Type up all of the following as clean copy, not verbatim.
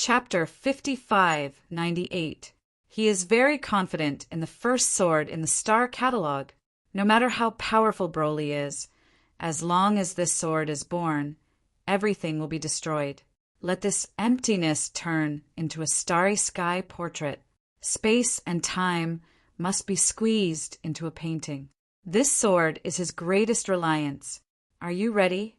Chapter 5598. He is very confident in the first sword in the star catalogue. No matter how powerful Broly is, as long as this sword is born, everything will be destroyed. Let this emptiness turn into a starry sky portrait. Space and time must be squeezed into a painting. This sword is his greatest reliance. Are you ready?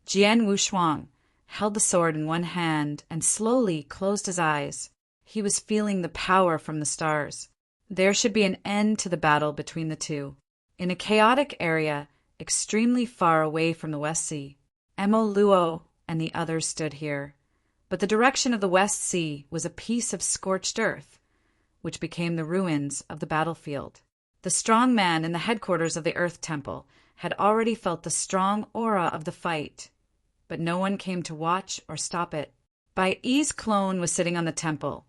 Jian Wushuang held the sword in one hand and slowly closed his eyes. He was feeling the power from the stars. There should be an end to the battle between the two. In a chaotic area, extremely far away from the West Sea, Emo Luo and the others stood here. But the direction of the West Sea was a piece of scorched earth, which became the ruins of the battlefield. The strong man in the headquarters of the Earth Temple had already felt the strong aura of the fight, but no one came to watch or stop it. Bai Yi's clone was sitting on the temple,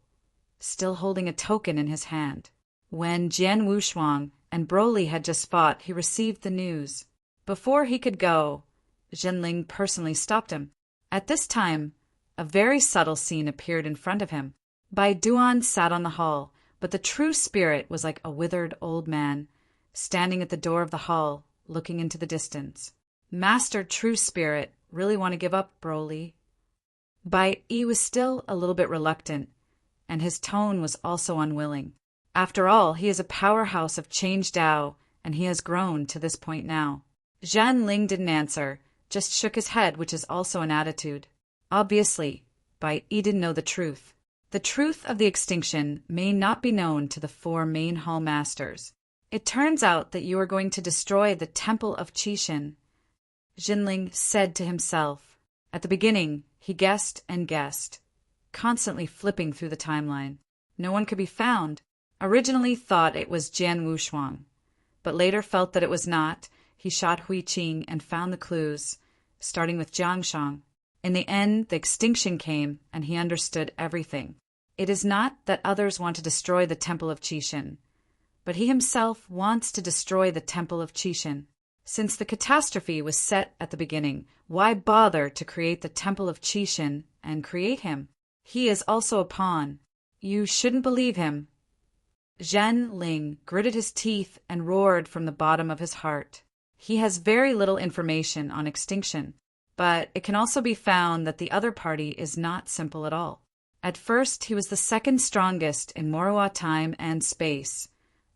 still holding a token in his hand. When Jian Wushuang and Broly had just fought, he received the news. Before he could go, Jinling personally stopped him. At this time, a very subtle scene appeared in front of him. Bai Duan sat on the hall, but the true spirit was like a withered old man, standing at the door of the hall, looking into the distance. Master True Spirit, really want to give up, Broly? Bai Yi was still a little bit reluctant, and his tone was also unwilling. After all, he is a powerhouse of Change Dao, and he has grown to this point now. Zhan Ling didn't answer, just shook his head, which is also an attitude. Obviously, Bai Yi didn't know the truth. The truth of the extinction may not be known to the four main hall masters. It turns out that you are going to destroy the Temple of Qixin, Jinling said to himself. At the beginning, he guessed and guessed, constantly flipping through the timeline. No one could be found. Originally thought it was Jian Wushuang, but later felt that it was not. He shot Hui Qing and found the clues, starting with Jiangshang. In the end, the extinction came, and he understood everything. It is not that others want to destroy the Temple of Qixin, but he himself wants to destroy the Temple of Qixin. Since the catastrophe was set at the beginning, why bother to create the Temple of Qixin and create him? He is also a pawn. You shouldn't believe him. Zhan Ling gritted his teeth and roared from the bottom of his heart. He has very little information on extinction, but it can also be found that the other party is not simple at all. At first, he was the second strongest in Morua time and space,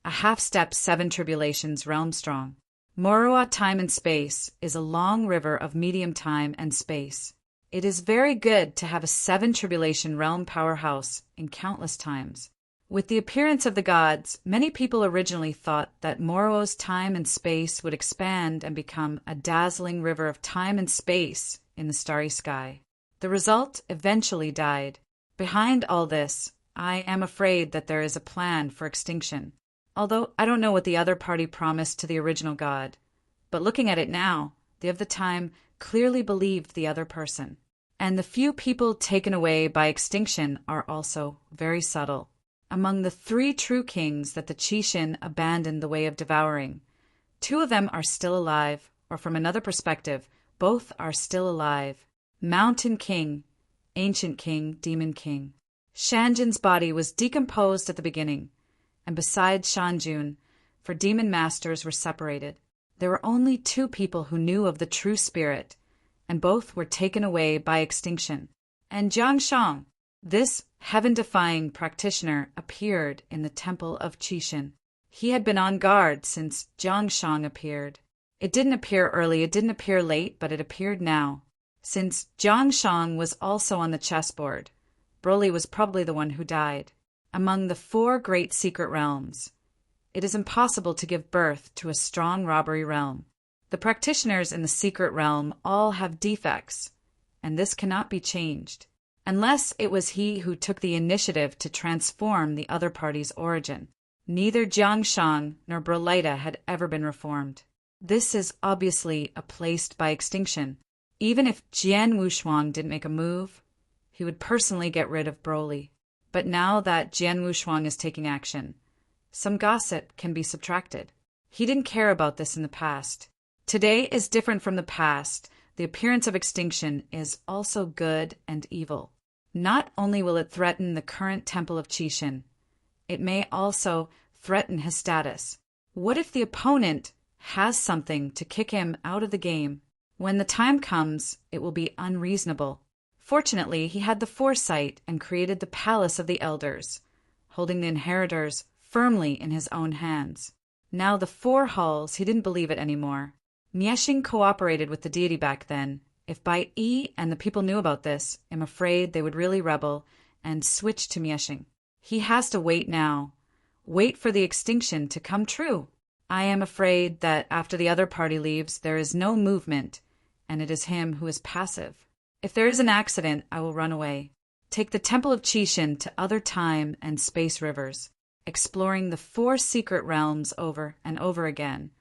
a half-step 7 tribulations realm strong. Morua time and space is a long river of medium time and space. It is very good to have a 7 tribulation realm powerhouse in countless times. With the appearance of the gods, many people originally thought that Moruo's time and space would expand and become a dazzling river of time and space in the starry sky. The result eventually died. Behind all this, I am afraid that there is a plan for extinction. Although I don't know what the other party promised to the original god, but looking at it now, they of the time clearly believed the other person. And the few people taken away by extinction are also very subtle. Among the 3 true kings that the Qixin abandoned the way of devouring, 2 of them are still alive, or from another perspective, both are still alive. Mountain King, Ancient King, Demon King. Shanjun's body was decomposed at the beginning, and besides Shanjun, for demon masters were separated. There were only 2 people who knew of the true spirit, and both were taken away by extinction. And Jiangshang, this heaven-defying practitioner, appeared in the Temple of Qixin. He had been on guard since Jiangshang appeared. It didn't appear early, it didn't appear late, but it appeared now. Since Jiangshang was also on the chessboard, Broly was probably the one who died. Among the 4 great secret realms, it is impossible to give birth to a strong robbery realm. The practitioners in the secret realm all have defects, and this cannot be changed, unless it was he who took the initiative to transform the other party's origin. Neither Jiangshang nor Brolita had ever been reformed. This is obviously a placed by extinction. Even if Jian Wushuang didn't make a move, he would personally get rid of Broly. But now that Jian Wushuang is taking action, some gossip can be subtracted. He didn't care about this in the past. Today is different from the past. The appearance of extinction is also good and evil. Not only will it threaten the current temple of Qixin, it may also threaten his status. What if the opponent has something to kick him out of the game? When the time comes, it will be unreasonable. Fortunately, he had the foresight and created the Palace of the Elders, holding the inheritors firmly in his own hands. Now the 4 halls, he didn't believe it anymore. Niexing cooperated with the deity back then. If Bai Yi and the people knew about this, I'm afraid they would really rebel and switch to Niexing. He has to wait now. Wait for the extinction to come true. I am afraid that after the other party leaves, there is no movement, and it is him who is passive. If there is an accident, I will run away. Take the Temple of Qixin to other time and space rivers, exploring the 4 secret realms over and over again,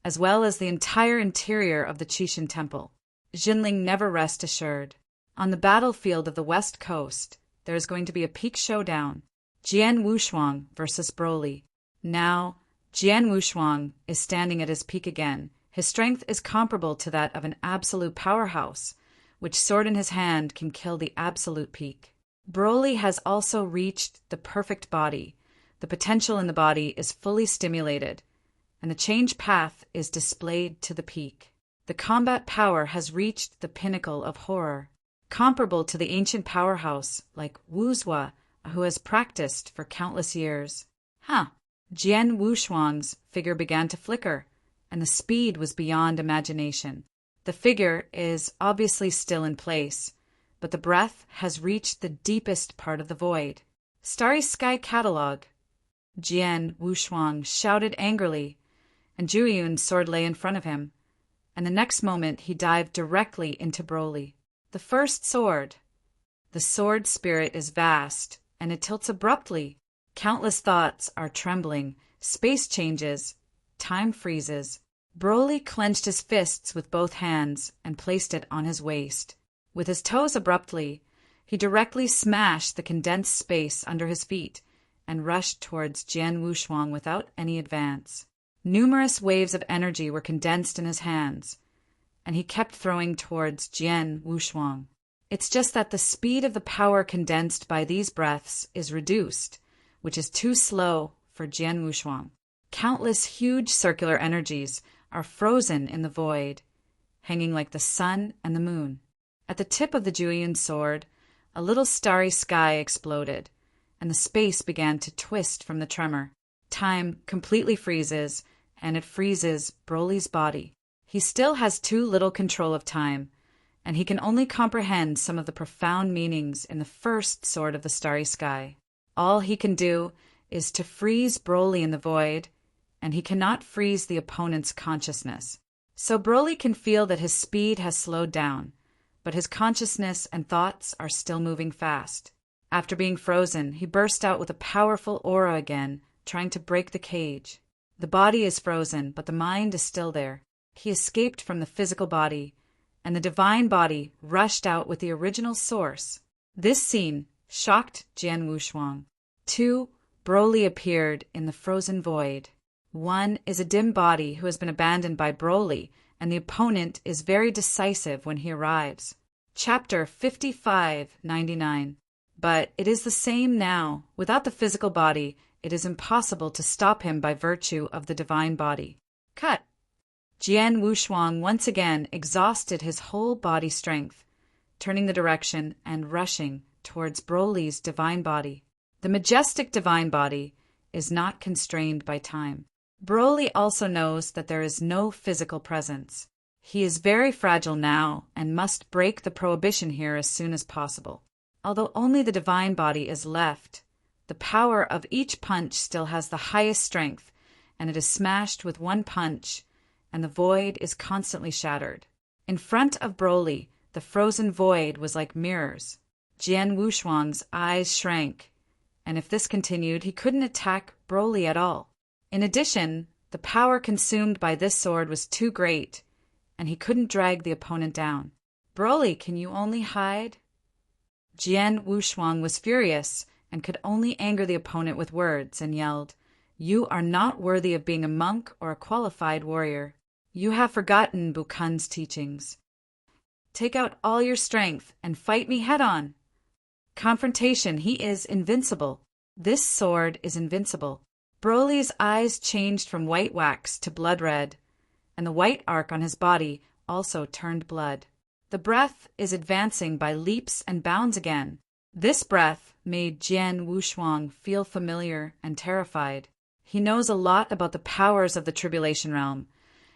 as well as the entire interior of the Qixin Temple. Jinling never rest assured. On the battlefield of the West Coast, there is going to be a peak showdown. Jian Wushuang versus Broly. Now, Jian Wushuang is standing at his peak again. His strength is comparable to that of an absolute powerhouse, which sword in his hand can kill the absolute peak. Broly has also reached the perfect body. The potential in the body is fully stimulated, and the change path is displayed to the peak. The combat power has reached the pinnacle of horror, comparable to the ancient powerhouse like Wuzhua, who has practiced for countless years. Jian Wushuang's figure began to flicker, and the speed was beyond imagination. The figure is obviously still in place, but the breath has reached the deepest part of the void. Starry Sky Catalog. Jian Wushuang shouted angrily, and Zhuiyun's sword lay in front of him, and the next moment he dived directly into Broly. The first sword. The sword spirit is vast, and it tilts abruptly. Countless thoughts are trembling. Space changes. Time freezes. Broly clenched his fists with both hands and placed it on his waist. With his toes abruptly, he directly smashed the condensed space under his feet and rushed towards Jian Wushuang without any advance. Numerous waves of energy were condensed in his hands, and he kept throwing towards Jian Wushuang. It's just that the speed of the power condensed by these breaths is reduced, which is too slow for Jian Wushuang. Countless huge circular energies are frozen in the void, hanging like the sun and the moon. At the tip of the Zhuiyun sword, a little starry sky exploded, and the space began to twist from the tremor. Time completely freezes, and it freezes Broly's body. He still has too little control of time, and he can only comprehend some of the profound meanings in the first sword of the starry sky. All he can do is to freeze Broly in the void, and he cannot freeze the opponent's consciousness. So Broly can feel that his speed has slowed down, but his consciousness and thoughts are still moving fast. After being frozen, he burst out with a powerful aura again, trying to break the cage. The body is frozen, but the mind is still there. He escaped from the physical body, and the divine body rushed out with the original source. This scene shocked Jian Wushuang. 2. Broly appeared in the frozen void. 1 is a dim body who has been abandoned by Broly, and the opponent is very decisive when he arrives. Chapter 5599. But it is the same now. Without the physical body, it is impossible to stop him by virtue of the divine body. Cut. Jian Wushuang once again exhausted his whole body strength, turning the direction and rushing towards Broly's divine body. The majestic divine body is not constrained by time. Broly also knows that there is no physical presence. He is very fragile now and must break the prohibition here as soon as possible. Although only the divine body is left, the power of each punch still has the highest strength, and it is smashed with one punch, and the void is constantly shattered. In front of Broly, the frozen void was like mirrors. Jian Wushuang's eyes shrank, and if this continued, he couldn't attack Broly at all. In addition, the power consumed by this sword was too great, and he couldn't drag the opponent down. Broly, can you only hide? Jian Wushuang was furious and could only anger the opponent with words and yelled, "You are not worthy of being a monk or a qualified warrior. You have forgotten Bukan's teachings. Take out all your strength and fight me head-on." Confrontation, he is invincible. This sword is invincible. Broly's eyes changed from white wax to blood red, and the white arc on his body also turned blood. The breath is advancing by leaps and bounds again. This breath made Jian Wushuang feel familiar and terrified. He knows a lot about the powers of the Tribulation Realm,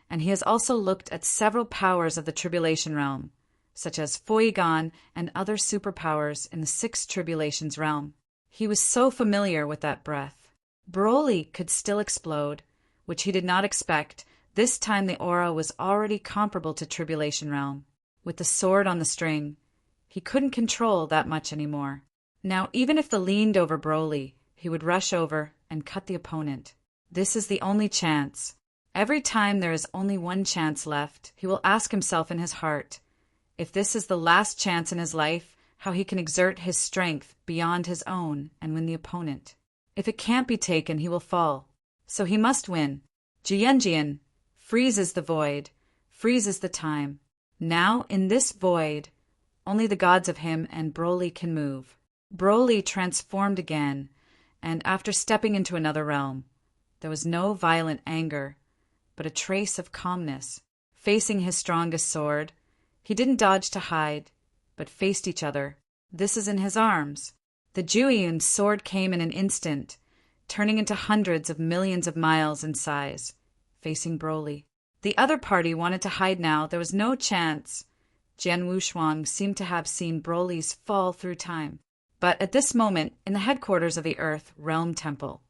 and he has also looked at several powers of the Tribulation Realm, such as Fuigan and other superpowers in the Six Tribulations realm. He was so familiar with that breath. Broly could still explode, which he did not expect. This time the aura was already comparable to Tribulation Realm. With the sword on the string, he couldn't control that much anymore. Now, even if they leaned over Broly, he would rush over and cut the opponent. This is the only chance. Every time there is only one chance left, he will ask himself in his heart, if this is the last chance in his life, how he can exert his strength beyond his own and win the opponent. If it can't be taken, he will fall. So he must win. Jian freezes the void, freezes the time. Now, in this void, only the gods of him and Broly can move. Broly transformed again, and after stepping into another realm, there was no violent anger, but a trace of calmness. Facing his strongest sword, he didn't dodge to hide, but faced each other. This is in his arms. The Jueyun's sword came in an instant, turning into hundreds of millions of miles in size, facing Broly. The other party wanted to hide now. There was no chance. Jian Wushuang seemed to have seen Broly's fall through time. But at this moment, in the headquarters of the Earth Realm Temple,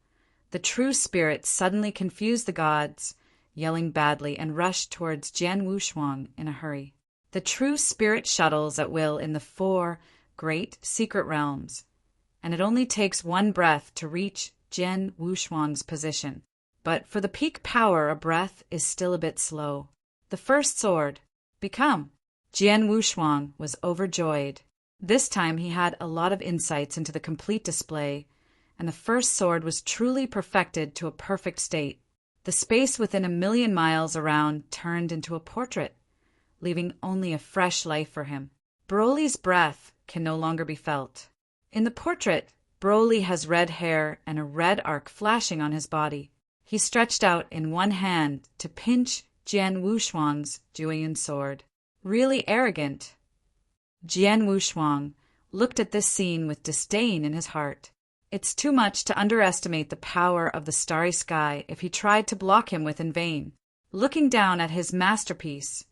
the true spirit suddenly confused the gods, yelling badly, and rushed towards Jian Wushuang in a hurry. The true spirit shuttles at will in the 4 great secret realms, and it only takes one breath to reach Jian Wushuang's position. But for the peak power, a breath is still a bit slow. The first sword, become. Jian Wushuang was overjoyed. This time he had a lot of insights into the complete display, and the first sword was truly perfected to a perfect state. The space within 1,000,000 miles around turned into a portrait, leaving only a fresh life for him. Broly's breath can no longer be felt. In the portrait, Broly has red hair and a red arc flashing on his body. He stretched out in one hand to pinch Jian Wushuang's Jueyun sword. Really arrogant. Jian Wushuang looked at this scene with disdain in his heart. It's too much to underestimate the power of the starry sky if he tried to block him with in vain. Looking down at his masterpiece,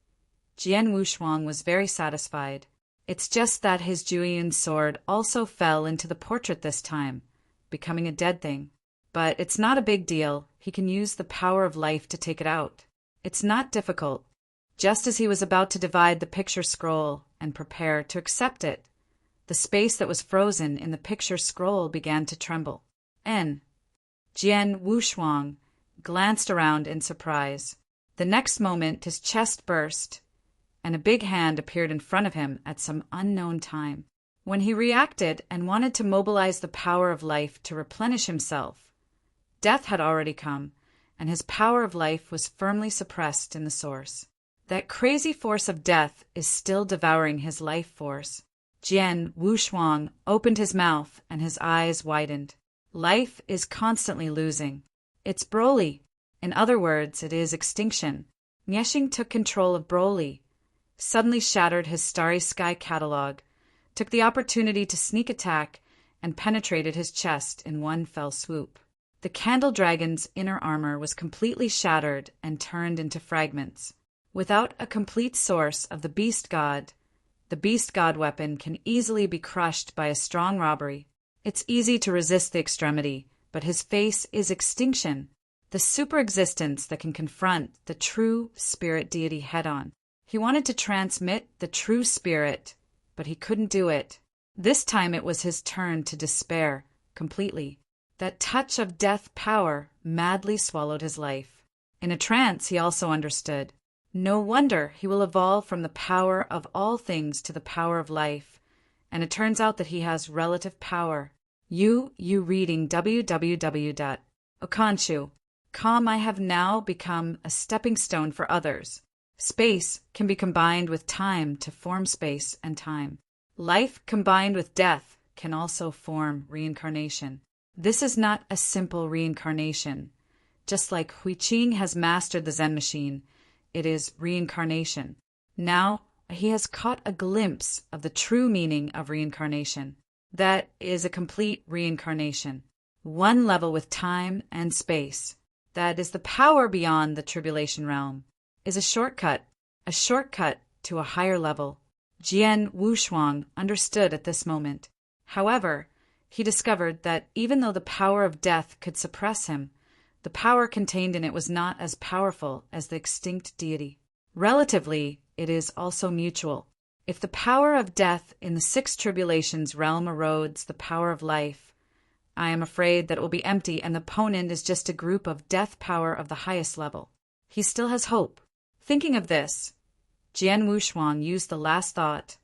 Jian Wushuang was very satisfied. It's just that his Jueyun sword also fell into the portrait this time, becoming a dead thing. But it's not a big deal. He can use the power of life to take it out. It's not difficult. Just as he was about to divide the picture scroll and prepare to accept it, the space that was frozen in the picture scroll began to tremble. Jian Wushuang glanced around in surprise. The next moment his chest burst, and a big hand appeared in front of him at some unknown time. When he reacted and wanted to mobilize the power of life to replenish himself, death had already come, and his power of life was firmly suppressed in the source. That crazy force of death is still devouring his life force. Jian Wushuang opened his mouth and his eyes widened. Life is constantly losing. It's Broly. In other words, it is extinction. Nyexing took control of Broly, suddenly shattered his starry sky catalog, took the opportunity to sneak attack, and penetrated his chest in one fell swoop. The Candle Dragon's inner armor was completely shattered and turned into fragments. Without a complete source of the Beast God, the Beast God weapon can easily be crushed by a strong robbery. It's easy to resist the extremity, but his face is extinction, the super existence that can confront the true spirit deity head-on. He wanted to transmit the true spirit, but he couldn't do it. This time it was his turn to despair completely. That touch of death power madly swallowed his life. In a trance, he also understood. No wonder he will evolve from the power of all things to the power of life, and it turns out that he has relative power. You reading www.okanshu.com. I have now become a stepping stone for others. Space can be combined with time to form space and time. Life combined with death can also form reincarnation. This is not a simple reincarnation. Just like Huiqing has mastered the Zen machine, it is reincarnation. Now, he has caught a glimpse of the true meaning of reincarnation. That is a complete reincarnation. One level with time and space. That is the power beyond the tribulation realm. Is a shortcut to a higher level. Jian Wushuang understood at this moment. However, he discovered that even though the power of death could suppress him, the power contained in it was not as powerful as the extinct deity. Relatively, it is also mutual. If the power of death in the six tribulations realm erodes the power of life, I am afraid that it will be empty and the opponent is just a group of death power of the highest level. He still has hope. Thinking of this, Jian Wushuang used the last thought,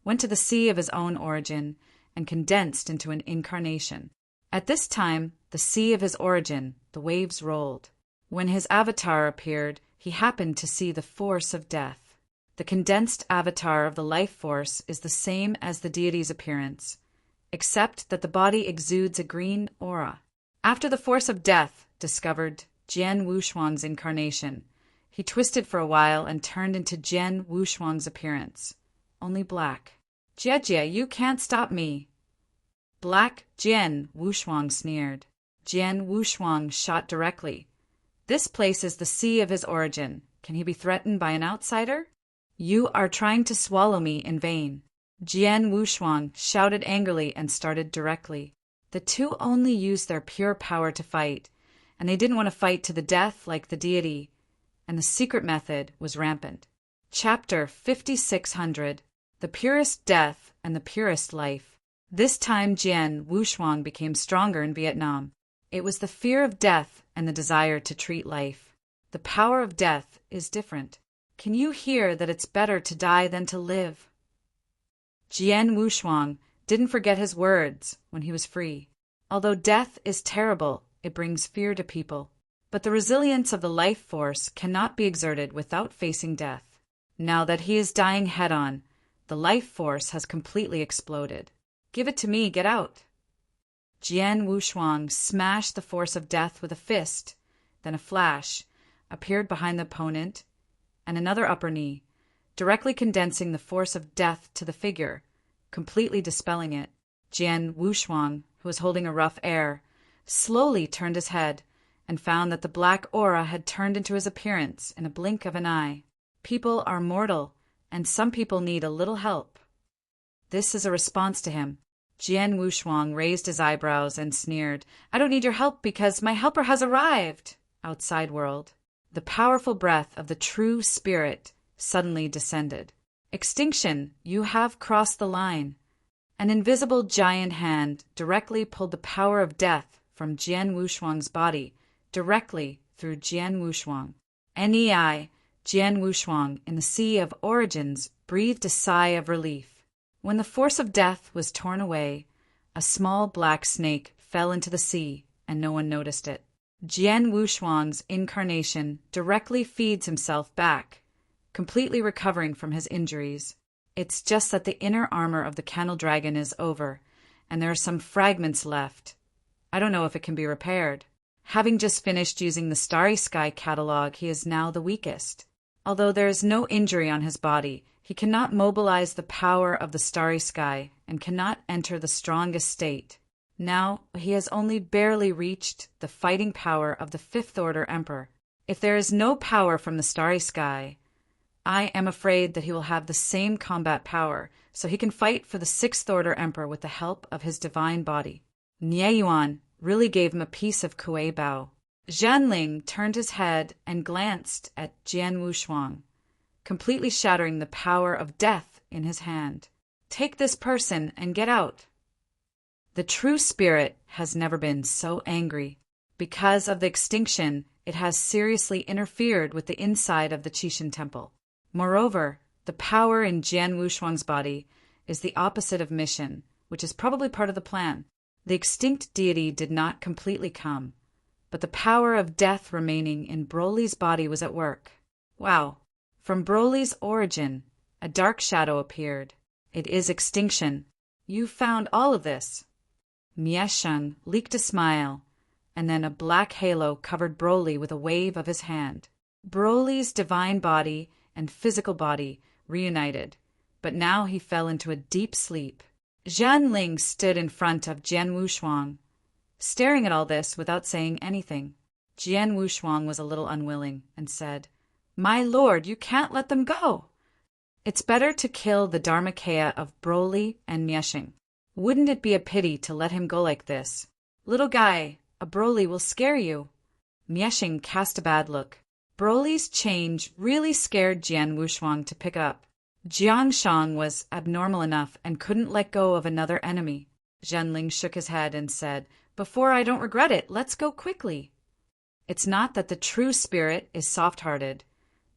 went to the sea of his own origin, and condensed into an incarnation. At this time, the sea of his origin, the waves rolled. When his avatar appeared, he happened to see the force of death. The condensed avatar of the life force is the same as the deity's appearance, except that the body exudes a green aura. After the force of death discovered Jian Wushuang's incarnation, he twisted for a while and turned into Jian Wushuang's appearance. Only black. Jie, you can't stop me. Black Jian Wushuang sneered. Jian Wushuang shot directly. This place is the sea of his origin. Can he be threatened by an outsider? You are trying to swallow me in vain. Jian Wushuang shouted angrily and started directly. The two only used their pure power to fight, and they didn't want to fight to the death like the deity, and the secret method was rampant. Chapter 5600. The Purest Death and the Purest Life. This time Jian Wushuang became stronger in Vietnam. It was the fear of death and the desire to treat life. The power of death is different. Can you hear that it's better to die than to live? Jian Wushuang didn't forget his words when he was free. Although death is terrible, it brings fear to people. But the resilience of the life force cannot be exerted without facing death. Now that he is dying head-on, the life force has completely exploded. Give it to me, get out. Jian Wushuang smashed the force of death with a fist, then a flash appeared behind the opponent, and another upper knee, directly condensing the force of death to the figure, completely dispelling it. Jian Wushuang, who was holding a rough air, slowly turned his head and found that the black aura had turned into his appearance in a blink of an eye. People are mortal, and some people need a little help. This is a response to him. Jian Wushuang raised his eyebrows and sneered. I don't need your help because my helper has arrived. Outside world. The powerful breath of the true spirit suddenly descended. Extinction, you have crossed the line. An invisible giant hand directly pulled the power of death from Jian Wushuang's body, directly through Jian Wushuang. NEI, Jian Wushuang, in the sea of origins, breathed a sigh of relief. When the force of death was torn away, a small black snake fell into the sea, and no one noticed it. Jian Wushuang's incarnation directly feeds himself back, completely recovering from his injuries. It's just that the inner armor of the candle dragon is over, and there are some fragments left. I don't know if it can be repaired. Having just finished using the Starry Sky catalog, he is now the weakest. Although there is no injury on his body, he cannot mobilize the power of the Starry Sky and cannot enter the strongest state. Now he has only barely reached the fighting power of the Fifth Order Emperor. If there is no power from the Starry Sky, I am afraid that he will have the same combat power, so he can fight for the Sixth Order Emperor with the help of his divine body. Nie Yuan really gave him a piece of Kuei Bao. Zhanling turned his head and glanced at Jian Wushuang, completely shattering the power of death in his hand. Take this person and get out. The true spirit has never been so angry. Because of the extinction, it has seriously interfered with the inside of the Qixin temple. Moreover, the power in Jian Wushuang's body is the opposite of mission, which is probably part of the plan. The extinct deity did not completely come, but the power of death remaining in Broly's body was at work. Wow. From Broly's origin, a dark shadow appeared. It is extinction. You found all of this. Miesheng leaked a smile, and then a black halo covered Broly with a wave of his hand. Broly's divine body and physical body reunited, but now he fell into a deep sleep. Zhanling stood in front of Jian Wushuang, staring at all this without saying anything. Jian Wushuang was a little unwilling and said, "My lord, you can't let them go. It's better to kill the Dharmakaya of Broly and Miesheng. Wouldn't it be a pity to let him go like this? Little guy, a Broly will scare you." Miesheng cast a bad look. Broly's change really scared Jian Wushuang to pick up. Jiangshang was abnormal enough and couldn't let go of another enemy. Zhanling shook his head and said, "Before I don't regret it, let's go quickly." It's not that the true spirit is soft-hearted,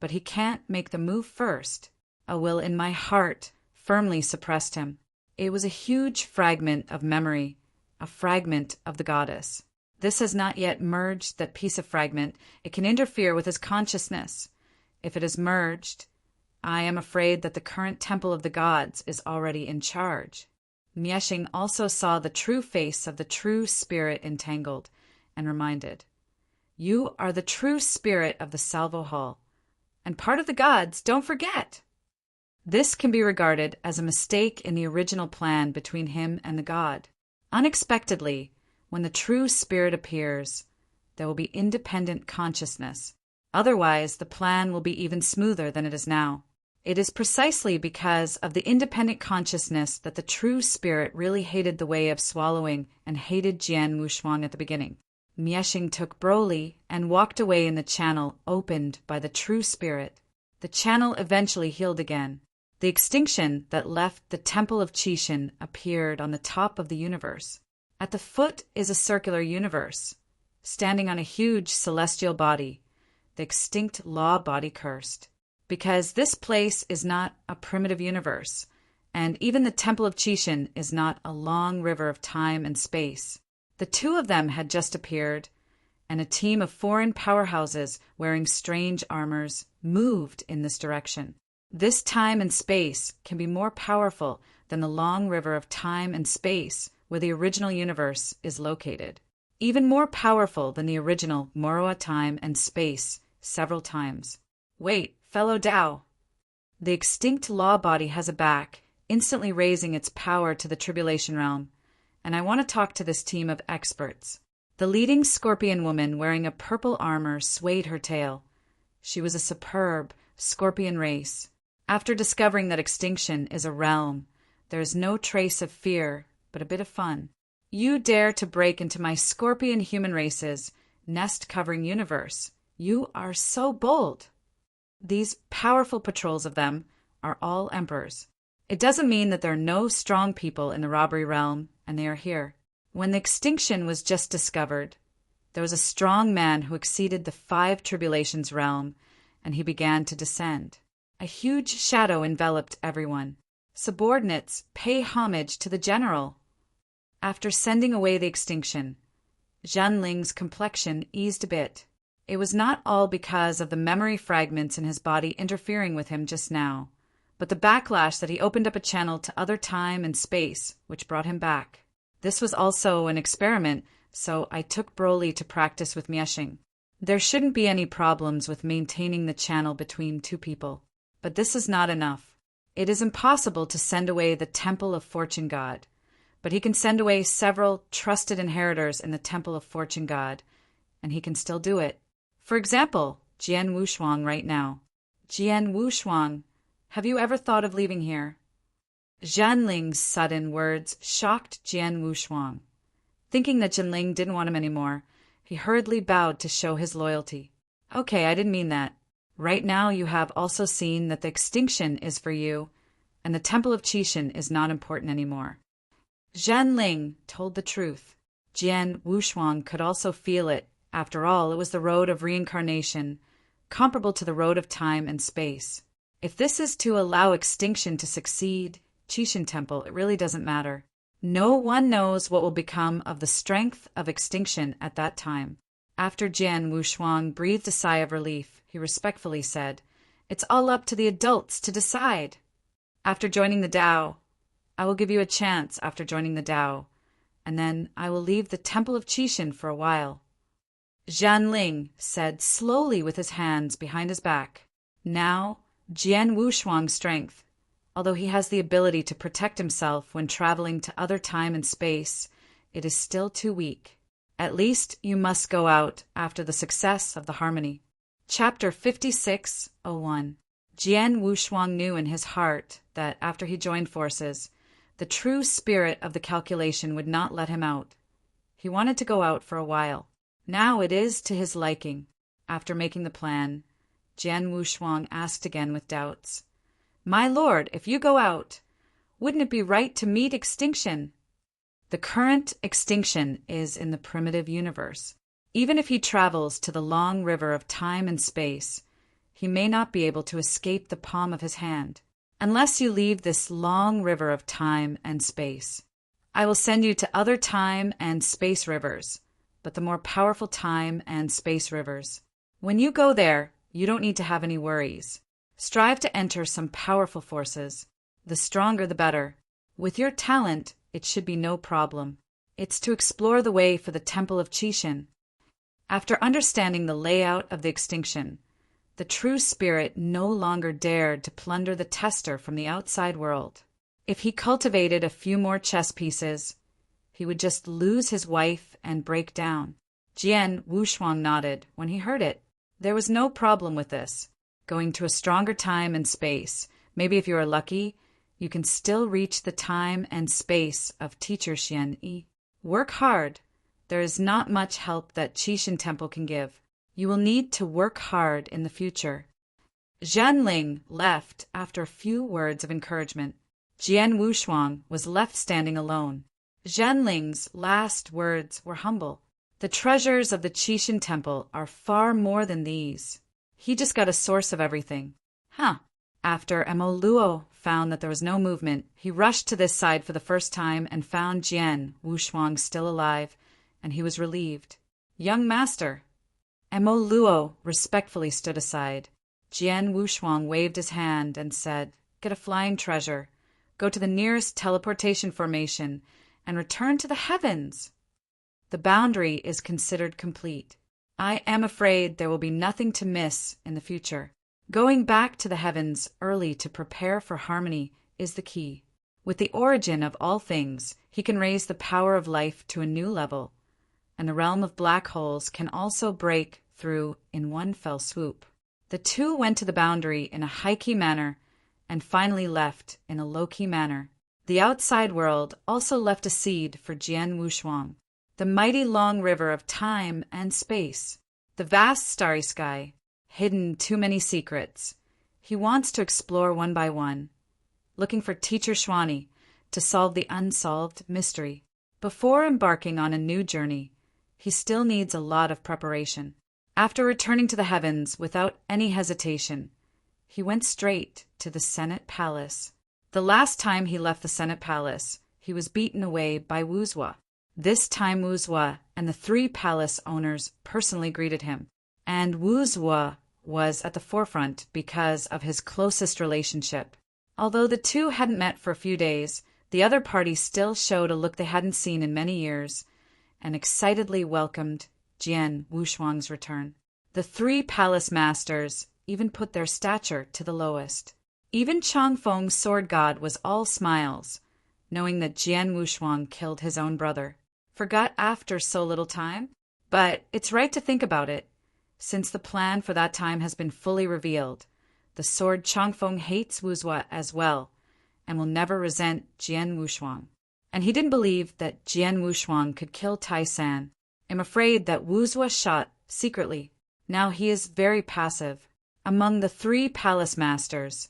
but he can't make the move first. A will in my heart firmly suppressed him. It was a huge fragment of memory, a fragment of the goddess. This has not yet merged, that piece of fragment. It can interfere with his consciousness. If it is merged, I am afraid that the current temple of the gods is already in charge. Miesheng also saw the true face of the true spirit entangled, and reminded, "You are the true spirit of the Salvo Hall, and part of the gods, don't forget." This can be regarded as a mistake in the original plan between him and the god. Unexpectedly, when the true spirit appears, there will be independent consciousness. Otherwise, the plan will be even smoother than it is now. It is precisely because of the independent consciousness that the true spirit really hated the way of swallowing and hated Jian Wushuang at the beginning. Miesheng took Broly and walked away in the channel opened by the true spirit. The channel eventually healed again. The extinction that left the Temple of Qixin appeared on the top of the universe. At the foot is a circular universe, standing on a huge celestial body, the extinct law body cursed. Because this place is not a primitive universe, and even the Temple of Qixin is not a long river of time and space. The two of them had just appeared, and a team of foreign powerhouses wearing strange armors moved in this direction. This time and space can be more powerful than the long river of time and space where the original universe is located. Even more powerful than the original Moroa time and space several times. Wait, fellow Dao. The extinct law body has a back, instantly raising its power to the tribulation realm, and I want to talk to this team of experts. The leading scorpion woman wearing a purple armor swayed her tail. She was a superb scorpion race. After discovering that extinction is a realm, there is no trace of fear, but a bit of fun. You dare to break into my scorpion human race's nest-covering universe. You are so bold. These powerful patrols of them are all emperors. It doesn't mean that there are no strong people in the robbery realm, and they are here. When the extinction was just discovered, there was a strong man who exceeded the 5 tribulations realm, and he began to descend. A huge shadow enveloped everyone. Subordinates, pay homage to the general. After sending away the extinction, Zhanling's complexion eased a bit. It was not all because of the memory fragments in his body interfering with him just now, but the backlash that he opened up a channel to other time and space, which brought him back. This was also an experiment, so I took Broly to practice with Miesheng. There shouldn't be any problems with maintaining the channel between two people. But this is not enough. It is impossible to send away the Temple of Fortune God, but he can send away several trusted inheritors in the Temple of Fortune God, and he can still do it. For example, Jian Wushuang right now. Jian Wushuang, have you ever thought of leaving here? Zhanling's sudden words shocked Jian Wushuang. Thinking that Zhanling didn't want him anymore, he hurriedly bowed to show his loyalty. Okay, I didn't mean that. Right now you have also seen that the extinction is for you, and the Temple of Qixin is not important anymore. Zhanling told the truth. Jian Wushuang could also feel it. After all, it was the road of reincarnation, comparable to the road of time and space. If this is to allow extinction to succeed, Qixin Temple, it really doesn't matter. No one knows what will become of the strength of extinction at that time. After Jian Wushuang breathed a sigh of relief, he respectfully said, "It's all up to the adults to decide." After joining the Tao, I will give you a chance after joining the Tao, and then I will leave the Temple of Qixin for a while." Jianling said slowly with his hands behind his back. Now, Jian Wushuang's strength, although he has the ability to protect himself when traveling to other time and space, it is still too weak. At least you must go out after the success of the harmony. Chapter 56:01. Jian Wushuang knew in his heart that after he joined forces, the true spirit of the calculation would not let him out. He wanted to go out for a while. Now it is to his liking. After making the plan, Jian Wushuang asked again with doubts, "My lord, if you go out, wouldn't it be right to meet extinction?" The current extinction is in the primitive universe. Even if he travels to the long river of time and space, he may not be able to escape the palm of his hand, unless you leave this long river of time and space. I will send you to other time and space rivers, but the more powerful time and space rivers. When you go there, you don't need to have any worries. Strive to enter some powerful forces. The stronger the better. With your talent, it should be no problem. It's to explore the way for the Temple of Qixin. After understanding the layout of the extinction, the true spirit no longer dared to plunder the tester from the outside world. If he cultivated a few more chess pieces, he would just lose his wife and break down. Jian Wushuang nodded when he heard it. There was no problem with this. Going to a stronger time and space, maybe if you are lucky, you can still reach the time and space of Teacher Xian Yi. Work hard. There is not much help that Qixin Temple can give. You will need to work hard in the future. Jianling left after a few words of encouragement. Jian Wushuang was left standing alone. Jianling's last words were humble. The treasures of the Qixin Temple are far more than these. He just got a source of everything. After Luo found that there was no movement, he rushed to this side for the first time and found Jian Wushuang still alive, and he was relieved. "Young master." Luo respectfully stood aside. Jian Wushuang waved his hand and said, "Get a flying treasure. Go to the nearest teleportation formation and return to the heavens. The boundary is considered complete. I am afraid there will be nothing to miss in the future. Going back to the heavens early to prepare for harmony is the key. With the origin of all things, he can raise the power of life to a new level, and the realm of black holes can also break through in one fell swoop." The two went to the boundary in a high-key manner and finally left in a low-key manner. The outside world also left a seed for Jian Wushuang. The mighty long river of time and space. The vast starry sky. Hidden too many secrets. He wants to explore one by one, looking for Teacher Xuani to solve the unsolved mystery. Before embarking on a new journey, he still needs a lot of preparation. After returning to the heavens without any hesitation, he went straight to the Senate Palace. The last time he left the Senate Palace, he was beaten away by Wuzhua. This time Wuzhua and the three palace owners personally greeted him, and Wuzhua was at the forefront because of his closest relationship. Although the two hadn't met for a few days, the other party still showed a look they hadn't seen in many years and excitedly welcomed Jian Wushuang's return. The three palace masters even put their stature to the lowest. Even Changfeng's sword god was all smiles, knowing that Jian Wushuang killed his own brother. Forgot after so little time? But it's right to think about it. Since the plan for that time has been fully revealed, the sword Changfeng hates Wuzhua as well, and will never resent Jian Wushuang. And he didn't believe that Jian Wushuang could kill Tai San. I'm afraid that Wuzhua shot secretly. Now he is very passive. Among the three palace masters,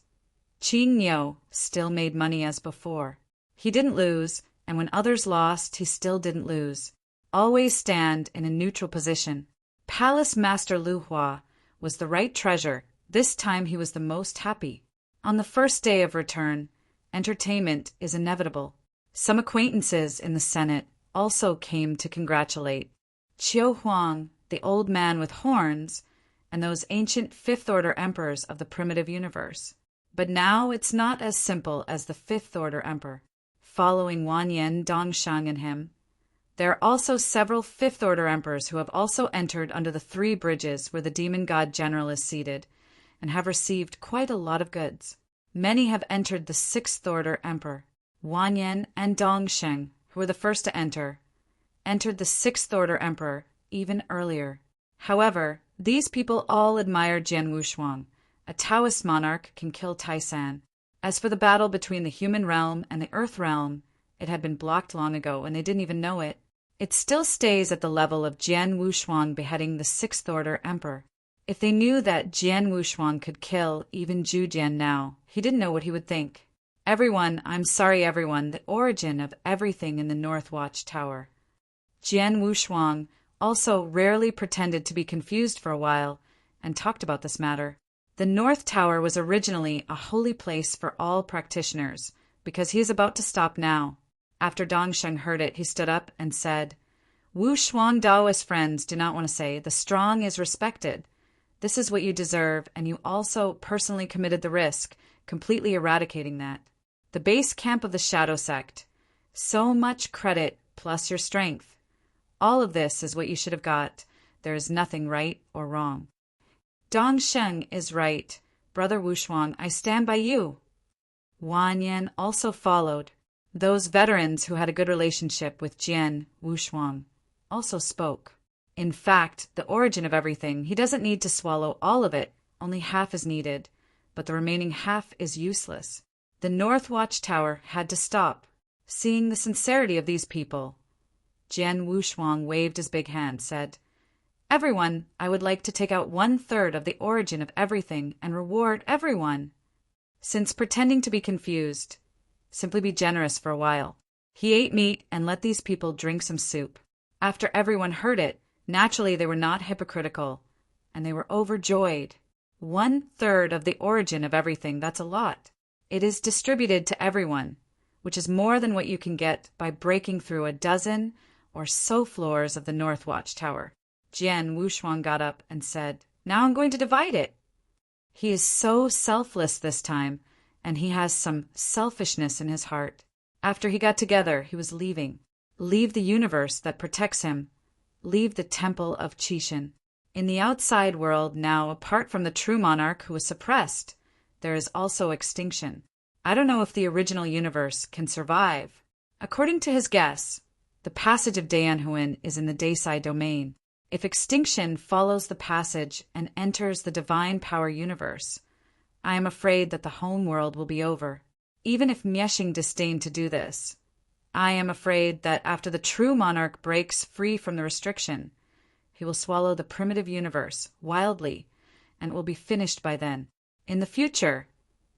Qing Niu still made money as before. He didn't lose, and when others lost, he still didn't lose. Always stand in a neutral position. Palace Master Lu Hua was the right treasure. This time he was the most happy. On the first day of return, entertainment is inevitable. Some acquaintances in the Senate also came to congratulate. Qiu Huang, the old man with horns, and those ancient fifth-order emperors of the primitive universe. But now it's not as simple as the fifth-order emperor. following Wanyan, Dongsheng, and him. There are also several fifth-order emperors who have also entered under the 3 bridges where the demon god general is seated, and have received quite a lot of goods. Many have entered the 6th-order emperor. Wanyan and Dongsheng, who were the first to enter, entered the 6th-order emperor even earlier. However, these people all admire Jian Wushuang. A Taoist monarch can kill Taisan. As for the battle between the human realm and the earth realm, it had been blocked long ago, and they didn't even know it. It still stays at the level of Jian Wushuang beheading the 6th-order emperor. If they knew that Jian Wushuang could kill even Zhu Jian now, he didn't know what he would think. I'm sorry everyone, the origin of everything in the North Watch Tower. Jian Wushuang also rarely pretended to be confused for a while and talked about this matter. The North Tower was originally a holy place for all practitioners, because he is about to stop now. After Dongsheng heard it, he stood up and said, Wushuang Daoist friends do not want to say, the strong is respected. This is what you deserve, and you also personally committed the risk, completely eradicating that. The base camp of the Shadow Sect. So much credit plus your strength. All of this is what you should have got. There is nothing right or wrong. Dongsheng is right. Brother Wushuang, I stand by you. Wanyan also followed. Those veterans who had a good relationship with Jian Wushuang also spoke. In fact, the origin of everything, he doesn't need to swallow all of it, only half is needed, but the remaining half is useless. The North Watch Tower had to stop. Seeing the sincerity of these people, Jian Wushuang waved his big hand, said, Everyone, I would like to take out 1/3 of the origin of everything and reward everyone. Since pretending to be confused, simply be generous for a while. He ate meat and let these people drink some soup. After everyone heard it, naturally they were not hypocritical, and they were overjoyed. 1/3 of the origin of everything, that's a lot. It is distributed to everyone, which is more than what you can get by breaking through a dozen or so floors of the North Watch Tower. Jian Wushuang got up and said, Now I'm going to divide it. He is so selfless this time, and he has some selfishness in his heart. After he got together, he was leaving. Leave the universe that protects him. Leave the temple of Qixin. In the outside world now, apart from the true monarch who was suppressed, there is also extinction. I don't know if the original universe can survive. According to his guess, the passage of Dayanhuan is in the Daisai domain. If extinction follows the passage and enters the divine power universe, I am afraid that the home world will be over. Even if Miexing disdained to do this, I am afraid that after the true monarch breaks free from the restriction, he will swallow the primitive universe wildly, and it will be finished by then. In the future,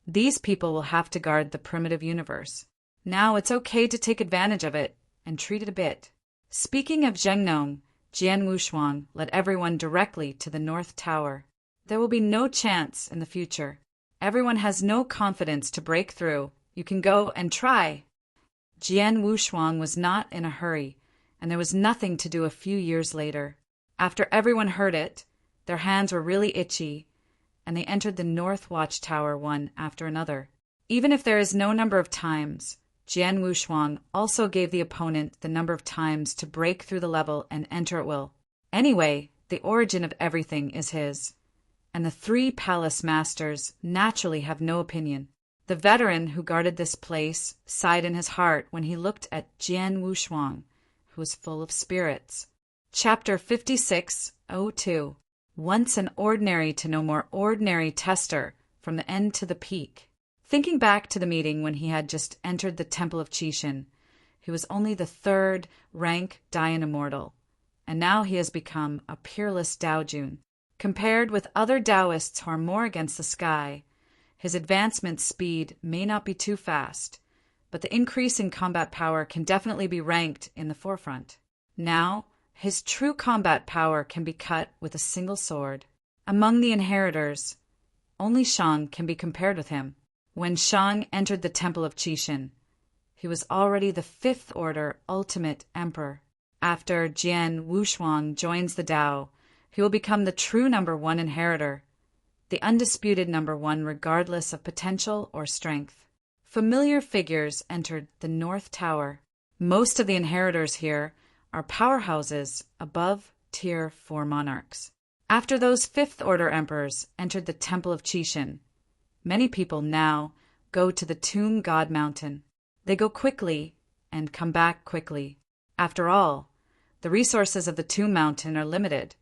these people will have to guard the primitive universe. Now it's okay to take advantage of it and treat it a bit. Speaking of Zhengnong, Jian Wushuang led everyone directly to the North Tower. There will be no chance in the future. Everyone has no confidence to break through. You can go and try. Jian Wushuang was not in a hurry, and there was nothing to do a few years later. After everyone heard it, their hands were really itchy, and they entered the North Watch Tower one after another. Even if there is no number of times, Jian Wushuang also gave the opponent the number of times to break through the level and enter at will. Anyway, the origin of everything is his, and the 3 palace masters naturally have no opinion. The veteran who guarded this place sighed in his heart when he looked at Jian Wushuang, who was full of spirits. Chapter 56:02. Once an ordinary to no more ordinary tester, from the end to the peak. Thinking back to the meeting when he had just entered the Temple of Qixin, he was only the 3rd rank Dayan Immortal, and now he has become a peerless Daojun. Compared with other Taoists who are more against the sky, his advancement speed may not be too fast, but the increase in combat power can definitely be ranked in the forefront. Now, his true combat power can be cut with a single sword. Among the inheritors, only Shang can be compared with him. When Shang entered the Temple of Qixin, he was already the 5th order ultimate emperor. After Jian Wushuang joins the Tao, he will become the true number 1 inheritor, the undisputed number 1 regardless of potential or strength. familiar figures entered the North Tower. Most of the inheritors here are powerhouses above Tier 4 monarchs. After those fifth-order emperors entered the Temple of Chishan, many people now go to the Tomb God Mountain. They go quickly and come back quickly. After all, the resources of the Tomb Mountain are limited,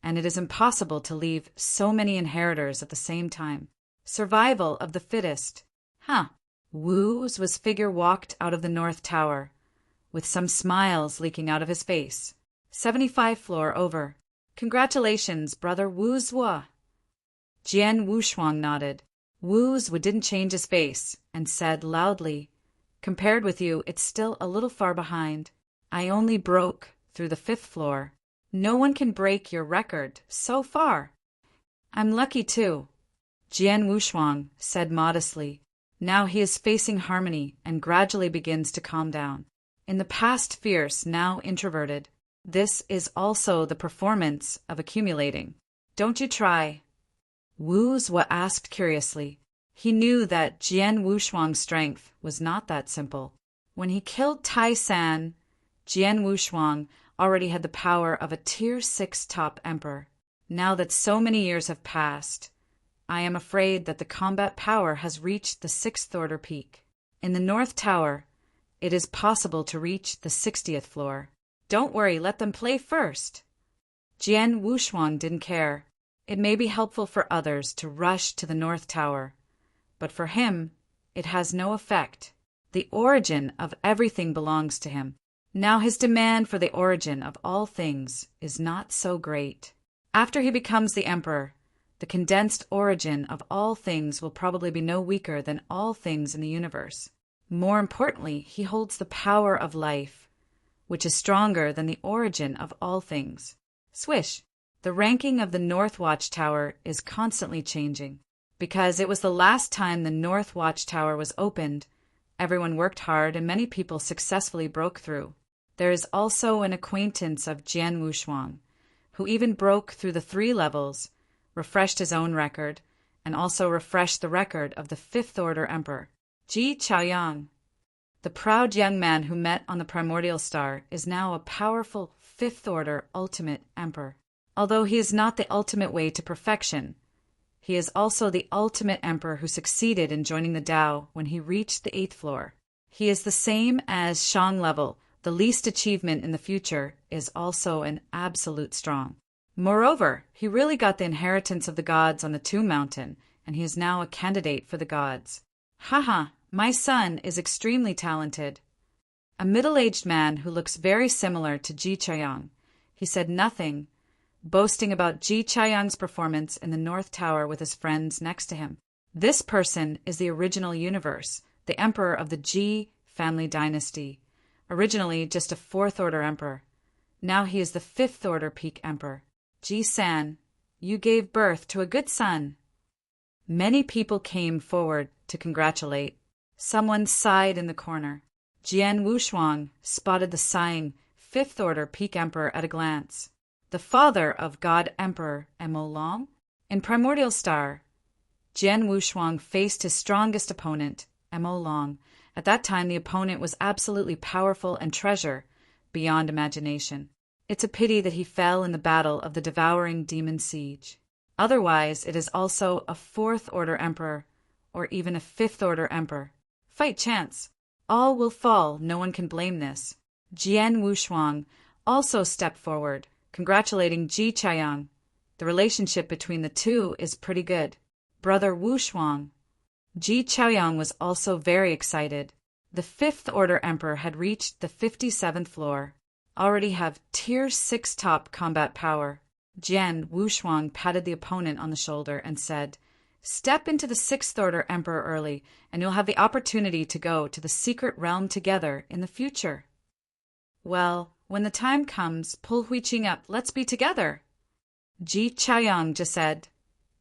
and it is impossible to leave so many inheritors at the same time. Survival of the fittest. Wu's figure walked out of the North Tower, with some smiles leaking out of his face. 75 floor over. Congratulations, brother Wuzwa. Jian Wushuang nodded. Wuzwa didn't change his face and said loudly, compared with you, it's still a little far behind. I only broke through the 5th floor. No one can break your record so far. I'm lucky too, Jian Wushuang said modestly. Now he is facing harmony and gradually begins to calm down. In the past fierce, now introverted. This is also the performance of accumulating. Don't you try? Wuzwa asked curiously. He knew that Jian Wushuang's strength was not that simple. When he killed Tai San, Jian Wushuang already had the power of a Tier 6 top emperor. Now that so many years have passed, I am afraid that the combat power has reached the 6th order peak. In the North Tower, it is possible to reach the 60th floor. Don't worry, let them play first. Jian Wushuang didn't care. It may be helpful for others to rush to the North Tower, but for him, it has no effect. The origin of everything belongs to him. Now his demand for the origin of all things is not so great. After he becomes the emperor, the condensed origin of all things will probably be no weaker than all things in the universe. More importantly, he holds the power of life, which is stronger than the origin of all things. Swish! The ranking of the North Watchtower is constantly changing. Because it was the last time the North Watchtower was opened, everyone worked hard and many people successfully broke through. There is also an acquaintance of Jian Wushuang, who even broke through the 3 levels, refreshed his own record, and also refreshed the record of the 5th order emperor. Ji Chaoyang, the proud young man who met on the primordial star, is now a powerful 5th order ultimate emperor. Although he is not the ultimate way to perfection, he is also the ultimate emperor who succeeded in joining the Tao when he reached the 8th floor. He is the same as Shang level. The least achievement in the future is also an absolute strong. Moreover, he really got the inheritance of the gods on the Tomb Mountain, and he is now a candidate for the gods. My son is extremely talented. A middle-aged man who looks very similar to Ji Chaoyang. He said nothing, boasting about Ji Chaoyang's performance in the North Tower with his friends next to him. This person is the original universe, the emperor of the Ji family dynasty. Originally just a 4th order emperor. Now he is the 5th order peak emperor. Ji San, you gave birth to a good son. Many people came forward to congratulate. Someone sighed in the corner. Jian Wushuang spotted the sighing 5th order peak emperor at a glance. The father of God Emperor Mo Long? In Primordial Star, Jian Wushuang faced his strongest opponent, Mo Long. At that time, the opponent was absolutely powerful and treasure beyond imagination. It's a pity that he fell in the battle of the devouring demon siege. Otherwise, it is also a 4th order emperor, or even a 5th order emperor. Fight chance. All will fall, no one can blame this. Jian Wushuang also stepped forward, congratulating Ji Chaoyang. The relationship between the two is pretty good. Brother Wushuang. Ji Chaoyang was also very excited. The 5th order emperor had reached the 57th floor. Already have Tier 6 top combat power. Jian Wushuang patted the opponent on the shoulder and said, "Step into the 6th order emperor early, and you'll have the opportunity to go to the secret realm together in the future." Well, when the time comes, pull Huiqing up, let's be together. Ji Chaoyang just said,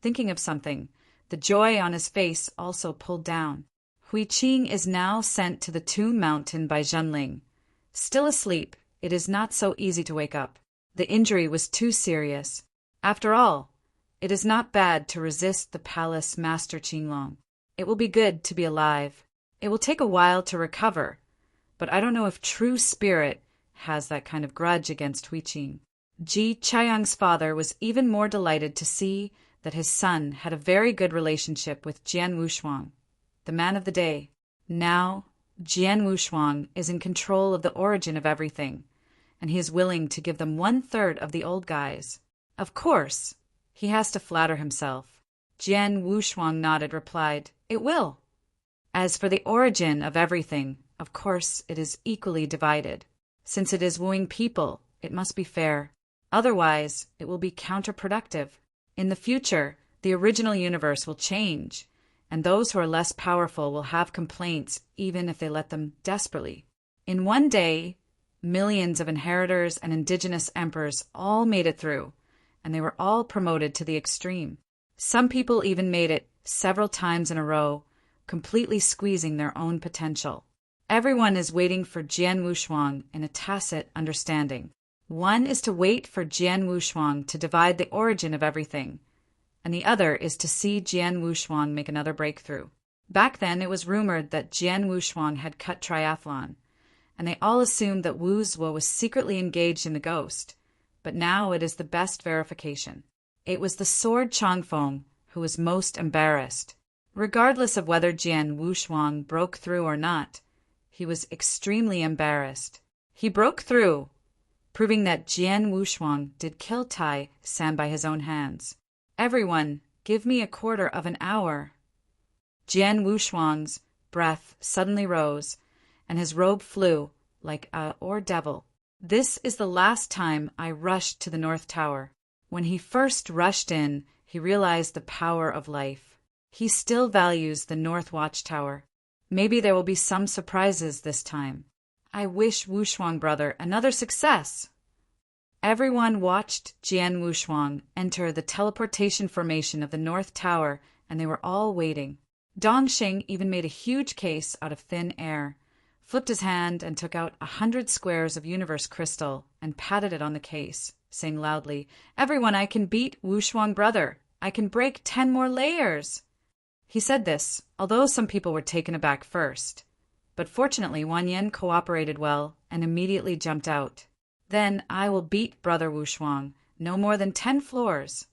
thinking of something. The joy on his face also pulled down. Huiqing is now sent to the Tomb Mountain by Zhenling. Still asleep, it is not so easy to wake up. The injury was too serious. After all, it is not bad to resist the palace master Qinglong. It will be good to be alive. It will take a while to recover, but I don't know if true spirit has that kind of grudge against Huiqing. Ji Chaiyang's father was even more delighted to see that his son had a very good relationship with Jian Wushuang, the man of the day. Now, Jian Wushuang is in control of the origin of everything, and he is willing to give them 1/3 of the old guys. Of course, he has to flatter himself. Jian Wushuang nodded, replied, "It will." As for the origin of everything, of course it is equally divided. Since it is wooing people, it must be fair. Otherwise, it will be counterproductive. In the future, the original universe will change, and those who are less powerful will have complaints even if they let them desperately. In one day, millions of inheritors and indigenous emperors all made it through, and they were all promoted to the extreme. Some people even made it several times in a row, completely squeezing their own potential. Everyone is waiting for Jian Wushuang in a tacit understanding. One is to wait for Jian Wushuang to divide the origin of everything, and the other is to see Jian Wushuang make another breakthrough. Back then, it was rumored that Jian Wushuang had cut triathlon, and they all assumed that Wu Zuo was secretly engaged in the ghost, but now it is the best verification. It was the sword Changfeng who was most embarrassed. Regardless of whether Jian Wushuang broke through or not, he was extremely embarrassed. He broke through, proving that Jian Wushuang did kill Tai San by his own hands. "Everyone, give me a quarter of an hour." Jian Wushuang's breath suddenly rose, and his robe flew like a devil. "This is the last time I rushed to the North Tower." When he first rushed in, he realized the power of life. He still values the North Watchtower. Maybe there will be some surprises this time. I wish Wushuang brother another success. Everyone watched Jian Wushuang enter the teleportation formation of the North Tower, and they were all waiting. Dongxing even made a huge case out of thin air, flipped his hand and took out 100 squares of universe crystal and patted it on the case, saying loudly, "Everyone, I can beat Wushuang brother. I can break 10 more layers." He said this, although some people were taken aback first. But fortunately, Wan Yen cooperated well and immediately jumped out. "Then I will beat Brother Wushuang, no more than 10 floors.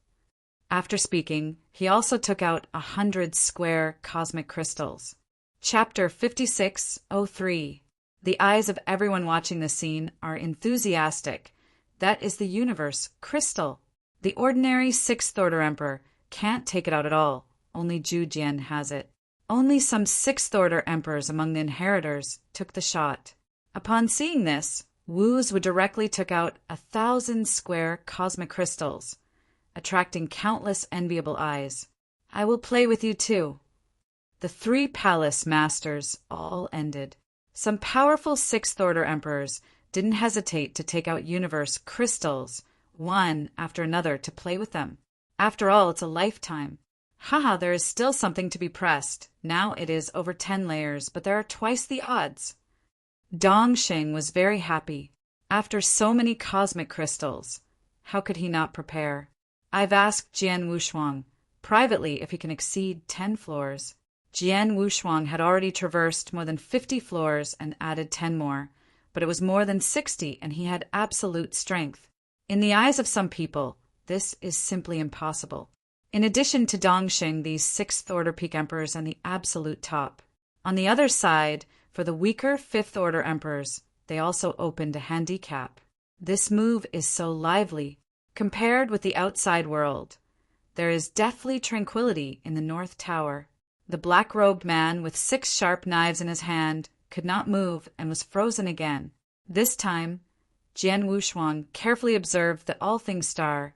After speaking, he also took out 100 square cosmic crystals. Chapter 5603. The eyes of everyone watching this scene are enthusiastic. That is the universe crystal. The ordinary 6th Order Emperor can't take it out at all. Only Zhu Jian has it. Only some 6th Order Emperors among the inheritors took the shot. Upon seeing this, Wu Zuo directly took out 1,000 square cosmic crystals, attracting countless enviable eyes. "I will play with you too." The 3 palace masters all ended. Some powerful 6th Order Emperors didn't hesitate to take out universe crystals, one after another, to play with them. After all, it's a lifetime. Haha, there is still something to be pressed. Now it is over 10 layers, but there are twice the odds. Dongxing was very happy. After so many cosmic crystals, how could he not prepare? I've asked Jian Wushuang privately if he can exceed 10 floors. Jian Wushuang had already traversed more than 50 floors and added 10 more, but it was more than 60 and he had absolute strength. In the eyes of some people, this is simply impossible. In addition to Dongxing, these 6th Order Peak Emperors and the absolute top. On the other side, for the weaker 5th Order Emperors, they also opened a handicap. This move is so lively. Compared with the outside world, there is deathly tranquility in the North Tower. The black-robed man with 6 sharp knives in his hand could not move and was frozen again. This time, Jian Wushuang carefully observed the all-thing star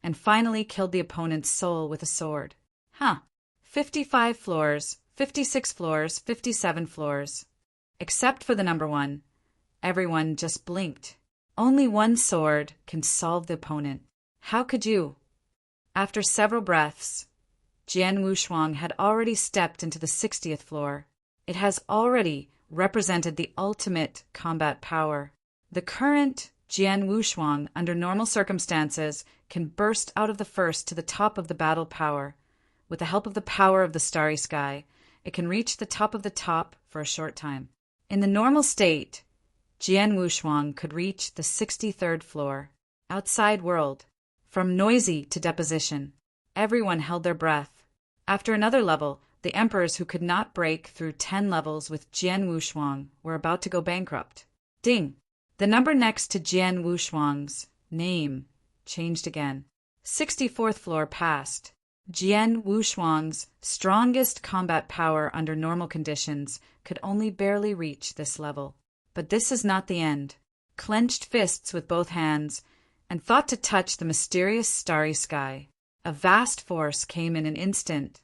and finally killed the opponent's soul with a sword. 55 floors, 56 floors, 57 floors. Except for the number 1. Everyone just blinked. Only one sword can solve the opponent. How could you? After several breaths, Jian Wushuang had already stepped into the 60th floor. It has already represented the ultimate combat power. The current Jian Wushuang, under normal circumstances, can burst out of the first to the top of the battle power, with the help of the power of the starry sky, it can reach the top for a short time. In the normal state, Jian Wushuang could reach the 63rd floor, outside world. From noisy to deposition, everyone held their breath. After another level, the emperors who could not break through 10 levels with Jian Wushuang were about to go bankrupt. Ding! The number next to Jian Wushuang's name changed again. 64th floor passed. Jian Wushuang's strongest combat power under normal conditions could only barely reach this level. But this is not the end. Clenched fists with both hands, and thought to touch the mysterious starry sky, a vast force came in an instant,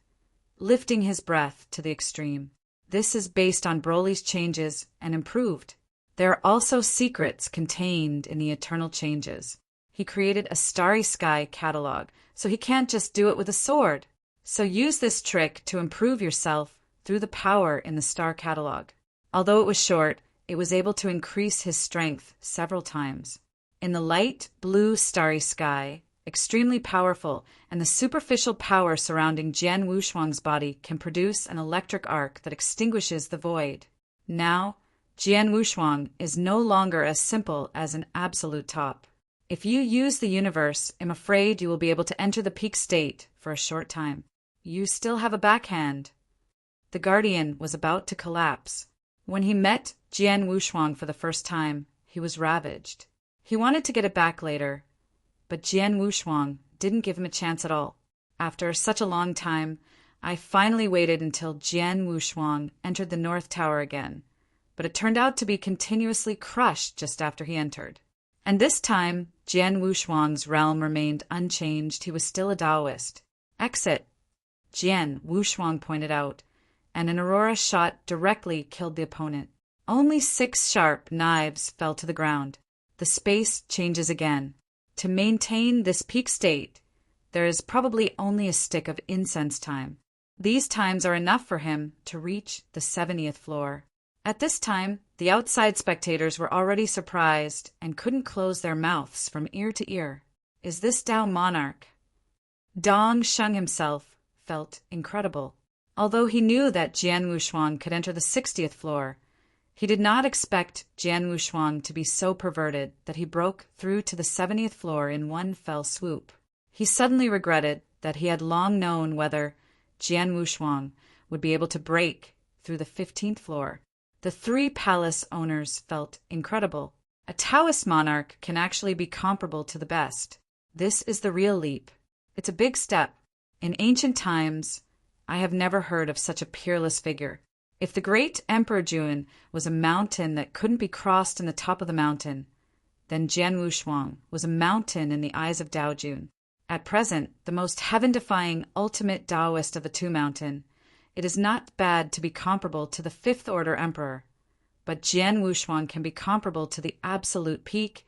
lifting his breath to the extreme. This is based on Broly's changes and improved. There are also secrets contained in the eternal changes. He created a starry sky catalog, so he can't just do it with a sword. So use this trick to improve yourself through the power in the star catalog. Although it was short, it was able to increase his strength several times. In the light blue starry sky, extremely powerful, and the superficial power surrounding Jian Wushuang's body can produce an electric arc that extinguishes the void. Now, Jian Wushuang is no longer as simple as an absolute top. If you use the universe, I'm afraid you will be able to enter the peak state for a short time. You still have a backhand. The Guardian was about to collapse. When he met Jian Wushuang for the first time, he was ravaged. He wanted to get it back later, but Jian Wushuang didn't give him a chance at all. After such a long time, I finally waited until Jian Wushuang entered the North Tower again, but it turned out to be continuously crushed just after he entered. And this time, Jian Wushuang's realm remained unchanged. He was still a Taoist. Exit, Jian Wushuang pointed out, and an aurora shot directly killed the opponent. Only 6 sharp knives fell to the ground. The space changes again. To maintain this peak state, there is probably only a stick of incense time. These times are enough for him to reach the 70th floor. At this time, the outside spectators were already surprised and couldn't close their mouths from ear to ear. Is this Tao monarch? Dong Sheng himself felt incredible. Although he knew that Jian Wushuang could enter the 60th floor, he did not expect Jian Wushuang to be so perverted that he broke through to the 70th floor in one fell swoop. He suddenly regretted that he had long known whether Jian Wushuang would be able to break through the 15th floor. The 3 palace owners felt incredible. A Taoist monarch can actually be comparable to the best. This is the real leap. It's a big step. In ancient times, I have never heard of such a peerless figure. If the great Emperor Jun was a mountain that couldn't be crossed in the top of the mountain, then Jian Wushuang was a mountain in the eyes of Dao Jun. At present, the most heaven-defying ultimate Taoist of the two mountain, it is not bad to be comparable to the 5th order emperor, but Jian Wushuang can be comparable to the absolute peak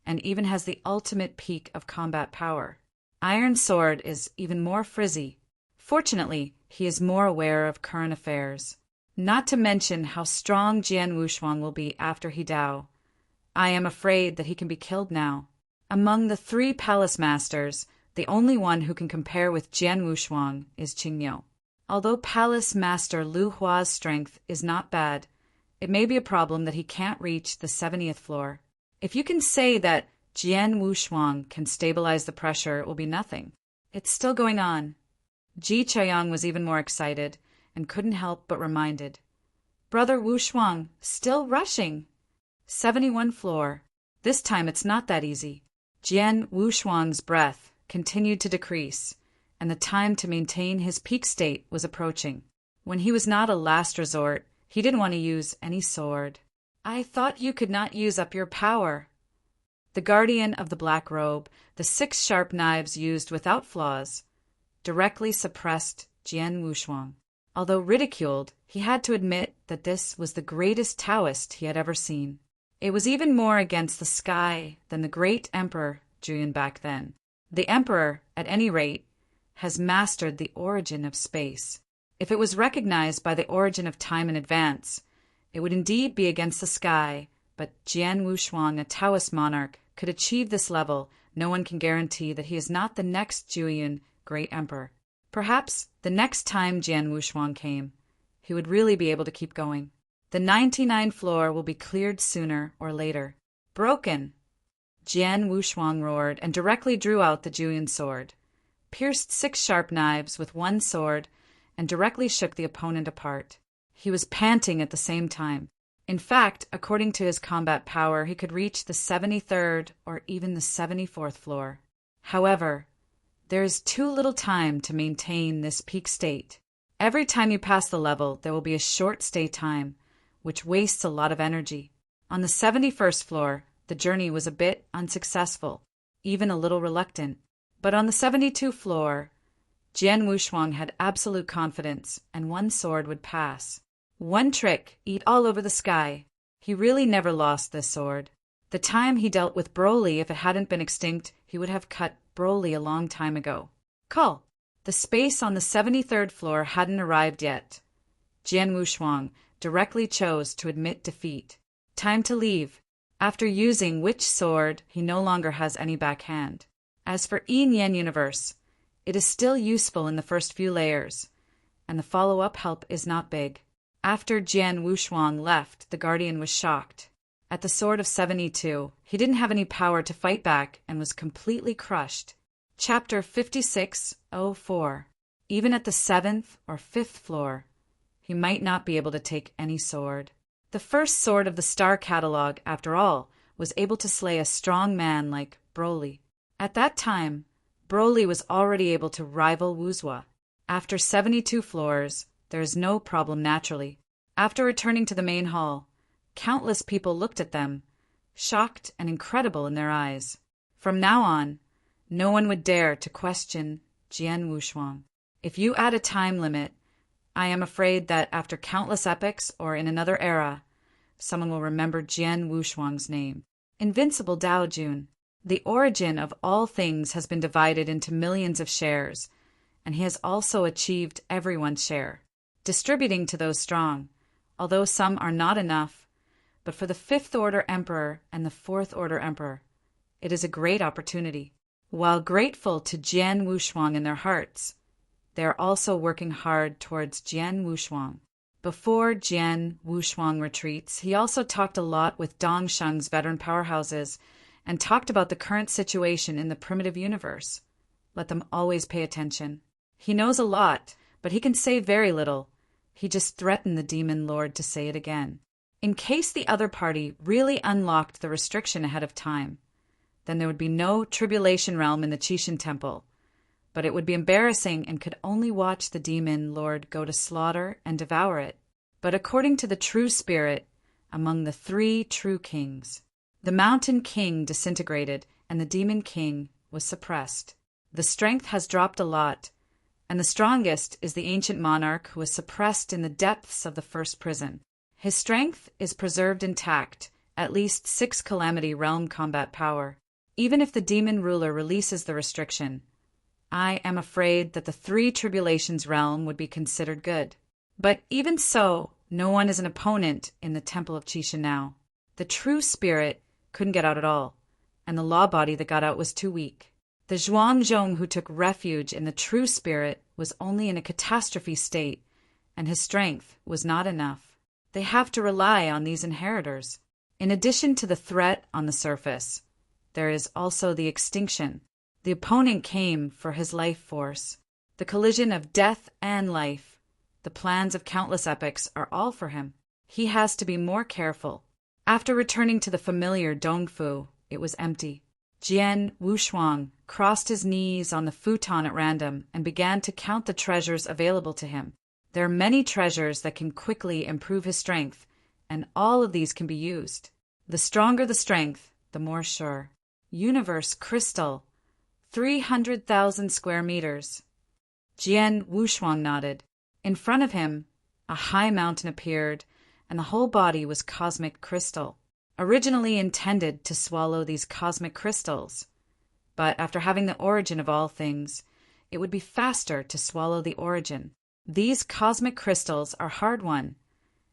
and even has the ultimate peak of combat power. Iron Sword is even more frizzy. Fortunately, he is more aware of current affairs. Not to mention how strong Jian Wushuang will be after he Dao. I am afraid that he can be killed now. Among the 3 palace masters, the only one who can compare with Jian Wushuang is Qingyou. Although Palace Master Lu Hua's strength is not bad, it may be a problem that he can't reach the 70th floor. If you can say that Jian Wushuang can stabilize the pressure, it will be nothing. It's still going on. Ji Chaoyang was even more excited and couldn't help but reminded. Brother Wushuang, still rushing. 71 floor. This time it's not that easy. Jian Wushuang's breath continued to decrease, and the time to maintain his peak state was approaching. When he was not a last resort, he didn't want to use any sword. I thought you could not use up your power. The guardian of the black robe, the 6 sharp knives used without flaws, directly suppressed Jian Wushuang. Although ridiculed, he had to admit that this was the greatest Taoist he had ever seen. It was even more against the sky than the great Emperor Julian back then. The Emperor, at any rate, has mastered the origin of space. If it was recognized by the origin of time in advance, it would indeed be against the sky, but Jian Wushuang, a Taoist monarch, could achieve this level. No one can guarantee that he is not the next Julian great emperor. Perhaps the next time Jian Wushuang came, he would really be able to keep going. The 99th floor will be cleared sooner or later. Broken! Jian Wushuang roared and directly drew out the Juyin sword, pierced 6 sharp knives with one sword, and directly shook the opponent apart. He was panting at the same time. In fact, according to his combat power, he could reach the 73rd or even the 74th floor. However, there is too little time to maintain this peak state. Every time you pass the level, there will be a short stay time, which wastes a lot of energy. On the 71st floor, the journey was a bit unsuccessful, even a little reluctant. But on the 72nd floor, Jian Wushuang had absolute confidence, and one sword would pass. One trick, eat all over the sky. He really never lost this sword. The time he dealt with Broly, if it hadn't been extinct, he would have cut Broly a long time ago. Call. The space on the 73rd floor hadn't arrived yet. Jian Wushuang directly chose to admit defeat. Time to leave. After using which sword, he no longer has any backhand. As for Yin Yang Universe, it is still useful in the first few layers, and the follow-up help is not big. After Jian Wushuang left, the Guardian was shocked. At the Sword of 72, he didn't have any power to fight back and was completely crushed. Chapter 5604. Even at the 7th or 5th floor, he might not be able to take any sword. The first sword of the Star Catalog, after all, was able to slay a strong man like Broly. At that time, Broly was already able to rival Wuzhou. After 72 floors, there is no problem naturally. After returning to the main hall, countless people looked at them, shocked and incredible in their eyes. From now on, no one would dare to question Jian Wushuang. If you add a time limit, I am afraid that after countless epochs or in another era, someone will remember Jian Wushuang's name. Invincible Dao Jun. The origin of all things has been divided into millions of shares, and he has also achieved everyone's share, distributing to those strong, although some are not enough. But for the 5th Order Emperor and the 4th Order Emperor, it is a great opportunity. While grateful to Jian Wushuang in their hearts, they are also working hard towards Jian Wushuang. Before Jian Wushuang retreats, he also talked a lot with Dongsheng's veteran powerhouses and talked about the current situation in the primitive universe. Let them always pay attention. He knows a lot, but he can say very little. He just threatened the Demon Lord to say it again. In case the other party really unlocked the restriction ahead of time, then there would be no Tribulation Realm in the Qixin Temple, but it would be embarrassing and could only watch the Demon Lord go to slaughter and devour it. But according to the true spirit, among the 3 true kings, the Mountain King disintegrated and the Demon King was suppressed. The strength has dropped a lot, and the strongest is the ancient monarch who was suppressed in the depths of the first prison. His strength is preserved intact, at least 6 Calamity Realm combat power. Even if the demon ruler releases the restriction, I am afraid that the 3 Tribulations Realm would be considered good. But even so, no one is an opponent in the Temple of Qixin now. The true spirit couldn't get out at all, and the law body that got out was too weak. The Zhuangzhong who took refuge in the true spirit was only in a catastrophe state, and his strength was not enough. They have to rely on these inheritors. In addition to the threat on the surface, there is also the extinction. The opponent came for his life force. The collision of death and life, the plans of countless epochs are all for him. He has to be more careful. After returning to the familiar Dongfu, it was empty. Jian Wushuang crossed his knees on the futon at random and began to count the treasures available to him. There are many treasures that can quickly improve his strength, and all of these can be used. The stronger the strength, the more sure. Universe Crystal, 300,000 square meters. Jian Wushuang nodded. In front of him, a high mountain appeared, and the whole body was cosmic crystal, originally intended to swallow these cosmic crystals. But after having the origin of all things, it would be faster to swallow the origin. These cosmic crystals are hard-won,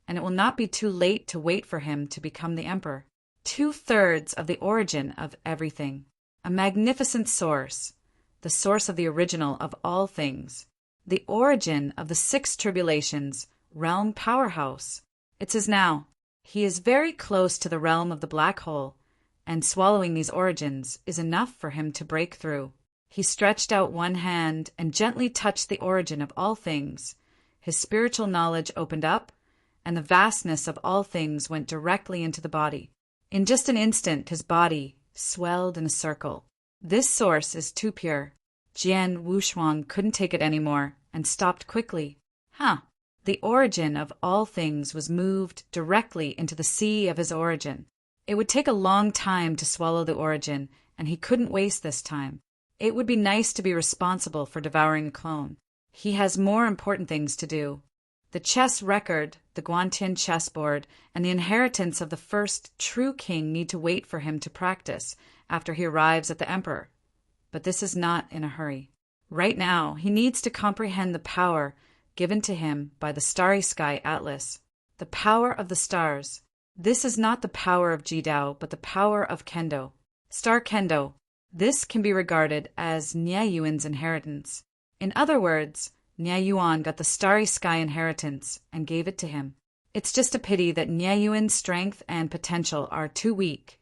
and it will not be too late to wait for him to become the emperor. 2/3 of the origin of everything. A magnificent source, the source of the original of all things. The origin of the 6 tribulations realm powerhouse. It's his now. He is very close to the realm of the black hole, and swallowing these origins is enough for him to break through. He stretched out one hand and gently touched the origin of all things. His spiritual knowledge opened up, and the vastness of all things went directly into the body. In just an instant, his body swelled in a circle. This source is too pure. Jian Wushuang couldn't take it anymore and stopped quickly. The origin of all things was moved directly into the sea of his origin. It would take a long time to swallow the origin, and he couldn't waste this time. It would be nice to be responsible for devouring a clone. He has more important things to do. The chess record, the Guantian chessboard, and the inheritance of the first true king need to wait for him to practice after he arrives at the emperor. But this is not in a hurry. Right now, he needs to comprehend the power given to him by the Starry Sky Atlas. The power of the stars. This is not the power of Jidao, but the power of Kendo. Star Kendo. This can be regarded as Niayuan's inheritance. In other words, Niayuan got the Starry Sky inheritance and gave it to him. It's just a pity that Niayuan's strength and potential are too weak,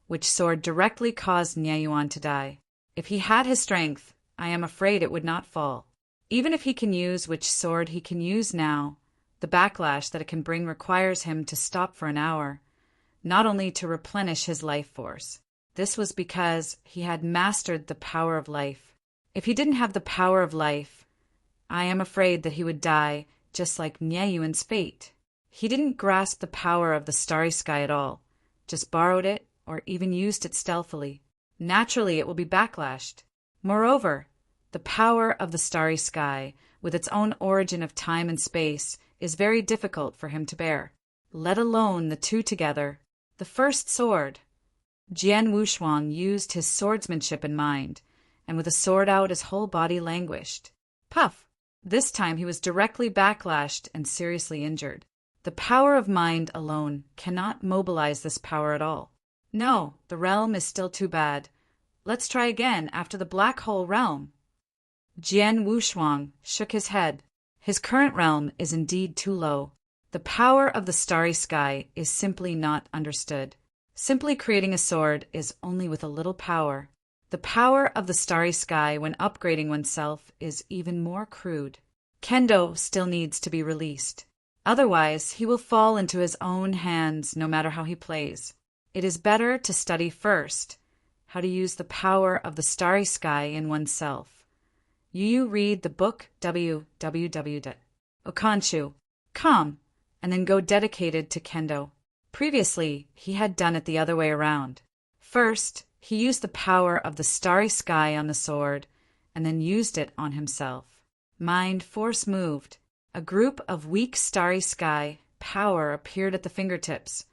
which sword directly caused Niayuan to die. If he had his strength, I am afraid it would not fall. Even if he can use which sword he can use now, the backlash that it can bring requires him to stop for an hour, not only to replenish his life force. This was because he had mastered the power of life. If he didn't have the power of life, I am afraid that he would die just like Niayuan's fate. He didn't grasp the power of the Starry Sky at all, just borrowed it or even used it stealthily. Naturally, it will be backlashed. Moreover, the power of the Starry Sky, with its own origin of time and space, is very difficult for him to bear, let alone the two together. The first sword. Jian Wushuang used his swordsmanship in mind, and with the sword out his whole body languished. Puff! This time he was directly backlashed and seriously injured. The power of mind alone cannot mobilize this power at all. No, the realm is still too bad. Let's try again after the black hole realm. Jian Wushuang shook his head. His current realm is indeed too low. The power of the Starry Sky is simply not understood. Simply creating a sword is only with a little power. The power of the Starry Sky when upgrading oneself is even more crude. Kendo still needs to be released. Otherwise, he will fall into his own hands no matter how he plays. It is better to study first how to use the power of the Starry Sky in oneself. You read the book www.okanshu.com and then go dedicated to Kendo. Previously, he had done it the other way around. First, he used the power of the Starry Sky on the sword and then used it on himself. Mind force moved. A group of weak Starry Sky power appeared at the fingertips,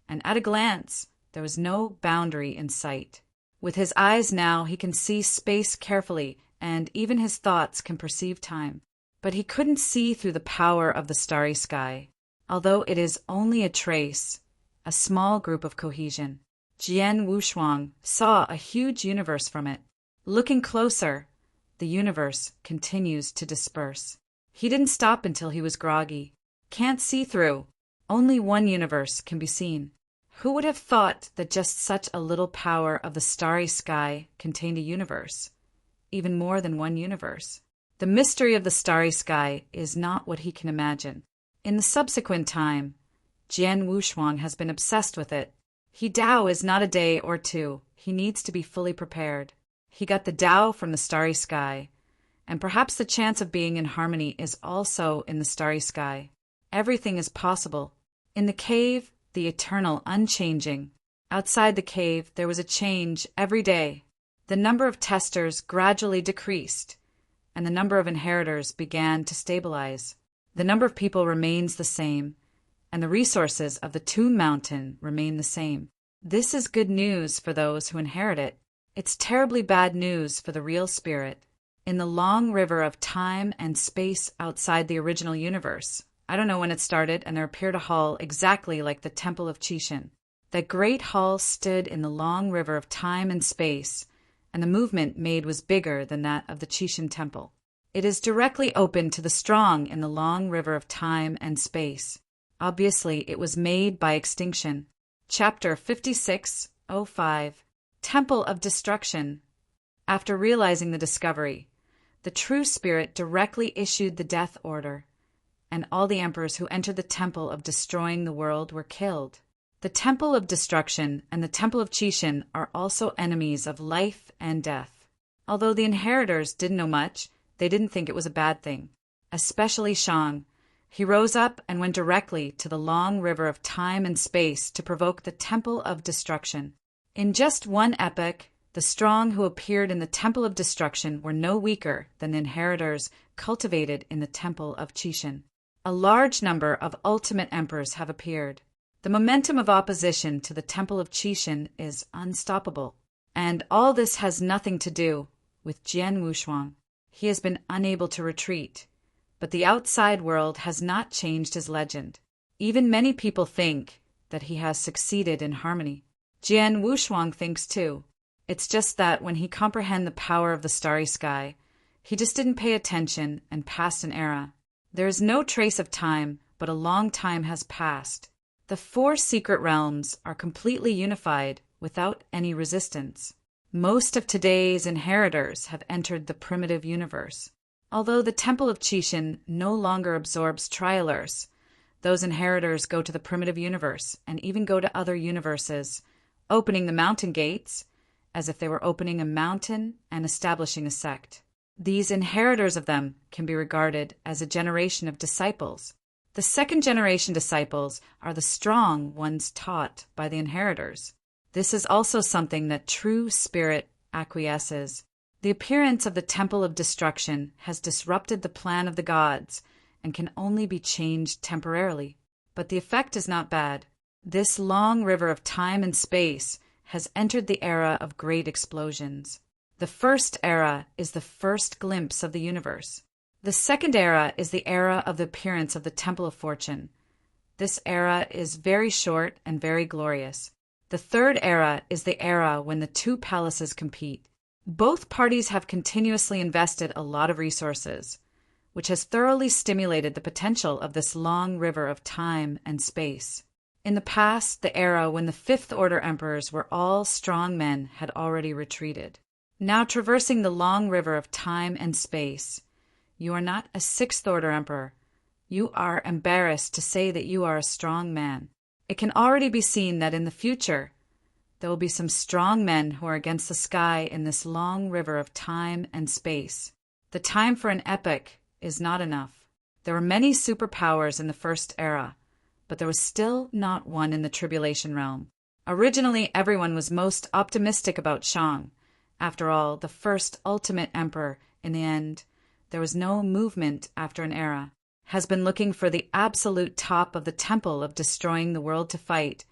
and at a glance, there was no boundary in sight. With his eyes now, he can see space carefully, and even his thoughts can perceive time. But he couldn't see through the power of the Starry Sky, although it is only a trace, a small group of cohesion. Jian Wushuang saw a huge universe from it. Looking closer, the universe continues to disperse. He didn't stop until he was groggy. Can't see through. Only one universe can be seen. Who would have thought that just such a little power of the Starry Sky contained a universe? Even more than one universe. The mystery of the Starry Sky is not what he can imagine. In the subsequent time, Jian Wushuang has been obsessed with it. He Dao is not a day or two. He needs to be fully prepared. He got the Dao from the Starry Sky, and perhaps the chance of being in harmony is also in the Starry Sky. Everything is possible. In the cave, the eternal unchanging. Outside the cave, there was a change every day. The number of testers gradually decreased, and the number of inheritors began to stabilize. The number of people remains the same, and the resources of the Tomb Mountain remain the same. This is good news for those who inherit it. It's terribly bad news for the real spirit. In the long river of time and space outside the original universe, I don't know when it started, and there appeared a hall exactly like the Temple of Chishin. That great hall stood in the long river of time and space, and the movement made was bigger than that of the Chishin Temple. It is directly open to the strong in the long river of time and space. Obviously, it was made by extinction. Chapter 56:05 Temple of Destruction. After realizing the discovery, the true spirit directly issued the death order, and all the emperors who entered the temple of destroying the world were killed. The Temple of Destruction and the Temple of Chishin are also enemies of life and death. Although the inheritors didn't know much, they didn't think it was a bad thing. Especially Shang. He rose up and went directly to the long river of time and space to provoke the Temple of Destruction. In just one epoch, the strong who appeared in the Temple of Destruction were no weaker than the inheritors cultivated in the Temple of Chishin. A large number of ultimate emperors have appeared. The momentum of opposition to the Temple of Chishin is unstoppable. And all this has nothing to do with Jian Wushuang. He has been unable to retreat. But the outside world has not changed his legend. Even many people think that he has succeeded in harmony. Jian Wushuang thinks too. It's just that when he comprehended the power of the starry sky, he just didn't pay attention and passed an era. There is no trace of time, but a long time has passed. The 4 secret realms are completely unified without any resistance. Most of today's inheritors have entered the primitive universe. Although the Temple of Chishin no longer absorbs trialers, those inheritors go to the primitive universe and even go to other universes, opening the mountain gates as if they were opening a mountain and establishing a sect. These inheritors of them can be regarded as a generation of disciples. The second generation disciples are the strong ones taught by the inheritors. This is also something that true spirit acquiesces. The appearance of the Temple of Destruction has disrupted the plan of the gods and can only be changed temporarily. But the effect is not bad. This long river of time and space has entered the era of great explosions. The first era is the first glimpse of the universe. The second era is the era of the appearance of the Temple of Fortune. This era is very short and very glorious. The third era is the era when the 2 palaces compete. Both parties have continuously invested a lot of resources, which has thoroughly stimulated the potential of this long river of time and space. In the past, the era when the 5th Order emperors were all strong men had already retreated. Now traversing the long river of time and space, you are not a 6th Order emperor. You are embarrassed to say that you are a strong man. It can already be seen that in the future, there will be some strong men who are against the sky in this long river of time and space. The time for an epoch is not enough. There were many superpowers in the first era, but there was still not one in the tribulation realm. Originally, everyone was most optimistic about Shang. After all, the first ultimate emperor, in the end, there was no movement after an era, has been looking for the absolute top of the temple of destroying the world to fight,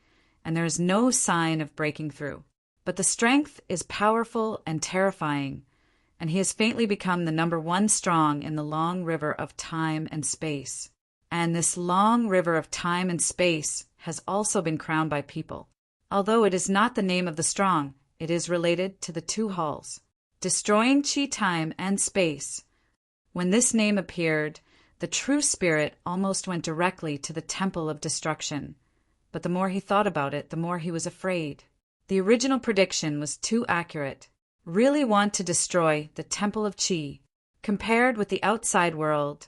and there is no sign of breaking through. But the strength is powerful and terrifying, and he has faintly become the number 1 strong in the long river of time and space. And this long river of time and space has also been crowned by people. Although it is not the name of the strong, it is related to the 2 halls. Destroying chi time and space. When this name appeared, the true spirit almost went directly to the Temple of Destruction. But the more he thought about it, the more he was afraid. The original prediction was too accurate. Really want to destroy the Temple of Qi. Compared with the outside world,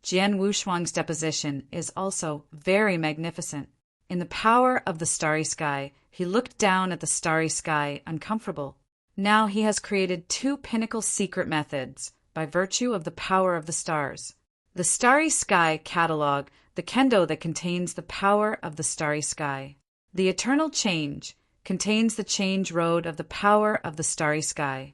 Jian Wushuang's deposition is also very magnificent. In the power of the starry sky, he looked down at the starry sky uncomfortable. Now he has created 2 pinnacle secret methods by virtue of the power of the stars. The Starry Sky Catalog, the kendo that contains the power of the starry sky. The Eternal Change contains the change road of the power of the starry sky.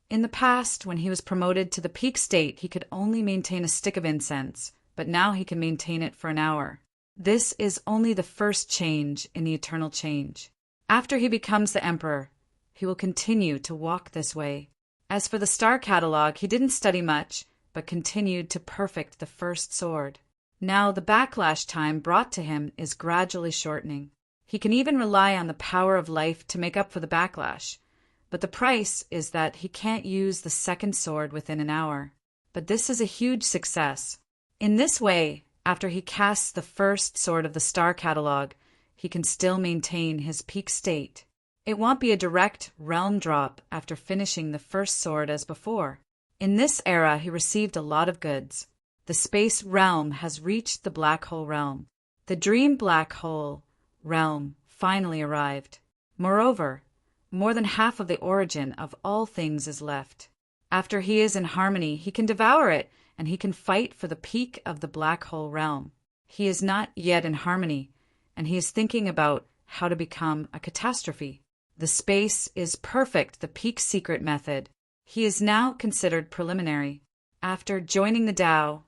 In the past, when he was promoted to the peak state, he could only maintain a stick of incense, but now he can maintain it for an hour. This is only the first change in the Eternal Change. After he becomes the emperor, he will continue to walk this way. As for the Star Catalog, he didn't study much, but continued to perfect the first sword. Now the backlash time brought to him is gradually shortening. He can even rely on the power of life to make up for the backlash, but the price is that he can't use the second sword within an hour. but this is a huge success. In this way, after he casts the first sword of the star catalog, he can still maintain his peak state. It won't be a direct realm drop after finishing the first sword as before. In this era, he received a lot of goods. The space realm has reached the black hole realm. The dream black hole realm finally arrived. Moreover, more than half of the origin of all things is left. After he is in harmony, he can devour it, and he can fight for the peak of the black hole realm. He is not yet in harmony, and he is thinking about how to become a catastrophe. The space is perfect, the peak secret method. He is now considered preliminary. After joining the Tao,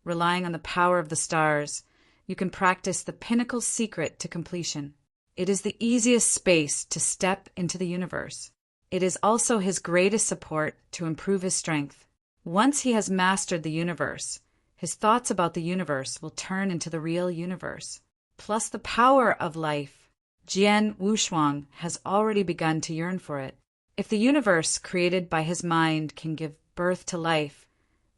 relying on the power of the stars, you can practice the pinnacle secret to completion. It is the easiest space to step into the universe. It is also his greatest support to improve his strength. Once he has mastered the universe, his thoughts about the universe will turn into the real universe. Plus the power of life. Jian Wushuang has already begun to yearn for it. If the universe created by his mind can give birth to life,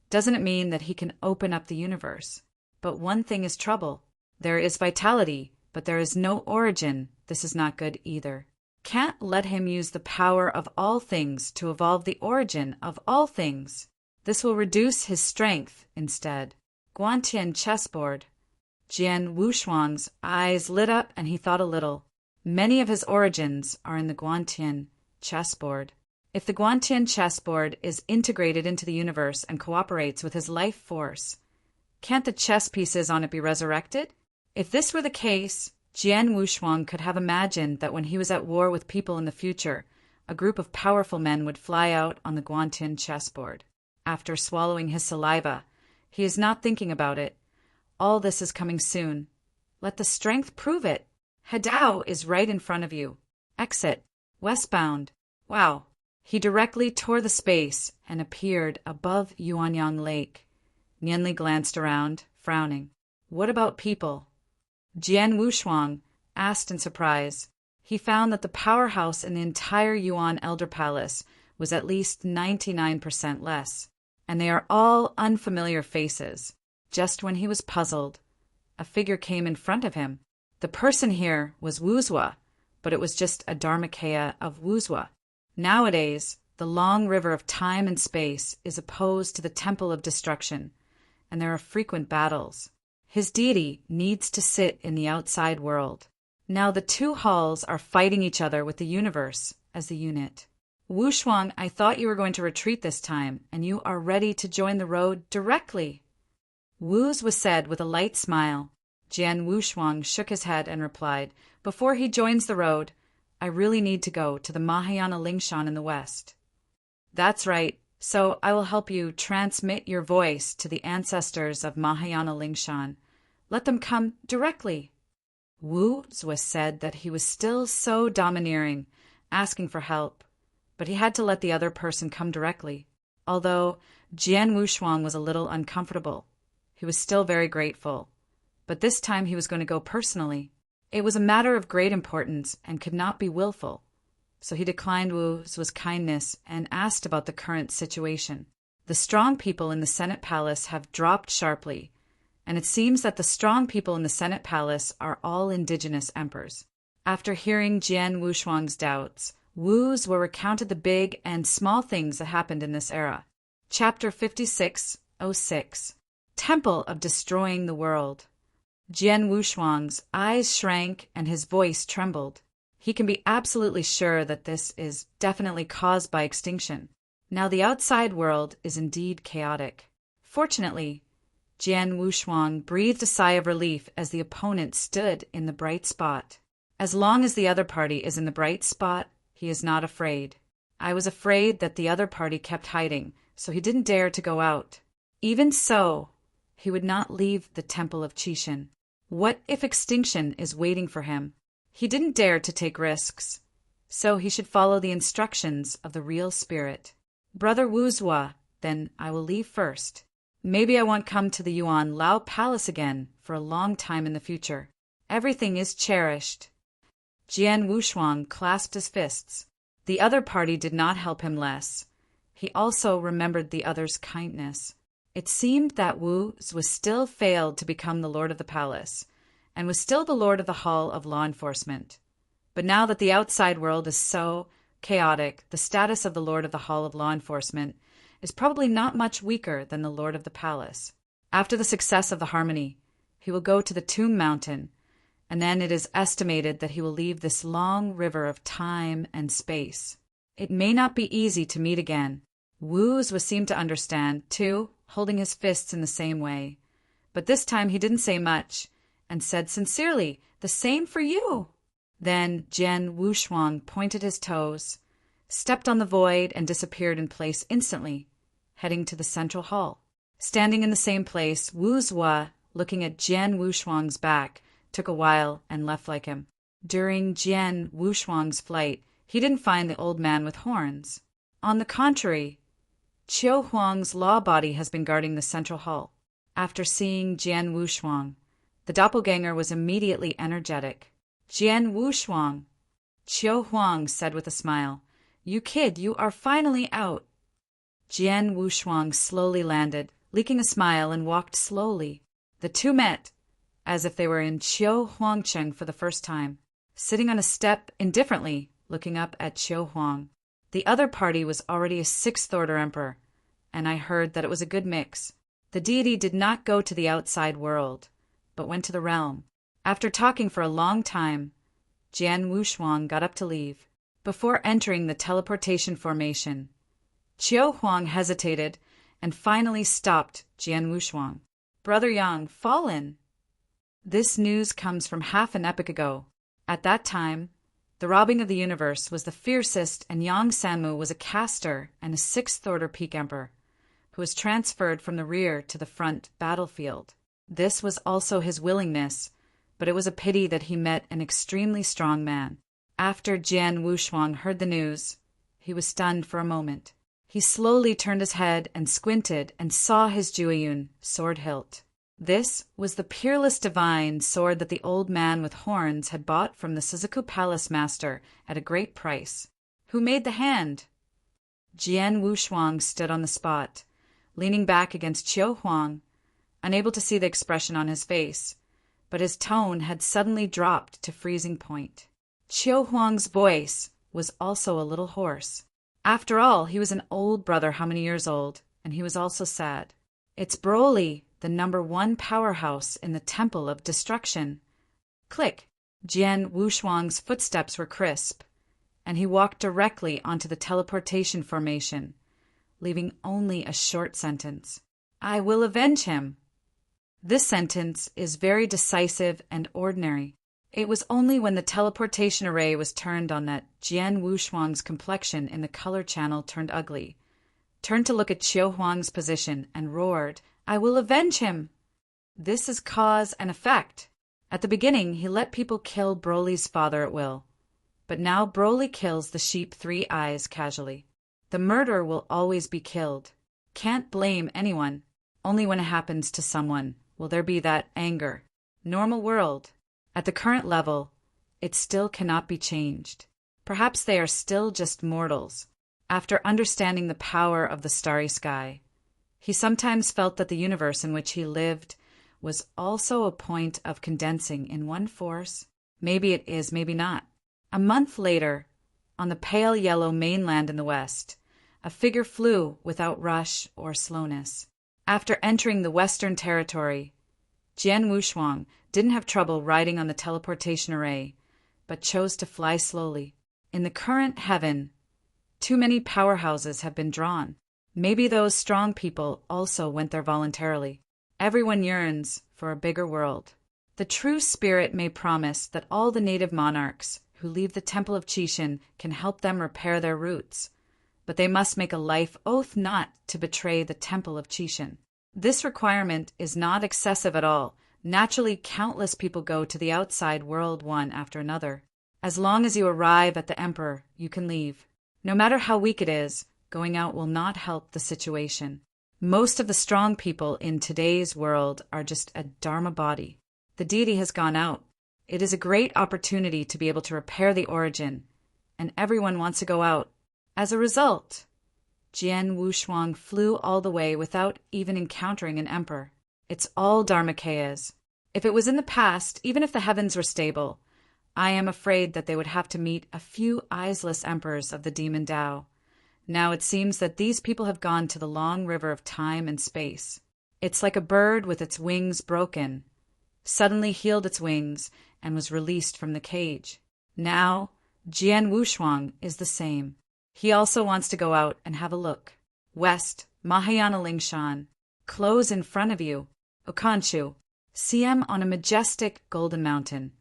doesn't it mean that he can open up the universe? But one thing is trouble. There is vitality, but there is no origin. This is not good either. Can't let him use the power of all things to evolve the origin of all things. This will reduce his strength instead. Guantian chessboard. Jian Wushuang's eyes lit up and he thought a little. Many of his origins are in the Guantian chessboard. If the Guantian chessboard is integrated into the universe and cooperates with his life force, can't the chess pieces on it be resurrected? If this were the case, Jian Wushuang could have imagined that when he was at war with people in the future, a group of powerful men would fly out on the Guantian chessboard. After swallowing his saliva, he is not thinking about it. All this is coming soon. Let the strength prove it. Hadao is right in front of you. Exit. Westbound. Wow. He directly tore the space and appeared above Yuanyang Lake. Nianli glanced around, frowning. What about people? Jian Wushuang asked in surprise. He found that the powerhouse in the entire Yuan Elder Palace was at least 99% less, and they are all unfamiliar faces. Just when he was puzzled, a figure came in front of him. The person here was Wuzhua, but it was just a Dharmakaya of Wuzhua. Nowadays, the long river of time and space is opposed to the Temple of Destruction, and there are frequent battles. His deity needs to sit in the outside world. Now the two halls are fighting each other with the universe as the unit. Wushuang, I thought you were going to retreat this time, and you are ready to join the road directly. Wu's was said with a light smile. Jian Wushuang shook his head and replied, before he joins the road, I really need to go to the Mahayana Lingshan in the west. That's right. So I will help you transmit your voice to the ancestors of Mahayana Lingshan. Let them come directly. Wu Zui said that he was still so domineering, asking for help, but he had to let the other person come directly. Although Jian Wushuang was a little uncomfortable, he was still very grateful. But this time he was going to go personally. It was a matter of great importance and could not be willful. So he declined Wu Zui's kindness and asked about the current situation. The strong people in the Senate Palace have dropped sharply, and it seems that the strong people in the Senate Palace are all indigenous emperors. After hearing Jian Wushuang's doubts, Wu Zui recounted the big and small things that happened in this era. Chapter 56:06 Temple of Destroying the World. Jian Wushuang's eyes shrank and his voice trembled. He can be absolutely sure that this is definitely caused by extinction. Now the outside world is indeed chaotic. Fortunately, Jian Wushuang breathed a sigh of relief as the opponent stood in the bright spot. As long as the other party is in the bright spot, he is not afraid. I was afraid that the other party kept hiding, so he didn't dare to go out. Even so, he would not leave the Temple of Qixin. What if extinction is waiting for him? He didn't dare to take risks, so he should follow the instructions of the real spirit. Brother Wu Zui, then I will leave first. Maybe I won't come to the Yuan Lao Palace again for a long time in the future. Everything is cherished. Jian Wushuang clasped his fists. The other party did not help him less. He also remembered the other's kindness. It seemed that Wu was still failed to become the lord of the palace, and was still the lord of the Hall of Law Enforcement. But now that the outside world is so chaotic, the status of the lord of the Hall of Law Enforcement is probably not much weaker than the lord of the palace. After the success of the Harmony, he will go to the Tomb Mountain, and then it is estimated that he will leave this long river of time and space. It may not be easy to meet again. Wu was seemed to understand, too, holding his fists in the same way. But this time he didn't say much, and said sincerely, "The same for you." Then Jian Wushuang pointed his toes, stepped on the void, and disappeared in place instantly, heading to the central hall. Standing in the same place, Wu Zhua, looking at Jian Wushuang's back, took a while and left like him. During Jian Wushuang's flight, he didn't find the old man with horns. On the contrary, Qiu Huang's law body has been guarding the central hall. After seeing Jian Wushuang, the doppelganger was immediately energetic. "Jian Wushuang," Qiu Huang said with a smile. "You kid, you are finally out." Jian Wushuang slowly landed, leaking a smile, and walked slowly. The two met, as if they were in Qiu Huangcheng for the first time, sitting on a step indifferently, looking up at Qiu Huang. The other party was already a sixth order emperor, and I heard that it was a good mix. The deity did not go to the outside world, but went to the realm. After talking for a long time, Jian Wushuang got up to leave. Before entering the teleportation formation, Qiu Huang hesitated and finally stopped Jian Wushuang. "Brother Yang, fallen." This news comes from half an epoch ago. At that time, the robbing of the universe was the fiercest, and Yang Sanmu was a caster and a sixth order peak emperor, who was transferred from the rear to the front battlefield. This was also his willingness, but it was a pity that he met an extremely strong man. After Jian Wushuang heard the news, he was stunned for a moment. He slowly turned his head and squinted and saw his Jueyun sword hilt. This was the peerless divine sword that the old man with horns had bought from the Suzaku Palace master at a great price. "Who made the hand?" Jian Wushuang stood on the spot, leaning back against Qiu Huang, unable to see the expression on his face, but his tone had suddenly dropped to freezing point. Qiu Huang's voice was also a little hoarse. After all, he was an old brother how many years old, and he was also sad. "It's Broly, the #1 powerhouse in the Temple of Destruction." Click! Jian Wushuang's footsteps were crisp, and he walked directly onto the teleportation formation, leaving only a short sentence. "I will avenge him." This sentence is very decisive and ordinary. It was only when the teleportation array was turned on that Jian Wushuang's complexion in the color channel turned ugly, turned to look at Qiu Huang's position, and roared, "I will avenge him." This is cause and effect. At the beginning, he let people kill Broly's father at will, but now Broly kills the sheep 3 Eyes casually. The murderer will always be killed. Can't blame anyone. Only when it happens to someone will there be that anger. Normal world. At the current level, it still cannot be changed. Perhaps they are still just mortals. After understanding the power of the starry sky, he sometimes felt that the universe in which he lived was also a point of condensing in one force. Maybe it is, maybe not. A month later, on the pale yellow mainland in the west, a figure flew without rush or slowness. After entering the Western Territory, Jian Wushuang didn't have trouble riding on the teleportation array, but chose to fly slowly. In the current heaven, too many powerhouses have been drawn. Maybe those strong people also went there voluntarily. Everyone yearns for a bigger world. The true spirit may promise that all the native monarchs who leave the Temple of Qixin can help them repair their roots, but they must make a life oath not to betray the Temple of Qixin. This requirement is not excessive at all. Naturally, countless people go to the outside world one after another. As long as you arrive at the Emperor, you can leave. No matter how weak it is, going out will not help the situation. Most of the strong people in today's world are just a Dharma body. The deity has gone out. It is a great opportunity to be able to repair the origin, and everyone wants to go out. As a result, Jian Wushuang flew all the way without even encountering an emperor. It's all Dharmakayas. If it was in the past, even if the heavens were stable, I am afraid that they would have to meet a few eyeless emperors of the demon Tao. Now it seems that these people have gone to the long river of time and space. It's like a bird with its wings broken, suddenly healed its wings and was released from the cage. Now, Jian Wushuang is the same. He also wants to go out and have a look. West, Mahayana Lingshan, close in front of you. Okanchu, see him on a majestic golden mountain.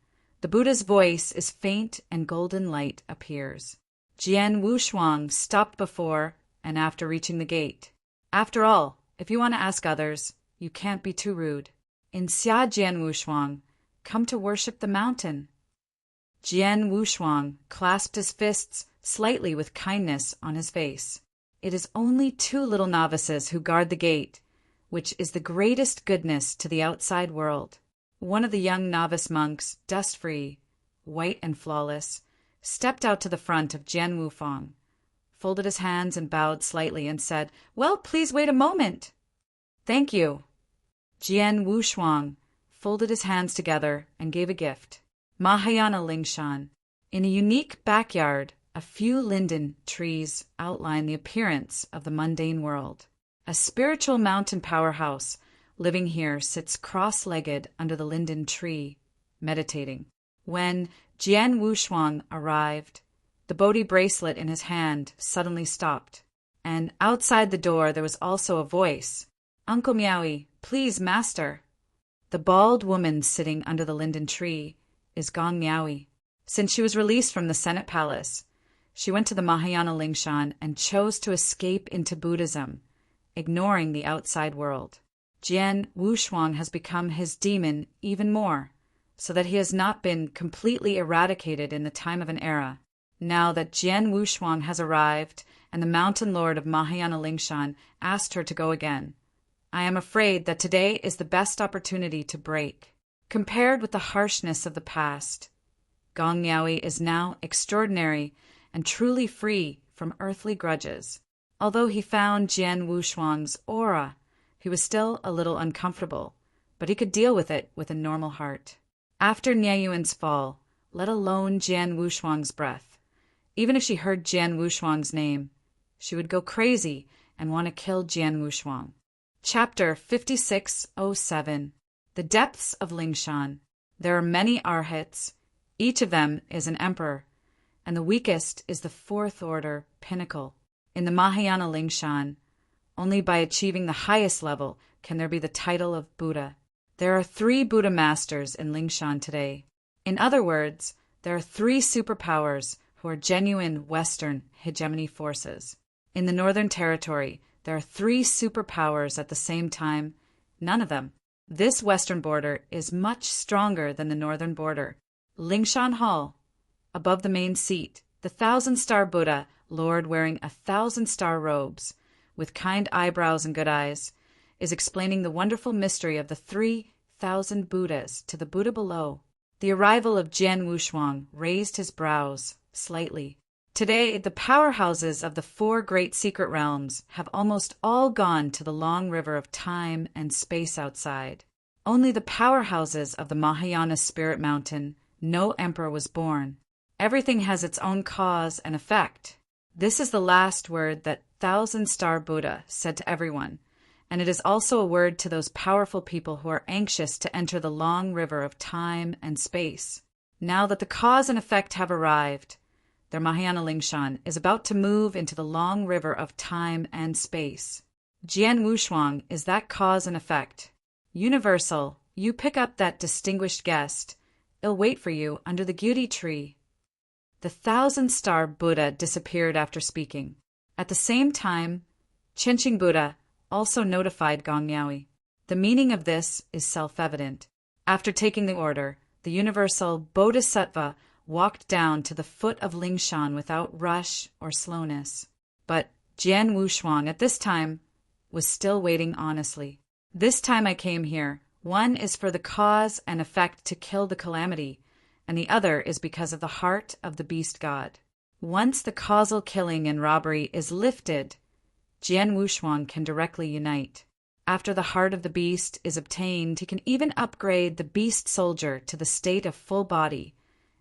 The Buddha's voice is faint and golden light appears. Jian Wushuang stopped before and after reaching the gate. After all, if you want to ask others, you can't be too rude. In Xia Jian Wushuang, come to worship the mountain. Jian Wushuang clasped his fists slightly with kindness on his face. It is only 2 little novices who guard the gate, which is the greatest goodness to the outside world. One of the young novice monks, dust-free, white and flawless, stepped out to the front of Jian Wushuang, folded his hands and bowed slightly and said, "Well, please wait a moment." "Thank you." Jian Wushuang folded his hands together and gave a gift. Mahayana Lingshan. In a unique backyard, a few linden trees outline the appearance of the mundane world. A spiritual mountain powerhouse living here sits cross-legged under the linden tree, meditating. When Jian Wushuang arrived, the Bodhi bracelet in his hand suddenly stopped, and outside the door there was also a voice. "Uncle Miaowie, please, master." The bald woman sitting under the linden tree is Gong Miaowie. Since she was released from the Senate Palace, she went to the Mahayana Lingshan and chose to escape into Buddhism, ignoring the outside world. Jian Wushuang has become his demon even more, so that he has not been completely eradicated in the time of an era. Now that Jian Wushuang has arrived and the mountain lord of Mahayana Lingshan asked her to go again, I am afraid that today is the best opportunity to break. Compared with the harshness of the past, Gong Miaowie is now extraordinary and truly free from earthly grudges. Although he found Jian Wushuang's aura, he was still a little uncomfortable, but he could deal with it with a normal heart. After Nieyuan's fall, let alone Jian Wushuang's breath, even if she heard Jian Wushuang's name, she would go crazy and want to kill Jian Wushuang. Chapter 5607. The Depths of Lingshan. There are many arhats. Each of them is an emperor, and the weakest is the 4th order pinnacle. In the Mahayana Lingshan, only by achieving the highest level can there be the title of Buddha. There are 3 Buddha masters in Lingshan today. In other words, there are 3 superpowers who are genuine Western hegemony forces. In the Northern Territory, there are 3 superpowers at the same time, none of them. This western border is much stronger than the northern border. Lingshan Hall, above the main seat, the 1,000-star Buddha, Lord wearing 1,000-star robes, with kind eyebrows and good eyes, is explaining the wonderful mystery of the 3,000 Buddhas to the Buddha below. The arrival of Jian Wushuang raised his brows slightly. Today, the powerhouses of the 4 great secret realms have almost all gone to the long river of time and space outside. Only the powerhouses of the Mahayana Spirit Mountain, no emperor was born. Everything has its own cause and effect. This is the last word that 1,000-star Buddha said to everyone, and it is also a word to those powerful people who are anxious to enter the long river of time and space. Now that the cause and effect have arrived, their Mahayana Lingshan is about to move into the long river of time and space. Jian Wushuang is that cause and effect. Universal, you pick up that distinguished guest. It'll wait for you under the Gyuri tree. The 1,000-star Buddha disappeared after speaking. At the same time, Chenching Buddha also notified Gong Miaowie. The meaning of this is self-evident. After taking the order, the universal Bodhisattva walked down to the foot of Lingshan without rush or slowness. But Jian Wushuang at this time was still waiting honestly. This time I came here, one is for the cause and effect to kill the calamity, and the other is because of the heart of the beast god. Once the causal killing and robbery is lifted, Jian Wushuang can directly unite. After the heart of the beast is obtained, he can even upgrade the beast soldier to the state of full body,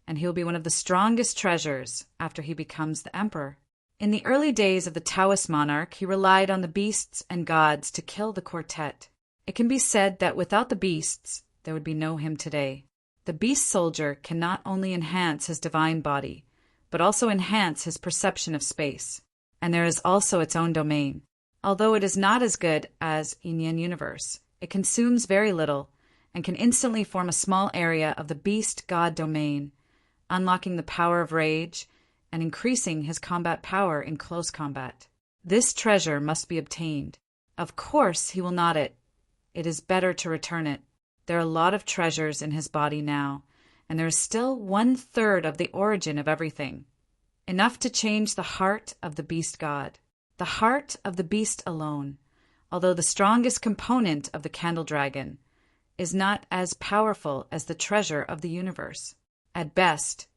and he'll be one of the strongest treasures after he becomes the emperor. In the early days of the Taoist monarch, he relied on the beasts and gods to kill the quartet. It can be said that without the beasts, there would be no him today. The beast soldier can not only enhance his divine body, but also enhance his perception of space. And there is also its own domain. Although it is not as good as Yin universe, it consumes very little and can instantly form a small area of the beast god domain, unlocking the power of rage and increasing his combat power in close combat. This treasure must be obtained. Of course he will not it. It is better to return it. There are a lot of treasures in his body now, and there is still 1/3 of the origin of everything. Enough to change the heart of the beast god. The heart of the beast alone, although the strongest component of the candle dragon, is not as powerful as the treasure of the universe. At best,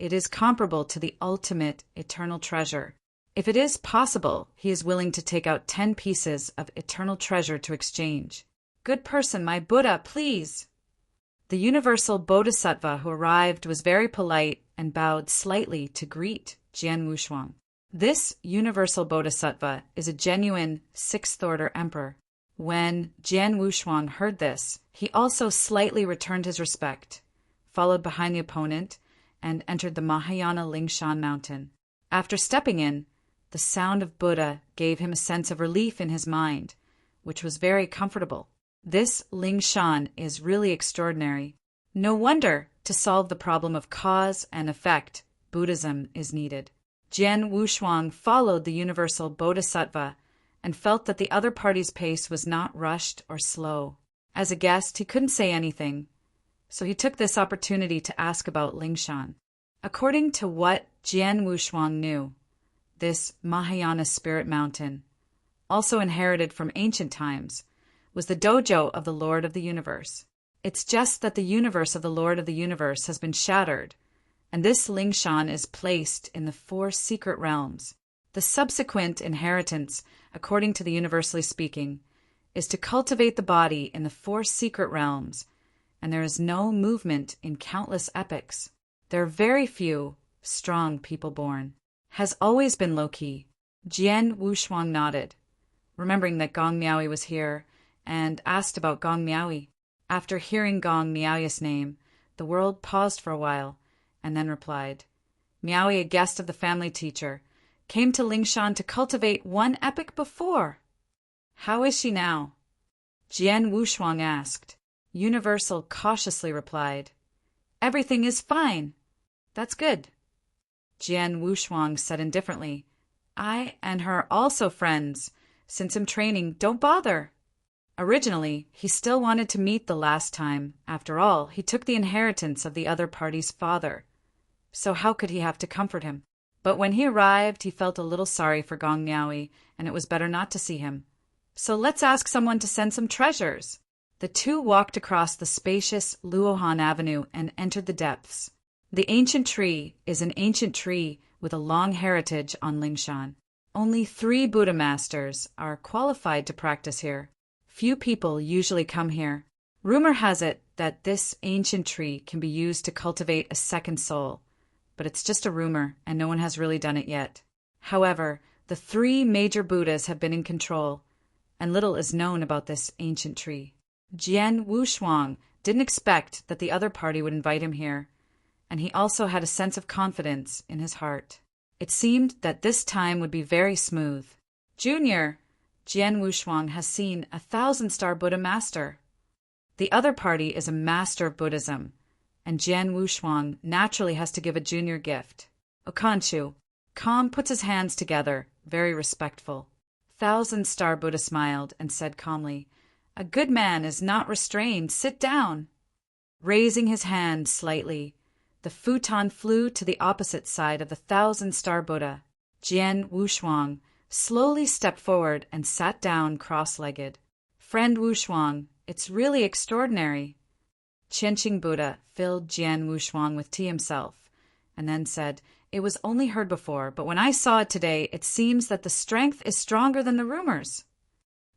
it is comparable to the ultimate eternal treasure. If it is possible, he is willing to take out 10 pieces of eternal treasure to exchange. Good person, my Buddha, please. The universal bodhisattva who arrived was very polite and bowed slightly to greet Jian Wushuang. This universal bodhisattva is a genuine 6th-order emperor. When Jian Wushuang heard this, he also slightly returned his respect, followed behind the opponent, and entered the Mahayana Lingshan mountain. After stepping in, the sound of Buddha gave him a sense of relief in his mind, which was very comfortable. This Lingshan is really extraordinary. No wonder, to solve the problem of cause and effect, Buddhism is needed. Jian Wushuang followed the universal bodhisattva and felt that the other party's pace was not rushed or slow. As a guest, he couldn't say anything, so he took this opportunity to ask about Lingshan. According to what Jian Wushuang knew, this Mahayana spirit mountain, also inherited from ancient times, was the dojo of the Lord of the Universe. It's just that the universe of the Lord of the Universe has been shattered, and this Lingshan is placed in the 4 secret realms. The subsequent inheritance, according to the universally speaking, is to cultivate the body in the 4 secret realms, and there is no movement in countless epochs. There are very few strong people born. Has always been low-key. Jian Wushuang nodded, remembering that Gong Miaoyi was here, and asked about Gong Miaoyi. After hearing Gong Miaoyi's name, the world paused for a while, and then replied, Miaoyi, a guest of the family teacher, came to Lingshan to cultivate 1 epoch before. How is she now? Jian Wushuang asked. Universal cautiously replied, Everything is fine. That's good. Jian Wushuang said indifferently, I and her are also friends. Since I'm training, don't bother. Originally, he still wanted to meet the last time. After all, he took the inheritance of the other party's father. So how could he have to comfort him? But when he arrived, he felt a little sorry for Gong Miaoyi, and it was better not to see him. So let's ask someone to send some treasures. The two walked across the spacious Luohan Avenue and entered the depths. The ancient tree is an ancient tree with a long heritage on Lingshan. Only 3 Buddha masters are qualified to practice here. Few people usually come here. Rumor has it that this ancient tree can be used to cultivate a second soul, but it's just a rumor and no one has really done it yet. However, the 3 major Buddhas have been in control, and little is known about this ancient tree. Jian Wushuang didn't expect that the other party would invite him here, and he also had a sense of confidence in his heart. It seemed that this time would be very smooth. Junior, Jian Wushuang has seen a 1,000-star Buddha master. The other party is a master of Buddhism, and Jian Wushuang naturally has to give a junior gift. Okanchu, calm, puts his hands together, very respectful. 1,000-star Buddha smiled and said calmly, A good man is not restrained. Sit down. Raising his hand slightly, the futon flew to the opposite side of the 1,000-star Buddha. Jian Wushuang slowly stepped forward and sat down cross-legged. Friend Wushuang, it's really extraordinary. Qianqing Buddha filled Jian Wushuang with tea himself, and then said, It was only heard before, but when I saw it today, it seems that the strength is stronger than the rumors.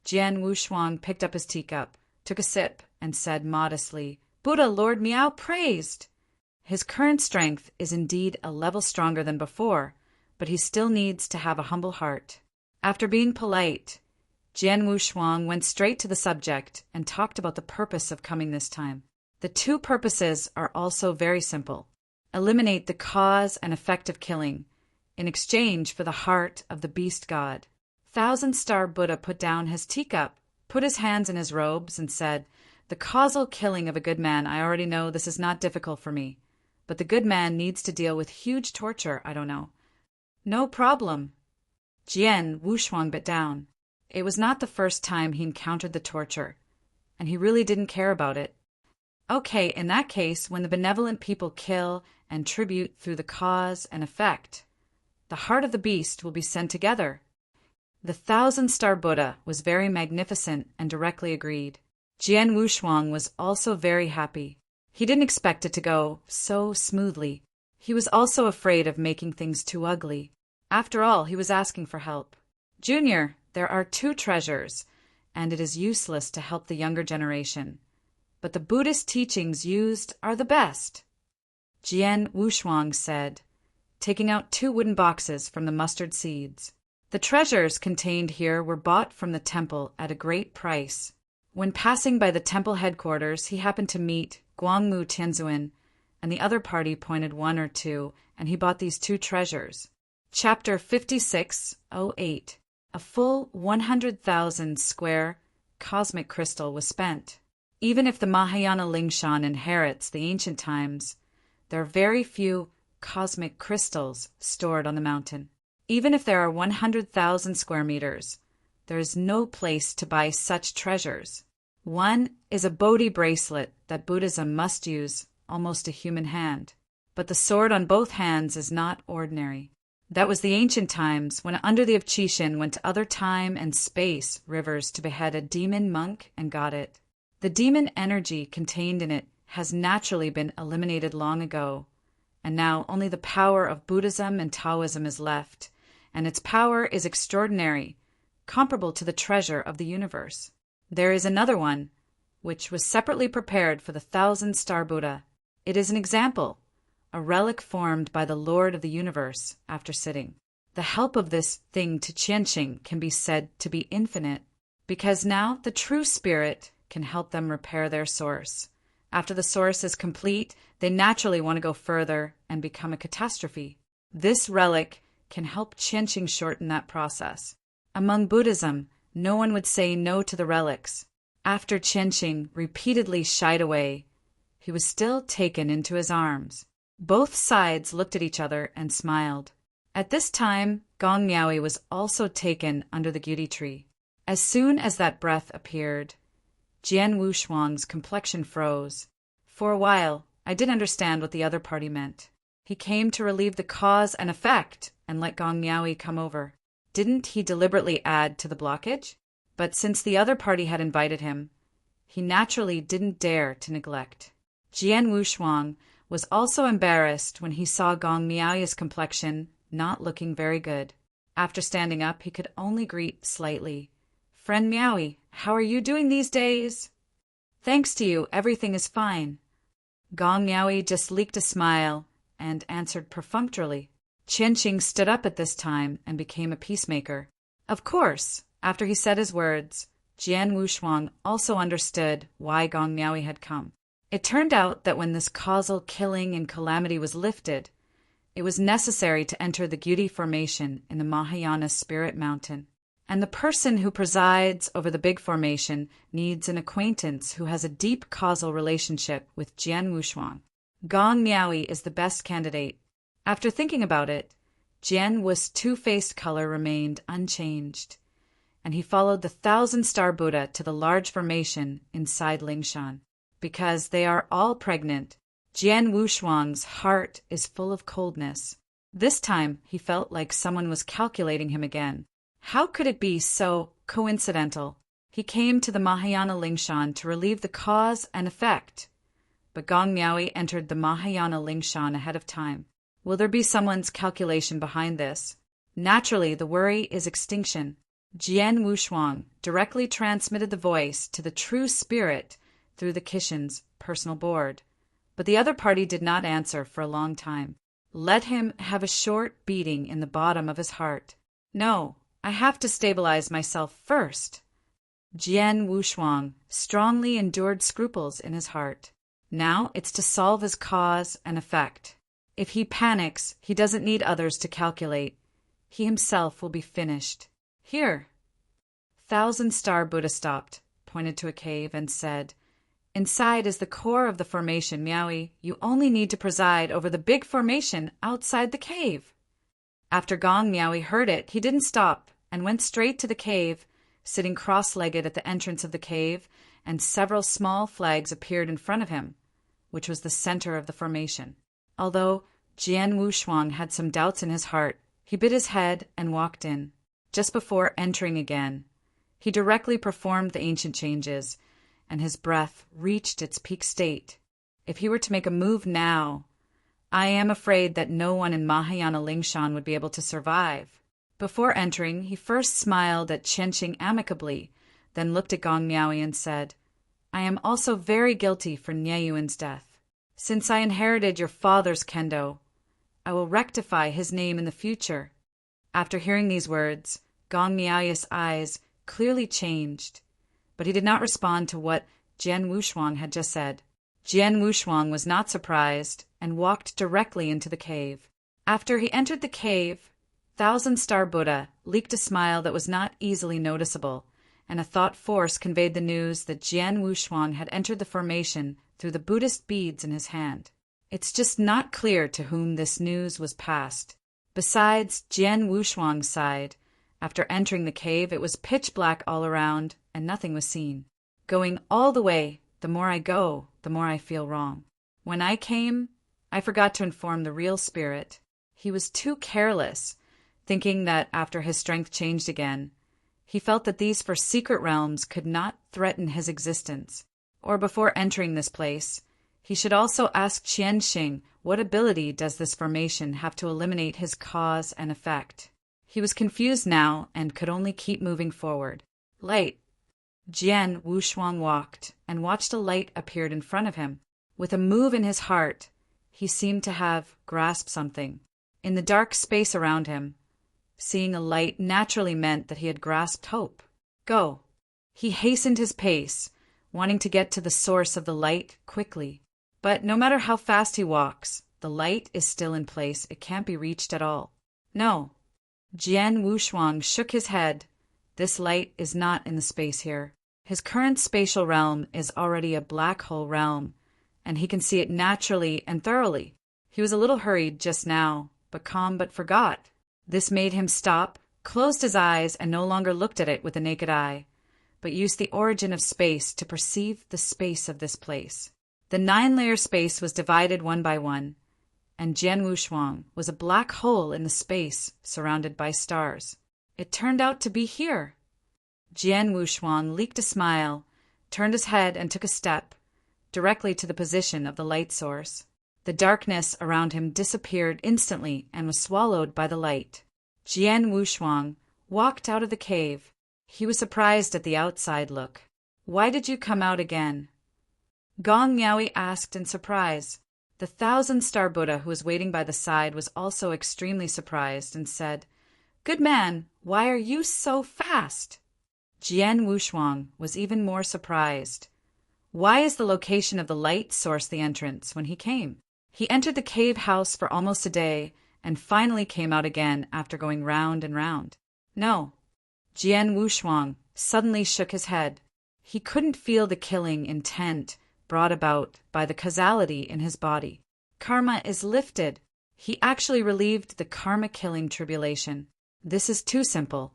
Jian Wushuang picked up his teacup, took a sip, and said modestly, Buddha Lord Miao praised. His current strength is indeed a level stronger than before, but he still needs to have a humble heart. After being polite, Jian Wushuang went straight to the subject and talked about the purpose of coming this time. The two purposes are also very simple. Eliminate the cause and effect of killing, in exchange for the heart of the beast god. Thousand-Star Buddha put down his teacup, put his hands in his robes, and said, The causal killing of a good man, I already know this is not difficult for me. But the good man needs to deal with huge torture, I don't know. No problem. Jian Wushuang bit down. It was not the first time he encountered the torture, and he really didn't care about it. Okay, in that case, when the benevolent people kill and tribute through the cause and effect, the heart of the beast will be sent together. The Thousand-Star Buddha was very magnificent and directly agreed. Jian Wushuang was also very happy. He didn't expect it to go so smoothly. He was also afraid of making things too ugly. After all, he was asking for help. Junior, there are 2 treasures, and it is useless to help the younger generation. But the Buddhist teachings used are the best. Jian Wushuang said, taking out 2 wooden boxes from the mustard seeds. The treasures contained here were bought from the temple at a great price. When passing by the temple headquarters, he happened to meet Guangmu Tianzuan, and the other party pointed 1 or 2, and he bought these 2 treasures. Chapter 56:08. A full 100,000 square cosmic crystal was spent. Even if the Mahayana Lingshan inherits the ancient times, there are very few cosmic crystals stored on the mountain. Even if there are 100,000 square meters, there is no place to buy such treasures. One is a Bodhi bracelet that Buddhism must use, almost a human hand. But the sword on both hands is not ordinary. That was the ancient times, when under the Avchishan went to other time and space rivers to behead a demon monk and got it. The demon energy contained in it has naturally been eliminated long ago, and now only the power of Buddhism and Taoism is left, and its power is extraordinary, comparable to the treasure of the universe. There is another one, which was separately prepared for the Thousand-Star Buddha. It is an example, a relic formed by the Lord of the universe after sitting. The help of this thing to Qianqing can be said to be infinite, because now the true spirit can help them repair their source. After the source is complete, they naturally want to go further and become a catastrophe. This relic can help Qianqing shorten that process. Among Buddhism, no one would say no to the relics. After Qianqing repeatedly shied away, he was still taken into his arms. Both sides looked at each other and smiled. At this time, Gong Miaoi was also taken under the Gyuti tree. As soon as that breath appeared, Jian Wushuang's complexion froze. For a while, I didn't understand what the other party meant. He came to relieve the cause and effect and let Gong Miaoi come over. Didn't he deliberately add to the blockage? But since the other party had invited him, he naturally didn't dare to neglect. Jian Wushuang was also embarrassed when he saw Gong Miaoi's complexion not looking very good. After standing up, he could only greet slightly. Friend Miaoi, how are you doing these days? Thanks to you, everything is fine. Gong Miaoi just leaked a smile and answered perfunctorily. Qianqing stood up at this time and became a peacemaker. Of course, after he said his words, Jian Wushuang also understood why Gong Miaoi had come. It turned out that when this causal killing and calamity was lifted, it was necessary to enter the Gyuti formation in the Mahayana Spirit Mountain. And the person who presides over the big formation needs an acquaintance who has a deep causal relationship with Jian Wushuang. Gong Miaoi is the best candidate. After thinking about it, Jian Wu's two-faced color remained unchanged, and he followed the Thousand-Star Buddha to the large formation inside Lingshan. Because they are all pregnant, Jian Wushuang's heart is full of coldness. This time he felt like someone was calculating him again. How could it be so coincidental? He came to the Mahayana Lingshan to relieve the cause and effect, but Gong Miaoi entered the Mahayana Lingshan ahead of time. Will there be someone's calculation behind this? Naturally, the worry is extinction. Jian Wushuang directly transmitted the voice to the true spirit through the Qixin's personal board. But the other party did not answer for a long time. Let him have a short beating in the bottom of his heart. No, I have to stabilize myself first. Jian Wushuang strongly endured scruples in his heart. Now it's to solve his cause and effect. If he panics, he doesn't need others to calculate. He himself will be finished. Here. Thousand Star Buddha stopped, pointed to a cave, and said, Inside is the core of the formation, Miaoi. You only need to preside over the big formation outside the cave. After Gong Miaoi heard it, he didn't stop and went straight to the cave, sitting cross-legged at the entrance of the cave, and several small flags appeared in front of him, which was the center of the formation. Although Jian Wushuang had some doubts in his heart, he bit his head and walked in. Just before entering again, he directly performed the ancient changes, and his breath reached its peak state. If he were to make a move now, I am afraid that no one in Mahayana Lingshan would be able to survive. Before entering, he first smiled at Qianxing amicably, then looked at Gong Miaoi and said, I am also very guilty for Nieyuan's death. Since I inherited your father's kendo, I will rectify his name in the future. After hearing these words, Gong Miaoi's eyes clearly changed, but he did not respond to what Jian Wushuang had just said. Jian Wushuang was not surprised and walked directly into the cave. After he entered the cave, Thousand Star Buddha leaked a smile that was not easily noticeable, and a thought force conveyed the news that Jian Wushuang had entered the formation through the Buddhist beads in his hand. It's just not clear to whom this news was passed. Besides Jian Wushuang's side, after entering the cave, it was pitch black all around, and nothing was seen. Going all the way, the more I go, the more I feel wrong. When I came, I forgot to inform the real spirit. He was too careless, thinking that after his strength changed again, he felt that these first secret realms could not threaten his existence. Or before entering this place, he should also ask Qianxing what ability does this formation have to eliminate his cause and effect. He was confused now and could only keep moving forward. Light. Jian Wushuang walked and watched a light appeared in front of him. With a move in his heart, he seemed to have grasped something. In the dark space around him, seeing a light naturally meant that he had grasped hope. Go. He hastened his pace, wanting to get to the source of the light quickly. But no matter how fast he walks, the light is still in place. It can't be reached at all. No. Jian Wushuang shook his head. This light is not in the space here. His current spatial realm is already a black hole realm, and he can see it naturally and thoroughly. He was a little hurried just now, but calm but forgot. This made him stop, closed his eyes, and no longer looked at it with the naked eye, but used the origin of space to perceive the space of this place. The 9-layer space was divided one by one, and Jian Wushuang was a black hole in the space surrounded by stars. It turned out to be here. Jian Wushuang leaked a smile, turned his head and took a step, directly to the position of the light source. The darkness around him disappeared instantly and was swallowed by the light. Jian Wushuang walked out of the cave. He was surprised at the outside look. Why did you come out again? Gong Miaoi asked in surprise. The Thousand-Star Buddha, who was waiting by the side, was also extremely surprised and said, Good man, why are you so fast? Jian Wushuang was even more surprised. Why is the location of the light source the entrance when he came? He entered the cave house for almost a day and finally came out again after going round and round. No. Jian Wushuang suddenly shook his head. He couldn't feel the killing intent brought about by the causality in his body. Karma is lifted. He actually relieved the karma-killing tribulation. This is too simple.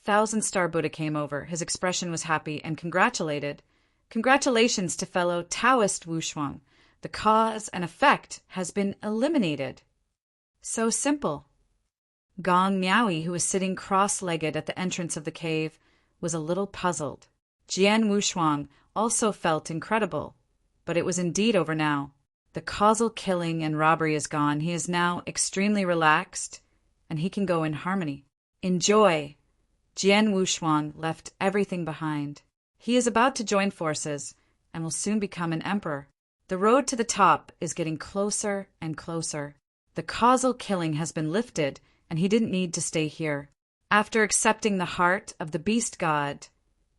Thousand-Star Buddha came over. His expression was happy and congratulated. Congratulations to fellow Taoist Wushuang. The cause and effect has been eliminated. So simple. Gong Miaoi, who was sitting cross-legged at the entrance of the cave, was a little puzzled. Jian Wushuang also felt incredible, but it was indeed over now. The The causal killing and robbery is gone. He is now extremely relaxed, and he can go in harmony. In joy, Jian Wushuang left everything behind. He is about to join forces and will soon become an emperor. The road to the top is getting closer and closer. The causal killing has been lifted, and he didn't need to stay here. After accepting the heart of the beast god,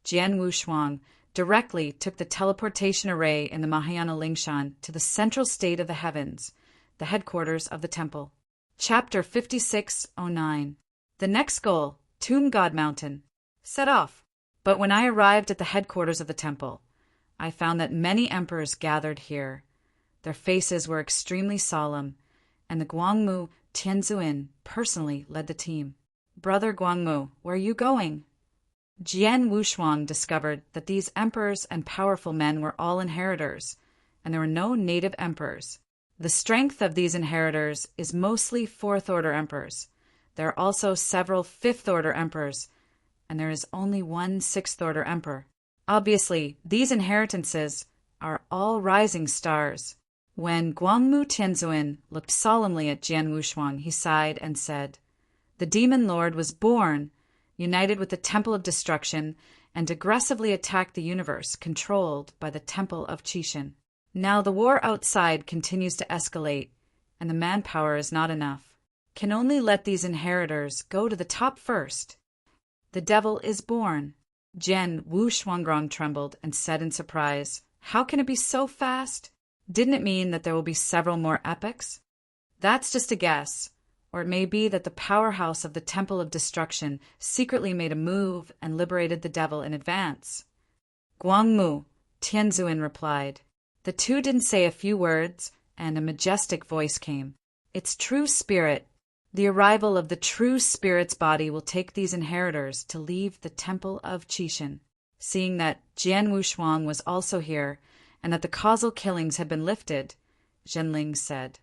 Jian Wushuang directly took the teleportation array in the Mahayana Lingshan to the central state of the heavens, the headquarters of the temple. Chapter 5609. The next goal, Tomb God Mountain. Set off. But when I arrived at the headquarters of the temple, I found that many emperors gathered here. Their faces were extremely solemn, and the Guangmu Tianzuin personally led the team. Brother Guangmu, where are you going? Jian Wushuang discovered that these emperors and powerful men were all inheritors, and there were no native emperors. The strength of these inheritors is mostly fourth-order emperors. There are also several fifth-order emperors, and there is only one sixth-order emperor. Obviously, these inheritances are all rising stars. When Guangmu Tianzuin looked solemnly at Jian Wushuang, he sighed and said, "The demon lord was born, united with the Temple of Destruction, and aggressively attacked the universe controlled by the Temple of Qixin. Now the war outside continues to escalate, and the manpower is not enough. Can only let these inheritors go to the top first. The devil is born." Jian Wushuang trembled and said in surprise, "How can it be so fast? Didn't it mean that there will be several more epochs?" "That's just a guess. Or it may be that the powerhouse of the Temple of Destruction secretly made a move and liberated the devil in advance." Guangmu Tianzuin replied. The two didn't say a few words, and a majestic voice came. "Its true spirit. The arrival of the true spirit's body will take these inheritors to leave the Temple of Qixin." Seeing that Jian Wushuang was also here, and that the causal killings had been lifted, Zhenling said,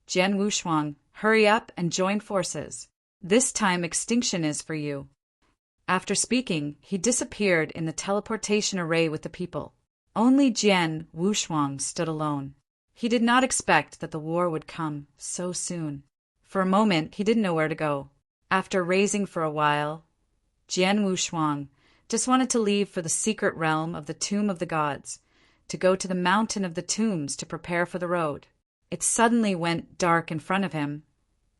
"Jian Wushuang, hurry up and join forces. This time extinction is for you." After speaking, he disappeared in the teleportation array with the people. Only Jian Wushuang stood alone. He did not expect that the war would come so soon. For a moment, he didn't know where to go. After raising for a while, Jian Wushuang just wanted to leave for the secret realm of the Tomb of the Gods, to go to the Mountain of the Tombs to prepare for the road. It suddenly went dark in front of him,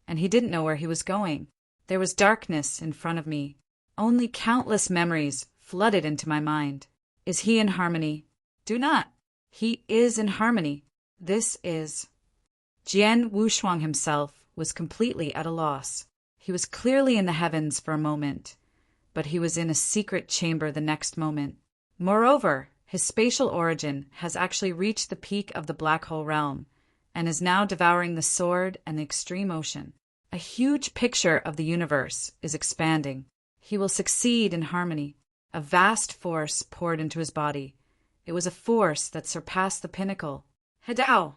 and he didn't know where he was going. There was darkness in front of me. Only countless memories flooded into my mind. Is he in harmony? Do not. He is in harmony. This is. Jian Wushuang himself was completely at a loss. He was clearly in the heavens for a moment, but he was in a secret chamber the next moment. Moreover, his spatial origin has actually reached the peak of the black hole realm, and is now devouring the sword and the extreme ocean. A huge picture of the universe is expanding. He will succeed in harmony. A vast force poured into his body. It was a force that surpassed the pinnacle. Hadao!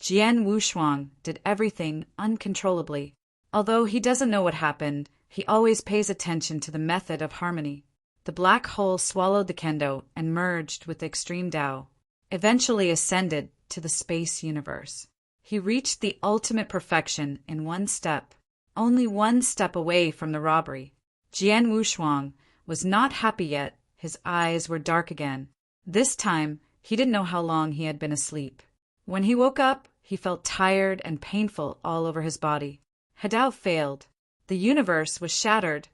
Jian Wushuang did everything uncontrollably. Although he doesn't know what happened, he always pays attention to the method of harmony. The black hole swallowed the kendo and merged with the extreme Tao, eventually ascended to the space universe. He reached the ultimate perfection in one step, only one step away from the robbery. Jian Wushuang was not happy yet. His eyes were dark again. This time, he didn't know how long he had been asleep. When he woke up, he felt tired and painful all over his body. Hadao failed. The universe was shattered,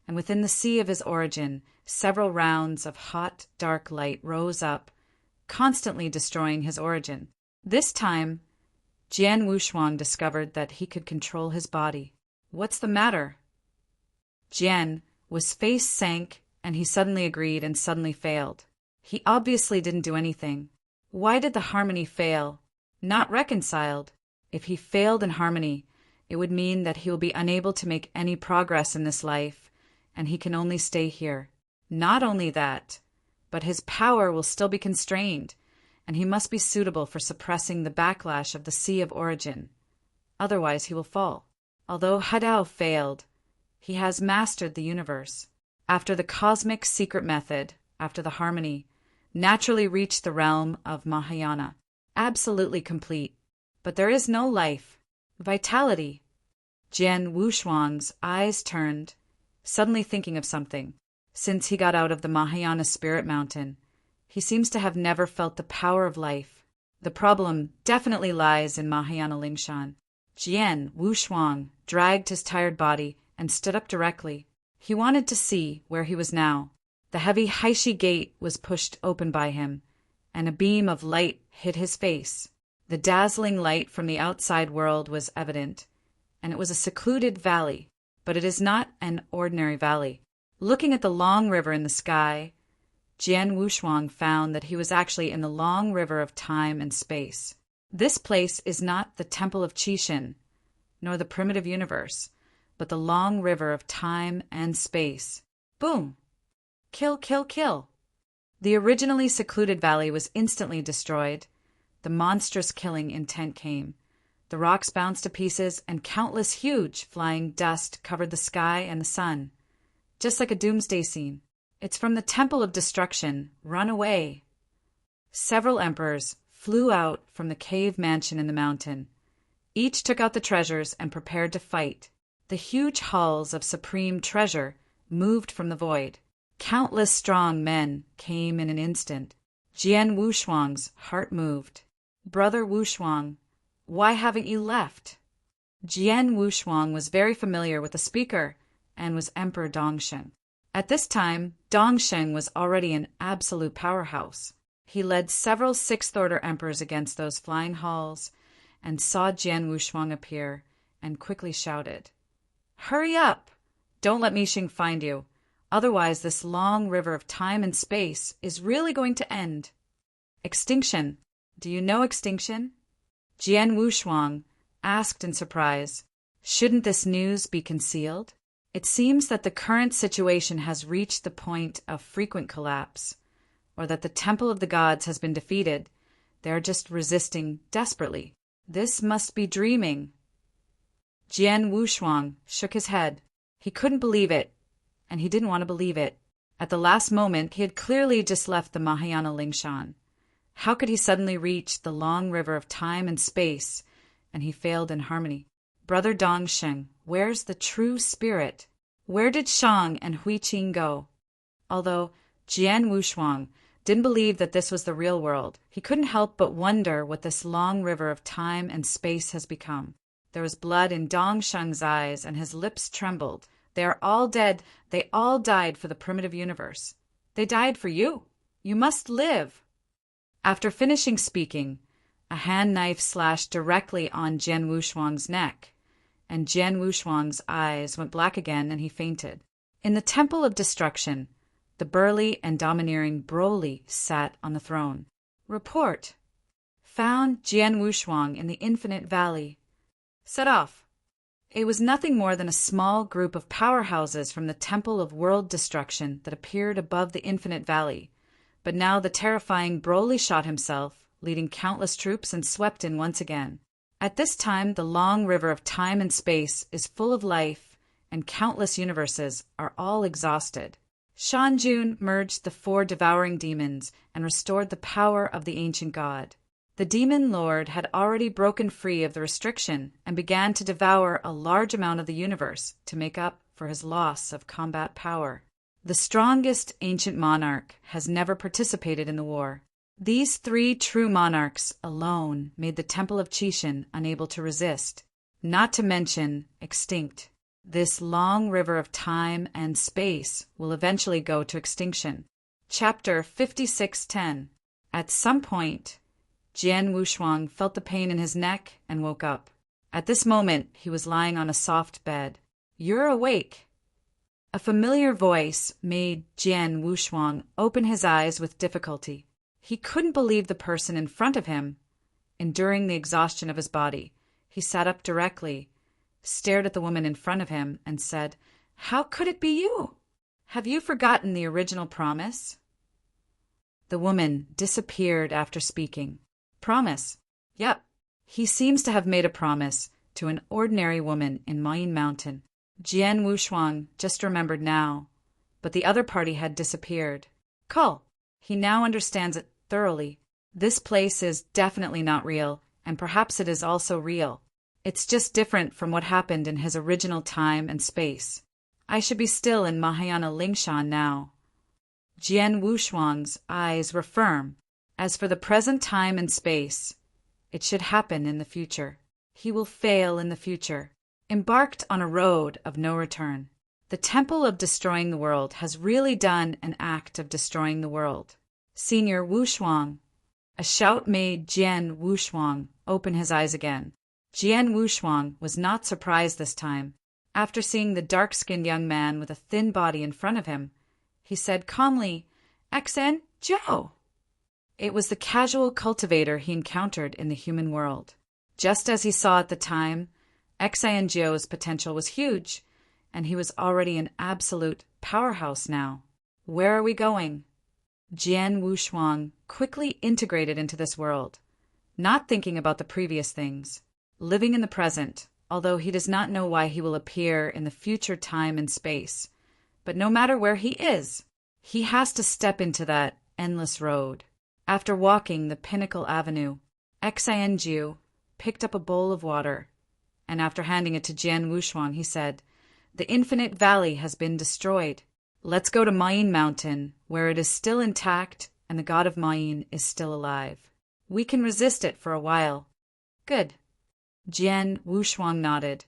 and within the sea of his origin, several rounds of hot, dark light rose up, constantly destroying his origin. This time, Jian Wushuang discovered that he could control his body. "What's the matter?" Jian was face sank, and he suddenly agreed and suddenly failed. He obviously didn't do anything. Why did the harmony fail? Not reconciled. If he failed in harmony, it would mean that he will be unable to make any progress in this life, and he can only stay here. Not only that, but his power will still be constrained, and he must be suitable for suppressing the backlash of the Sea of Origin. Otherwise he will fall. Although Hadao failed, he has mastered the universe. After the cosmic secret method, after the harmony, naturally reached the realm of Mahayana. absolutely complete. But there is no life, vitality. Jian Wushuang's eyes turned, suddenly thinking of something. Since he got out of the Mahayana Spirit Mountain, he seems to have never felt the power of life. The problem definitely lies in Mahayana Lingshan. Jian Wushuang dragged his tired body and stood up directly. He wanted to see where he was now. The heavy Haishi gate was pushed open by him, and a beam of light hit his face. The dazzling light from the outside world was evident, and it was a secluded valley, but it is not an ordinary valley. Looking at the long river in the sky, Jian Wushuang found that he was actually in the long river of time and space. This place is not the Temple of Qixin, nor the primitive universe, but the long river of time and space. Boom! Kill, kill, kill! The originally secluded valley was instantly destroyed. The monstrous killing intent came. The rocks bounced to pieces, and countless huge flying dust covered the sky and the sun, just like a doomsday scene. It's from the Temple of Destruction. Run away! Several emperors flew out from the cave mansion in the mountain. Each took out the treasures and prepared to fight. The huge halls of supreme treasure moved from the void. Countless strong men came in an instant. Jian Wushuang's heart moved. Brother Wushuang, why haven't you left? Jian Wushuang was very familiar with the speaker and was Emperor Dongsheng. At this time, Dongsheng was already an absolute powerhouse. He led several sixth-order emperors against those flying halls and saw Jian Wushuang appear and quickly shouted, "Hurry up! Don't let Mixing find you. Otherwise, this long river of time and space is really going to end." Extinction. Do you know extinction? Jian Wushuang asked in surprise. Shouldn't this news be concealed? It seems that the current situation has reached the point of frequent collapse, or that the Temple of the Gods has been defeated. They are just resisting desperately. This must be dreaming. Jian Wushuang shook his head. He couldn't believe it, and he didn't want to believe it. At the last moment, he had clearly just left the Mahayana Lingshan. How could he suddenly reach the long river of time and space, and he failed in harmony? Brother Dongsheng, where's the true spirit? Where did Shang and Huiqing go? Although Jian Wushuang didn't believe that this was the real world, he couldn't help but wonder what this long river of time and space has become. There was blood in Dongsheng's eyes, and his lips trembled. They are all dead. They all died for the primitive universe. They died for you. You must live. After finishing speaking, a hand knife slashed directly on Jian Wushuang's neck, and Jian Wushuang's eyes went black again and he fainted. In the Temple of Destruction, the burly and domineering Broly sat on the throne. Report. Found Jian Wushuang in the Infinite Valley. Set off. It was nothing more than a small group of powerhouses from the Temple of World Destruction that appeared above the Infinite Valley. But now the terrifying Broly shot himself, leading countless troops, and swept in once again. At this time, the long river of time and space is full of life, and countless universes are all exhausted. Shanjun merged the 4 devouring demons and restored the power of the ancient god. The demon lord had already broken free of the restriction and began to devour a large amount of the universe to make up for his loss of combat power. The strongest ancient monarch has never participated in the war. These 3 true monarchs alone made the Temple of Qixin unable to resist, not to mention extinct. This long river of time and space will eventually go to extinction. Chapter 5610. At some point, Jian Wushuang felt the pain in his neck and woke up. At this moment, he was lying on a soft bed. "You're awake." A familiar voice made Jian Wushuang open his eyes with difficulty. He couldn't believe the person in front of him. Enduring the exhaustion of his body, he sat up directly, stared at the woman in front of him, and said, "How could it be you? Have you forgotten the original promise?" The woman disappeared after speaking. Promise? Yep. He seems to have made a promise to an ordinary woman in Mayin Mountain. Jian Wushuang just remembered now, but the other party had disappeared. He now understands it thoroughly. This place is definitely not real, and perhaps it is also real. It's just different from what happened in his original time and space. I should be still in Mahayana Lingshan now. Jian Wushuang's eyes were firm. As for the present time and space, it should happen in the future. He will fail in the future, embarked on a road of no return. The temple of destroying the world has really done an act of destroying the world. Senior Wushuang. A shout made Jian Wushuang open his eyes again. Jian Wushuang was not surprised this time. After seeing the dark-skinned young man with a thin body in front of him, he said calmly, "Xen Zhou." It was the casual cultivator he encountered in the human world. Just as he saw at the time, Xen Zhou's potential was huge, and he was already an absolute powerhouse now. Where are we going? Jian Wushuang quickly integrated into this world, not thinking about the previous things, living in the present, although he does not know why he will appear in the future time and space. But no matter where he is, he has to step into that endless road. After walking the Pinnacle Avenue, Xien Jiu picked up a bowl of water, and after handing it to Jian Wushuang, he said, "The infinite valley has been destroyed. Let's go to Mayin Mountain, where it is still intact and the god of Mayin is still alive. We can resist it for a while." "Good." Jian Wushuang nodded,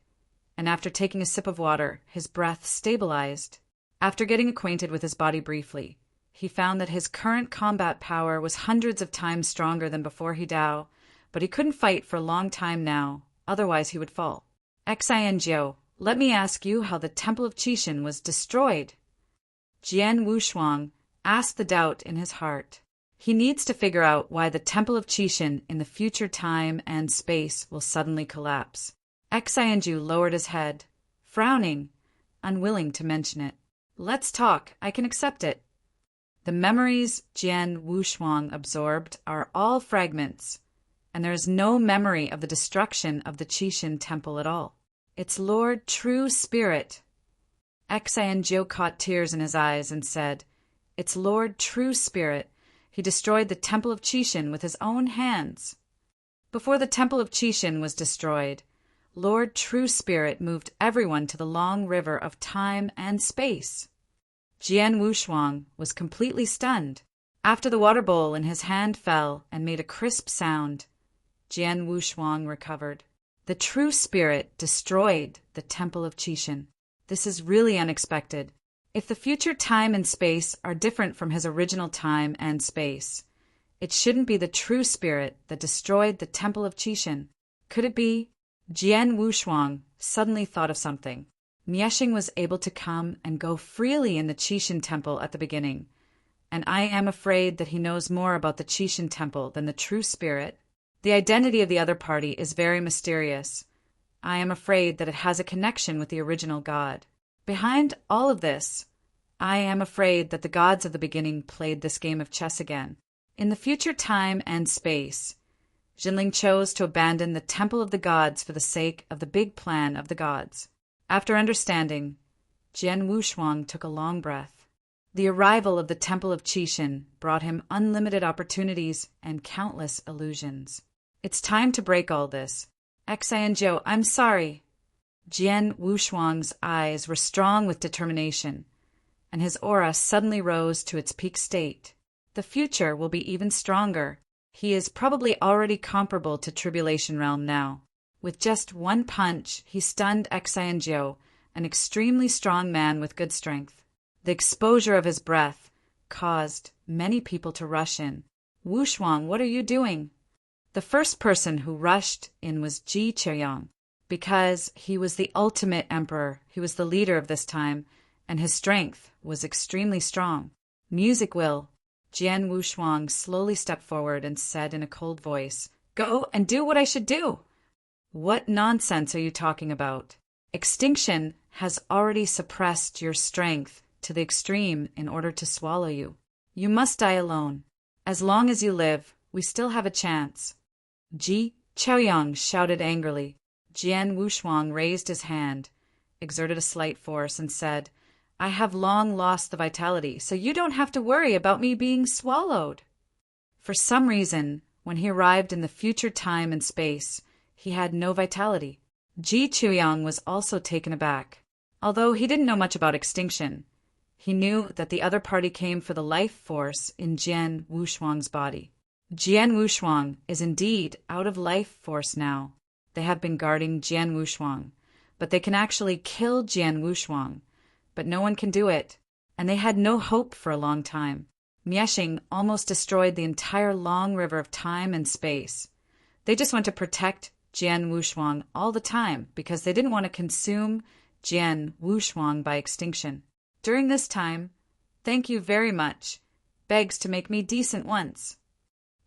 and after taking a sip of water, his breath stabilized. After getting acquainted with his body briefly, he found that his current combat power was hundreds of times stronger than before he Dao, but he couldn't fight for a long time now, otherwise he would fall. "Xien Jiu, let me ask you how the Temple of Qixin was destroyed." Jian Wushuang asked the doubt in his heart. He needs to figure out why the Temple of Qixin in the future time and space will suddenly collapse. Xien Jiu lowered his head, frowning, unwilling to mention it. "Let's talk, I can accept it." The memories Jian Wushuang absorbed are all fragments, and there is no memory of the destruction of the Qixin temple at all. Its Lord True Spirit. Xien Jiu caught tears in his eyes and said, "Its Lord True Spirit. He destroyed the Temple of Qixin with his own hands." Before the Temple of Qixin was destroyed, Lord True Spirit moved everyone to the long river of time and space. Jian Wushuang was completely stunned. After the water bowl in his hand fell and made a crisp sound, Jian Wushuang recovered. The True Spirit destroyed the Temple of Qixin. This is really unexpected. If the future time and space are different from his original time and space, it shouldn't be the True Spirit that destroyed the Temple of Qixin. Could it be? Jian Wushuang suddenly thought of something. Miexing was able to come and go freely in the Qixin temple at the beginning, and I am afraid that he knows more about the Qixin temple than the True Spirit. The identity of the other party is very mysterious. I am afraid that it has a connection with the original god. Behind all of this, I am afraid that the gods of the beginning played this game of chess again. In the future time and space, Jinling chose to abandon the temple of the gods for the sake of the big plan of the gods. After understanding, Jian Wushuang took a long breath. The arrival of the Temple of Qixin brought him unlimited opportunities and countless illusions. It's time to break all this. Xien Jiu, I'm sorry. Jian Wushuang's eyes were strong with determination, and his aura suddenly rose to its peak state. The future will be even stronger. He is probably already comparable to Tribulation Realm now. With just one punch, he stunned Xien Jiu, an extremely strong man with good strength. The exposure of his breath caused many people to rush in. "Wushuang, what are you doing?" The first person who rushed in was Ji Qiuyang. Because he was the ultimate emperor, he was the leader of this time, and his strength was extremely strong. "Music will." Jian Wushuang slowly stepped forward and said in a cold voice, "Go and do what I should do." "What nonsense are you talking about? Extinction has already suppressed your strength to the extreme in order to swallow you. You must die alone. As long as you live, we still have a chance." Ji Qiuyang shouted angrily. Jian Wushuang raised his hand, exerted a slight force, and said, "I have long lost the vitality, so you don't have to worry about me being swallowed." For some reason, when he arrived in the future time and space, he had no vitality. Ji Chuyang was also taken aback. Although he didn't know much about extinction, he knew that the other party came for the life force in Jian Wushuang's body. Jian Wushuang is indeed out of life force now. They have been guarding Jian Wushuang, but they can actually kill Jian Wushuang, but no one can do it, and they had no hope for a long time. Miexing almost destroyed the entire long river of time and space. They just want to protect Jian Wushuang all the time because they didn't want to consume Jian Wushuang by extinction. During this time, thank you very much, begs to make me decent once.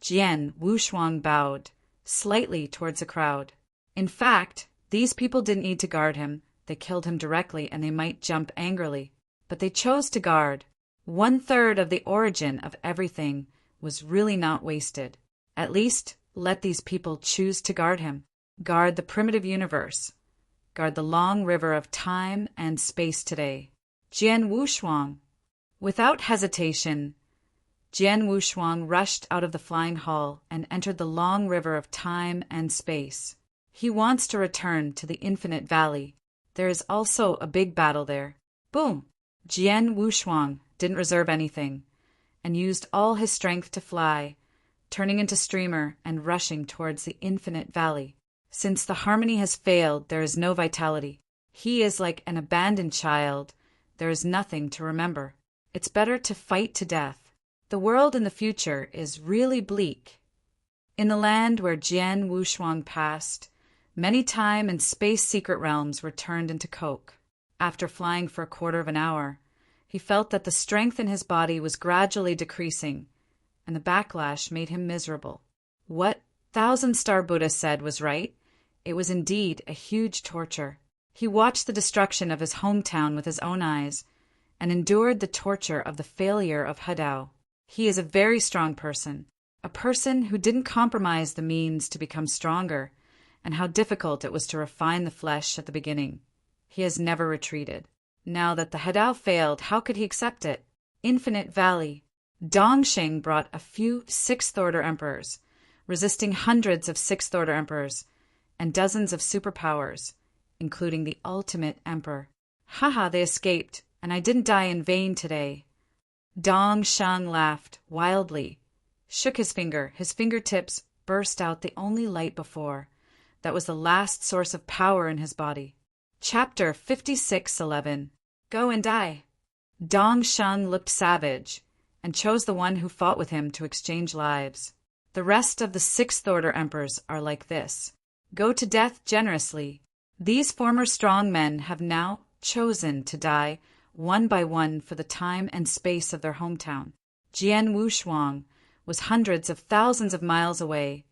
Jian Wushuang bowed, slightly towards the crowd. In fact, these people didn't need to guard him. They killed him directly and they might jump angrily. But they chose to guard. 1/3 of the origin of everything was really not wasted. At least, let these people choose to guard him. Guard the primitive universe. Guard the long river of time and space today. Jian Wushuang. Without hesitation, Jian Wushuang rushed out of the flying hall and entered the long river of time and space. He wants to return to the infinite valley. There is also a big battle there. Boom! Jian Wushuang didn't reserve anything and used all his strength to fly, turning into streamer and rushing towards the infinite valley. Since the harmony has failed, there is no vitality. He is like an abandoned child. There is nothing to remember. It's better to fight to death. The world in the future is really bleak. In the land where Jian Wushuang passed, many time and space secret realms were turned into coke. After flying for a quarter of an hour, he felt that the strength in his body was gradually decreasing, and the backlash made him miserable. What Thousand Star Buddha said was right. It was indeed a huge torture. He watched the destruction of his hometown with his own eyes and endured the torture of the failure of Hadao. He is a very strong person, a person who didn't compromise the means to become stronger, and how difficult it was to refine the flesh at the beginning. He has never retreated. Now that the Hadao failed, how could he accept it? Infinite Valley. Dongxing brought a few Sixth-Order Emperors, resisting hundreds of Sixth-Order Emperors, and dozens of superpowers, including the ultimate emperor. Haha, they escaped, and I didn't die in vain today. Dong Shang laughed wildly, shook his fingertips burst out the only light before. That was the last source of power in his body. Chapter 56:11. Go and die. Dong Shang looked savage, and chose the one who fought with him to exchange lives. The rest of the Sixth-Order Emperors are like this. Go to death generously. These former strong men have now chosen to die one by one for the time and space of their hometown. Jian Wushuang was hundreds of thousands of miles away,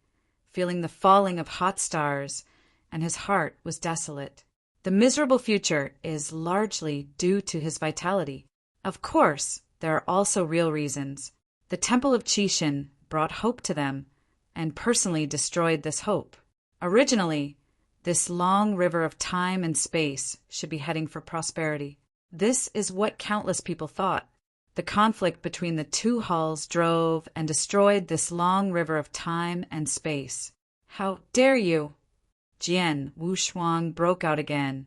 feeling the falling of hot stars, and his heart was desolate. The miserable future is largely due to his vitality. Of course, there are also real reasons. The Temple of Qixin brought hope to them, and personally destroyed this hope. Originally, this long river of time and space should be heading for prosperity. This is what countless people thought. The conflict between the two halls drove and destroyed this long river of time and space. How dare you! Jian Wushuang broke out again,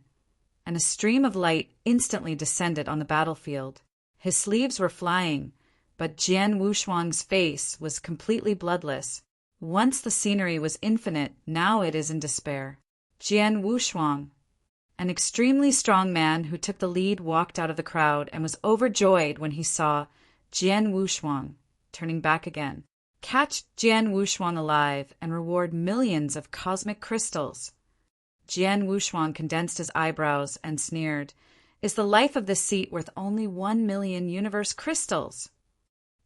and a stream of light instantly descended on the battlefield. His sleeves were flying, but Jian Wushuang's face was completely bloodless. Once the scenery was infinite, now it is in despair. Jian Wushuang, an extremely strong man who took the lead, walked out of the crowd and was overjoyed when he saw Jian Wushuang turning back again. Catch Jian Wushuang alive and reward millions of cosmic crystals. Jian Wushuang condensed his eyebrows and sneered. Is the life of this seat worth only 1 million universe crystals?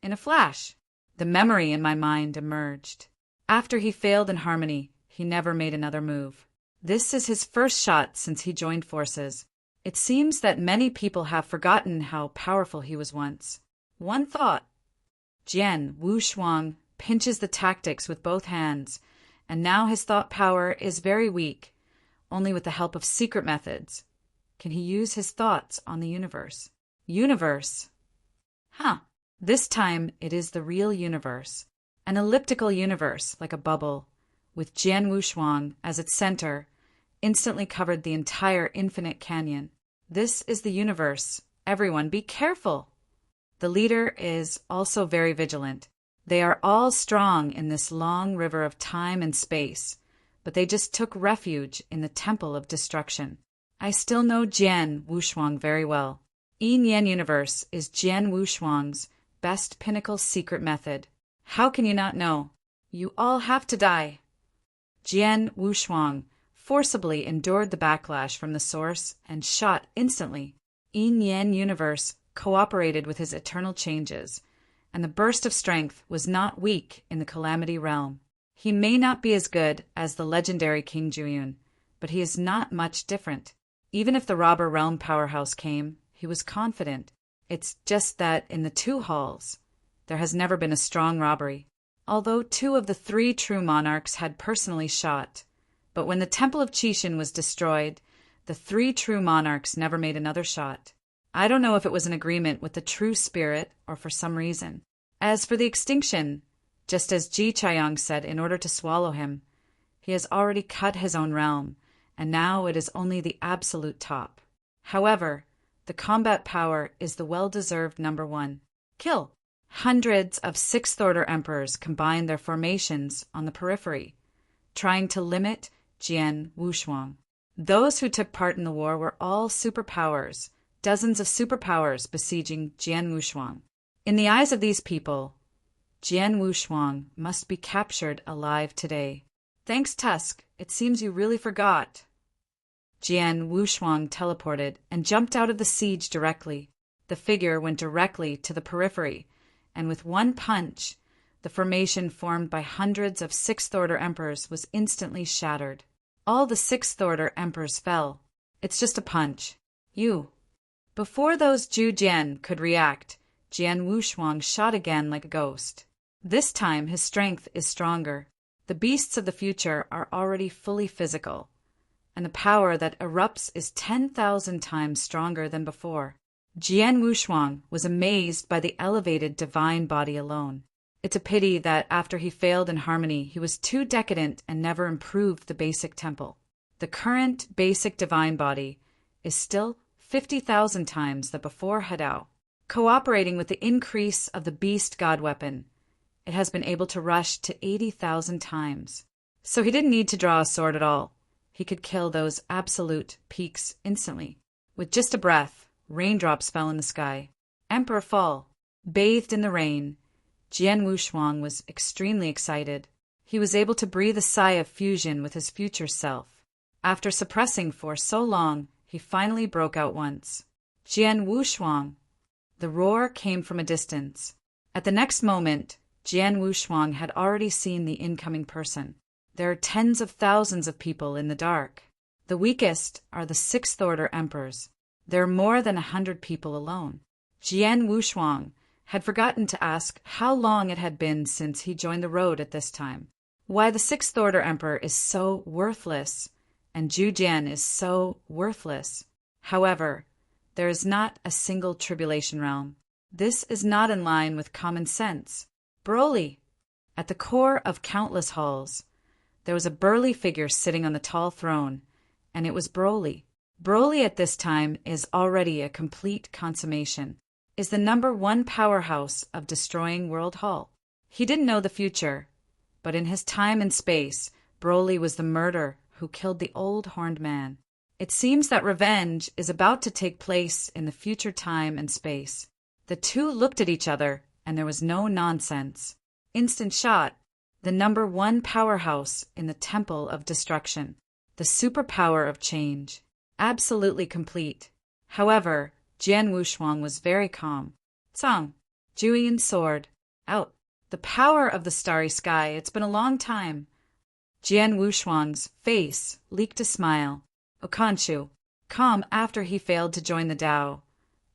In a flash, the memory in my mind emerged. After he failed in harmony, he never made another move. This is his first shot since he joined forces. It seems that many people have forgotten how powerful he was once. One thought. Jian Wushuang pinches the tactics with both hands, and now his thought power is very weak. Only with the help of secret methods can he use his thoughts on the universe. Universe. This time it is the real universe. An elliptical universe, like a bubble, with Jian Wushuang as its center, instantly covered the entire infinite canyon. This is the universe. Everyone, be careful! The leader is also very vigilant. They are all strong in this long river of time and space, but they just took refuge in the temple of destruction. I still know Jian Wushuang very well. Yin Yan Universe is Jian Wushuang's best pinnacle secret method. How can you not know? You all have to die. Jian Wushuang forcibly endured the backlash from the source and shot instantly. Yin Yan Universe cooperated with his eternal changes, and the burst of strength was not weak in the Calamity Realm. He may not be as good as the legendary King Juyun, but he is not much different. Even if the Robber Realm powerhouse came, he was confident. It's just that in the two halls, there has never been a strong robbery. Although 2 of the 3 true monarchs had personally shot, but when the Temple of Qixin was destroyed, the 3 true monarchs never made another shot. I don't know if it was an agreement with the true spirit or for some reason. As for the extinction, just as Ji Chaiyang said in order to swallow him, he has already cut his own realm, and now it is only the absolute top. However, the combat power is the well-deserved number 1. Kill! Hundreds of 6th-order emperors combined their formations on the periphery, trying to limit Jian Wushuang. Those who took part in the war were all superpowers, dozens of superpowers besieging Jian Wushuang. In the eyes of these people, Jian Wushuang must be captured alive today. Thanks, Tusk. It seems you really forgot. Jian Wushuang teleported and jumped out of the siege directly. The figure went directly to the periphery, and with one punch, the formation formed by hundreds of 6th-order emperors was instantly shattered. All the 6th-order emperors fell. It's just a punch. You. Before those Zhu Jian could react, Jian Wushuang shot again like a ghost. This time his strength is stronger. The beasts of the future are already fully physical, and the power that erupts is 10,000 times stronger than before. Jian Wushuang was amazed by the elevated divine body alone. It's a pity that after he failed in harmony, he was too decadent and never improved the basic temple. The current basic divine body is still 50,000 times that before Hadao. Cooperating with the increase of the beast god weapon, it has been able to rush to 80,000 times. So he didn't need to draw a sword at all. He could kill those absolute peaks instantly. With just a breath, raindrops fell in the sky. Emperor fall. Bathed in the rain, Jian Wushuang was extremely excited. He was able to breathe a sigh of fusion with his future self. After suppressing for so long, he finally broke out once. Jian Wushuang. The roar came from a distance. At the next moment, Jian Wushuang had already seen the incoming person. There are tens of thousands of people in the dark. The weakest are the 6th-order emperors. There are more than 100 people alone. Jian Wushuang had forgotten to ask how long it had been since he joined the road at this time. Why the 6th-order emperor is so worthless, and Zhu Jian is so worthless. However, there is not a single tribulation realm. This is not in line with common sense. Broly. At the core of countless halls, there was a burly figure sitting on the tall throne, and it was Broly. Broly at this time is already a complete consummation, is the number 1 powerhouse of destroying World Hall. He didn't know the future, but in his time and space, Broly was the murderer who killed the old horned man. It seems that revenge is about to take place in the future time and space. The two looked at each other, and there was no nonsense. Instant shot. The number 1 powerhouse in the Temple of Destruction. The superpower of change. Absolutely complete. However, Jian Wushuang was very calm. Tsang. Juyin sword. Out. The power of the starry sky. It's been a long time. Jian Wushuang's face leaked a smile. Okanshu. Calm after he failed to join the Tao.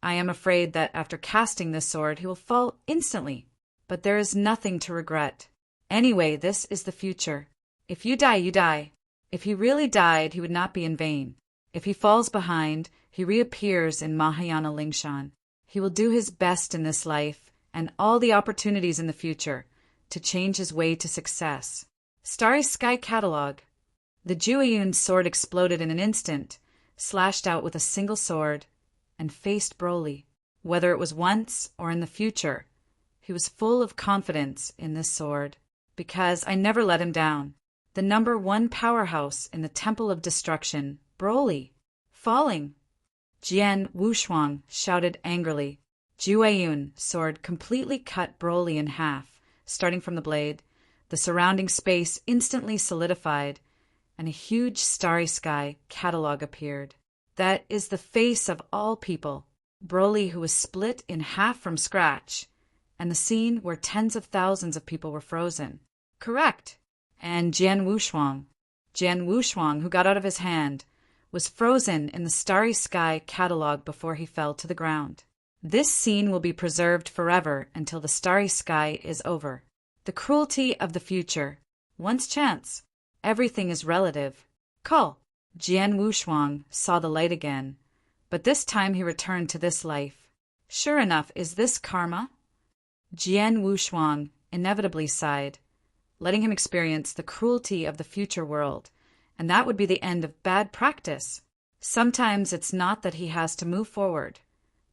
I am afraid that after casting this sword he will fall instantly. But there is nothing to regret. Anyway, this is the future. If you die, you die. If he really died, he would not be in vain. If he falls behind, he reappears in Mahayana Lingshan. He will do his best in this life and all the opportunities in the future to change his way to success. Starry Sky Catalog. The Jueyun's sword exploded in an instant, slashed out with a single sword, and faced Broly. Whether it was once or in the future, he was full of confidence in this sword. Because I never let him down. The #1 powerhouse in the Temple of Destruction, Broly. Falling. Jian Wushuang shouted angrily. Jueyun sword completely cut Broly in half, starting from the blade. The surrounding space instantly solidified, and a huge Starry Sky catalog appeared. That is the face of all people. Broly, who was split in half from scratch, and the scene where tens of thousands of people were frozen. Correct. And Jian Wushuang, who got out of his hand, was frozen in the Starry Sky catalog before he fell to the ground. This scene will be preserved forever until the Starry Sky is over. The cruelty of the future. Once chance. Everything is relative. Call. Jian Wushuang saw the light again, but this time he returned to this life. Sure enough, is this karma? Jian Wushuang inevitably sighed, letting him experience the cruelty of the future world, and that would be the end of bad practice. Sometimes it's not that he has to move forward,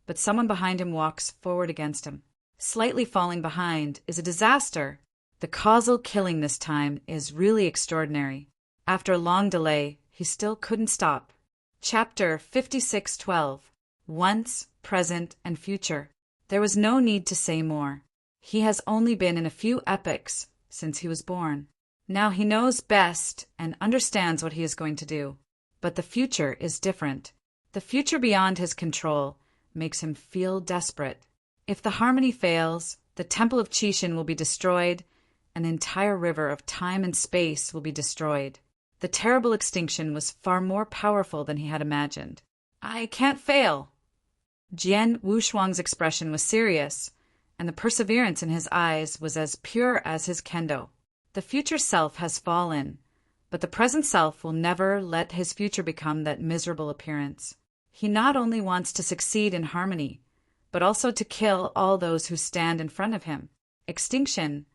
but someone behind him walks forward against him. Slightly falling behind is a disaster. The causal killing this time is really extraordinary. After a long delay, he still couldn't stop. Chapter 56:12. Once, present, and future. There was no need to say more. He has only been in a few epochs since he was born. Now he knows best and understands what he is going to do. But the future is different. The future beyond his control makes him feel desperate. If the harmony fails, the Temple of Qixin will be destroyed, and the entire river of time and space will be destroyed. The terrible extinction was far more powerful than he had imagined. I can't fail. Jian Wushuang's expression was serious, and the perseverance in his eyes was as pure as his kendo. The future self has fallen, but the present self will never let his future become that miserable appearance. He not only wants to succeed in harmony, but also to kill all those who stand in front of him. Extinction,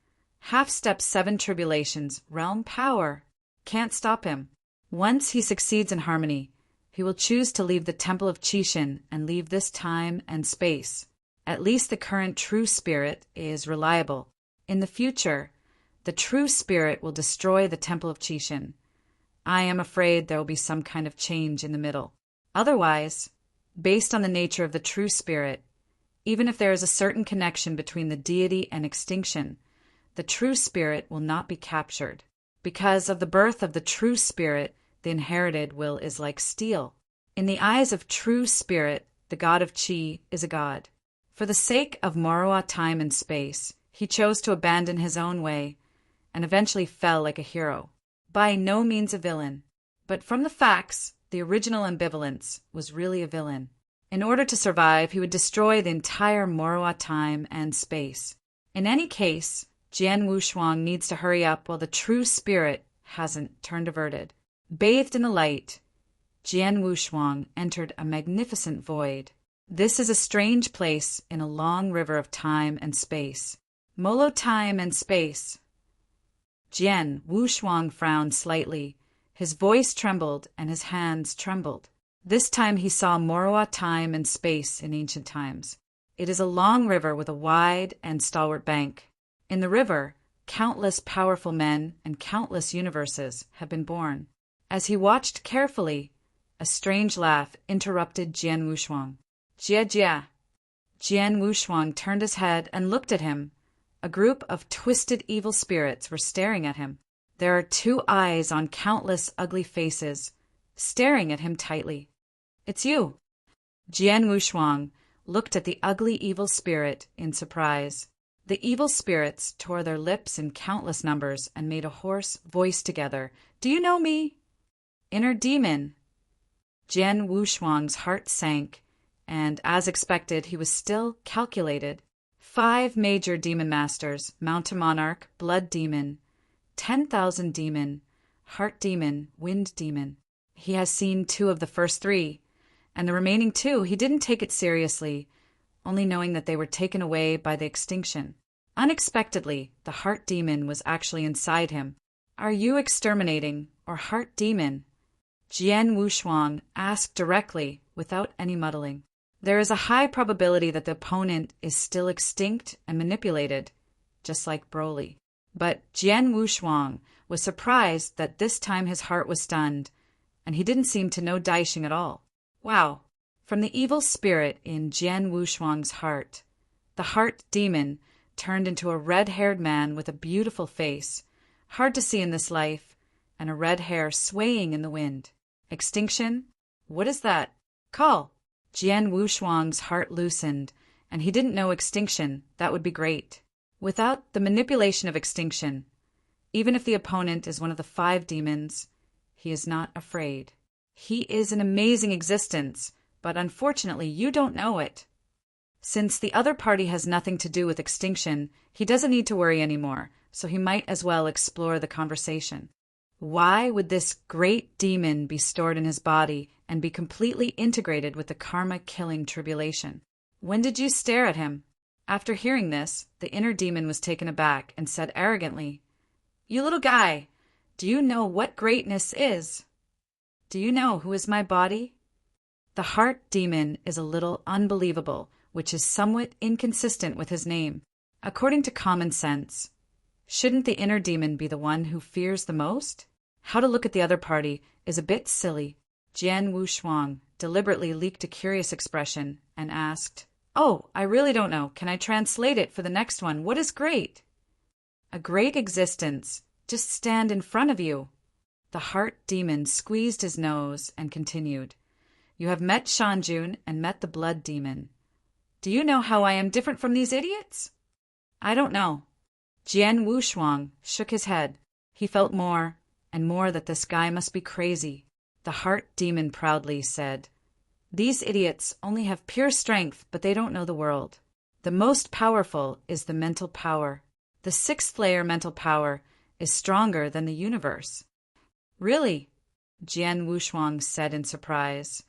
half-step 7 tribulations, realm power, can't stop him. Once he succeeds in harmony, he will choose to leave the Temple of Qixin and leave this time and space. At least the current true spirit is reliable. In the future, the true spirit will destroy the Temple of Qixin. I am afraid there will be some kind of change in the middle. Otherwise, based on the nature of the true spirit, even if there is a certain connection between the deity and extinction, the true spirit will not be captured. Because of the birth of the true spirit, the inherited will is like steel. In the eyes of true spirit, the god of Qi is a god. For the sake of Moroa time and space, he chose to abandon his own way and eventually fell like a hero. By no means a villain, but from the facts, the original ambivalence was really a villain. In order to survive, he would destroy the entire Moroa time and space. In any case, Jian Wushuang needs to hurry up while the true spirit hasn't turned averted. Bathed in the light, Jian Wushuang entered a magnificent void. This is a strange place in a long river of time and space. Molo time and space. Jian Wushuang frowned slightly. His voice trembled and his hands trembled. This time he saw Moroa time and space in ancient times. It is a long river with a wide and stalwart bank. In the river, countless powerful men and countless universes have been born. As he watched carefully, a strange laugh interrupted Jian Wushuang. Jia Jia. Jian Wushuang turned his head and looked at him. A group of twisted evil spirits were staring at him. There are 2 eyes on countless ugly faces, staring at him tightly. It's you. Jian Wushuang looked at the ugly evil spirit in surprise. The evil spirits tore their lips in countless numbers and made a hoarse voice together. Do you know me? Inner demon. Jian Wushuang's heart sank, and as expected, he was still calculated. 5 major demon masters, Mountain Monarch, Blood Demon, 10,000 Demon, Heart Demon, Wind Demon. He has seen 2 of the first 3, and the remaining 2 he didn't take it seriously, only knowing that they were taken away by the extinction. Unexpectedly, the heart demon was actually inside him. Are you exterminating, or heart demon? Jian Wushuang asked directly, without any muddling. There is a high probability that the opponent is still extinct and manipulated, just like Broly. But Jian Wushuang was surprised that this time his heart was stunned, and he didn't seem to know Daixing at all. Wow! From the evil spirit in Jian Wushuang's heart, the heart demon turned into a red-haired man with a beautiful face, hard to see in this life, and a red hair swaying in the wind. Extinction? What is that? Call! Jian Wushuang's heart loosened, and he didn't know extinction. That would be great. Without the manipulation of extinction, even if the opponent is one of the 5 demons, he is not afraid. He is an amazing existence, but unfortunately you don't know it. Since the other party has nothing to do with extinction, he doesn't need to worry anymore, so he might as well explore the conversation. Why would this great demon be stored in his body and be completely integrated with the karma-killing tribulation? When did you stare at him? After hearing this, the inner demon was taken aback and said arrogantly, You little guy, do you know what greatness is? Do you know who is my body? The heart demon is a little unbelievable, which is somewhat inconsistent with his name. According to common sense, shouldn't the inner demon be the one who fears the most? How to look at the other party is a bit silly. Jian Wushuang deliberately leaked a curious expression and asked, Oh, I really don't know. Can I translate it for the next one? What is great? A great existence. Just stand in front of you. The heart demon squeezed his nose and continued, You have met Shanjun and met the blood demon. Do you know how I am different from these idiots? I don't know. Jian Wushuang shook his head. He felt more and more that this guy must be crazy. The heart demon proudly said, These idiots only have pure strength, but they don't know the world. The most powerful is the mental power. The 6th layer mental power is stronger than the universe. Really? Jian Wushuang said in surprise.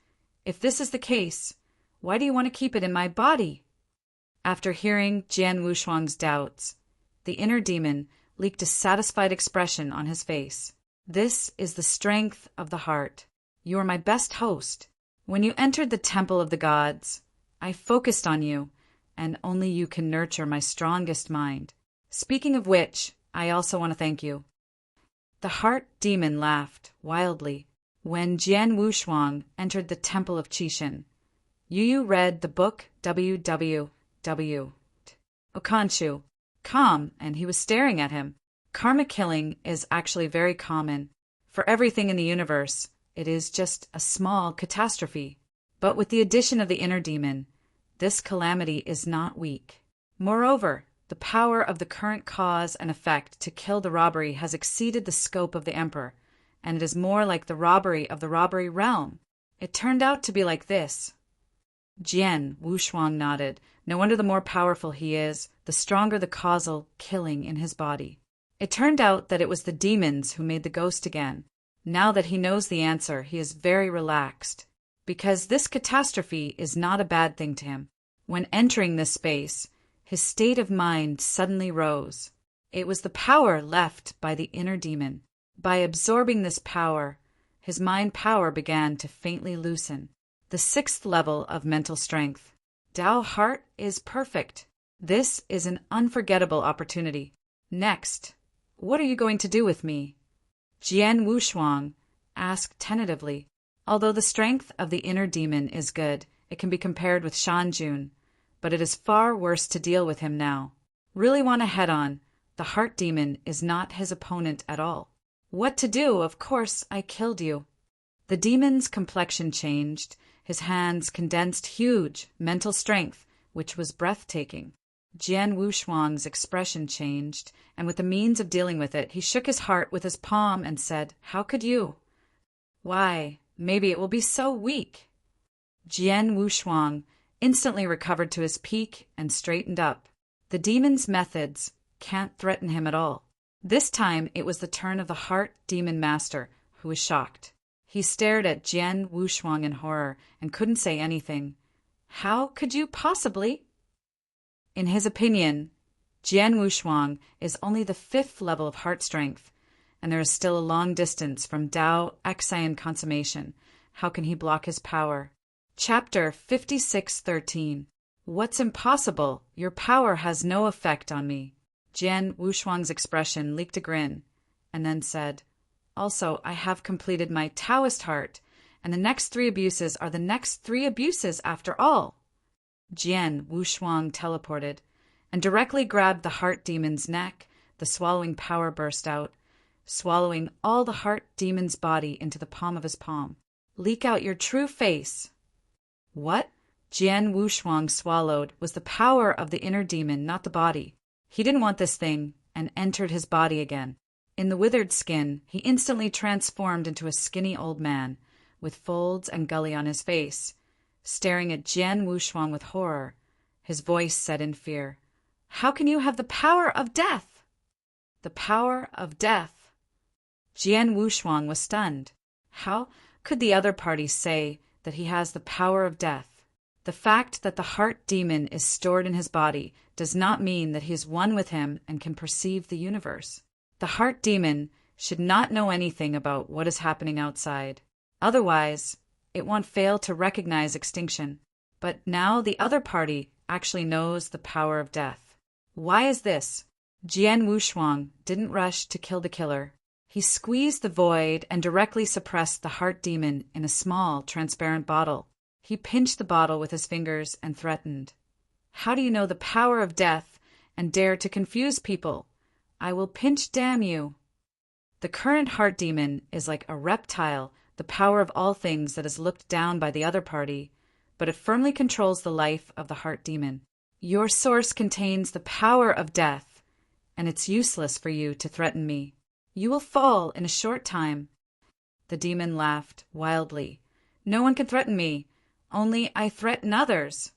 If this is the case, why do you want to keep it in my body? After hearing Jian Wushuang's doubts, the inner demon leaked a satisfied expression on his face. This is the strength of the heart. You are my best host. When you entered the temple of the gods, I focused on you, and only you can nurture my strongest mind. Speaking of which, I also want to thank you. The heart demon laughed wildly. When Jian Wushuang entered the temple of Qixin, Yu read the book WWW. Okanshu, calm, and he was staring at him. Karma killing is actually very common. For everything in the universe, it is just a small catastrophe. But with the addition of the inner demon, this calamity is not weak. Moreover, the power of the current cause and effect to kill the robbery has exceeded the scope of the emperor, and it is more like the robbery of the robbery realm. It turned out to be like this. Jian Wushuang nodded. No wonder the more powerful he is, the stronger the causal killing in his body. It turned out that it was the demons who made the ghost again. Now that he knows the answer, he is very relaxed, because this catastrophe is not a bad thing to him. When entering this space, his state of mind suddenly rose. It was the power left by the inner demon. By absorbing this power, his mind power began to faintly loosen. The 6th level of mental strength. Tao heart is perfect. This is an unforgettable opportunity. Next, what are you going to do with me? Jian Wushuang asked tentatively. Although the strength of the inner demon is good, it can be compared with Shanjun, but it is far worse to deal with him now. Really want to head on. The heart demon is not his opponent at all. What to do? Of course, I killed you. The demon's complexion changed. His hands condensed huge mental strength, which was breathtaking. Jian Wushuang's expression changed, and with the means of dealing with it, he shook his heart with his palm and said, How could you? Why, maybe it will be so weak. Jian Wushuang instantly recovered to his peak and straightened up. The demon's methods can't threaten him at all. This time it was the turn of the heart demon master, who was shocked. He stared at Jian Wushuang in horror and couldn't say anything. How could you possibly? In his opinion, Jian Wushuang is only the 5th level of heart strength, and there is still a long distance from Tao Xian consummation. How can he block his power? Chapter 56:13. What's impossible? Your power has no effect on me. Jian Wushuang's expression leaked a grin, and then said, Also, I have completed my Taoist heart, and the next 3 abuses are the next 3 abuses after all. Jian Wushuang teleported, and directly grabbed the heart demon's neck. The swallowing power burst out, swallowing all the heart demon's body into the palm of his palm. Leak out your true face. What Jian Wushuang swallowed was the power of the inner demon, not the body. He didn't want this thing, and entered his body again. In the withered skin, he instantly transformed into a skinny old man, with folds and gully on his face, staring at Jian Wushuang with horror. His voice said in fear, How can you have the power of death? The power of death. Jian Wushuang was stunned. How could the other party say that he has the power of death? The fact that the heart demon is stored in his body does not mean that he is one with him and can perceive the universe. The heart demon should not know anything about what is happening outside. Otherwise, it won't fail to recognize extinction. But now the other party actually knows the power of death. Why is this? Jian Wushuang didn't rush to kill the killer. He squeezed the void and directly suppressed the heart demon in a small, transparent bottle. He pinched the bottle with his fingers and threatened, How do you know the power of death and dare to confuse people? I will pinch damn you. The current heart demon is like a reptile, the power of all things that is looked down by the other party, but it firmly controls the life of the heart demon. Your source contains the power of death, and it's useless for you to threaten me. You will fall in a short time. The demon laughed wildly. No one can threaten me. Only I threaten others.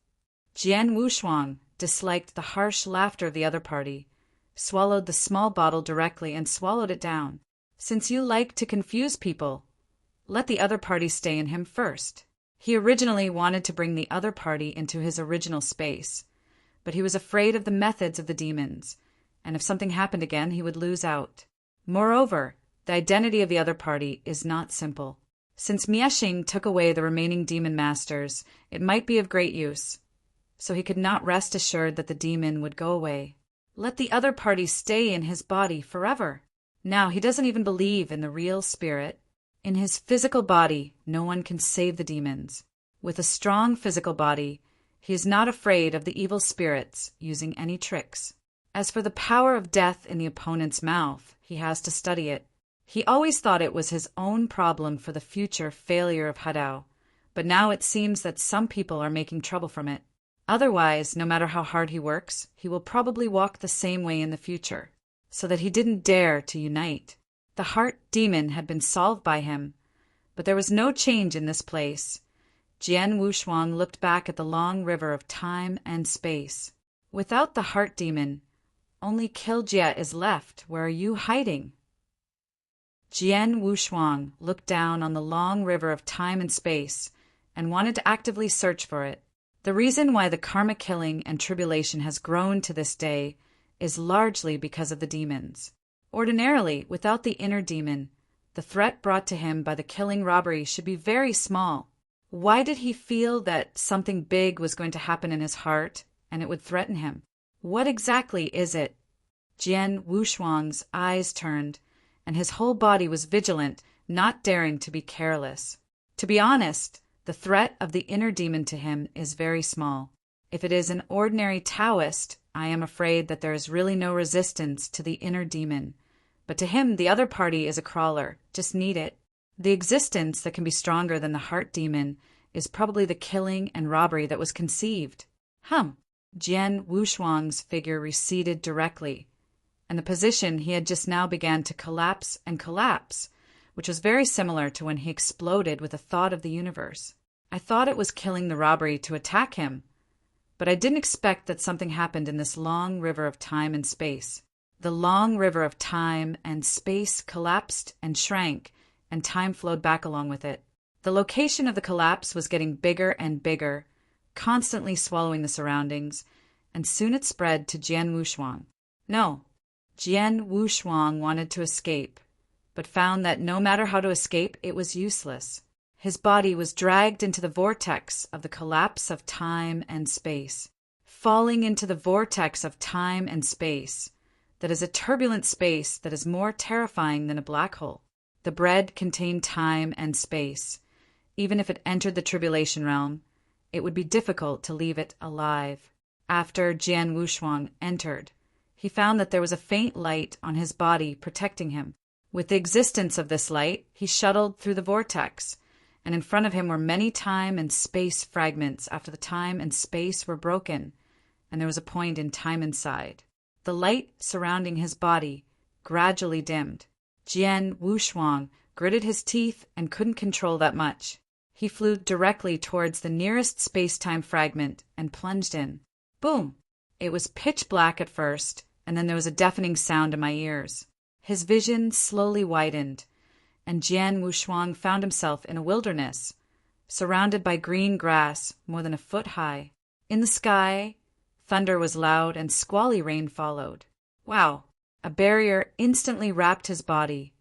Jian Wushuang disliked the harsh laughter of the other party, swallowed the small bottle directly and swallowed it down. Since you like to confuse people, let the other party stay in him first. He originally wanted to bring the other party into his original space, but he was afraid of the methods of the demons, and if something happened again, he would lose out. Moreover, the identity of the other party is not simple. Since Miexing took away the remaining demon masters, it might be of great use, so he could not rest assured that the demon would go away. Let the other party stay in his body forever. Now he doesn't even believe in the real spirit. In his physical body, no one can save the demons. With a strong physical body, he is not afraid of the evil spirits using any tricks. As for the power of death in the opponent's mouth, he has to study it. He always thought it was his own problem for the future failure of Hadao, but now it seems that some people are making trouble from it. Otherwise, no matter how hard he works, he will probably walk the same way in the future, so that he didn't dare to unite. The heart demon had been solved by him, but there was no change in this place. Jian Wushuang looked back at the long river of time and space. Without the heart demon, only Kiljie is left. Where are you hiding? Jian Wushuang looked down on the long river of time and space and wanted to actively search for it. The reason why the karma killing and tribulation has grown to this day is largely because of the demons. Ordinarily, without the inner demon, the threat brought to him by the killing robbery should be very small. Why did he feel that something big was going to happen in his heart and it would threaten him? What exactly is it? Jian Wushuang's eyes turned, and his whole body was vigilant, not daring to be careless. To be honest, the threat of the inner demon to him is very small. If it is an ordinary Taoist, I am afraid that there is really no resistance to the inner demon. But to him, the other party is a crawler. Just need it. The existence that can be stronger than the heart demon is probably the killing and robbery that was conceived. Jian Wushuang's figure receded directly, and the position he had just now began to collapse and collapse, which was very similar to when he exploded with a thought of the universe. I thought it was killing the robbery to attack him, but I didn't expect that something happened in this long river of time and space. The long river of time and space collapsed and shrank, and time flowed back along with it. The location of the collapse was getting bigger and bigger, constantly swallowing the surroundings, and soon it spread to Jian Wushuang. No, Jian Wushuang wanted to escape, but found that no matter how to escape, it was useless. His body was dragged into the vortex of the collapse of time and space. Falling into the vortex of time and space, that is a turbulent space that is more terrifying than a black hole. The bread contained time and space. Even if it entered the tribulation realm, it would be difficult to leave it alive. After Jian Wushuang entered, he found that there was a faint light on his body protecting him. With the existence of this light, he shuttled through the vortex, and in front of him were many time and space fragments after the time and space were broken, and there was a point in time inside. The light surrounding his body gradually dimmed. Jian Wushuang gritted his teeth and couldn't control that much. He flew directly towards the nearest space-time fragment and plunged in. Boom! It was pitch black at first, and then there was a deafening sound in my ears. His vision slowly widened, and Jian Wushuang found himself in a wilderness, surrounded by green grass more than a foot high. In the sky, thunder was loud and squally rain followed. Wow! A barrier instantly wrapped his body.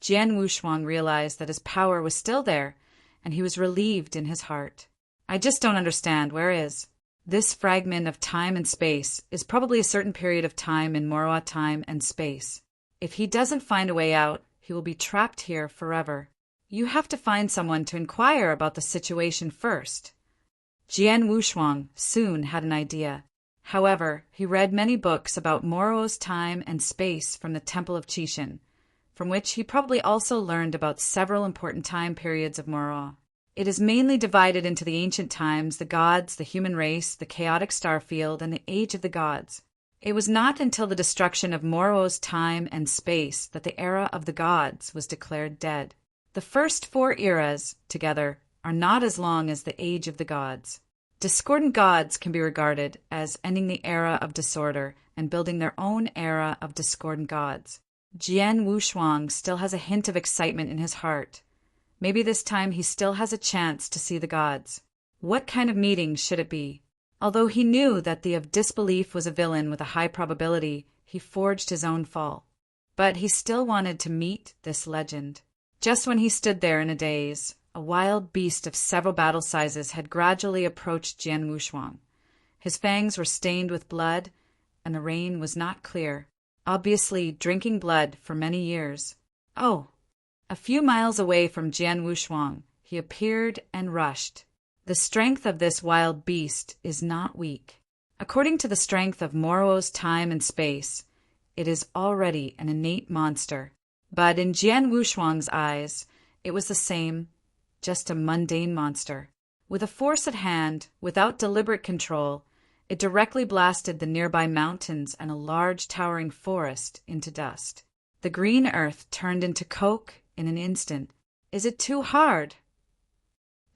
Jian Wushuang realized that his power was still there, and he was relieved in his heart. I just don't understand. Where is? This fragment of time and space is probably a certain period of time in Moroa time and space. If he doesn't find a way out, he will be trapped here forever. You have to find someone to inquire about the situation first. Jian Wushuang soon had an idea. However, he read many books about Moro's time and space from the Temple of Qixin, from which he probably also learned about several important time periods of Moroa. It is mainly divided into the ancient times, the gods, the human race, the chaotic star field, and the age of the gods. It was not until the destruction of Moro's time and space that the era of the gods was declared dead. The first 4 eras, together, are not as long as the age of the gods. Discordant gods can be regarded as ending the era of disorder and building their own era of discordant gods. Jian Wushuang still has a hint of excitement in his heart. Maybe this time he still has a chance to see the gods. What kind of meeting should it be? Although he knew that the of disbelief was a villain with a high probability, he forged his own fall. But he still wanted to meet this legend. Just when he stood there in a daze, a wild beast of several battle sizes had gradually approached Jian Wushuang. His fangs were stained with blood, and the rain was not clear, obviously drinking blood for many years. Oh! A few miles away from Jian Wushuang, he appeared and rushed. The strength of this wild beast is not weak. According to the strength of Moro's time and space, it is already an innate monster. But in Jian Wushuang's eyes, it was the same, just a mundane monster. With a force at hand, without deliberate control, it directly blasted the nearby mountains and a large towering forest into dust. The green earth turned into coke in an instant. Is it too hard?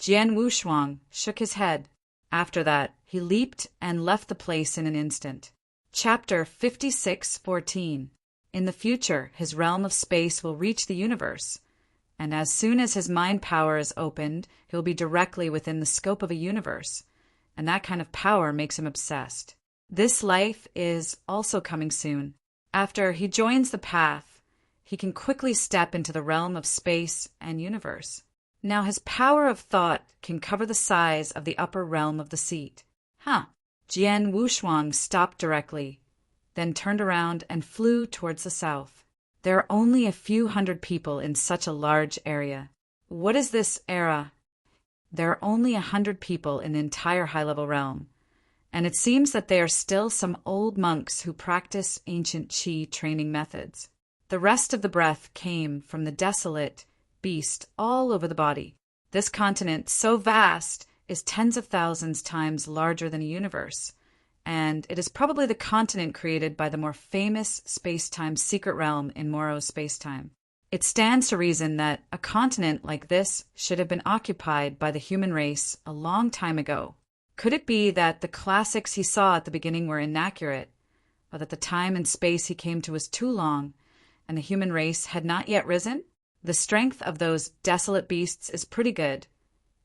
Jian Wushuang shook his head. After that, he leaped and left the place in an instant. Chapter 56:14. In the future, his realm of space will reach the universe, and as soon as his mind power is opened, he'll be directly within the scope of a universe, and that kind of power makes him obsessed. This life is also coming soon. After he joins the path, he can quickly step into the realm of space and universe. Now his power of thought can cover the size of the upper realm of the seat. Jian Wushuang stopped directly, then turned around and flew towards the south. There are only a few hundred people in such a large area. What is this era? There are only 100 people in the entire high-level realm, and it seems that they are still some old monks who practice ancient Qi training methods. The rest of the breath came from the desolate beast all over the body. This continent, so vast, is tens of thousands times larger than a universe, and it is probably the continent created by the more famous space-time secret realm in Moro's space-time. It stands to reason that a continent like this should have been occupied by the human race a long time ago. Could it be that the classics he saw at the beginning were inaccurate, or that the time and space he came to was too long, and the human race had not yet risen? The strength of those desolate beasts is pretty good,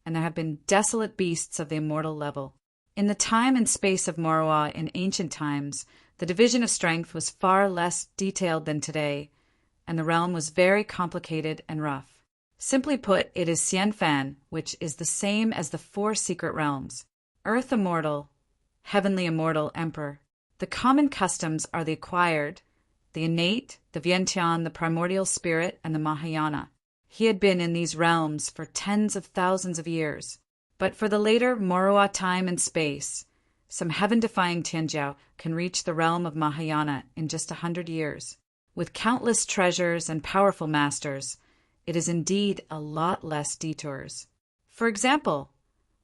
and there have been desolate beasts of the immortal level. In the time and space of Moroa in ancient times, The division of strength was far less detailed than today, and the realm was very complicated and rough. Simply put, it is Xian Fan, which is the same as the 4 secret realms. Earth Immortal, Heavenly Immortal Emperor. The common customs are the acquired, the innate, the Vientiane, the primordial spirit, and the Mahayana. He had been in these realms for tens of thousands of years. But for the later Morua time and space, some heaven-defying Tianjiao can reach the realm of Mahayana in just 100 years. With countless treasures and powerful masters, it is indeed a lot less detours. For example,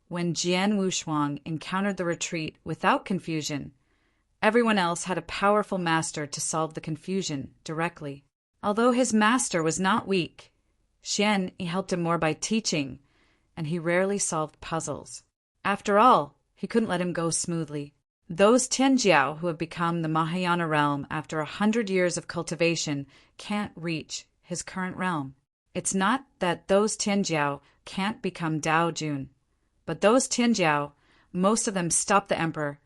when Jian Wushuang encountered the retreat without confusion, everyone else had a powerful master to solve the confusion directly. Although his master was not weak, Xian helped him more by teaching, and he rarely solved puzzles. After all, he couldn't let him go smoothly. Those Tianjiao who have become the Mahayana realm after 100 years of cultivation can't reach his current realm. It's not that those Tianjiao can't become Dao Jun, but those Tianjiao, most of them stop the emperor,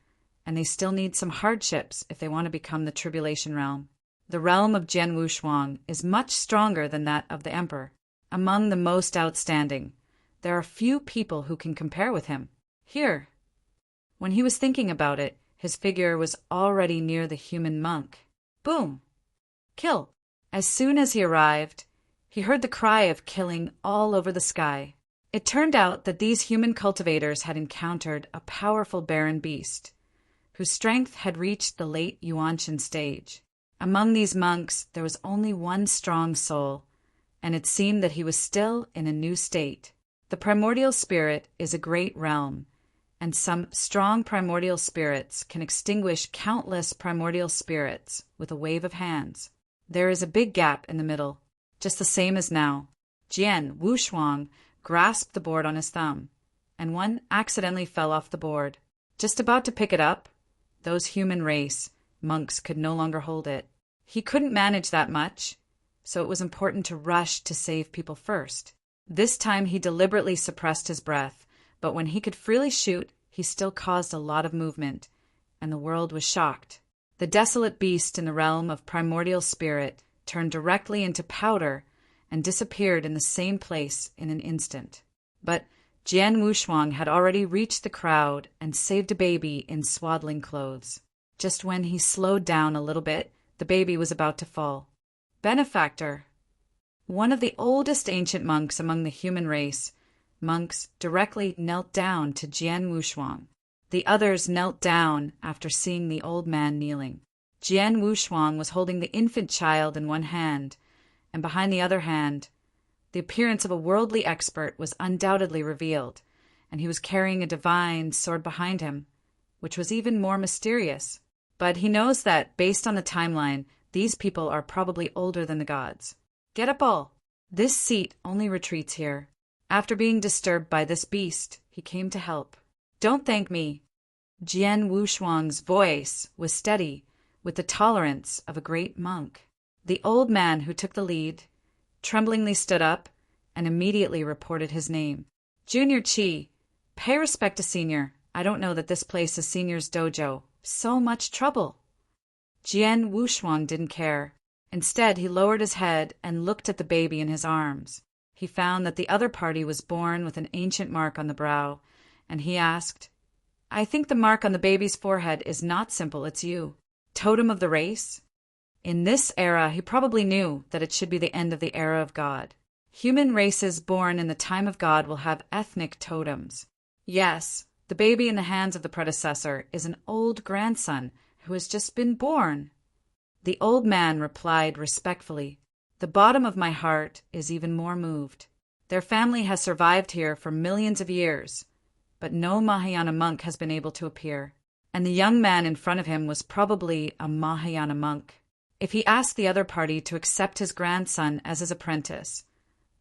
and they still need some hardships if they want to become the tribulation realm. The realm of Jian Wushuang is much stronger than that of the emperor. Among the most outstanding, there are few people who can compare with him. Here, when he was thinking about it, his figure was already near the human monk. Boom! Kill! As soon as he arrived, he heard the cry of killing all over the sky. It turned out that these human cultivators had encountered a powerful barren beast, whose strength had reached the late Yuanshan stage. Among these monks, there was only one strong soul, and it seemed that he was still in a new state. The primordial spirit is a great realm, and some strong primordial spirits can extinguish countless primordial spirits with a wave of hands. There is a big gap in the middle, just the same as now. Jian Wushuang grasped the board on his thumb, and one accidentally fell off the board. Just about to pick it up, those human race monks could no longer hold it. He couldn't manage that much, so it was important to rush to save people first. This time he deliberately suppressed his breath, but when he could freely shoot, he still caused a lot of movement, and the world was shocked. The desolate beast in the realm of primordial spirit turned directly into powder and disappeared in the same place in an instant. But Jian Wushuang had already reached the crowd and saved a baby in swaddling clothes. Just when he slowed down a little bit, the baby was about to fall. Benefactor, one of the oldest ancient monks among the human race, monks directly knelt down to Jian Wushuang. The others knelt down after seeing the old man kneeling. Jian Wushuang was holding the infant child in one hand, and behind the other hand, the appearance of a worldly expert was undoubtedly revealed, and he was carrying a divine sword behind him, which was even more mysterious. But he knows that, based on the timeline, these people are probably older than the gods. Get up all! This seat only retreats here. After being disturbed by this beast, he came to help. Don't thank me. Jian Wushuang's voice was steady, with the tolerance of a great monk. The old man who took the lead tremblingly stood up and immediately reported his name. Junior Qi, pay respect to senior. I don't know that this place is senior's dojo. So much trouble. Jian Wushuang didn't care. Instead, he lowered his head and looked at the baby in his arms. He found that the other party was born with an ancient mark on the brow, and he asked, I think the mark on the baby's forehead is not simple, it's you. Totem of the race? In this era, he probably knew that it should be the end of the era of God. Human races born in the time of God will have ethnic totems. Yes, the baby in the hands of the predecessor is an old grandson who has just been born. The old man replied respectfully, The bottom of my heart is even more moved. Their family has survived here for millions of years, but no Mahayana monk has been able to appear. And the young man in front of him was probably a Mahayana monk. If he asked the other party to accept his grandson as his apprentice,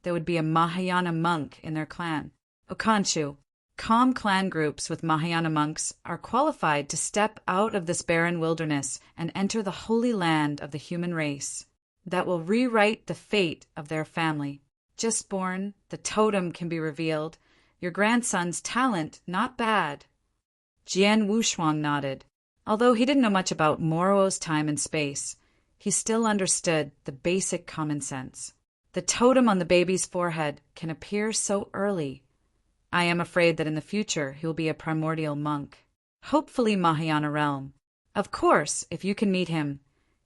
there would be a Mahayana monk in their clan. Okanshu, calm clan groups with Mahayana monks are qualified to step out of this barren wilderness and enter the holy land of the human race that will rewrite the fate of their family. Just born, the totem can be revealed. Your grandson's talent, not bad. Jian Wushuang nodded. Although he didn't know much about Moro's time and space, he still understood the basic common sense. The totem on the baby's forehead can appear so early. I am afraid that in the future he will be a primordial monk, hopefully Mahayana realm. Of course, if you can meet him,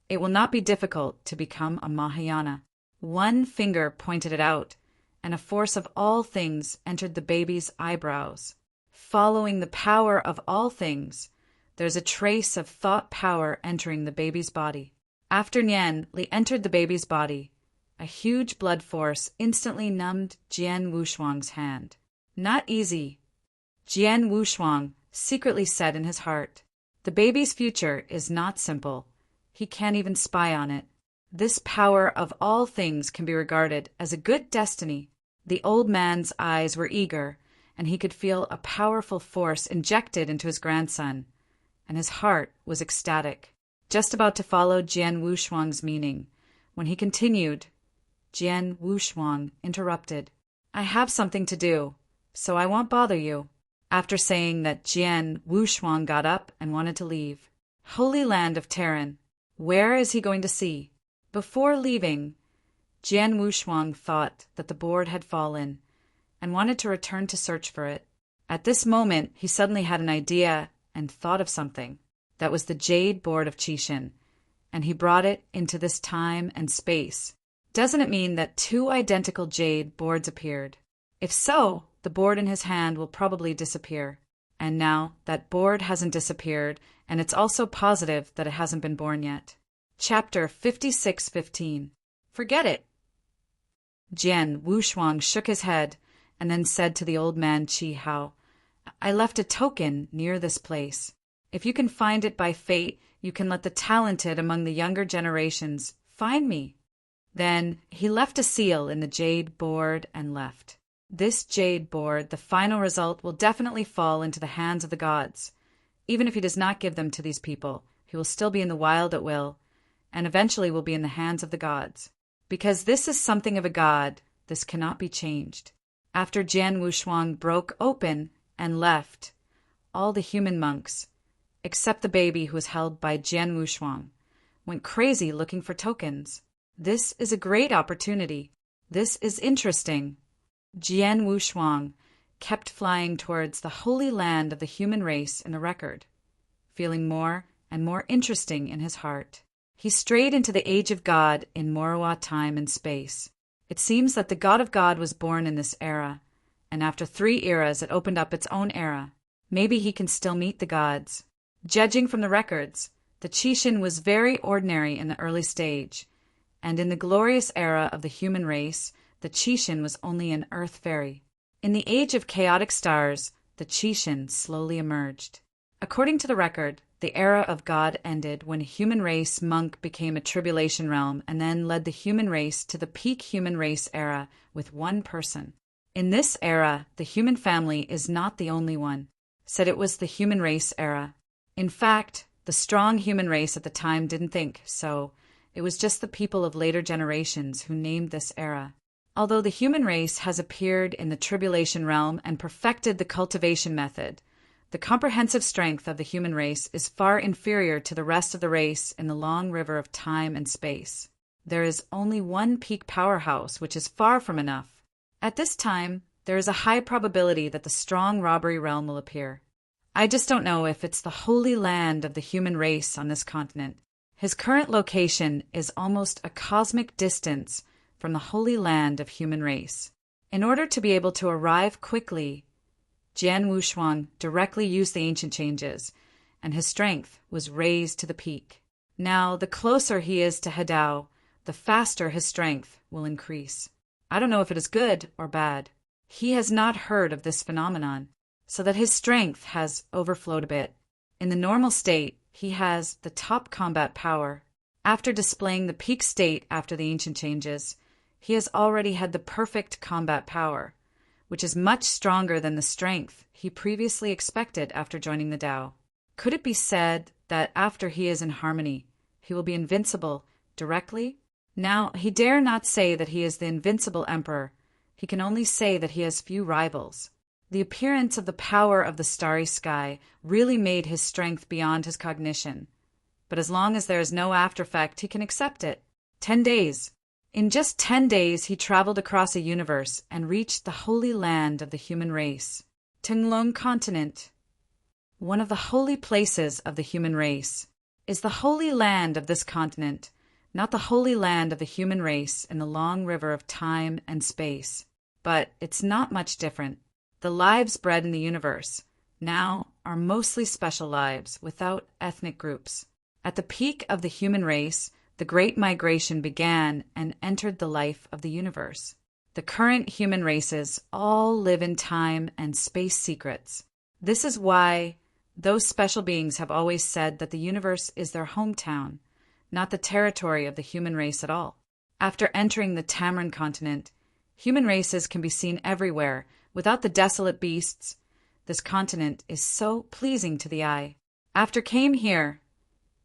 it will not be difficult to become a Mahayana. One finger pointed it out, and a force of all things entered the baby's eyebrows. Following the power of all things, there's a trace of thought power entering the baby's body. After Nian Li entered the baby's body, a huge blood force instantly numbed Jian Wushuang's hand. Not easy, Jian Wushuang secretly said in his heart. The baby's future is not simple. He can't even spy on it. This power of all things can be regarded as a good destiny. The old man's eyes were eager, and he could feel a powerful force injected into his grandson, and his heart was ecstatic. Just about to follow Jian Wushuang's meaning, when he continued, Jian Wushuang interrupted. I have something to do, so I won't bother you. After saying that, Jian Wushuang got up and wanted to leave. Holy land of Terran, where is he going to see? Before leaving, Jian Wushuang thought that the board had fallen and wanted to return to search for it. At this moment, he suddenly had an idea and thought of something. That was the jade board of Qixin, and he brought it into this time and space. Doesn't it mean that two identical jade boards appeared? If so, the board in his hand will probably disappear. And now that board hasn't disappeared, and it's also positive that it hasn't been born yet. Chapter 56:15. Forget it. Jian Wushuang shook his head and then said to the old man Qi Hao, I left a token near this place. If you can find it by fate, you can let the talented among the younger generations find me. Then he left a seal in the jade board and left. This jade board, the final result, will definitely fall into the hands of the gods. Even if he does not give them to these people, he will still be in the wild at will, and eventually will be in the hands of the gods. Because this is something of a god, this cannot be changed. After Jian Wushuang broke open and left, all the human monks, except the baby who was held by Jian Wushuang, went crazy looking for tokens. This is a great opportunity. This is interesting. Jian Wushuang kept flying towards the holy land of the human race in the record, feeling more and more interesting in his heart. He strayed into the age of God in Moroa time and space. It seems that the God of God was born in this era, and after 3 eras it opened up its own era. Maybe he can still meet the gods. Judging from the records, the Qixin was very ordinary in the early stage, and in the glorious era of the human race, the Qixin was only an earth fairy. In the age of chaotic stars, the Qixin slowly emerged. According to the record, the era of God ended when a human race monk became a tribulation realm and then led the human race to the peak human race era with one person. In this era, the human family is not the only one. Said it was the human race era. In fact, the strong human race at the time didn't think so. It was just the people of later generations who named this era. Although the human race has appeared in the tribulation realm and perfected the cultivation method, the comprehensive strength of the human race is far inferior to the rest of the race in the long river of time and space. There is only one peak powerhouse, which is far from enough. At this time, there is a high probability that the strong robbery realm will appear. I just don't know if it's the holy land of the human race on this continent. His current location is almost a cosmic distance from the holy land of human race. In order to be able to arrive quickly, Jian Wushuang directly used the ancient changes, and his strength was raised to the peak. Now, the closer he is to Hedao, the faster his strength will increase. I don't know if it is good or bad. He has not heard of this phenomenon, so that his strength has overflowed a bit. In the normal state, he has the top combat power. After displaying the peak state after the ancient changes, he has already had the perfect combat power, which is much stronger than the strength he previously expected after joining the Tao. Could it be said that after he is in harmony, he will be invincible directly? Now, he dare not say that he is the invincible emperor. He can only say that he has few rivals. The appearance of the power of the starry sky really made his strength beyond his cognition. But as long as there is no aftereffect, he can accept it. 10 days. In just 10 days, he traveled across a universe and reached the holy land of the human race, Tunglong continent. One of the holy places of the human race is the holy land of this continent, not the holy land of the human race in the long river of time and space. But it's not much different. The lives bred in the universe now are mostly special lives without ethnic groups. At the peak of the human race, the Great Migration began and entered the life of the universe. The current human races all live in time and space secrets. This is why those special beings have always said that the universe is their hometown, not the territory of the human race at all. After entering the Tamarin continent, human races can be seen everywhere without the desolate beasts. This continent is so pleasing to the eye. After came here,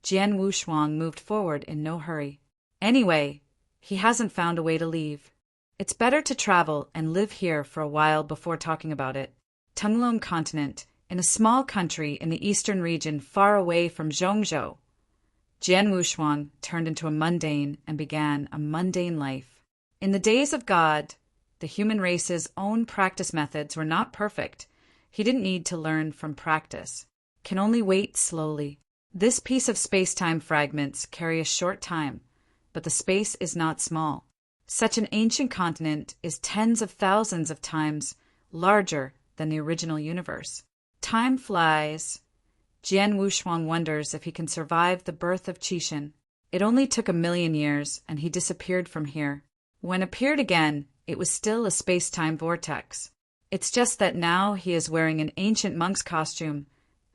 Jian Wushuang moved forward in no hurry. Anyway, he hasn't found a way to leave. It's better to travel and live here for a while before talking about it. Tunglong continent, in a small country in the eastern region far away from Zhongzhou. Jian Wushuang turned into a mundane and began a mundane life. In the days of God, the human race's own practice methods were not perfect. He didn't need to learn from practice. Can only wait slowly. This piece of space-time fragments carry a short time, but the space is not small. Such an ancient continent is tens of thousands of times larger than the original universe. Time flies. Jian Wushuang wonders if he can survive the birth of Qixin. It only took 1,000,000 years, and he disappeared from here. When appeared again, it was still a space-time vortex. It's just that now he is wearing an ancient monk's costume,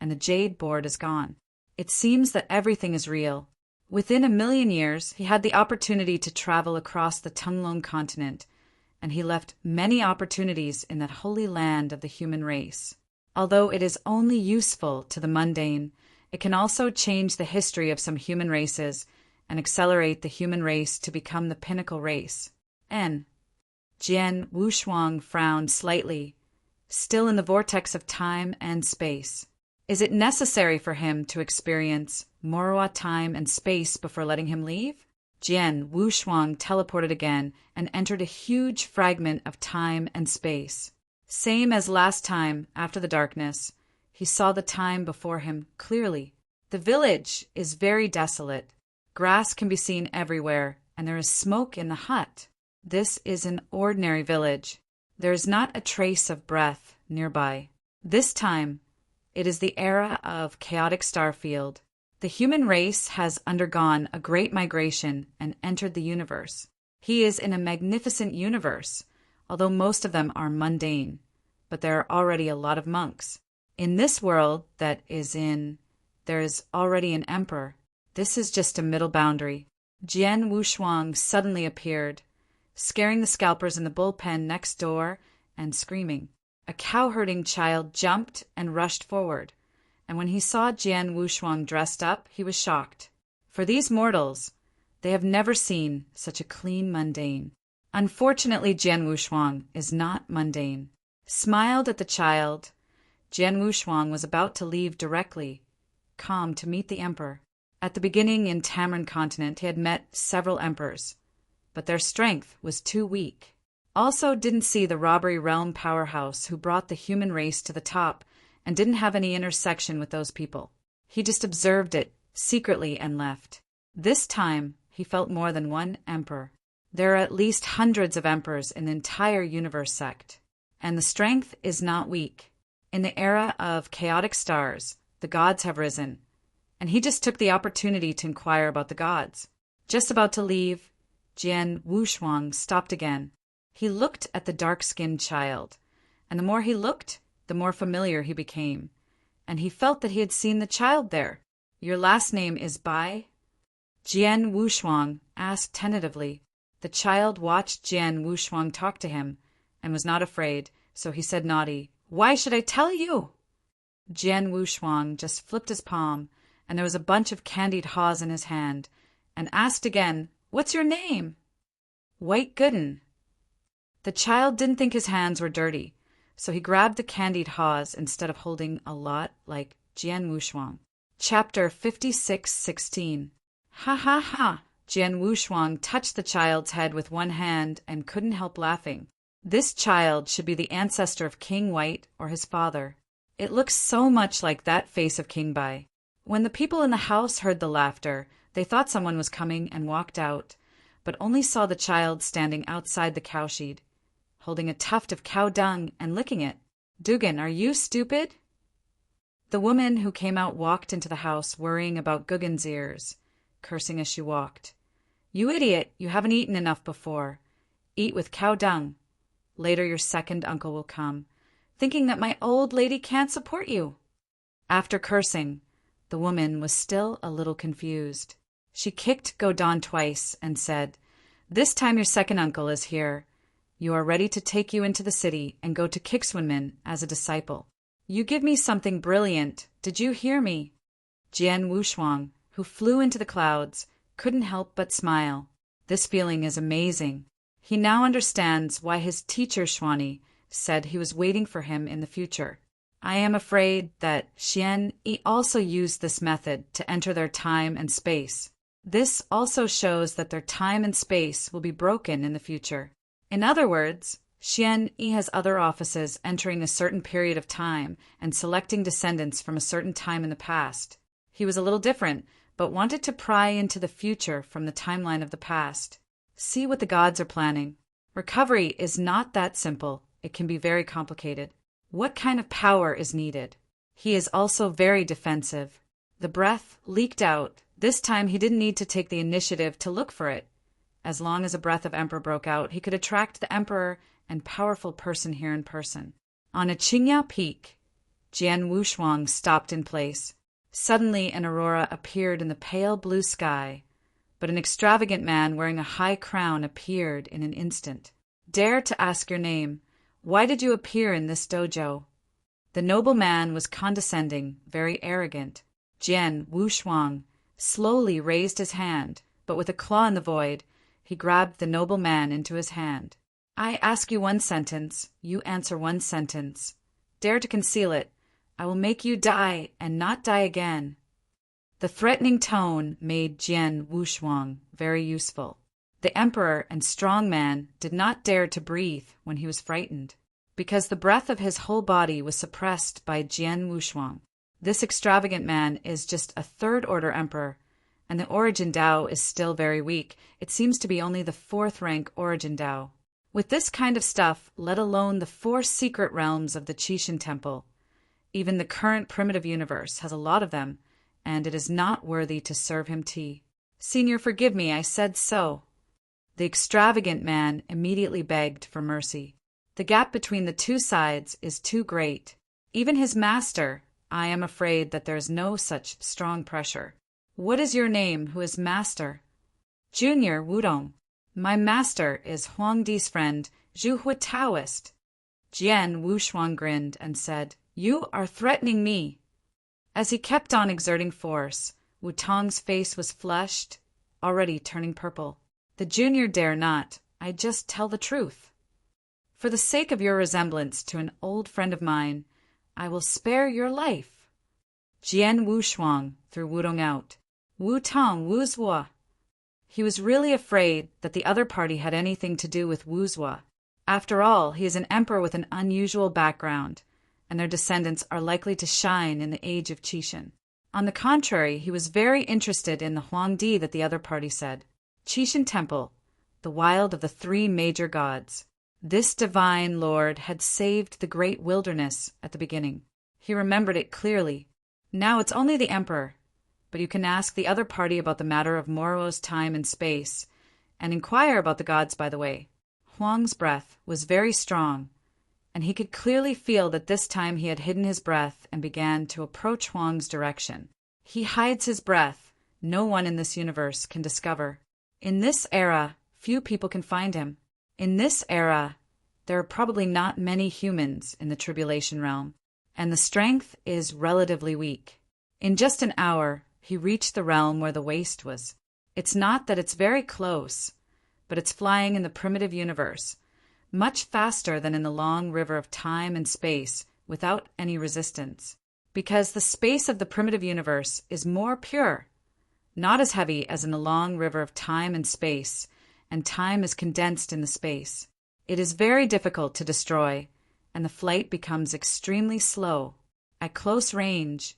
and the jade board is gone. It seems that everything is real. Within 1,000,000 years, he had the opportunity to travel across the Tunglong continent, and he left many opportunities in that holy land of the human race. Although it is only useful to the mundane, it can also change the history of some human races and accelerate the human race to become the pinnacle race. Jian Wushuang frowned slightly, still in the vortex of time and space. Is it necessary for him to experience Morwa time and space before letting him leave? Jian Wushuang teleported again and entered a huge fragment of time and space. Same as last time, after the darkness, he saw the time before him clearly. The village is very desolate. Grass can be seen everywhere, and there is smoke in the hut. This is an ordinary village. There is not a trace of breath nearby. This time, it is the era of chaotic starfield. The human race has undergone a great migration and entered the universe. He is in a magnificent universe, although most of them are mundane, but there are already a lot of monks. In this world there is already an emperor. This is just a middle boundary. Jian Wushuang suddenly appeared, scaring the scalpers in the bullpen next door and screaming. A cow-herding child jumped and rushed forward, and when he saw Jian Wushuang dressed up, he was shocked. For these mortals, they have never seen such a clean mundane. Unfortunately, Jian Wushuang is not mundane. Smiled at the child, Jian Wushuang was about to leave directly, calm, to meet the emperor. At the beginning in Tamarin continent, he had met several emperors, but their strength was too weak. Also didn't see the robbery realm powerhouse who brought the human race to the top and didn't have any intersection with those people. He just observed it secretly and left. This time, he felt more than one emperor. There are at least hundreds of emperors in the entire universe sect, and the strength is not weak. In the era of chaotic stars, the gods have risen, and he just took the opportunity to inquire about the gods. Just about to leave, Jian Wushuang stopped again. He looked at the dark-skinned child, and the more he looked, the more familiar he became, and he felt that he had seen the child there. "Your last name is Bai?" Jian Wushuang asked tentatively. The child watched Jian Wushuang talk to him, and was not afraid, so he said naughty, "Why should I tell you?" Jian Wushuang just flipped his palm, and there was a bunch of candied haws in his hand, and asked again, "What's your name?" "White Gooden." The child didn't think his hands were dirty, so he grabbed the candied haws instead of holding a lot like Jian Wushuang. Chapter 56:16. Ha ha ha! Jian Wushuang touched the child's head with one hand and couldn't help laughing. This child should be the ancestor of King White or his father. It looks so much like that face of King Bai. When the people in the house heard the laughter, they thought someone was coming and walked out, but only saw the child standing outside the cowshed, holding a tuft of cow dung and licking it. Dugan, are you stupid? The woman who came out walked into the house worrying about Guggen's ears, cursing as she walked. You idiot, you haven't eaten enough before. Eat with cow dung. Later your second uncle will come, thinking that my old lady can't support you. After cursing, the woman was still a little confused. She kicked Godon twice and said, This time your second uncle is here. You are ready to take you into the city and go to Kixwinmin as a disciple. You give me something brilliant. Did you hear me? Jian Wushuang, who flew into the clouds, couldn't help but smile. This feeling is amazing. He now understands why his teacher Xuani said he was waiting for him in the future. I am afraid that Xian Yi also used this method to enter their time and space. This also shows that their time and space will be broken in the future. In other words, Xian Yi has other offices entering a certain period of time and selecting descendants from a certain time in the past. He was a little different, but wanted to pry into the future from the timeline of the past. See what the gods are planning. Recovery is not that simple. It can be very complicated. What kind of power is needed? He is also very defensive. The breath leaked out. This time he didn't need to take the initiative to look for it. As long as a breath of emperor broke out, he could attract the emperor and powerful person here in person. On a Qingya peak, Jian Wushuang stopped in place. Suddenly an aurora appeared in the pale blue sky, but an extravagant man wearing a high crown appeared in an instant. Dare to ask your name. Why did you appear in this dojo? The noble man was condescending, very arrogant. Jian Wushuang slowly raised his hand, but with a claw in the void, he grabbed the noble man into his hand. I ask you one sentence, you answer one sentence. Dare to conceal it. I will make you die and not die again. The threatening tone made Jian Wushuang very useful. The emperor and strong man did not dare to breathe when he was frightened, because the breath of his whole body was suppressed by Jian Wushuang. This extravagant man is just a third-order emperor, and the origin Dao is still very weak. It seems to be only the fourth-rank origin Dao. With this kind of stuff, let alone the 4 secret realms of the Qixin Temple, even the current primitive universe has a lot of them, and it is not worthy to serve him tea. Senior, forgive me, I said so. The extravagant man immediately begged for mercy. The gap between the two sides is too great. Even his master, I am afraid that there is no such strong pressure. What is your name, who is master? Junior Wudong. My master is Huang Di's friend, Zhu Hui Taoist. Jian Wushuang grinned and said, You are threatening me. As he kept on exerting force, Wu Tong's face was flushed, already turning purple. The junior dare not. I just tell the truth. For the sake of your resemblance to an old friend of mine, I will spare your life. Jian Wushuang threw Wudong out. Wu Tong, Wuzhua. He was really afraid that the other party had anything to do with Wuzhua. After all, he is an emperor with an unusual background, and their descendants are likely to shine in the age of Qixin. On the contrary, he was very interested in the Huangdi that the other party said. Qixin Temple, the wild of the 3 major gods. This divine lord had saved the great wilderness at the beginning. He remembered it clearly. Now it's only the emperor, but you can ask the other party about the matter of Moro's time and space, and inquire about the gods by the way. Huang's breath was very strong, and he could clearly feel that this time he had hidden his breath and began to approach Huang's direction. He hides his breath. No one in this universe can discover. In this era, few people can find him. In this era, there are probably not many humans in the Tribulation Realm, and the strength is relatively weak. In just an hour, he reached the realm where the waste was. It's not that it's very close, but it's flying in the primitive universe. much faster than in the long river of time and space without any resistance. Because the space of the primitive universe is more pure, not as heavy as in the long river of time and space, and time is condensed in the space. It is very difficult to destroy, and the flight becomes extremely slow. At close range,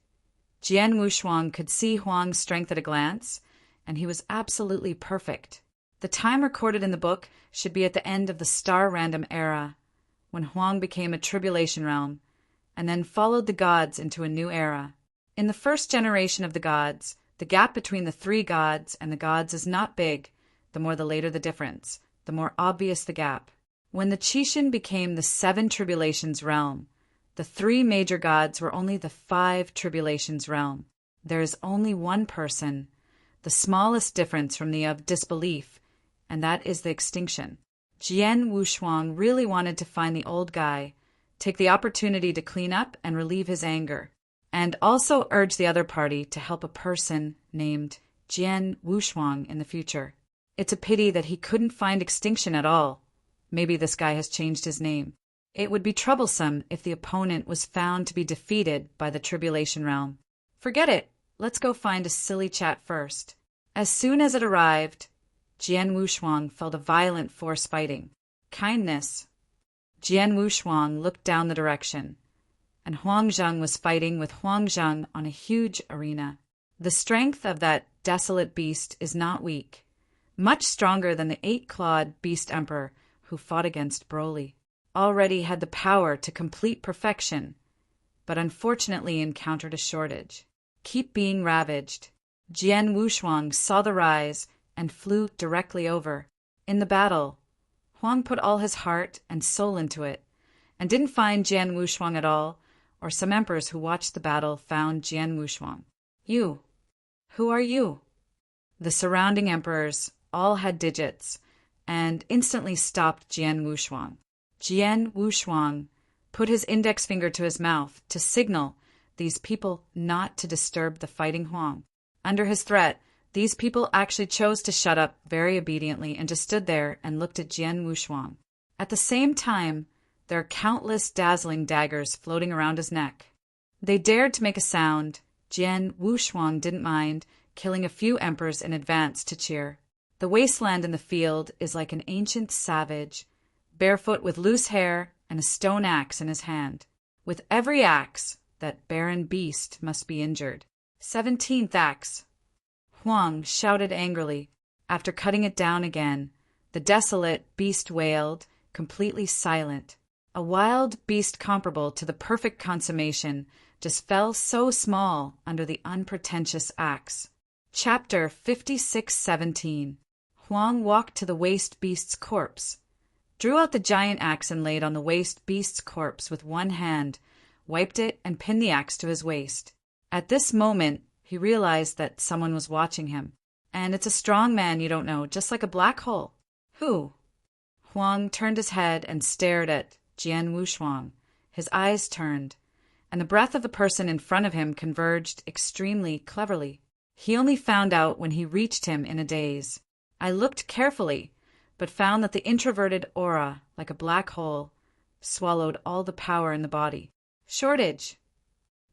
Jian Wushuang could see Huang's strength at a glance, and he was absolutely perfect. The time recorded in the book should be at the end of the star random era, when Huang became a tribulation realm, and then followed the gods into a new era. In the first generation of the gods, the gap between the three gods and the gods is not big. The more the later the difference, the more obvious the gap. When the Qixin became the 7 tribulations realm, the 3 major gods were only the 5 tribulations realm. There is only one person, the smallest difference from the of disbelief, and that is the extinction. Jian Wushuang really wanted to find the old guy, take the opportunity to clean up and relieve his anger, and also urge the other party to help a person named Jian Wushuang in the future. It's a pity that he couldn't find extinction at all. Maybe this guy has changed his name. It would be troublesome if the opponent was found to be defeated by the Tribulation Realm. Forget it. Let's go find a silly chat first. As soon as it arrived, Jian Wushuang felt a violent force fighting. Kindness. Jian Wushuang looked down the direction, and Huang Zheng was fighting with Huang Zheng on a huge arena. The strength of that desolate beast is not weak, much stronger than the 8-clawed beast emperor who fought against Broly. Already had the power to complete perfection, but unfortunately encountered a shortage. Keep being ravaged. Jian Wushuang saw the rise and flew directly over. In the battle, Huang put all his heart and soul into it, and didn't find Jian Wushuang at all, or some emperors who watched the battle found Jian Wushuang. You. Who are you? The surrounding emperors all had digits, and instantly stopped Jian Wushuang. Jian Wushuang put his index finger to his mouth to signal these people not to disturb the fighting Huang. Under his threat, these people actually chose to shut up very obediently and just stood there and looked at Jian Wushuang. At the same time, there are countless dazzling daggers floating around his neck. They dared to make a sound. Jian Wushuang didn't mind, killing a few emperors in advance to cheer. The wasteland in the field is like an ancient savage, barefoot with loose hair and a stone axe in his hand. With every axe, that barren beast must be injured. 17th axe. Huang shouted angrily. After cutting it down again, the desolate beast wailed, completely silent. A wild beast comparable to the perfect consummation just fell so small under the unpretentious axe. Chapter 56:17. Huang walked to the waste beast's corpse, drew out the giant axe and laid on the waste beast's corpse with one hand, wiped it and pinned the axe to his waist. At this moment, he realized that someone was watching him. And it's a strong man you don't know, just like a black hole. Who? Huang turned his head and stared at Jian Wushuang. His eyes turned, and the breath of the person in front of him converged extremely cleverly. He only found out when he reached him in a daze. I looked carefully, but found that the introverted aura, like a black hole, swallowed all the power in the body. Shortage.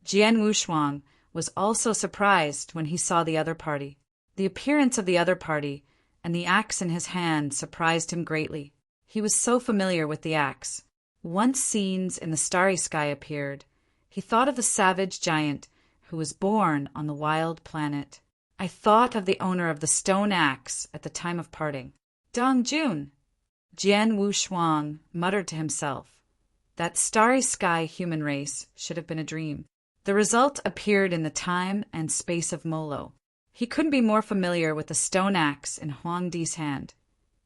Jian Wushuang was also surprised when he saw the other party. The appearance of the other party and the axe in his hand surprised him greatly. He was so familiar with the axe. Once scenes in the starry sky appeared, he thought of the savage giant who was born on the wild planet. I thought of the owner of the stone axe at the time of parting. Dong Jun. Jian Wushuang muttered to himself. That starry sky human race should have been a dream. The result appeared in the time and space of Molo. He couldn't be more familiar with the stone axe in Huang Di's hand.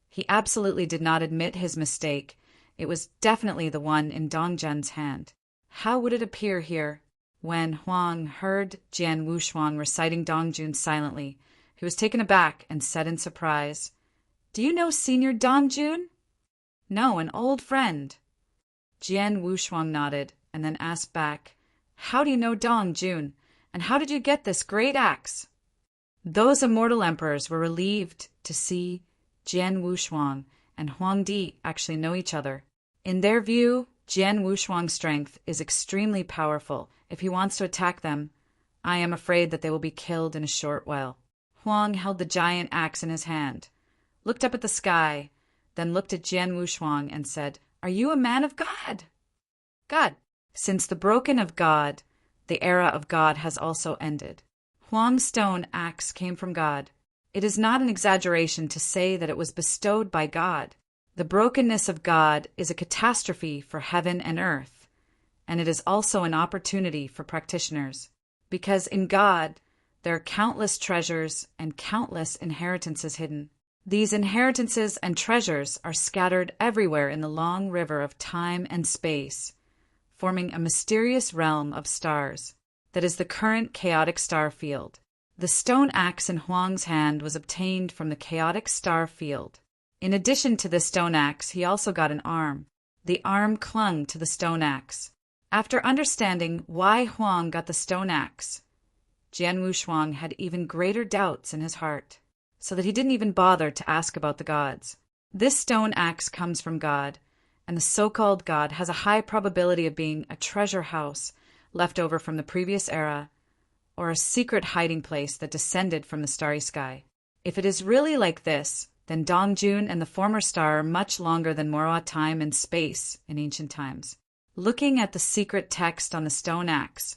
He absolutely did not admit his mistake. It was definitely the one in Dong Jun's hand. How would it appear here? When Huang heard Jian Wushuang reciting Dong Jun silently, he was taken aback and said in surprise, "Do you know Senior Dong Jun?" "No, an old friend." Jian Wushuang nodded and then asked back, "How do you know Dong Jun, and how did you get this great axe?" Those immortal emperors were relieved to see Jian Wushuang and Huang Di actually know each other. In their view, Jian Wushuang's strength is extremely powerful. If he wants to attack them, I am afraid that they will be killed in a short while. Huang held the giant axe in his hand, looked up at the sky, then looked at Jian Wushuang and said, "Are you a man of God?" God. Since the broken of God, the era of God has also ended. Huang's stone axe came from God. It is not an exaggeration to say that it was bestowed by God. The brokenness of God is a catastrophe for heaven and earth, and it is also an opportunity for practitioners, because in God there are countless treasures and countless inheritances hidden. These inheritances and treasures are scattered everywhere in the long river of time and space, forming a mysterious realm of stars that is the current chaotic star field. The stone axe in Huang's hand was obtained from the chaotic star field. In addition to the stone axe, he also got an arm. The arm clung to the stone axe. After understanding why Huang got the stone axe, Jian Wushuang had even greater doubts in his heart, so that he didn't even bother to ask about the gods. This stone axe comes from God, and the so-called God has a high probability of being a treasure house left over from the previous era, or a secret hiding place that descended from the starry sky. If it is really like this, then Dongjun and the former star are much longer than Morwa time and space in ancient times. Looking at the secret text on the stone axe,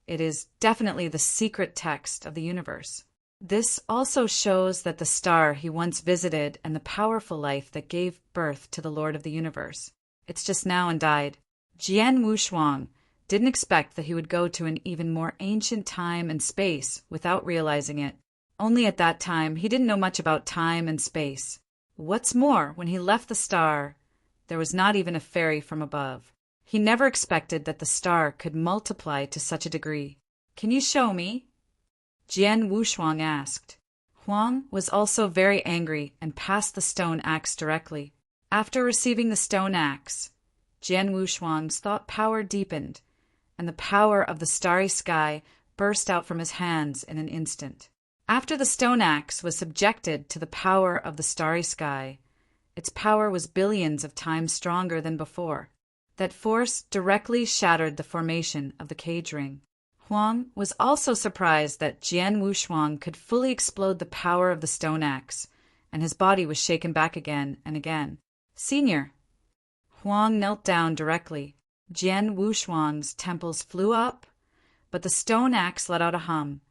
it is definitely the secret text of the universe. This also shows that the star he once visited and the powerful life that gave birth to the Lord of the Universe. It's just now and died. Jian Wushuang didn't expect that he would go to an even more ancient time and space without realizing it. Only at that time, he didn't know much about time and space. What's more, when he left the star, there was not even a fairy from above. He never expected that the star could multiply to such a degree. "Can you show me?" Jian Wushuang asked. Huang was also very angry and passed the stone axe directly. After receiving the stone axe, Jian Wushuang's thought power deepened, and the power of the starry sky burst out from his hands in an instant. After the stone axe was subjected to the power of the starry sky, its power was billions of times stronger than before. That force directly shattered the formation of the cage ring. Huang was also surprised that Jian Wushuang could fully explode the power of the stone axe, and his body was shaken back again and again. "Senior." Huang knelt down directly. Jian Wushuang's temples flew up, but the stone axe let out a hum,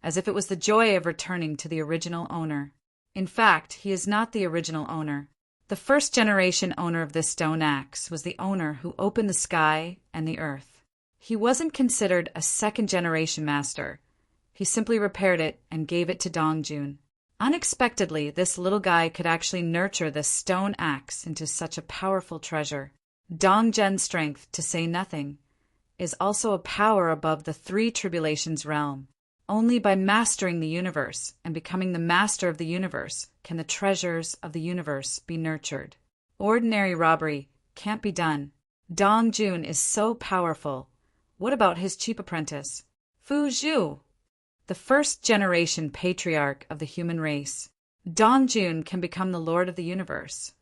as if it was the joy of returning to the original owner. In fact, he is not the original owner. The first-generation owner of this stone axe was the owner who opened the sky and the earth. He wasn't considered a second-generation master. He simply repaired it and gave it to Dongjun. Unexpectedly, this little guy could actually nurture this stone axe into such a powerful treasure. Dongjun's strength, to say nothing, is also a power above the three tribulations realm. Only by mastering the universe and becoming the master of the universe can the treasures of the universe be nurtured. Ordinary robbery can't be done. Dongjun is so powerful. What about his cheap apprentice, Fu Zhu, the first-generation patriarch of the human race? Dongjun can become the lord of the universe.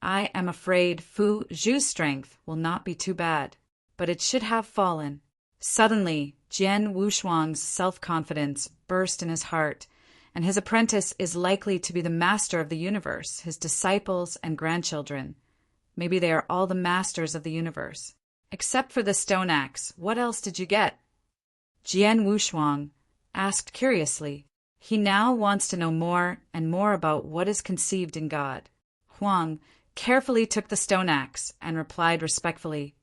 I am afraid Fu Zhu's strength will not be too bad, but it should have fallen. Suddenly, Jian Wushuang's self-confidence burst in his heart, and his apprentice is likely to be the master of the universe, his disciples and grandchildren. Maybe they are all the masters of the universe. Except for the stone axe, what else did you get? Jian Wushuang asked curiously. He now wants to know more and more about what is conceived in God. Huang carefully took the stone axe and replied respectfully.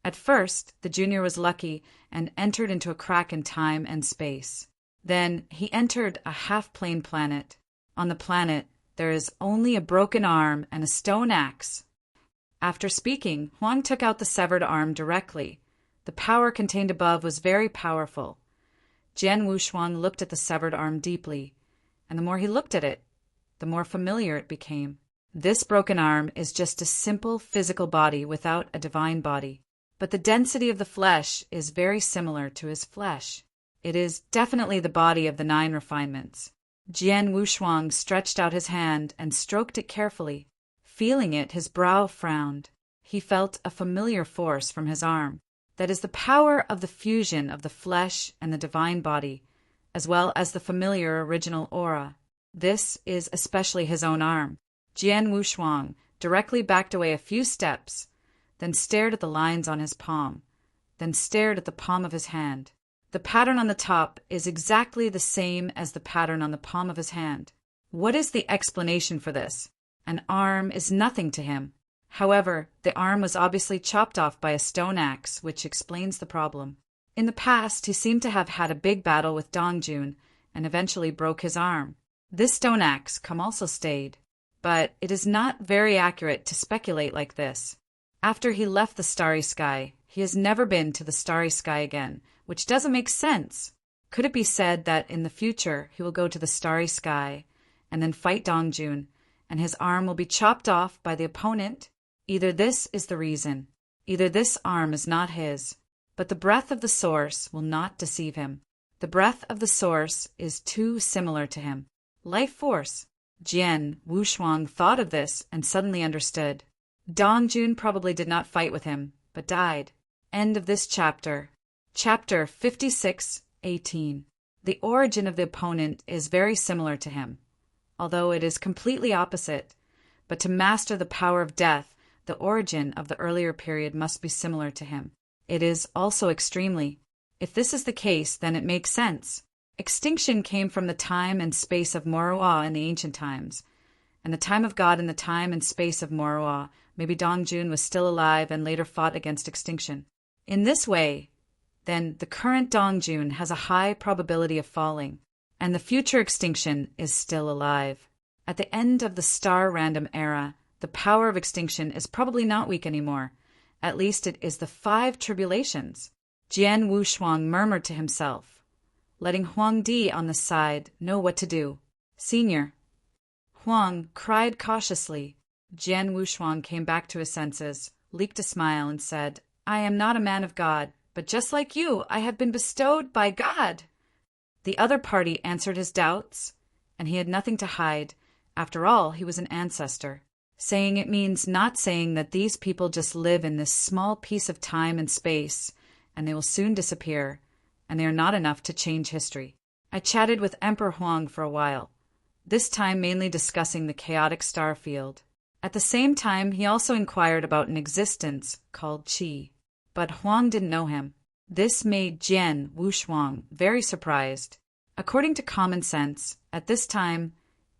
At first, the junior was lucky and entered into a crack in time and space. Then he entered a half-plane planet. On the planet, there is only a broken arm and a stone axe. After speaking, Huang took out the severed arm directly. The power contained above was very powerful. Jian Wushuang looked at the severed arm deeply, and the more he looked at it, the more familiar it became. This broken arm is just a simple physical body without a divine body, but the density of the flesh is very similar to his flesh. It is definitely the body of the 9 refinements. Jian Wushuang stretched out his hand and stroked it carefully. Feeling it, his brow frowned. He felt a familiar force from his arm. That is the power of the fusion of the flesh and the divine body, as well as the familiar original aura. This is especially his own arm. Jian Wushuang directly backed away a few steps, then stared at the lines on his palm, then stared at the palm of his hand. The pattern on the top is exactly the same as the pattern on the palm of his hand. What is the explanation for this? An arm is nothing to him. However, the arm was obviously chopped off by a stone axe, which explains the problem. In the past, he seemed to have had a big battle with Dongjun and eventually broke his arm. This stone axe also stayed, but it is not very accurate to speculate like this. After he left the starry sky, he has never been to the starry sky again, which doesn't make sense. Could it be said that in the future he will go to the starry sky and then fight Dongjun, and his arm will be chopped off by the opponent? Either this is the reason. Either this arm is not his. But the breath of the source will not deceive him. The breath of the source is too similar to him. Life force. Jian Wushuang thought of this and suddenly understood. Dongjun probably did not fight with him, but died. End of this chapter. Chapter 56:18. The origin of the opponent is very similar to him, although it is completely opposite. But to master the power of death, the origin of the earlier period must be similar to him. It is also extremely. If this is the case, then it makes sense. Extinction came from the time and space of Moroa in the ancient times, and the time of God in the time and space of Moroa. Maybe Dongjun was still alive and later fought against extinction. In this way, then the current Dongjun has a high probability of falling, and the future extinction is still alive. At the end of the star random era, the power of extinction is probably not weak anymore. At least it is the 5 tribulations. Jian Wushuang murmured to himself, letting Huang Di on the side know what to do. Senior. Huang cried cautiously. Jian Wushuang came back to his senses, leaked a smile, and said, I am not a man of God, but just like you, I have been bestowed by God. The other party answered his doubts, and he had nothing to hide. After all, he was an ancestor. Saying it means not saying that these people just live in this small piece of time and space, and they will soon disappear, and they are not enough to change history. I chatted with Emperor Huang for a while, this time mainly discussing the chaotic star field. At the same time, he also inquired about an existence called Qi, but Huang didn't know him. This made Jian Wushuang very surprised. According to common sense, at this time,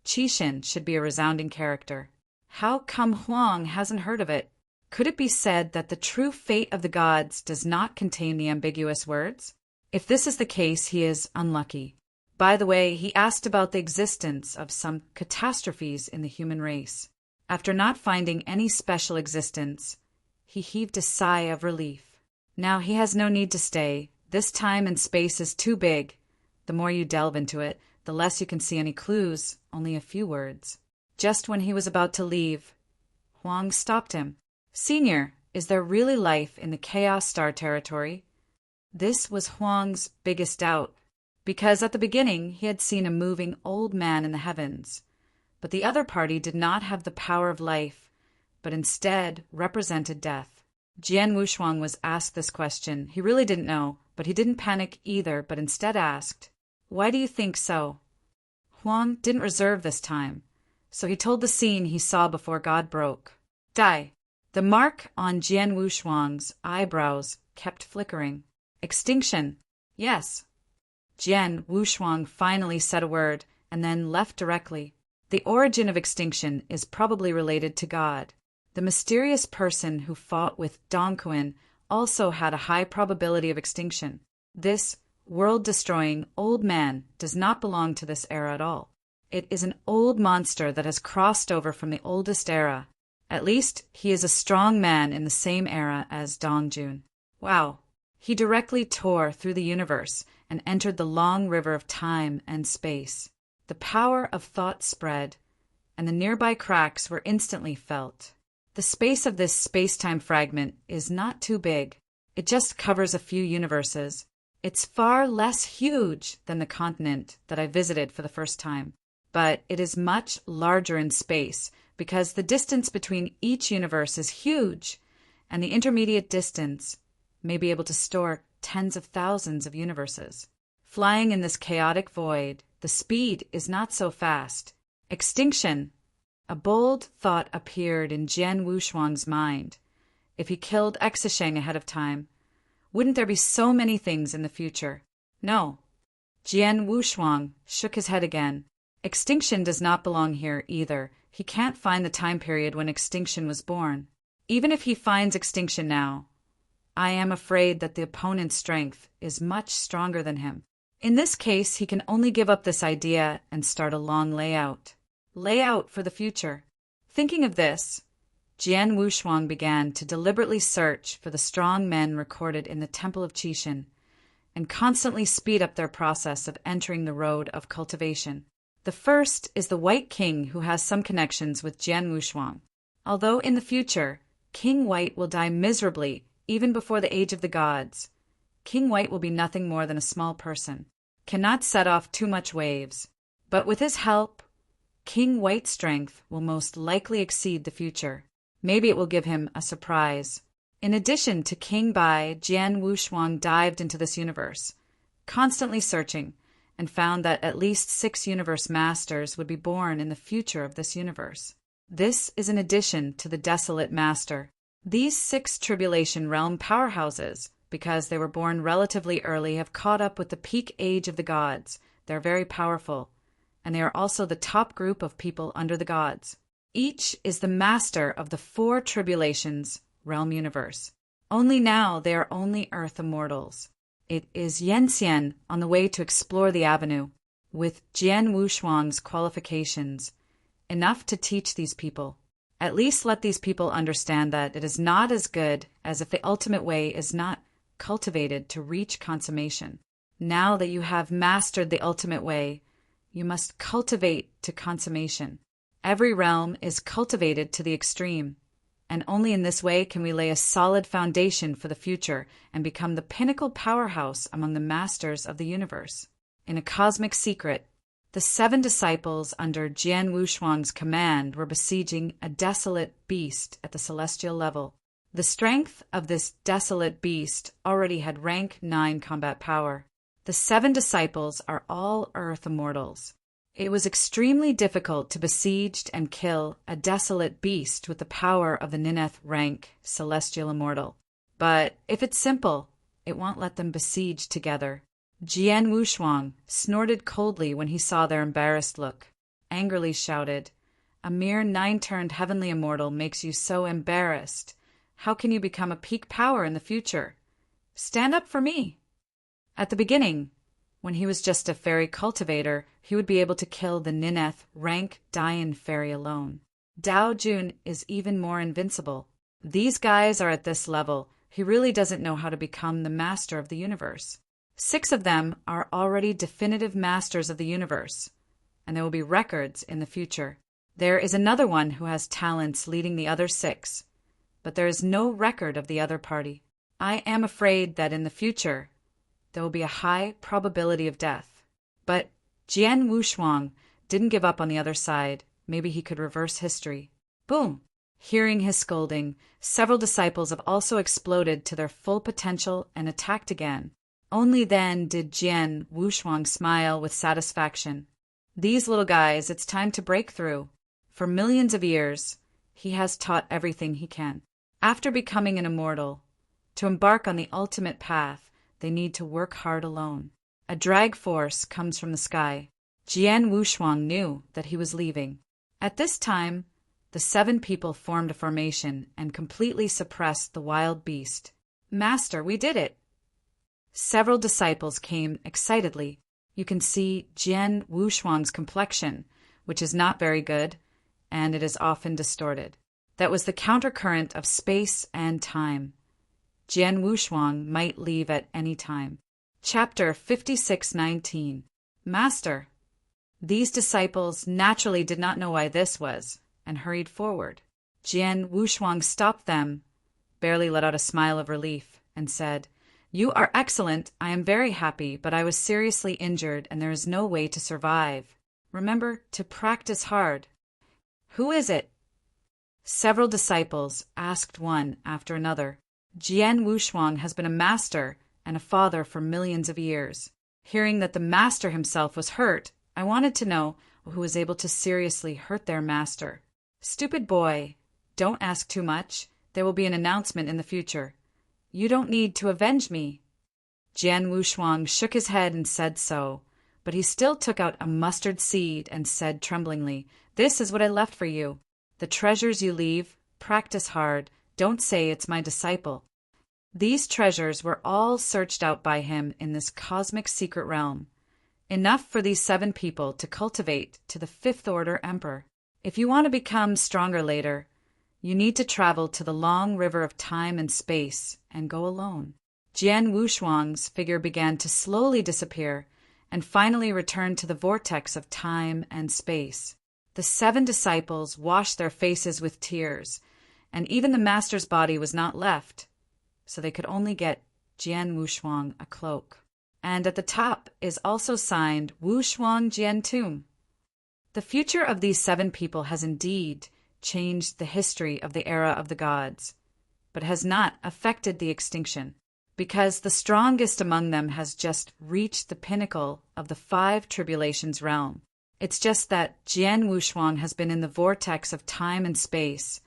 Qixin should be a resounding character. How come Huang hasn't heard of it? Could it be said that the true fate of the gods does not contain the ambiguous words? If this is the case, he is unlucky. By the way, he asked about the existence of some catastrophes in the human race. After not finding any special existence, he heaved a sigh of relief. Now he has no need to stay. This time and space is too big. The more you delve into it, the less you can see any clues, only a few words. Just when he was about to leave, Huang stopped him. Senior, is there really life in the Chaos Star territory? This was Huang's biggest doubt, because at the beginning he had seen a moving old man in the heavens. But the other party did not have the power of life, but instead represented death. Jian Wushuang was asked this question. He really didn't know, but he didn't panic either, but instead asked, Why do you think so? Huang didn't reserve this time, so he told the scene he saw before God broke. Die. The mark on Jian Wushuang's eyebrows kept flickering. Extinction. Yes. Jian Wushuang finally said a word and then left directly. The origin of extinction is probably related to God. The mysterious person who fought with Dongquan also had a high probability of extinction. This world-destroying old man does not belong to this era at all. It is an old monster that has crossed over from the oldest era. At least, he is a strong man in the same era as Dongjun. Wow. He directly tore through the universe and entered the long river of time and space. The power of thought spread, and the nearby cracks were instantly felt. The space of this space-time fragment is not too big. It just covers a few universes. It's far less huge than the continent that I visited for the first time, but it is much larger in space because the distance between each universe is huge, and the intermediate distance may be able to store tens of thousands of universes. Flying in this chaotic void, the speed is not so fast. Extinction. A bold thought appeared in Jian Wushuang's mind. If he killed Exisheng ahead of time, wouldn't there be so many things in the future? No. Jian Wushuang shook his head again. Extinction does not belong here either. He can't find the time period when extinction was born. Even if he finds extinction now, I am afraid that the opponent's strength is much stronger than him. In this case, he can only give up this idea and start a long layout. Layout for the future. Thinking of this, Jian Wushuang began to deliberately search for the strong men recorded in the Temple of Qixin and constantly speed up their process of entering the road of cultivation. The first is the White King, who has some connections with Jian Wushuang. Although in the future, King White will die miserably even before the age of the gods, King White will be nothing more than a small person, cannot set off too much waves. But with his help, King White's strength will most likely exceed the future. Maybe it will give him a surprise. In addition to King Bai, Jian Wushuang dived into this universe, constantly searching, and found that at least 6 universe masters would be born in the future of this universe. This is in addition to the Desolate Master. These 6 Tribulation Realm powerhouses, because they were born relatively early, have caught up with the peak age of the gods. They're very powerful, and they are also the top group of people under the gods. Each is the master of the 4 Tribulations Realm universe. Only now they are only Earth immortals. It is Yanxian on the way to explore the avenue, with Jian Wushuang's qualifications, enough to teach these people. At least let these people understand that it is not as good as if the ultimate way is not cultivated to reach consummation. Now that you have mastered the ultimate way, you must cultivate to consummation. Every realm is cultivated to the extreme, and only in this way can we lay a solid foundation for the future and become the pinnacle powerhouse among the masters of the universe. In a cosmic secret, the 7 disciples under Jian Wushuang's command were besieging a desolate beast at the celestial level. The strength of this desolate beast already had rank 9 combat power. The 7 disciples are all Earth immortals. It was extremely difficult to besiege and kill a desolate beast with the power of the Nineth rank celestial immortal. But if it's simple, it won't let them besiege together. Jian Wushuang snorted coldly when he saw their embarrassed look, angrily shouted, "A mere 9-turned heavenly immortal makes you so embarrassed. How can you become a peak power in the future? Stand up for me." At the beginning, when he was just a fairy cultivator, he would be able to kill the Nineth rank Dian fairy alone. Dao Jun is even more invincible. These guys are at this level. He really doesn't know how to become the master of the universe. 6 of them are already definitive masters of the universe, and there will be records in the future. There is another one who has talents leading the other 6, but there is no record of the other party. I am afraid that in the future, there will be a high probability of death. But Jian Wushuang didn't give up on the other side. Maybe he could reverse history. Boom! Hearing his scolding, several disciples have also exploded to their full potential and attacked again. Only then did Jian Wushuang smile with satisfaction. These little guys, it's time to break through. For millions of years, he has taught everything he can. After becoming an immortal, to embark on the ultimate path, they need to work hard alone. A drag force comes from the sky. Jian Wushuang knew that he was leaving. At this time, the 7 people formed a formation and completely suppressed the wild beast. "Master, we did it!" Several disciples came excitedly. You can see Jian Wushuang's complexion, which is not very good, and it is often distorted. That was the countercurrent of space and time. Jian Wushuang might leave at any time. Chapter 56:19. Master. These disciples naturally did not know why this was, and hurried forward. Jian Wushuang stopped them, barely let out a smile of relief, and said, "You are excellent. I am very happy, but I was seriously injured, and there is no way to survive. Remember to practice hard." "Who is it?" Several disciples asked one after another. Jian Wushuang has been a master and a father for millions of years. Hearing that the master himself was hurt, I wanted to know who was able to seriously hurt their master. Stupid boy, don't ask too much. There will be an announcement in the future. You don't need to avenge me. Jian Wushuang shook his head and said so, but he still took out a mustard seed and said tremblingly, "This is what I left for you. The treasures you leave, practice hard. Don't say it's my disciple." These treasures were all searched out by him in this cosmic secret realm. Enough for these 7 people to cultivate to the 5th order emperor. If you want to become stronger later, you need to travel to the long river of time and space and go alone. Jian Wushuang's figure began to slowly disappear and finally returned to the vortex of time and space. The 7 disciples washed their faces with tears, and even the master's body was not left, so they could only get Jian Wushuang a cloak. And at the top is also signed Wushuang Jian Tomb. The future of these 7 people has indeed changed the history of the era of the gods, but has not affected the extinction, because the strongest among them has just reached the pinnacle of the 5 tribulations realm. It's just that Jian Wushuang has been in the vortex of time and space,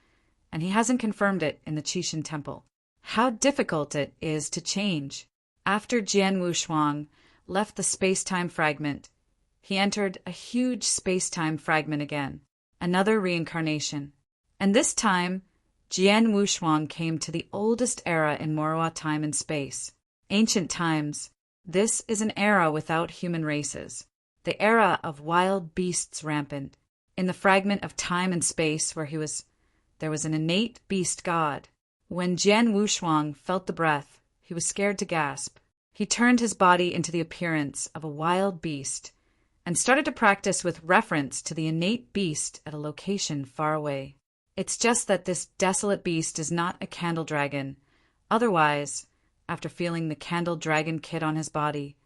and he hasn't confirmed it in the Qixin Temple. How difficult it is to change. After Jian Wushuang left the space-time fragment, he entered a huge space-time fragment again, another reincarnation. And this time, Jian Wushuang came to the oldest era in Morwa time and space. Ancient times. This is an era without human races. The era of wild beasts rampant. In the fragment of time and space where there was an innate beast god. When Jian Wushuang felt the breath, he was scared to gasp. He turned his body into the appearance of a wild beast and started to practice with reference to the innate beast at a location far away. It's just that this desolate beast is not a candle dragon. Otherwise, after feeling the candle dragon kit on his body,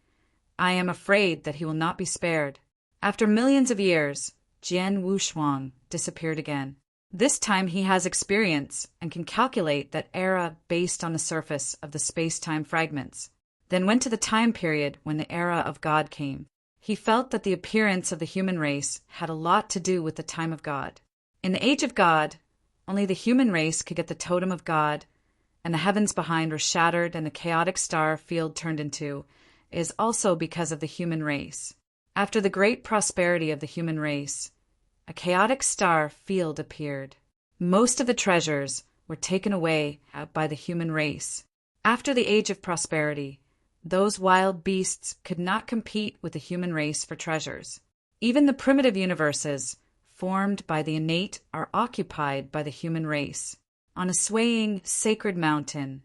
I am afraid that he will not be spared. After millions of years, Jian Wushuang disappeared again. This time he has experience and can calculate that era based on the surface of the space-time fragments. Then went to the time period when the era of God came. He felt that the appearance of the human race had a lot to do with the time of God. In the age of God, only the human race could get the totem of God, and the heavens behind were shattered and the chaotic star field turned into, is also because of the human race. After the great prosperity of the human race, a chaotic star field appeared. Most of the treasures were taken away by the human race. After the age of prosperity, those wild beasts could not compete with the human race for treasures. Even the primitive universes formed by the innate are occupied by the human race. On a swaying, sacred mountain,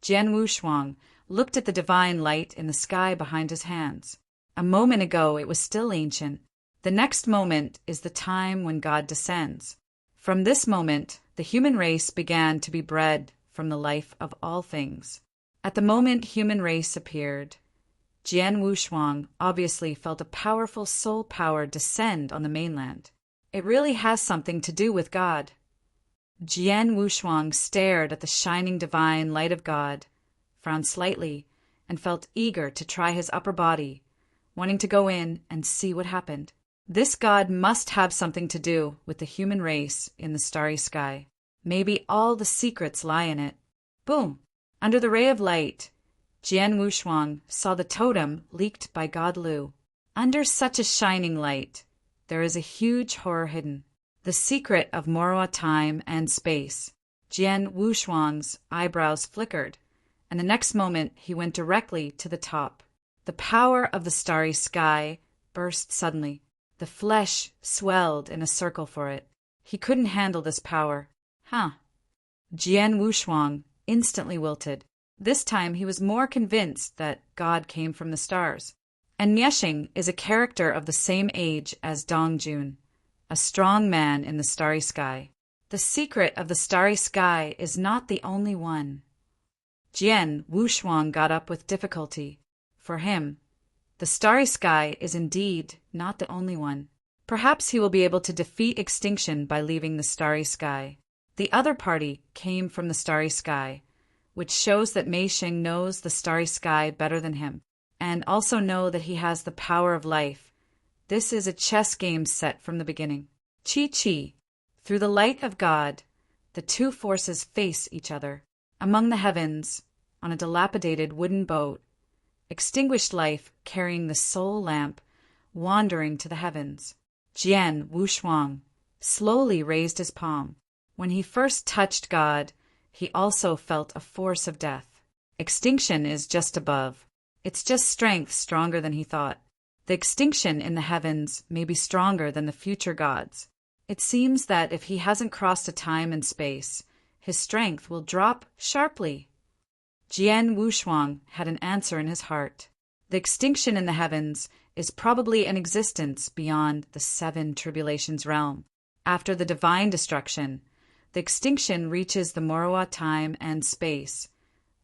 Jian Wushuang looked at the divine light in the sky behind his hands. A moment ago it was still ancient. The next moment is the time when God descends. From this moment, the human race began to be bred from the life of all things. At the moment human race appeared, Jian Wushuang obviously felt a powerful soul power descend on the mainland. It really has something to do with God. Jian Wushuang stared at the shining divine light of God, frowned slightly, and felt eager to try his upper body, wanting to go in and see what happened. This God must have something to do with the human race in the starry sky. Maybe all the secrets lie in it. Boom! Under the ray of light, Jian Wushuang saw the totem leaked by God Lu. Under such a shining light, there is a huge horror hidden. The secret of Morwa time and space. Jian Wushuang's eyebrows flickered, and the next moment he went directly to the top. The power of the starry sky burst suddenly. The flesh swelled in a circle for it. He couldn't handle this power. Jian Wushuang instantly wilted. This time he was more convinced that God came from the stars. And Miexing is a character of the same age as Dongjun, a strong man in the starry sky. The secret of the starry sky is not the only one. Jian Wushuang got up with difficulty. For him, the starry sky is indeed not the only one. Perhaps he will be able to defeat extinction by leaving the starry sky. The other party came from the starry sky, which shows that Mei Xing knows the starry sky better than him, and also know that he has the power of life. This is a chess game set from the beginning. Chi. Through the light of God, the two forces face each other. Among the heavens, on a dilapidated wooden boat, extinguished life carrying the soul lamp, wandering to the heavens. Jian Wushuang slowly raised his palm. When he first touched God, he also felt a force of death. Extinction is just above. It's just strength stronger than he thought. The extinction in the heavens may be stronger than the future gods. It seems that if he hasn't crossed a time and space, his strength will drop sharply. Jian Wushuang had an answer in his heart. The extinction in the heavens is probably an existence beyond the 7 tribulations realm. After the divine destruction, the extinction reaches the Moroa time and space,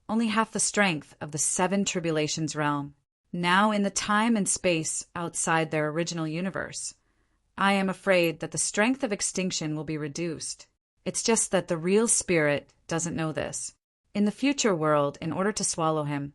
only half the strength of the 7 tribulations realm. Now in the time and space outside their original universe, I am afraid that the strength of extinction will be reduced. It's just that the real spirit doesn't know this. In the future world, in order to swallow him,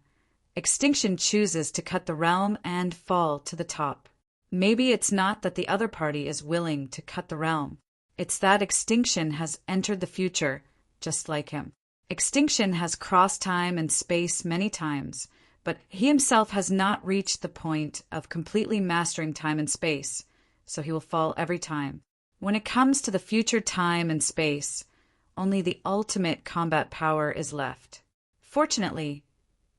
extinction chooses to cut the realm and fall to the top. Maybe it's not that the other party is willing to cut the realm. It's that extinction has entered the future, just like him. Extinction has crossed time and space many times, but he himself has not reached the point of completely mastering time and space, so he will fall every time. When it comes to the future time and space, only the ultimate combat power is left. Fortunately,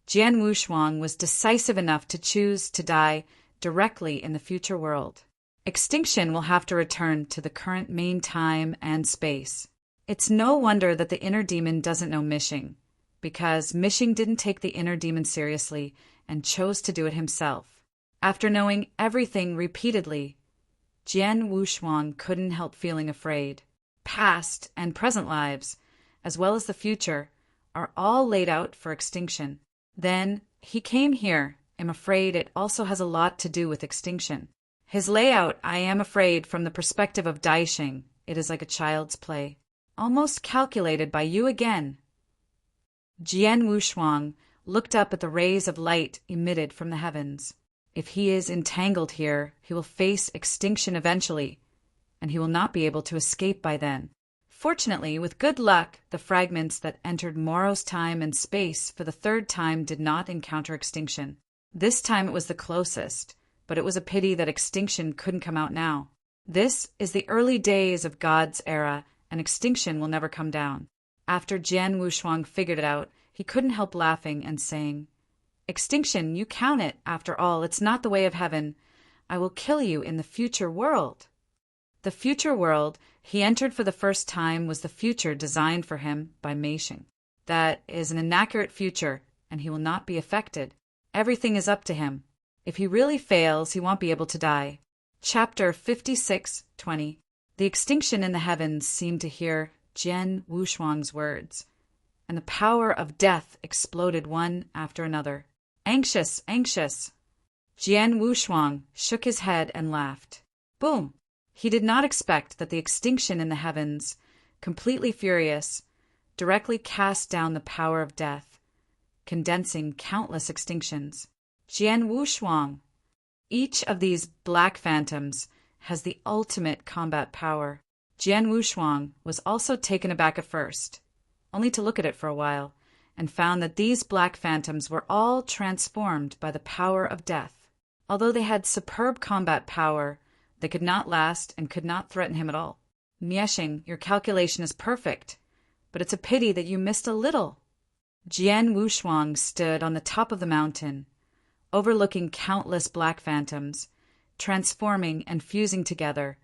Jian Wushuang was decisive enough to choose to die directly in the future world. Extinction will have to return to the current main time and space. It's no wonder that the inner demon doesn't know Mishing, because Mishing didn't take the inner demon seriously and chose to do it himself. After knowing everything repeatedly, Jian Wushuang couldn't help feeling afraid. Past and present lives, as well as the future, are all laid out for extinction. Then he came here. I'm afraid it also has a lot to do with extinction. His layout, I am afraid, from the perspective of Daixing, it is like a child's play. Almost calculated by you again. Jian Wushuang looked up at the rays of light emitted from the heavens. If he is entangled here, he will face extinction eventually, and he will not be able to escape by then. Fortunately, with good luck, the fragments that entered Moro's time and space for the 3rd time did not encounter extinction. This time it was the closest, but it was a pity that extinction couldn't come out now. This is the early days of God's era, and extinction will never come down. After Jian Wushuang figured it out, he couldn't help laughing and saying, "Extinction, you count it. After all, it's not the way of heaven. I will kill you in the future world." The future world he entered for the first time was the future designed for him by Mei Xing. That is an inaccurate future, and he will not be affected. Everything is up to him. If he really fails, he won't be able to die. Chapter 56:20. The extinction in the heavens seemed to hear Jian Wushuang's words, and the power of death exploded one after another. Anxious, anxious. Jian Wushuang shook his head and laughed. Boom! He did not expect that the extinction in the heavens, completely furious, directly cast down the power of death, condensing countless extinctions. Jian Wushuang. Each of these black phantoms has the ultimate combat power. Jian Wushuang was also taken aback at first, only to look at it for a while, and found that these black phantoms were all transformed by the power of death. Although they had superb combat power, they could not last and could not threaten him at all. Miexing, your calculation is perfect, but it's a pity that you missed a little. Jian Wushuang stood on the top of the mountain, overlooking countless black phantoms, transforming and fusing together,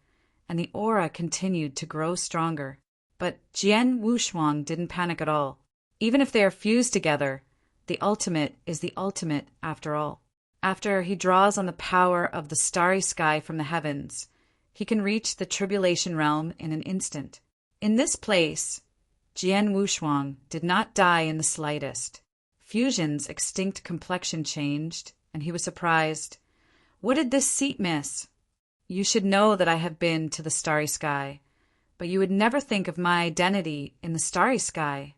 and the aura continued to grow stronger. But Jian Wushuang didn't panic at all. Even if they are fused together, the ultimate is the ultimate after all. After he draws on the power of the starry sky from the heavens, he can reach the tribulation realm in an instant. In this place, Jian Wushuang did not die in the slightest. Fusion's extinct complexion changed, and he was surprised. What did this seat miss? You should know that I have been to the starry sky, but you would never think of my identity in the starry sky.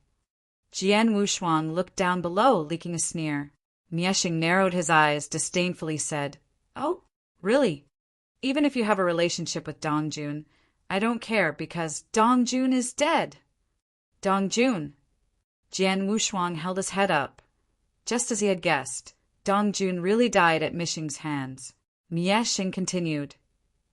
Jian Wushuang looked down below, leaking a sneer. Mieshing narrowed his eyes, disdainfully said, "Oh, really? Even if you have a relationship with Dongjun, I don't care because Dongjun is dead." Dongjun. Jian Wushuang held his head up. Just as he had guessed, Dongjun really died at Mishing's hands. Mieshing continued,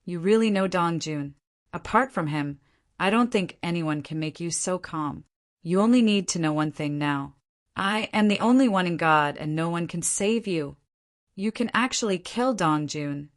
"You really know Dongjun. Apart from him, I don't think anyone can make you so calm. You only need to know one thing now. I am the only one in God and no one can save you. You can actually kill Dongjun."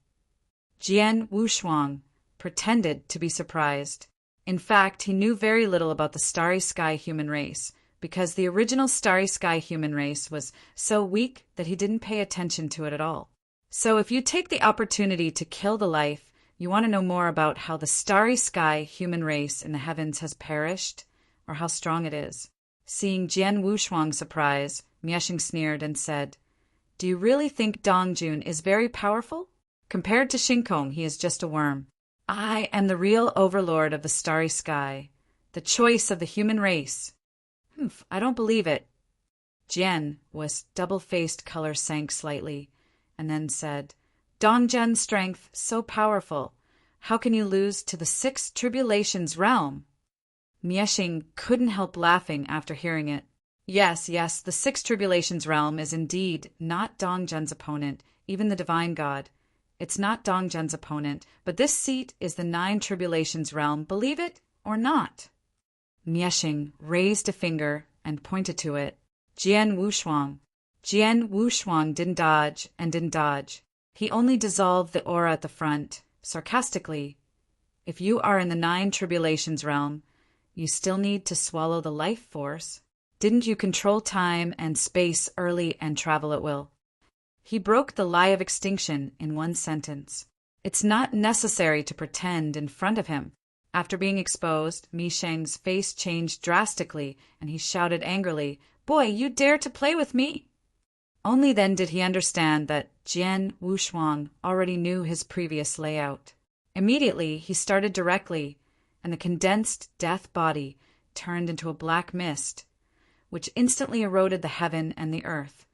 Jian Wushuang pretended to be surprised. In fact, he knew very little about the Starry Sky human race, because the original Starry Sky human race was so weak that he didn't pay attention to it at all. So if you take the opportunity to kill the life, you want to know more about how the Starry Sky human race in the heavens has perished, or how strong it is. Seeing Jian Wushuang's surprise, Mieshing sneered and said, "Do you really think Dongjun is very powerful? Compared to Shinkong, he is just a worm. I am the real overlord of the Starry Sky, the choice of the human race." I don't believe it." Jian was double-faced color sank slightly, and then said, "Dongzhen's strength so powerful. How can you lose to the Six Tribulations realm?" Mieshing couldn't help laughing after hearing it. Yes, the Six Tribulations realm is indeed not Dongzhen's opponent, even the divine god. It's not Dongzhen's opponent, but this seat is the Nine Tribulations realm, believe it or not. Mieshing raised a finger and pointed to it. Jian Wushuang. Jian Wushuang didn't dodge and didn't dodge. He only dissolved the aura at the front, sarcastically. "If you are in the Nine Tribulations realm, you still need to swallow the life force. Didn't you control time and space early and travel at will?" He broke the lie of extinction in one sentence. It's not necessary to pretend in front of him. After being exposed, Mieshing's face changed drastically, and he shouted angrily, "Boy, you dare to play with me!" Only then did he understand that Jian Wushuang already knew his previous layout. Immediately, he started directly, and the condensed death body turned into a black mist, which instantly eroded the heaven and the earth,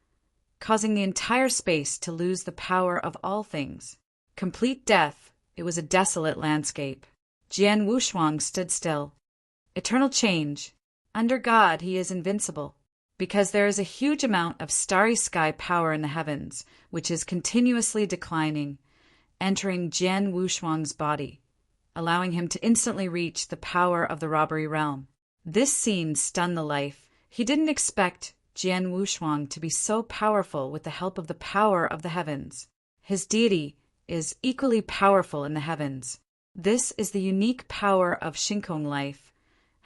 causing the entire space to lose the power of all things. Complete death, it was a desolate landscape. Jian Wushuang stood still. Eternal change. Under God, he is invincible, because there is a huge amount of starry sky power in the heavens, which is continuously declining, entering Jian Wushuang's body, allowing him to instantly reach the power of the robbery realm. This scene stunned the life. He didn't expect Jian Wushuang to be so powerful with the help of the power of the heavens. His deity is equally powerful in the heavens. This is the unique power of Shinkong life,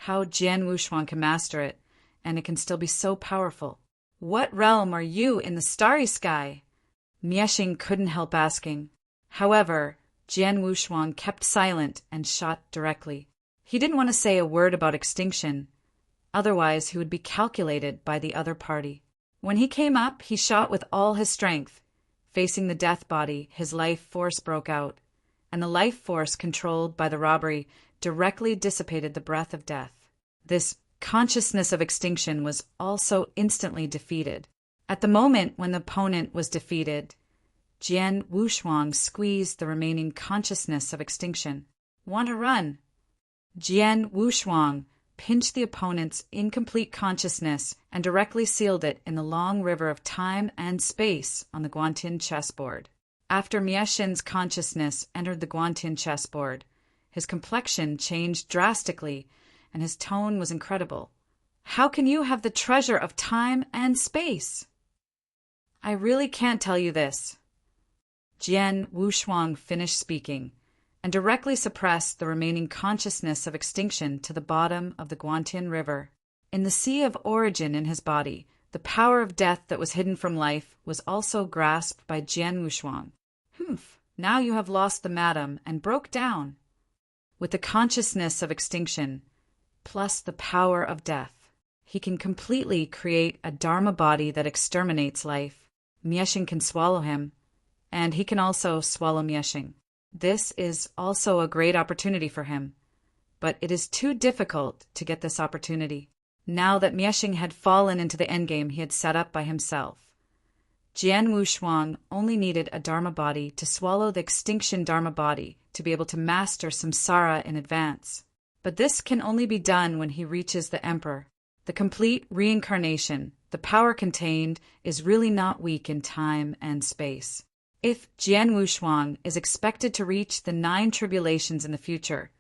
how Jian Wushuang can master it, and it can still be so powerful. "What realm are you in the starry sky?" Mieshing couldn't help asking. However, Jian Wushuang kept silent and shot directly. He didn't want to say a word about extinction, otherwise he would be calculated by the other party. When he came up, he shot with all his strength. Facing the death body, his life force broke out, and the life force controlled by the robbery directly dissipated the breath of death. This consciousness of extinction was also instantly defeated. At the moment when the opponent was defeated, Jian Wushuang squeezed the remaining consciousness of extinction. "Want to run?" Jian Wushuang pinched the opponent's incomplete consciousness and directly sealed it in the long river of time and space on the Guantian chessboard. After Mieshing's consciousness entered the Guantian chessboard, his complexion changed drastically, and his tone was incredible. "How can you have the treasure of time and space?" "I really can't tell you this." Jian Wushuang finished speaking, and directly suppressed the remaining consciousness of extinction to the bottom of the Guantian River. In the sea of origin in his body, the power of death that was hidden from life was also grasped by Jian Wushuang. Now you have lost the madam and broke down. With the consciousness of extinction, plus the power of death, he can completely create a Dharma body that exterminates life. Mieshing can swallow him, and he can also swallow Mieshing. This is also a great opportunity for him. but it is too difficult to get this opportunity, now that Miexing had fallen into the endgame he had set up by himself. Jian Wushuang only needed a Dharma body to swallow the extinction Dharma body to be able to master samsara in advance. But this can only be done when he reaches the Emperor. The complete reincarnation, the power contained, is really not weak in time and space. If Jian Wushuang is expected to reach the 9 tribulations in the future,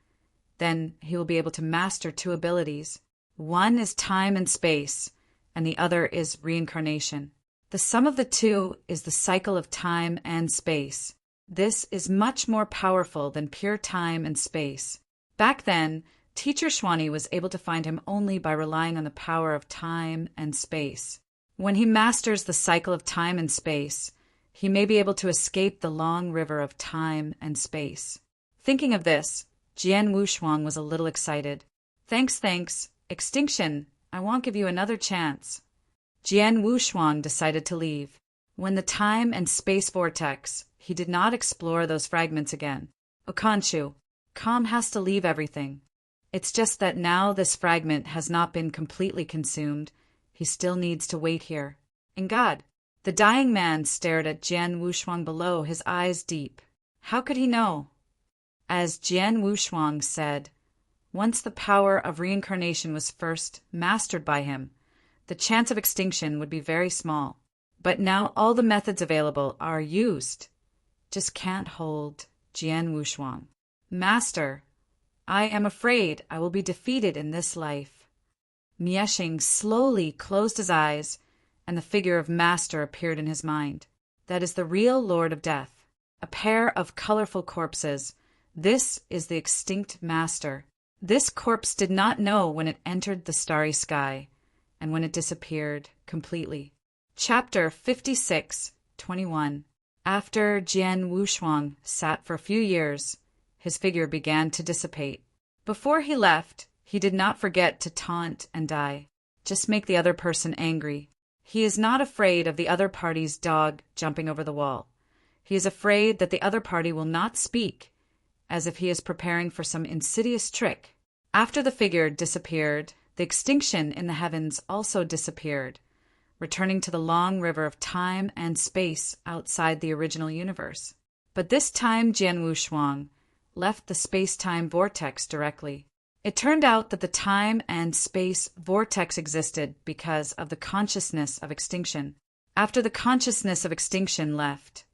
then he will be able to master 2 abilities. One is time and space, and the other is reincarnation. The sum of the 2 is the cycle of time and space. This is much more powerful than pure time and space. Back then, Teacher Xuanyi was able to find him only by relying on the power of time and space. When he masters the cycle of time and space, he may be able to escape the long river of time and space. Thinking of this, Jian Wushuang was a little excited. Thanks. Extinction, I won't give you another chance. Jian Wushuang decided to leave. When the time and space vortex, he did not explore those fragments again. Okanshu, Kam has to leave everything. It's just that now this fragment has not been completely consumed. He still needs to wait here. In God, the dying man stared at Jian Wushuang below, his eyes deep. How could he know? As Jian Wushuang said, once the power of reincarnation was first mastered by him, the chance of extinction would be very small. But now all the methods available are used. Just can't hold Jian Wushuang. Master, I am afraid I will be defeated in this life. Miexing slowly closed his eyes, and the figure of Master appeared in his mind. That is the real Lord of Death. A pair of colorful corpses. This is the extinct Master. This corpse did not know when it entered the starry sky, and when it disappeared completely. Chapter 56:21. After Jian Wushuang sat for a few years, his figure began to dissipate. Before he left, he did not forget to taunt and die. Just make the other person angry. He is not afraid of the other party's dog jumping over the wall. He is afraid that the other party will not speak, as if he is preparing for some insidious trick. After the figure disappeared, the extinction in the heavens also disappeared, returning to the long river of time and space outside the original universe. But this time Jian Wushuang left the space-time vortex directly. It turned out that the time and space vortex existed because of the consciousness of extinction. After the consciousness of extinction left,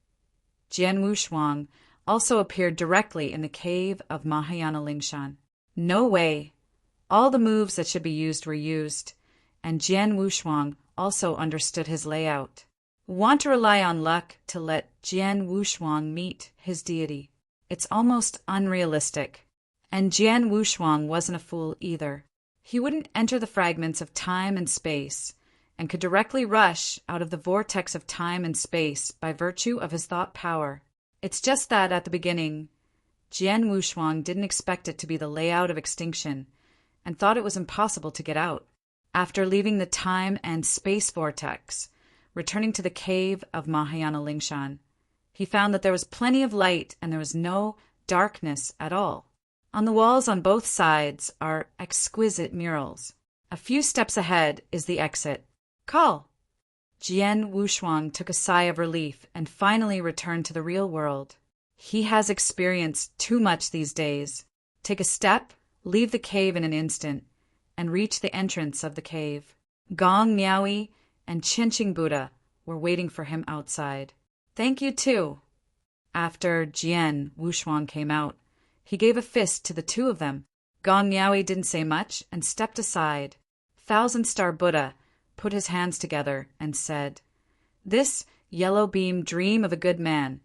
Jian Wushuang also appeared directly in the cave of Mahayana Lingshan. No way! All the moves that should be used were used, and Jian Wushuang also understood his layout. Want to rely on luck to let Jian Wushuang meet his deity. It's almost unrealistic. And Jian Wushuang wasn't a fool either. He wouldn't enter the fragments of time and space, and could directly rush out of the vortex of time and space by virtue of his thought power. It's just that at the beginning, Jian Wushuang didn't expect it to be the layout of extinction, and thought it was impossible to get out. After leaving the time and space vortex, returning to the cave of Mahayana Lingshan, he found that there was plenty of light and there was no darkness at all. On the walls on both sides are exquisite murals. A few steps ahead is the exit. Call! Jian Wushuang took a sigh of relief and finally returned to the real world. He has experienced too much these days. Take a step, leave the cave in an instant, and reach the entrance of the cave. Gong Miaoyi and Qinqing Buddha were waiting for him outside. Thank you too. After Jian Wushuang came out, he gave a fist to the 2 of them. Gong Miaoyi didn't say much and stepped aside. Thousand-Star Buddha put his hands together and said, "This yellow-beam dream of a good man.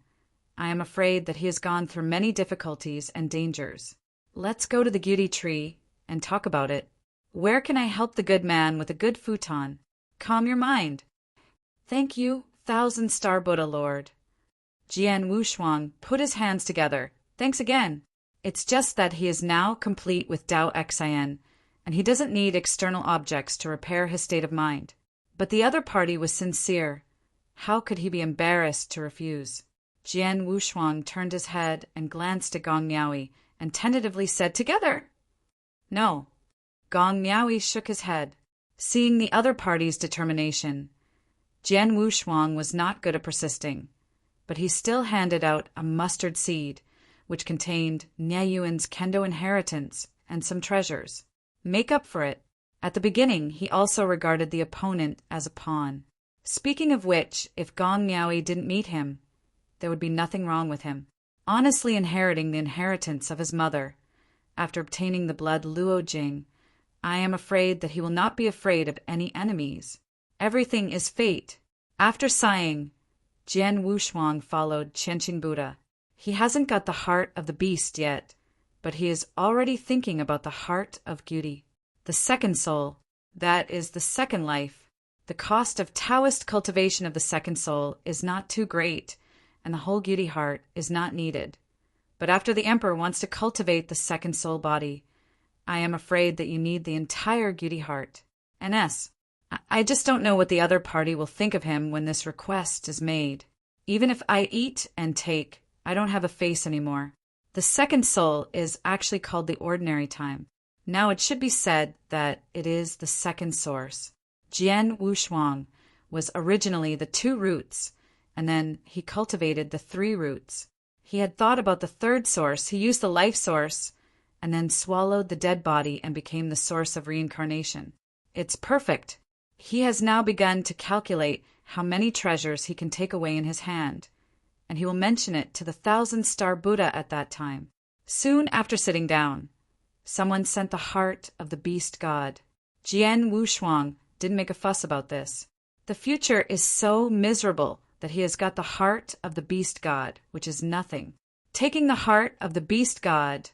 I am afraid that he has gone through many difficulties and dangers. Let's go to the Gyuri tree and talk about it. Where can I help the good man with a good futon? Calm your mind." Thank you, Thousand-Star Buddha Lord. Jian Wushuang put his hands together. Thanks again. It's just that he is now complete with Tao Xin, and he doesn't need external objects to repair his state of mind. But the other party was sincere. How could he be embarrassed to refuse? Jian Wushuang turned his head and glanced at Gong Miaoyi and tentatively said, "Together!" No. Gong Miaoi shook his head. Seeing the other party's determination, Jian Wushuang was not good at persisting, but he still handed out a mustard seed, which contained Nie Yuan's kendo inheritance and some treasures. Make up for it. At the beginning, he also regarded the opponent as a pawn. Speaking of which, if Gong Miaoi didn't meet him, there would be nothing wrong with him. Honestly inheriting the inheritance of his mother, after obtaining the blood Luo Jing, I am afraid that he will not be afraid of any enemies. Everything is fate. After sighing, Jian Wushuang followed Qianqing Buddha. He hasn't got the heart of the beast yet, but he is already thinking about the heart of beauty. The second soul, that is the second life. The cost of Taoist cultivation of the second soul is not too great, and the whole beauty heart is not needed. But after the emperor wants to cultivate the second soul body, I am afraid that you need the entire beauty heart. NS. I just don't know what the other party will think of him when this request is made. Even if I eat and take, I don't have a face anymore. The second soul is actually called the ordinary time. Now it should be said that it is the second source. Jian Wushuang was originally the 2 roots, and then he cultivated the 3 roots. He had thought about the third source. He used the life source, and then swallowed the dead body and became the source of reincarnation. It's perfect. He has now begun to calculate how many treasures he can take away in his hand, and he will mention it to the 1,000-star Buddha at that time. Soon after sitting down, someone sent the heart of the beast god. Jian Wushuang didn't make a fuss about this. The future is so miserable that he has got the heart of the beast god, which is nothing. Taking the heart of the beast god,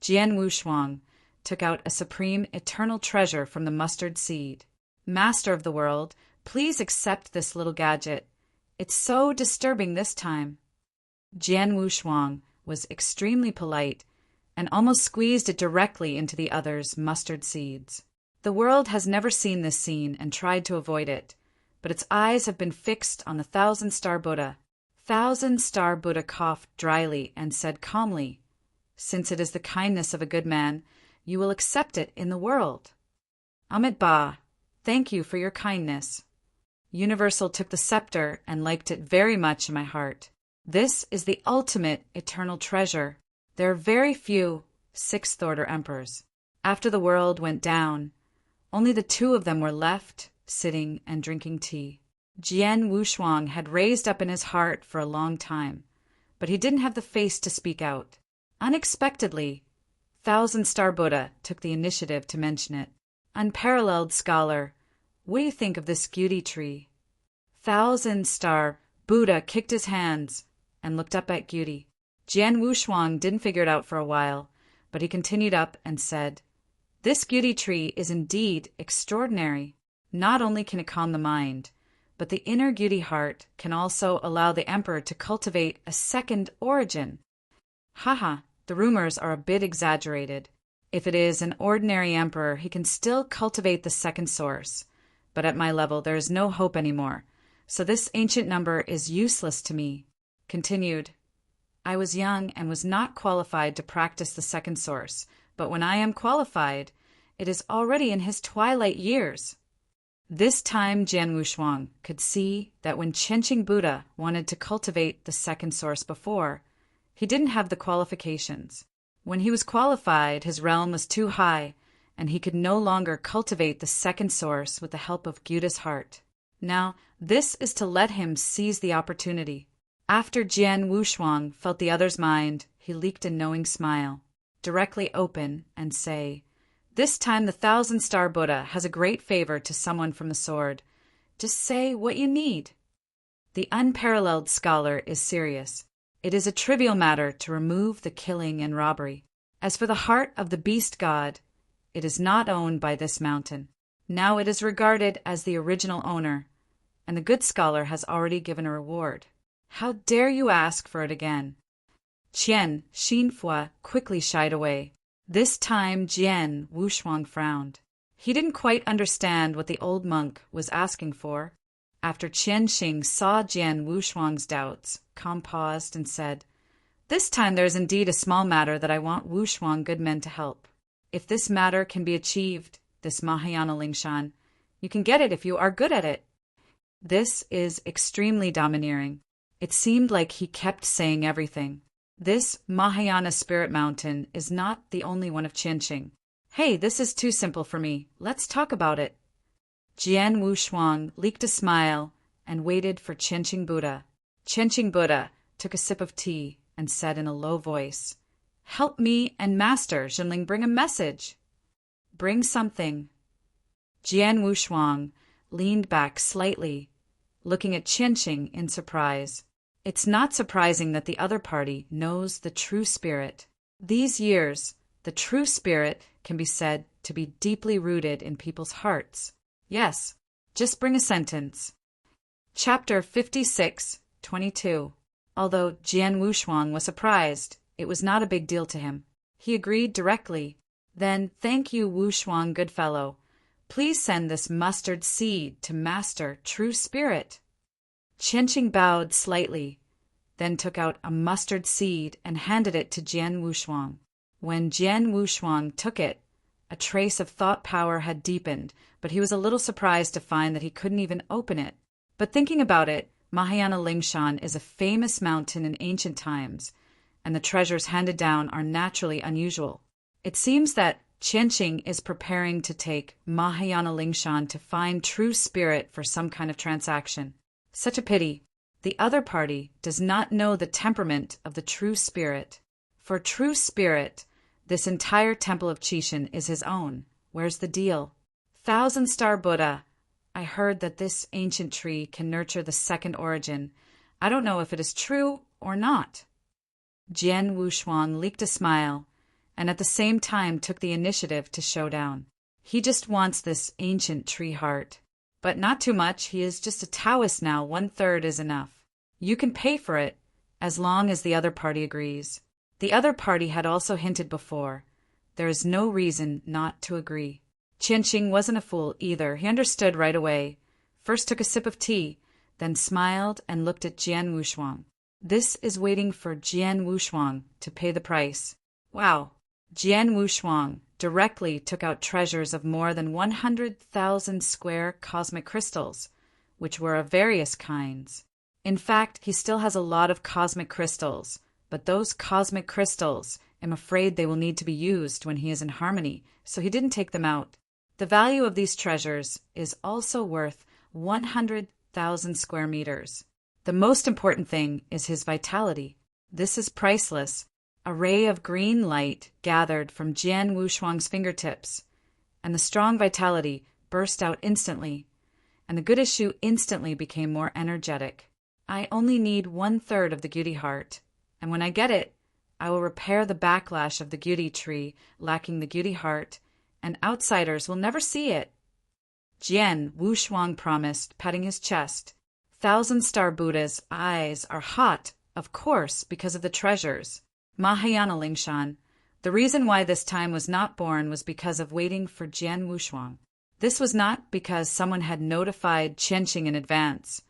Jian Wushuang took out a supreme eternal treasure from the mustard seed. Master of the world, please accept this little gadget. It's so disturbing this time. Jian Wushuang was extremely polite and almost squeezed it directly into the other's mustard seeds. The world has never seen this scene and tried to avoid it, but its eyes have been fixed on the 1,000-star Buddha. 1,000-star Buddha coughed dryly and said calmly, "Since it is the kindness of a good man, you will accept it in the world." Amit Ba, thank you for your kindness. Universal took the scepter and liked it very much in my heart. This is the ultimate eternal treasure. There are very few sixth-order emperors. After the world went down, only the 2 of them were left, sitting and drinking tea. Jian Wushuang had raised up in his heart for a long time, but he didn't have the face to speak out. Unexpectedly, 1,000-star Buddha took the initiative to mention it. Unparalleled scholar, what do you think of this beauty tree? 1,000-star Buddha kicked his hands and looked up at Gyuri. Jian Wushuang didn't figure it out for a while, but he continued up and said, "This beauty tree is indeed extraordinary. Not only can it calm the mind, but the inner beauty heart can also allow the emperor to cultivate a second origin." Haha, the rumors are a bit exaggerated. If it is an ordinary emperor, he can still cultivate the second source. But at my level, there is no hope anymore, so this ancient number is useless to me. Continued, I was young and was not qualified to practice the second source, but when I am qualified, it is already in his twilight years. This time Jian Wushuang could see that when Qianqing Buddha wanted to cultivate the second source before, he didn't have the qualifications. When he was qualified, his realm was too high, and he could no longer cultivate the second source with the help of Gyuda's heart. Now, this is to let him seize the opportunity. After Jian Wushuang felt the other's mind, he leaked a knowing smile, directly open, and say, "This time the 1,000-star Buddha has a great favor to someone from the sword. Just say what you need." The unparalleled scholar is serious. It is a trivial matter to remove the killing and robbery. As for the heart of the beast god, it is not owned by this mountain. Now it is regarded as the original owner, and the good scholar has already given a reward. How dare you ask for it again? Qian Xinfua quickly shied away. This time Jian Wushuang frowned. He didn't quite understand what the old monk was asking for. After Qianxing saw Jian Wushuang's doubts, Calm paused and said, "This time there is indeed a small matter that I want Wushuang good men to help." If this matter can be achieved, this Mahayana Lingshan, you can get it if you are good at it. This is extremely domineering. It seemed like he kept saying everything. This Mahayana spirit mountain is not the only one of Qianqing. Hey, this is too simple for me. Let's talk about it. Jian Wushuang leaked a smile and waited for Qianqing Buddha. Qianqing Buddha took a sip of tea and said in a low voice, "Help me and Master Zhenling bring a message." "Bring something." Jian Wushuang leaned back slightly, looking at Qianqing in surprise. It's not surprising that the other party knows the true spirit. These years, the true spirit can be said to be deeply rooted in people's hearts. Yes, just bring a sentence. Chapter 56:22. Although Jian Wushuang was surprised, it was not a big deal to him. He agreed directly. "Then thank you, Wushuang Goodfellow. Please send this mustard seed to Master True Spirit." Qianqing bowed slightly, then took out a mustard seed and handed it to Jian Wushuang. When Jian Wushuang took it, a trace of thought power had deepened, but he was a little surprised to find that he couldn't even open it. But thinking about it, Mahayana Lingshan is a famous mountain in ancient times, and the treasures handed down are naturally unusual. It seems that Qianqing is preparing to take Mahayana Lingshan to find true spirit for some kind of transaction. Such a pity. The other party does not know the temperament of the true spirit. For true spirit, this entire temple of Qixin is his own. Where's the deal? Thousand-star Buddha, I heard that this ancient tree can nurture the second origin. I don't know if it is true or not. Jian Wushuang leaked a smile, and at the same time took the initiative to show down. He just wants this ancient tree heart. But not too much, he is just a Taoist now, 1/3 is enough. You can pay for it, as long as the other party agrees. The other party had also hinted before. There is no reason not to agree. Qianqing wasn't a fool either, he understood right away. First took a sip of tea, then smiled and looked at Jian Wushuang. This is waiting for Jian Wushuang to pay the price. Wow! Jian Wushuang directly took out treasures of more than 100,000 square cosmic crystals, which were of various kinds. In fact, he still has a lot of cosmic crystals, but those cosmic crystals, I'm afraid they will need to be used when he is in harmony, so he didn't take them out. The value of these treasures is also worth 100,000 square meters. The most important thing is his vitality. This is priceless. A ray of green light gathered from Jian Wushuang's fingertips, and the strong vitality burst out instantly, and the good issue instantly became more energetic. I only need 1/3 of the Gyuti heart, and when I get it, I will repair the backlash of the Gyuti tree lacking the Gyuti heart, and outsiders will never see it. Jian Wushuang promised, patting his chest. Thousand-star Buddha's eyes are hot, of course, because of the treasures. Mahayana Lingshan, the reason why this time was not born was because of waiting for Jian Wushuang. This was not because someone had notified Qianqing in advance,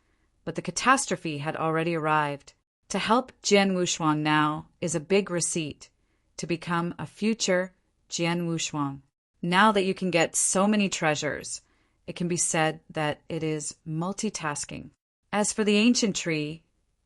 but the catastrophe had already arrived. To help Jian Wushuang now is a big receipt, to become a future Jian Wushuang. Now that you can get so many treasures, it can be said that it is multitasking. As for the ancient tree,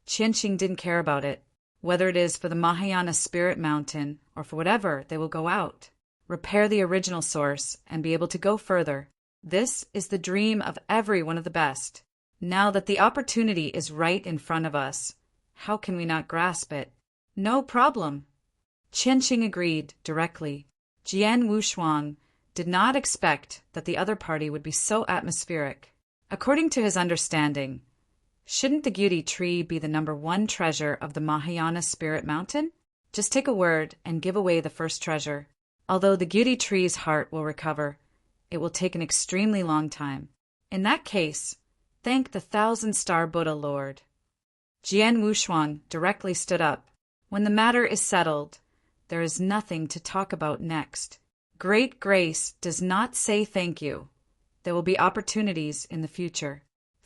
Qianqing didn't care about it. Whether it is for the Mahayana Spirit Mountain or for whatever, they will go out, repair the original source, and be able to go further. This is the dream of every one of the best. Now that the opportunity is right in front of us, how can we not grasp it? No problem. Qianqing agreed directly. Jian Wushuang did not expect that the other party would be so atmospheric. According to his understanding, shouldn't the Gyuti tree be the #1 treasure of the Mahayana Spirit Mountain? Just take a word and give away the first treasure. Although the Gyuti tree's heart will recover, it will take an extremely long time. In that case, thank the Thousand-Star Buddha Lord. Jian Wushuang directly stood up. When the matter is settled, there is nothing to talk about next. Great grace does not say thank you. There will be opportunities in the future.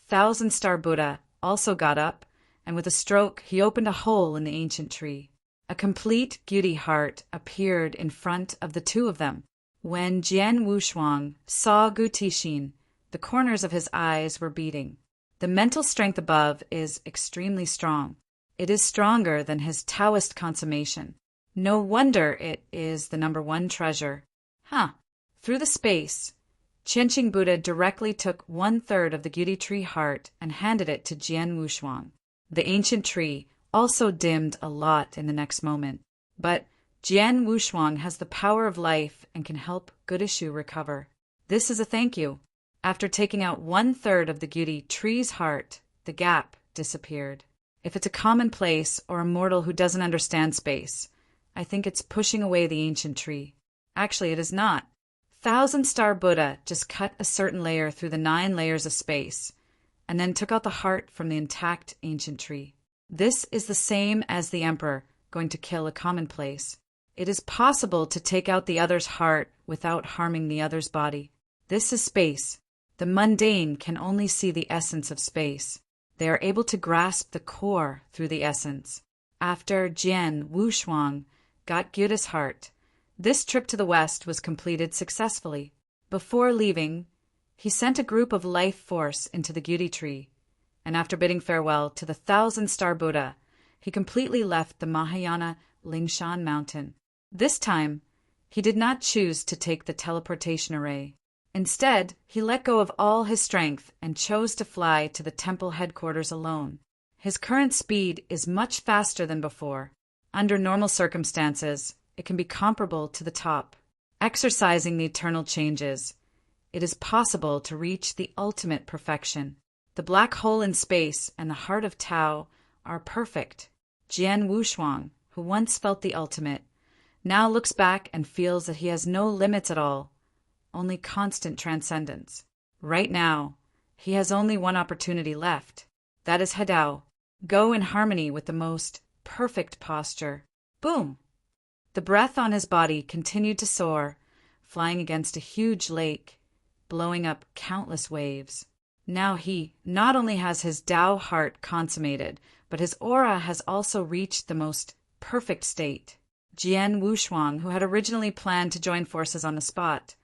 Thousand-Star Buddha also got up, and with a stroke he opened a hole in the ancient tree. A complete Gyuti heart appeared in front of the two of them. When Jian Wushuang saw Gu Tixin, the corners of his eyes were beating. The mental strength above is extremely strong. It is stronger than his Taoist consummation. No wonder it is the #1 treasure. Through the space, Qianqing Buddha directly took 1/3 of the Gyuri tree heart and handed it to Jian Wushuang. The ancient tree also dimmed a lot in the next moment. But Jian Wushuang has the power of life and can help Goodishu recover. This is a thank you. After taking out 1/3 of the Gyuri tree's heart, the gap disappeared. If it's a commonplace or a mortal who doesn't understand space, I think it's pushing away the ancient tree. Actually, it is not. Thousand-Star Buddha just cut a certain layer through the 9 layers of space, and then took out the heart from the intact ancient tree. This is the same as the Emperor going to kill a commonplace. It is possible to take out the other's heart without harming the other's body. This is space. The mundane can only see the essence of space. They are able to grasp the core through the essence. After Jian Wushuang got Gyuda's heart, this trip to the West was completed successfully. Before leaving, he sent a group of life force into the Gyuri tree, and after bidding farewell to the Thousand-Star Buddha, he completely left the Mahayana Lingshan mountain. This time, he did not choose to take the teleportation array. Instead, he let go of all his strength and chose to fly to the temple headquarters alone. His current speed is much faster than before. Under normal circumstances, it can be comparable to the top. Exercising the eternal changes, it is possible to reach the ultimate perfection. The black hole in space and the heart of Tao are perfect. Jian Wushuang, who once felt the ultimate, now looks back and feels that he has no limits at all, only constant transcendence. Right now, he has only one opportunity left. That is Hadao. Go in harmony with the most perfect posture. Boom! The breath on his body continued to soar, flying against a huge lake, blowing up countless waves. Now he not only has his Tao heart consummated, but his aura has also reached the most perfect state. Jian Wushuang, who had originally planned to join forces on the spot,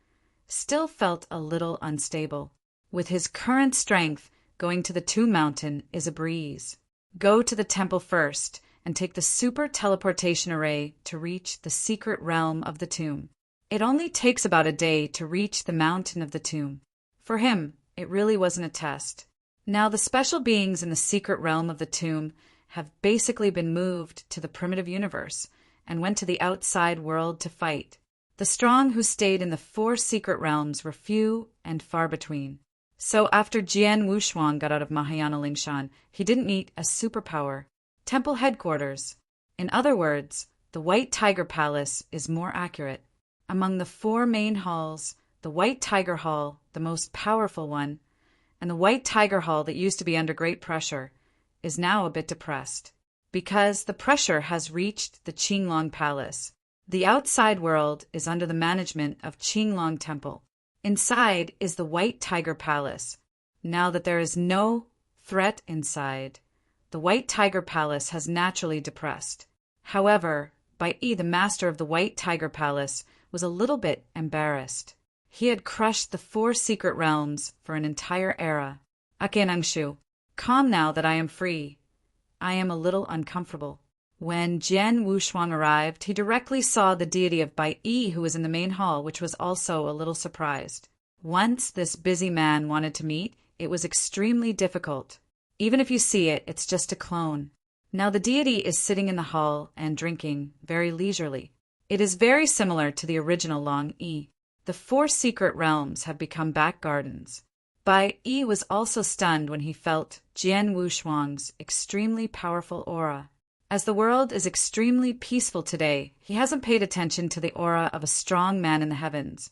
still felt a little unstable. With his current strength, going to the Tomb Mountain is a breeze. Go to the temple first and take the super teleportation array to reach the secret realm of the tomb. It only takes about a day to reach the mountain of the tomb. For him, it really wasn't a test. Now the special beings in the secret realm of the tomb have basically been moved to the primitive universe and went to the outside world to fight. The strong who stayed in the 4 secret realms were few and far between. So after Jian Wushuang got out of Mahayana Lingshan, he didn't meet a superpower. Temple headquarters. In other words, the White Tiger Palace is more accurate. Among the 4 main halls, the White Tiger Hall, the most powerful one, and the White Tiger Hall that used to be under great pressure, is now a bit depressed. Because the pressure has reached the Qinglong Palace. The outside world is under the management of Qinglong Temple. Inside is the White Tiger Palace. Now that there is no threat inside, the White Tiger Palace has naturally depressed. However, Bai Yi, the master of the White Tiger Palace, was a little bit embarrassed. He had crushed the 4 secret realms for an entire era. Akenangshu, calm now that I am free. I am a little uncomfortable. When Jian Wushuang arrived, he directly saw the deity of Bai Yi, who was in the main hall, which was also a little surprised. Once this busy man wanted to meet, it was extremely difficult. Even if you see it, it's just a clone. Now the deity is sitting in the hall and drinking very leisurely. It is very similar to the original Long Yi. The 4 secret realms have become back gardens. Bai Yi was also stunned when he felt Jian Wushuang's extremely powerful aura. As the world is extremely peaceful today, he hasn't paid attention to the aura of a strong man in the heavens,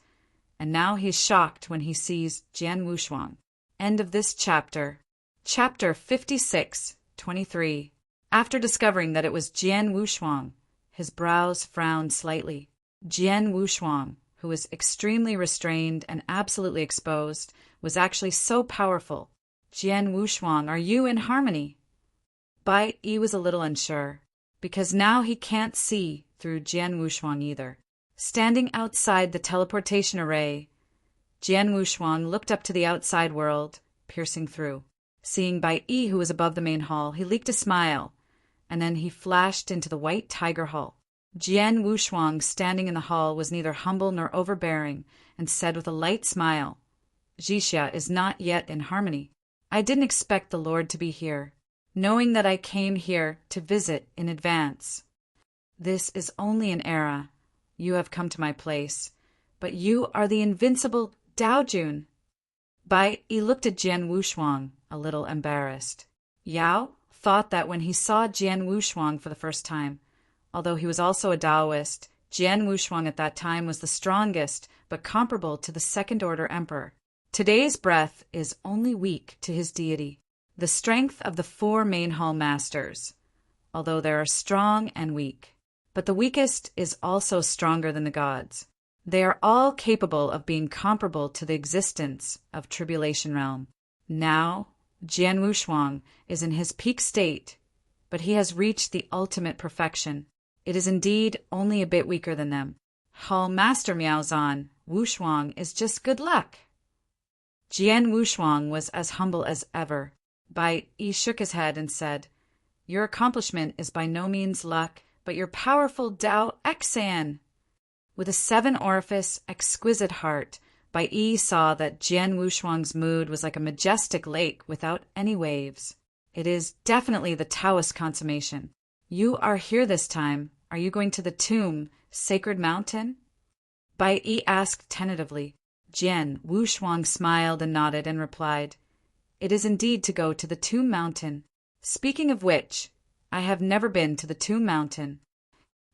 and now he's shocked when he sees Jian Wushuang. End of this chapter. Chapter 56:23. After discovering that it was Jian Wushuang, his brows frowned slightly. Jian Wushuang, who was extremely restrained and absolutely exposed, was actually so powerful. Jian Wushuang, are you in harmony? Bai Yi was a little unsure, because now he can't see through Jian Wushuang either. Standing outside the teleportation array, Jian Wushuang looked up to the outside world, piercing through. Seeing Bai Yi, who was above the main hall, he leaked a smile, and then he flashed into the White Tiger Hall. Jian Wushuang, standing in the hall, was neither humble nor overbearing, and said with a light smile, "Jixia is not yet in harmony. I didn't expect the Lord to be here, knowing that I came here to visit in advance. This is only an era. You have come to my place, but you are the invincible Daojun." Bai Yi looked at Jian Wushuang, a little embarrassed. Yao thought that when he saw Jian Wushuang for the first time, although he was also a Taoist, Jian Wushuang at that time was the strongest, but comparable to the second-order emperor. Today's breath is only weak to his deity, the strength of the four main hall masters, although there are strong and weak. But the weakest is also stronger than the gods. They are all capable of being comparable to the existence of Tribulation Realm. Now, Jian Wushuang is in his peak state, but he has reached the ultimate perfection. It is indeed only a bit weaker than them. Hall Master Miaozan, Wushuang is just good luck. Jian Wushuang was as humble as ever. Bai Yi shook his head and said, "Your accomplishment is by no means luck, but your powerful Dao Xan." With a seven-orifice, exquisite heart, Bai Yi saw that Jian Wushuang's mood was like a majestic lake without any waves. It is definitely the Taoist consummation. "You are here this time. Are you going to the tomb, Sacred Mountain?" Bai Yi asked tentatively. Jian Wushuang smiled and nodded and replied, "It is indeed to go to the Tomb Mountain. Speaking of which, I have never been to the Tomb Mountain.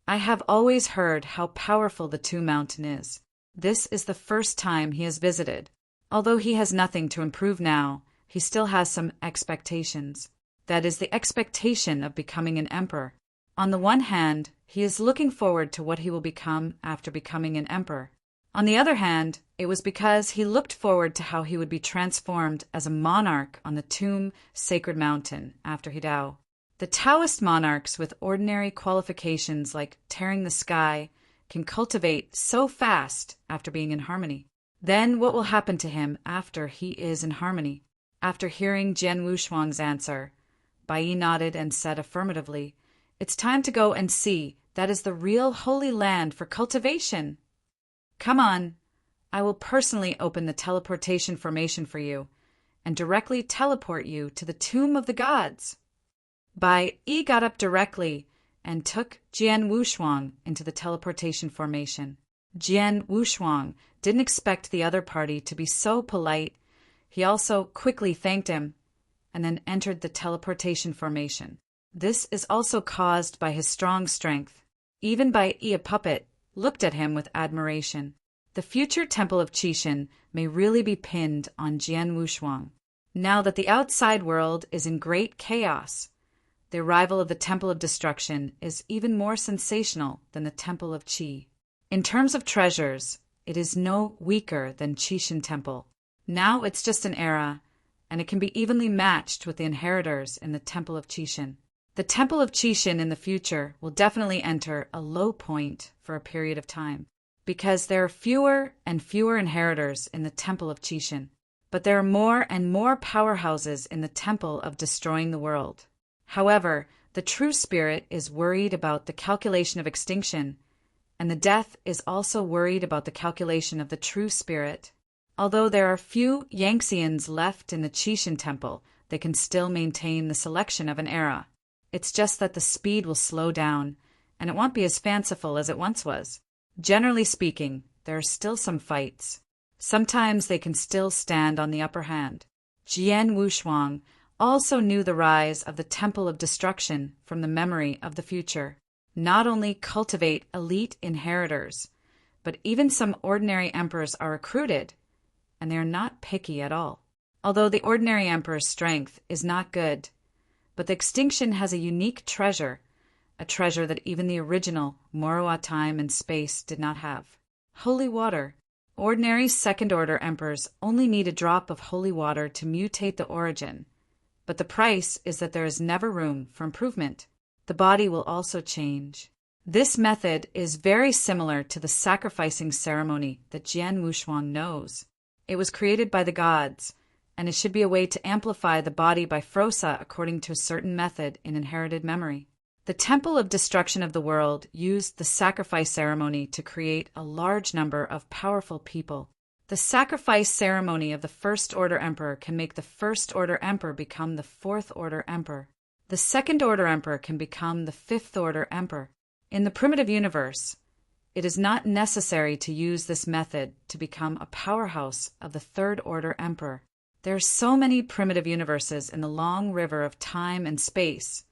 I have always heard how powerful the Tomb Mountain is. This is the first time he has visited. Although he has nothing to improve now, he still has some expectations. That is the expectation of becoming an emperor. On the one hand, he is looking forward to what he will become after becoming an emperor. On the other hand, it was because he looked forward to how he would be transformed as a monarch on the Tomb Sacred Mountain after he died. The Taoist monarchs with ordinary qualifications like tearing the sky can cultivate so fast after being in harmony. Then what will happen to him after he is in harmony? After hearing Jian Wushuang's answer, Bai Yi nodded and said affirmatively, "It's time to go and see. That is the real Holy Land for cultivation. Come on. I will personally open the teleportation formation for you and directly teleport you to the Tomb of the Gods." Bai Yi got up directly and took Jian Wushuang into the teleportation formation. Jian Wushuang didn't expect the other party to be so polite. He also quickly thanked him and then entered the teleportation formation. This is also caused by his strong strength. Even Bai Yi, a puppet, looked at him with admiration. The future Temple of Qixin may really be pinned on Jian Wushuang. Now that the outside world is in great chaos, the arrival of the Temple of Destruction is even more sensational than the Temple of Qi. In terms of treasures, it is no weaker than Qixin Temple. Now it's just an era, and it can be evenly matched with the inheritors in the Temple of Qixin. The Temple of Qixin in the future will definitely enter a low point for a period of time, because there are fewer and fewer inheritors in the Temple of Qixin. But there are more and more powerhouses in the Temple of Destroying the World. However, the true spirit is worried about the calculation of extinction, and the death is also worried about the calculation of the true spirit. Although there are few Yangtzeans left in the Qixin Temple, they can still maintain the selection of an era. It's just that the speed will slow down, and it won't be as fanciful as it once was. Generally speaking, there are still some fights. Sometimes they can still stand on the upper hand. Jian Wushuang also knew the rise of the Temple of Destruction from the memory of the future. Not only cultivate elite inheritors, but even some ordinary emperors are recruited, and they are not picky at all. Although the ordinary emperor's strength is not good, but the extinction has a unique treasure, a treasure that even the original Moroa time and space did not have. Holy water. Ordinary second-order emperors only need a drop of holy water to mutate the origin, but the price is that there is never room for improvement. The body will also change. This method is very similar to the sacrificing ceremony that Jian Wushuang knows. It was created by the gods, and it should be a way to amplify the body by Frosa according to a certain method in inherited memory. The Temple of Destruction of the World used the sacrifice ceremony to create a large number of powerful people. The sacrifice ceremony of the First Order Emperor can make the First Order Emperor become the Fourth Order Emperor. The Second Order Emperor can become the Fifth Order Emperor. In the primitive universe, it is not necessary to use this method to become a powerhouse of the Third Order Emperor. There are so many primitive universes in the long river of time and space,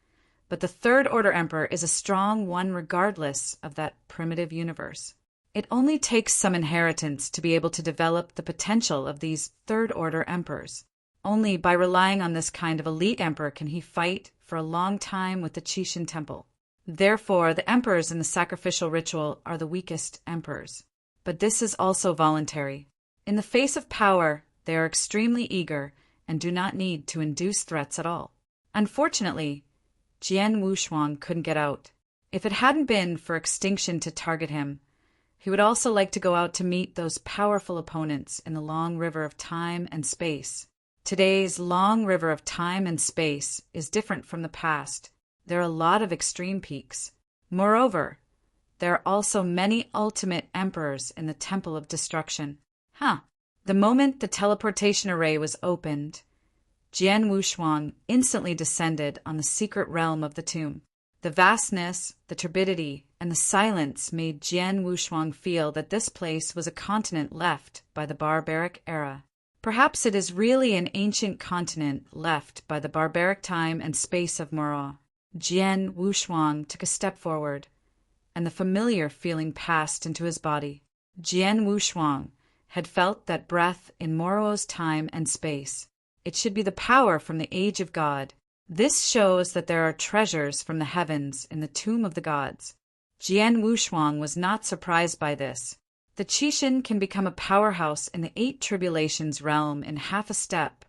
but the Third Order Emperor is a strong one regardless of that primitive universe. It only takes some inheritance to be able to develop the potential of these Third Order Emperors. Only by relying on this kind of elite emperor can he fight for a long time with the Qixin Temple. Therefore, the emperors in the sacrificial ritual are the weakest emperors. But this is also voluntary. In the face of power, they are extremely eager and do not need to induce threats at all. Unfortunately, Jian Wushuang couldn't get out. If it hadn't been for extinction to target him, he would also like to go out to meet those powerful opponents in the long river of time and space. Today's long river of time and space is different from the past. There are a lot of extreme peaks. Moreover, there are also many ultimate emperors in the Temple of Destruction. The moment the teleportation array was opened, Jian Wushuang instantly descended on the secret realm of the tomb. The vastness, the turbidity, and the silence made Jian Wushuang feel that this place was a continent left by the barbaric era. Perhaps it is really an ancient continent left by the barbaric time and space of Mora. Jian Wushuang took a step forward, and the familiar feeling passed into his body. Jian Wushuang had felt that breath in Moro's time and space. It should be the power from the age of God. This shows that there are treasures from the heavens in the tomb of the gods. Jian Wushuang was not surprised by this. The Qixin can become a powerhouse in the 8 tribulations realm in half a step,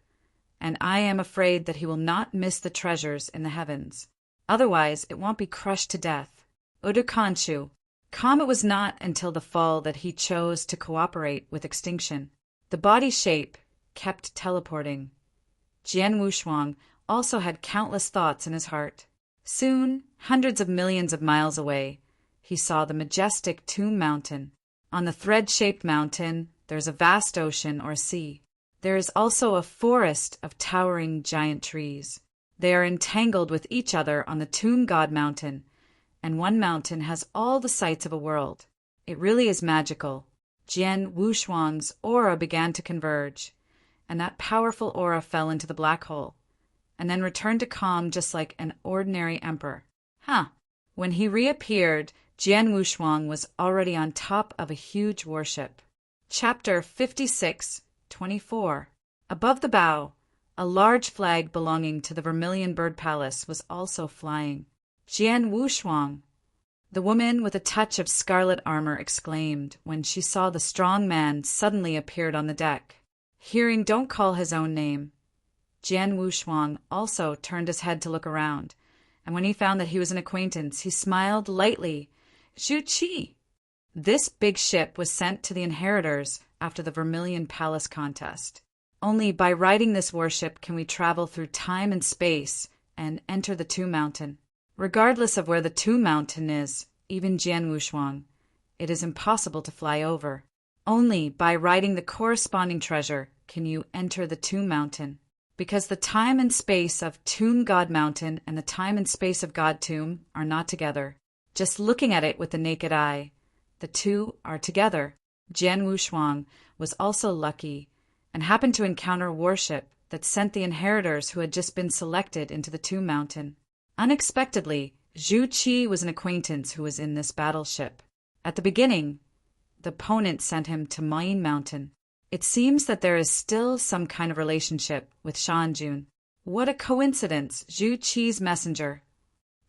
and I am afraid that he will not miss the treasures in the heavens. Otherwise, it won't be crushed to death. Udukanshu. It was not until the fall that he chose to cooperate with extinction. The body shape kept teleporting. Jian Wushuang also had countless thoughts in his heart. Soon, hundreds of millions of miles away, he saw the majestic Tomb Mountain. On the thread-shaped mountain, there's a vast ocean or sea. There is also a forest of towering giant trees. They are entangled with each other on the Tomb God Mountain, and one mountain has all the sights of a world. It really is magical. Jian Wushuang's aura began to converge, and that powerful aura fell into the black hole, and then returned to calm just like an ordinary emperor. When he reappeared, Jian Wushuang was already on top of a huge warship. Chapter 56:24. Above the bow, a large flag belonging to the Vermilion Bird Palace was also flying. Jian Wushuang, the woman with a touch of scarlet armor, exclaimed when she saw the strong man suddenly appeared on the deck. Hearing "Don't call his own name," Jian Wushuang also turned his head to look around, and when he found that he was an acquaintance, he smiled lightly. Zhu Qi. This big ship was sent to the inheritors after the Vermilion Palace contest. Only by riding this warship can we travel through time and space and enter the Tomb Mountain. Regardless of where the Tomb Mountain is, even Jian Wushuang, it is impossible to fly over. Only by riding the corresponding treasure can you enter the Tomb Mountain. Because the time and space of Tomb God Mountain and the time and space of God Tomb are not together. Just looking at it with the naked eye, the two are together. Jian Wushuang was also lucky and happened to encounter a warship that sent the inheritors who had just been selected into the Tomb Mountain. Unexpectedly, Zhu Qi was an acquaintance who was in this battleship. At the beginning, the opponent sent him to Main Mountain. It seems that there is still some kind of relationship with Shanjun. What a coincidence, Zhu Qi's messenger.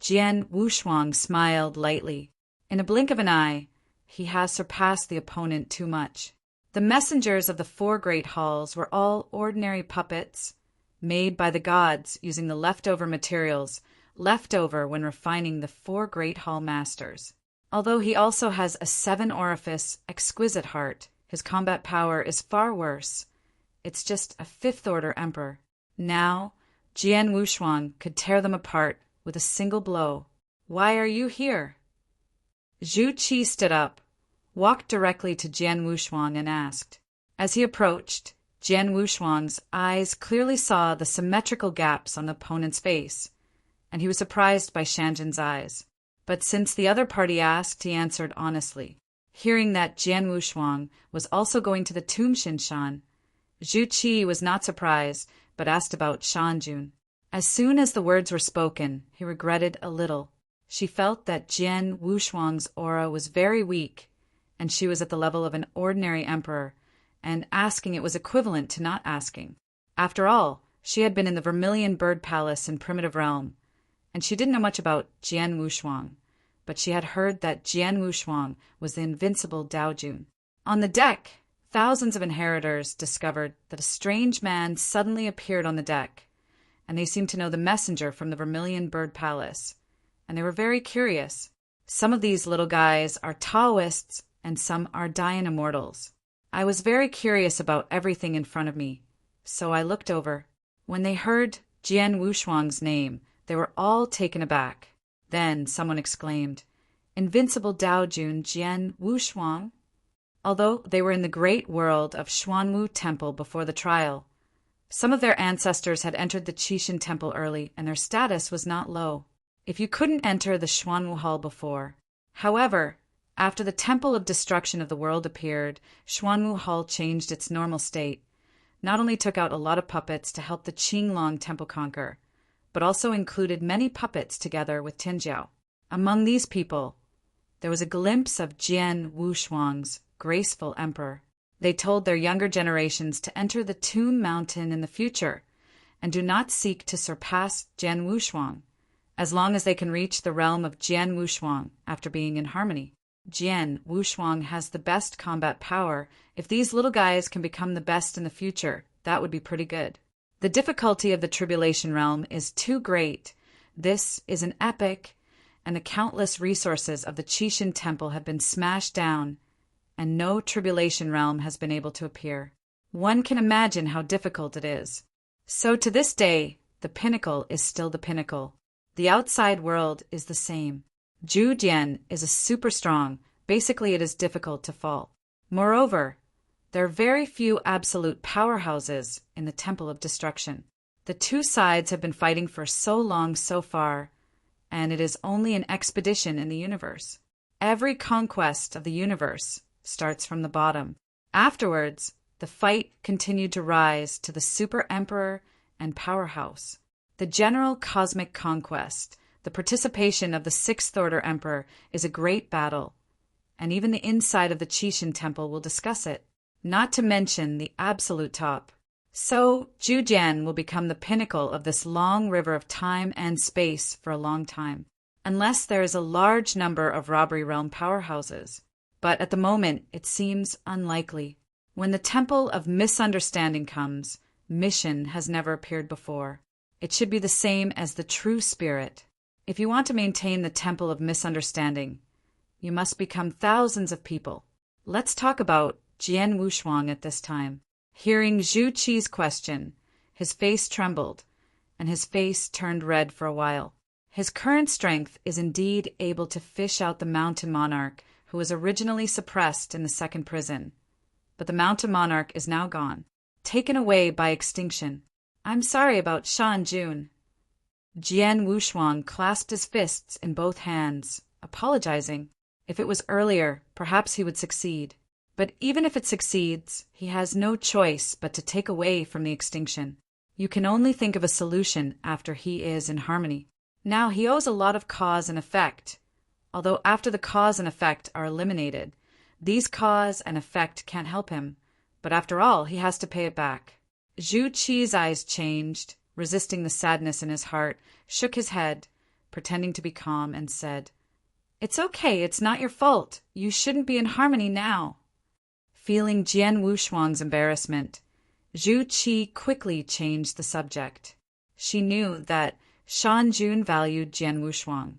Jian Wushuang smiled lightly. In a blink of an eye, he has surpassed the opponent too much. The messengers of the 4 great halls were all ordinary puppets, made by the gods using the leftover materials left over when refining the 4 great hall masters. Although he also has a 7-orifice, exquisite heart, his combat power is far worse. It's just a 5th-order emperor. Now, Jian Wushuang could tear them apart with a single blow. Why are you here? Zhu Qi stood up, walked directly to Jian Wushuang and asked. As he approached, Jian Wushuang's eyes clearly saw the symmetrical gaps on the opponent's face, and he was surprised by Shanzhen's eyes. But since the other party asked, he answered honestly. Hearing that Jian Wushuang was also going to the tomb Xinshan, Zhu Qi was not surprised, but asked about Shanjun. As soon as the words were spoken, he regretted a little. She felt that Jian Wushuang's aura was very weak, and she was at the level of an ordinary emperor, and asking it was equivalent to not asking. After all, she had been in the Vermilion Bird Palace in Primitive Realm, and she didn't know much about Jian Wushuang, but she had heard that Jian Wushuang was the invincible Daojun. On the deck, thousands of inheritors discovered that a strange man suddenly appeared on the deck, and they seemed to know the messenger from the Vermilion Bird Palace, and they were very curious. Some of these little guys are Taoists, and some are Dayan Immortals. I was very curious about everything in front of me, so I looked over. When they heard Jian Wushuang's name, they were all taken aback. Then someone exclaimed, "Invincible Daojun Jian Wushuang?" Although they were in the great world of Xuanwu Temple before the trial, some of their ancestors had entered the Qixin Temple early, and their status was not low. If you couldn't enter the Xuanwu Hall before. However, after the Temple of Destruction of the World appeared, Xuanwu Hall changed its normal state, not only took out a lot of puppets to help the Qinglong Temple conquer, but also included many puppets together with Tinjiao. Among these people, there was a glimpse of Jian Wushuang's graceful emperor. They told their younger generations to enter the Tomb Mountain in the future and do not seek to surpass Jian Wushuang, as long as they can reach the realm of Jian Wushuang after being in harmony. Jian Wushuang has the best combat power. If these little guys can become the best in the future, that would be pretty good. The difficulty of the Tribulation Realm is too great. This is an epic, and the countless resources of the Qixin Temple have been smashed down, and no Tribulation Realm has been able to appear. One can imagine how difficult it is. So to this day, the pinnacle is still the pinnacle. The outside world is the same. Zhu Jian is a super strong. Basically, it is difficult to fall. Moreover, there are very few absolute powerhouses in the Temple of Destruction. The two sides have been fighting for so long so far, and it is only an expedition in the universe. Every conquest of the universe starts from the bottom. Afterwards, the fight continued to rise to the Super Emperor and Powerhouse. The general cosmic conquest, the participation of the 6th-order Emperor, is a great battle, and even the inside of the Qixin Temple will discuss it, not to mention the absolute top. So, Zhu Jian will become the pinnacle of this long river of time and space for a long time, unless there is a large number of Robbery Realm powerhouses. But at the moment, it seems unlikely. When the Temple of Misunderstanding comes, mission has never appeared before. It should be the same as the true spirit. If you want to maintain the Temple of Misunderstanding, you must become thousands of people. Let's talk about Jian Wushuang at this time. Hearing Zhu Qi's question, his face trembled, and his face turned red for a while. His current strength is indeed able to fish out the Mountain Monarch, who was originally suppressed in the second prison. But the Mountain Monarch is now gone, taken away by extinction. I'm sorry about Shan Jun. Jian Wushuang clasped his fists in both hands, apologizing. If it was earlier, perhaps he would succeed. But even if it succeeds, he has no choice but to take away from the extinction. You can only think of a solution after he is in harmony. Now he owes a lot of cause and effect. Although after the cause and effect are eliminated, these cause and effect can't help him. But after all, he has to pay it back. Zhu Qi's eyes changed, resisting the sadness in his heart, shook his head, pretending to be calm, and said, "It's okay, it's not your fault. You shouldn't be in harmony now." Feeling Jian Wushuang's embarrassment, Zhu Qi quickly changed the subject. She knew that Shan Jun valued Jian Wushuang,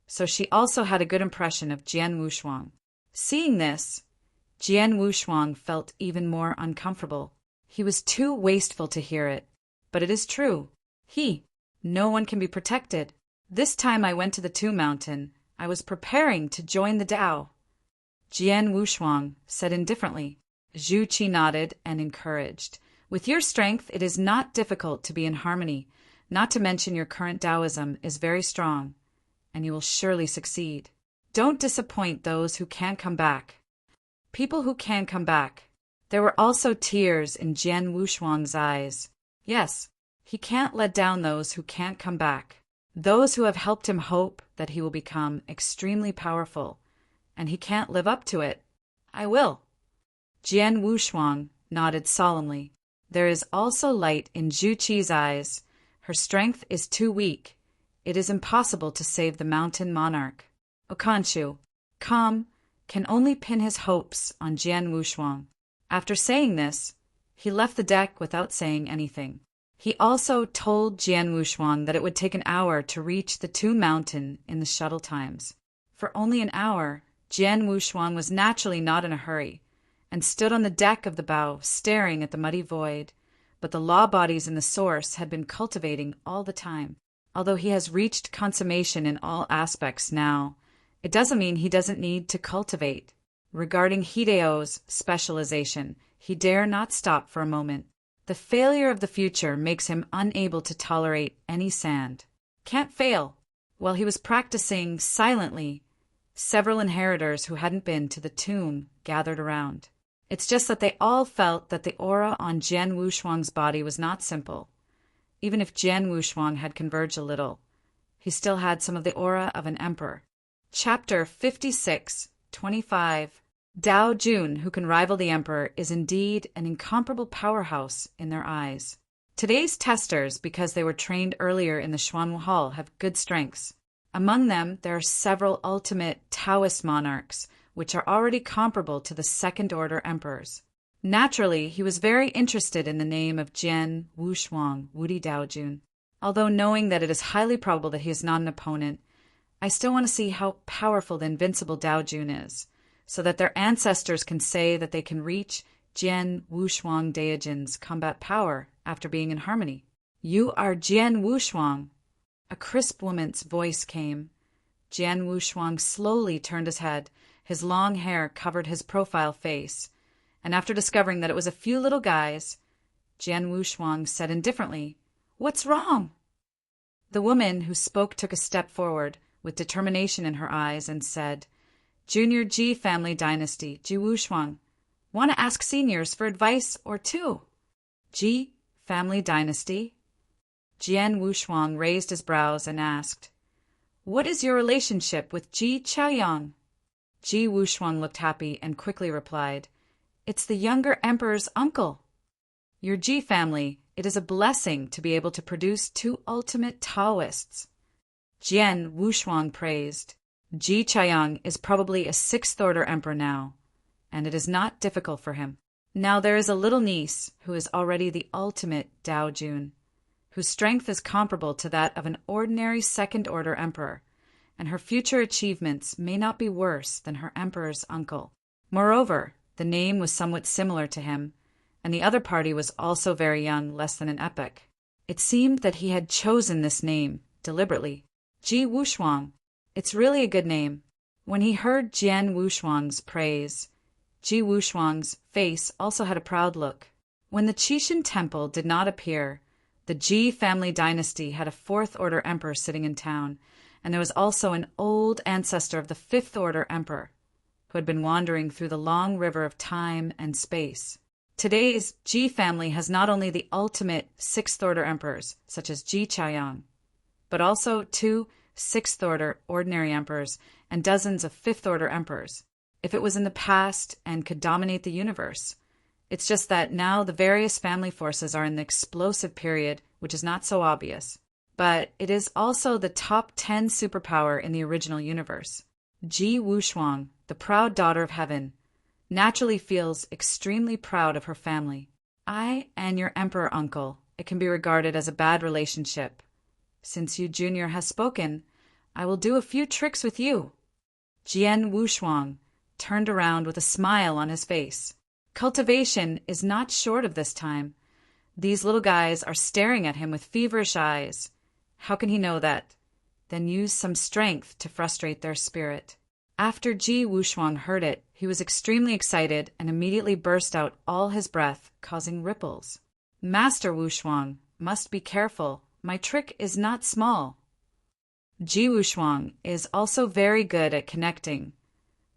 so she also had a good impression of Jian Wushuang. Seeing this, Jian Wushuang felt even more uncomfortable. He was too wasteful to hear it, but it is true. No one can be protected. This time I went to the Tu Mountain. I was preparing to join the Tao. Jian Wushuang said indifferently. Zhu Qi nodded and encouraged. With your strength, it is not difficult to be in harmony, not to mention your current Taoism is very strong, and you will surely succeed. Don't disappoint those who can't come back. People who can come back. There were also tears in Jian Wushuang's eyes. Yes, he can't let down those who can't come back. Those who have helped him hope that he will become extremely powerful, and he can't live up to it. I will. Jian Wushuang nodded solemnly. There is also light in Zhu Qi's eyes. Her strength is too weak. It is impossible to save the mountain monarch. Okanshu, calm, can only pin his hopes on Jian Wushuang. After saying this, he left the deck without saying anything. He also told Jian Wushuang that it would take an hour to reach the Tu Mountain in the shuttle times. For only an hour, Jian Wushuang was naturally not in a hurry, and stood on the deck of the bow, staring at the muddy void. But the law bodies in the source had been cultivating all the time. Although he has reached consummation in all aspects now, it doesn't mean he doesn't need to cultivate. Regarding Hideo's specialization, he dare not stop for a moment. The failure of the future makes him unable to tolerate any sand. Can't fail. While he was practicing silently, several inheritors who hadn't been to the tomb gathered around. It's just that they all felt that the aura on Jian Wushuang's body was not simple. Even if Jian Wushuang had converged a little, he still had some of the aura of an emperor. Chapter 56, 25. Dao Jun, who can rival the emperor, is indeed an incomparable powerhouse in their eyes. Today's testers, because they were trained earlier in the Xuanwu Hall, have good strengths. Among them, there are several ultimate Taoist monarchs, which are already comparable to the second-order emperors. Naturally, he was very interested in the name of Jian Wushuang, Wudi Daojun. Although knowing that it is highly probable that he is not an opponent, I still want to see how powerful the invincible Daojun is, so that their ancestors can say that they can reach Jian Wushuang Daojun's combat power after being in harmony. You are Jian Wushuang. A crisp woman's voice came. Jian Wushuang slowly turned his head. His long hair covered his profile face, and after discovering that it was a few little guys, Jian Wushuang said indifferently, "What's wrong?" The woman who spoke took a step forward, with determination in her eyes, and said, "Junior Ji family dynasty, Ji Wushuang. Want to ask seniors for advice or two?" Ji family dynasty? Jian Wushuang raised his brows and asked, "What is your relationship with Ji Chaoyang?" Ji Wushuang looked happy and quickly replied, "It's the younger emperor's uncle." Your Ji family, it is a blessing to be able to produce two ultimate Taoists. Jian Wushuang praised. Ji Chaoyang is probably a sixth-order emperor now, and it is not difficult for him. Now there is a little niece who is already the ultimate Daojun, whose strength is comparable to that of an ordinary second-order emperor, and her future achievements may not be worse than her emperor's uncle. Moreover, the name was somewhat similar to him, and the other party was also very young, less than an epoch. It seemed that he had chosen this name deliberately. Ji Wushuang. It's really a good name. When he heard Jian Wushuang's praise, Ji Wushuang's face also had a proud look. When the Qixin temple did not appear, the Ji family dynasty had a fourth-order emperor sitting in town, and there was also an old ancestor of the fifth-order emperor, who had been wandering through the long river of time and space. Today's Ji family has not only the ultimate sixth-order emperors, such as Ji Chaoyang, but also two sixth-order ordinary emperors and dozens of fifth-order emperors. If it was in the past and could dominate the universe, it's just that now the various family forces are in the explosive period, which is not so obvious. But it is also the top 10 superpower in the original universe. Ji Wushuang, the proud daughter of heaven, naturally feels extremely proud of her family. I and your emperor uncle, it can be regarded as a bad relationship. Since you junior has spoken, I will do a few tricks with you." Jian Wushuang turned around with a smile on his face. Cultivation is not short of this time. These little guys are staring at him with feverish eyes. How can he know that? Then use some strength to frustrate their spirit. After Ji Wushuang heard it, he was extremely excited and immediately burst out all his breath, causing ripples. "Master Wushuang, must be careful. My trick is not small." Ji Wushuang is also very good at connecting,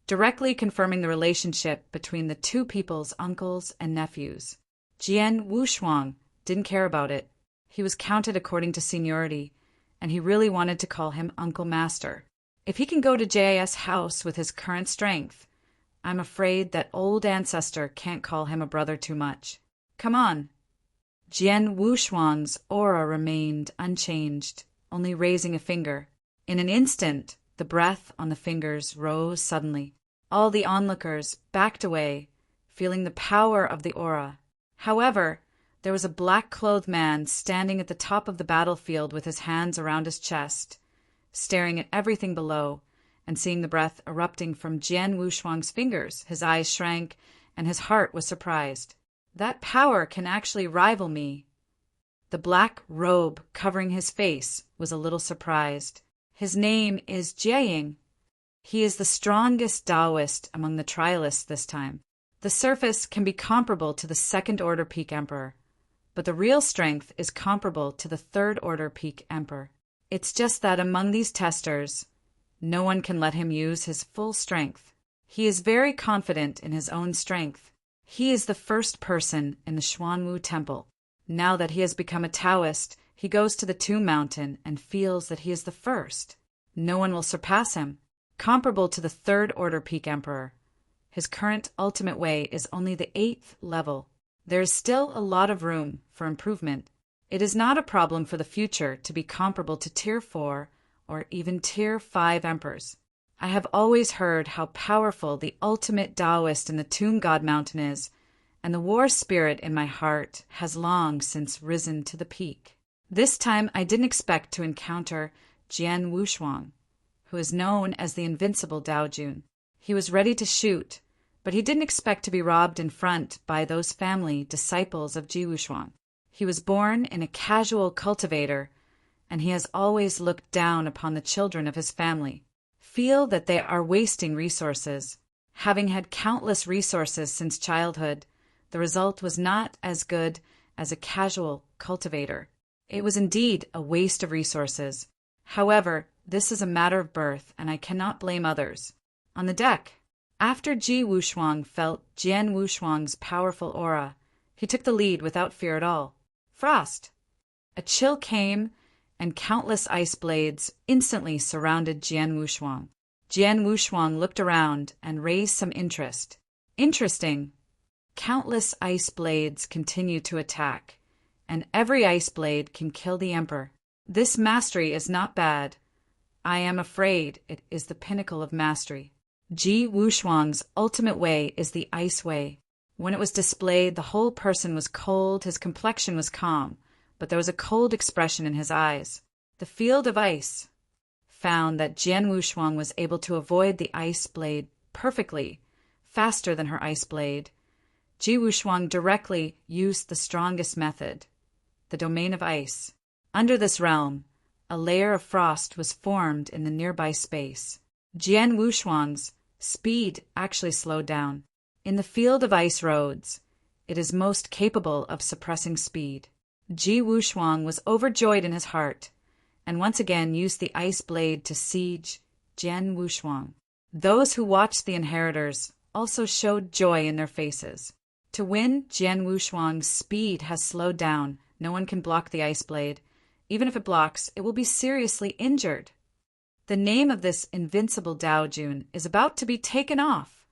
directly confirming the relationship between the two people's uncles and nephews. Jian Wushuang didn't care about it. He was counted according to seniority, and he really wanted to call him Uncle Master. If he can go to JIS house with his current strength, I'm afraid that old ancestor can't call him a brother too much. Come on. Jian Wushuang's aura remained unchanged, only raising a finger. In an instant, the breath on the fingers rose suddenly. All the onlookers backed away, feeling the power of the aura. However, there was a black-clothed man standing at the top of the battlefield with his hands around his chest, staring at everything below, and seeing the breath erupting from Jian Wushuang's fingers. His eyes shrank, and his heart was surprised. That power can actually rival me. The black robe covering his face was a little surprised. His name is Jiaying. He is the strongest Taoist among the trialists this time. The surface can be comparable to the second-order peak emperor, but the real strength is comparable to the third-order peak emperor. It's just that among these testers, no one can let him use his full strength. He is very confident in his own strength. He is the first person in the Xuanwu Temple. Now that he has become a Taoist, he goes to the Tomb Mountain and feels that he is the first. No one will surpass him. Comparable to the third-order peak emperor, his current ultimate way is only the 8th level. There is still a lot of room for improvement. It is not a problem for the future to be comparable to Tier 4 or even Tier 5 emperors. I have always heard how powerful the ultimate Taoist in the Tomb God Mountain is, and the war spirit in my heart has long since risen to the peak. This time I didn't expect to encounter Jian Wushuang, who is known as the Invincible Daojun. He was ready to shoot, but he didn't expect to be robbed in front by those family disciples of Ji Wushuang. He was born in a casual cultivator, and he has always looked down upon the children of his family, feel that they are wasting resources. Having had countless resources since childhood, the result was not as good as a casual cultivator. It was indeed a waste of resources. However, this is a matter of birth, and I cannot blame others. On the deck, after Ji Wushuang felt Jian Wushuang's powerful aura, he took the lead without fear at all. Frost! A chill came, and countless ice blades instantly surrounded Jian Wushuang. Jian Wushuang looked around and raised some interest. Interesting. Countless ice blades continue to attack, and every ice blade can kill the emperor. This mastery is not bad. I am afraid it is the pinnacle of mastery. Ji Wushuang's ultimate way is the ice way. When it was displayed, the whole person was cold, his complexion was calm, but there was a cold expression in his eyes. The field of ice found that Jian Wushuang was able to avoid the ice blade perfectly, faster than her ice blade. Ji Wushuang directly used the strongest method, the domain of ice. Under this realm, a layer of frost was formed in the nearby space. Jian Wushuang's speed actually slowed down. In the field of ice roads, it is most capable of suppressing speed. Ji Wushuang was overjoyed in his heart, and once again used the ice blade to siege Jian Wushuang. Those who watched the inheritors also showed joy in their faces. To win, Jian Wushuang's speed has slowed down. No one can block the ice blade. Even if it blocks, it will be seriously injured. The name of this invincible Daojun is about to be taken off.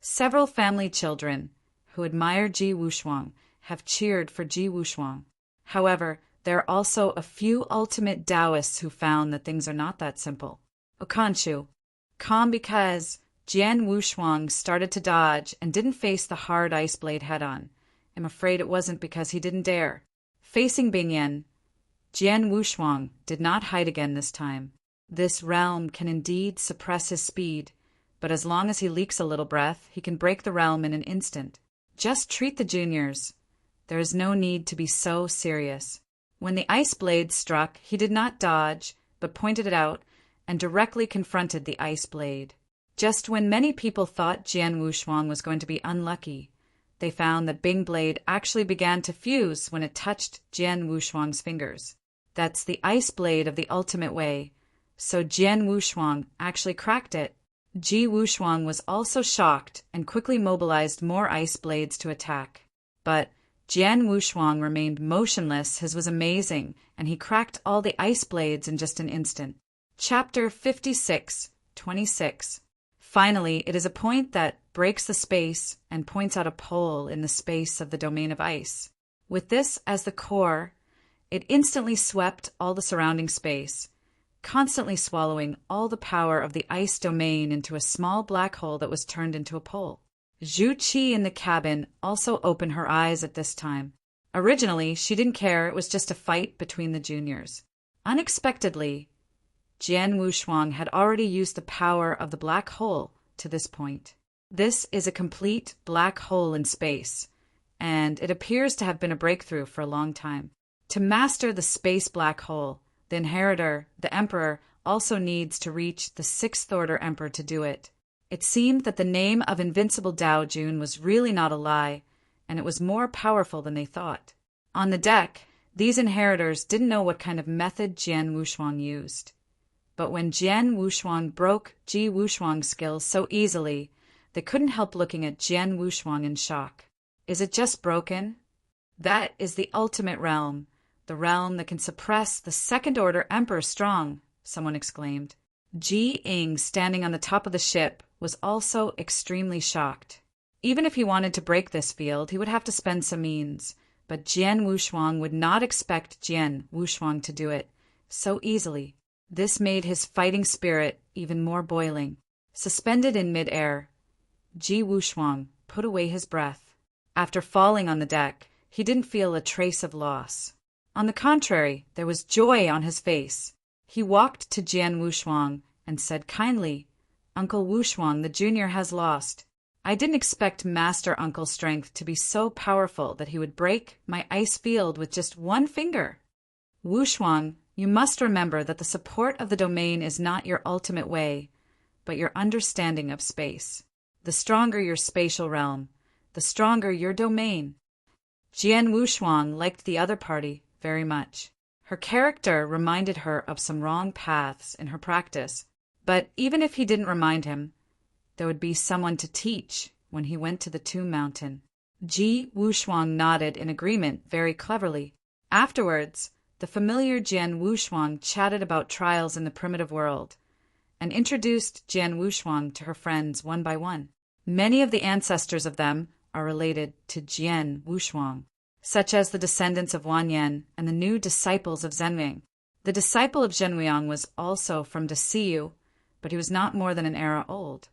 Several family children who admire Ji Wushuang have cheered for Ji Wushuang. However, there are also a few ultimate Taoists who found that things are not that simple. Okanshu, calm because Jian Wushuang started to dodge and didn't face the hard ice blade head-on. I'm afraid it wasn't because he didn't dare. Facing Bingyan, Jian Wushuang did not hide again this time. This realm can indeed suppress his speed, but as long as he leaks a little breath, he can break the realm in an instant. Just treat the juniors. There is no need to be so serious. When the ice blade struck, he did not dodge, but pointed it out and directly confronted the ice blade. Just when many people thought Jian Wushuang was going to be unlucky, they found that Bing Blade actually began to fuse when it touched Jian Wushuang's fingers. That's the ice blade of the ultimate way, so Jian Wushuang actually cracked it. Ji Wushuang was also shocked and quickly mobilized more ice blades to attack. But Jian Wushuang remained motionless. His was amazing, and he cracked all the ice blades in just an instant. Chapter 56:26. Finally, it is a point that breaks the space and points out a pole in the space of the domain of ice. With this as the core, it instantly swept all the surrounding space, constantly swallowing all the power of the ice domain into a small black hole that was turned into a pole. Zhu Qi in the cabin also opened her eyes at this time. Originally, she didn't care, it was just a fight between the juniors. Unexpectedly, Jian Wushuang had already used the power of the black hole to this point. This is a complete black hole in space, and it appears to have been a breakthrough for a long time. To master the space black hole, the inheritor, the emperor, also needs to reach the sixth order emperor to do it. It seemed that the name of Invincible Dao Jun was really not a lie, and it was more powerful than they thought. On the deck, these inheritors didn't know what kind of method Jian Wushuang used. But when Jian Wushuang broke Ji Wushuang's skills so easily, they couldn't help looking at Jian Wushuang in shock. Is it just broken? That is the ultimate realm, the realm that can suppress the second-order emperor strong, someone exclaimed. Ji Ying, standing on the top of the ship, was also extremely shocked. Even if he wanted to break this field, he would have to spend some means, but Jian Wushuang would not expect Jian Wushuang to do it so easily. This made his fighting spirit even more boiling. Suspended in mid-air, Ji Wushuang put away his breath. After falling on the deck, he didn't feel a trace of loss. On the contrary, there was joy on his face. He walked to Jian Wushuang and said kindly, "Uncle Wushuang, the junior has lost. I didn't expect Master Uncle's strength to be so powerful that he would break my ice field with just one finger. Wushuang, you must remember that the support of the domain is not your ultimate way, but your understanding of space. The stronger your spatial realm, the stronger your domain." Jian Wushuang liked the other party very much. Her character reminded her of some wrong paths in her practice, but even if he didn't remind him, there would be someone to teach when he went to the Tomb Mountain. Ji Wushuang nodded in agreement very cleverly. Afterwards, the familiar Jian Wushuang chatted about trials in the primitive world and introduced Jian Wushuang to her friends one by one. Many of the ancestors of them are related to Jian Wushuang, such as the descendants of Wan Yan and the new disciples of Zhenwang. The disciple of Zhenwang was also from Dasiu, but he was not more than an era old,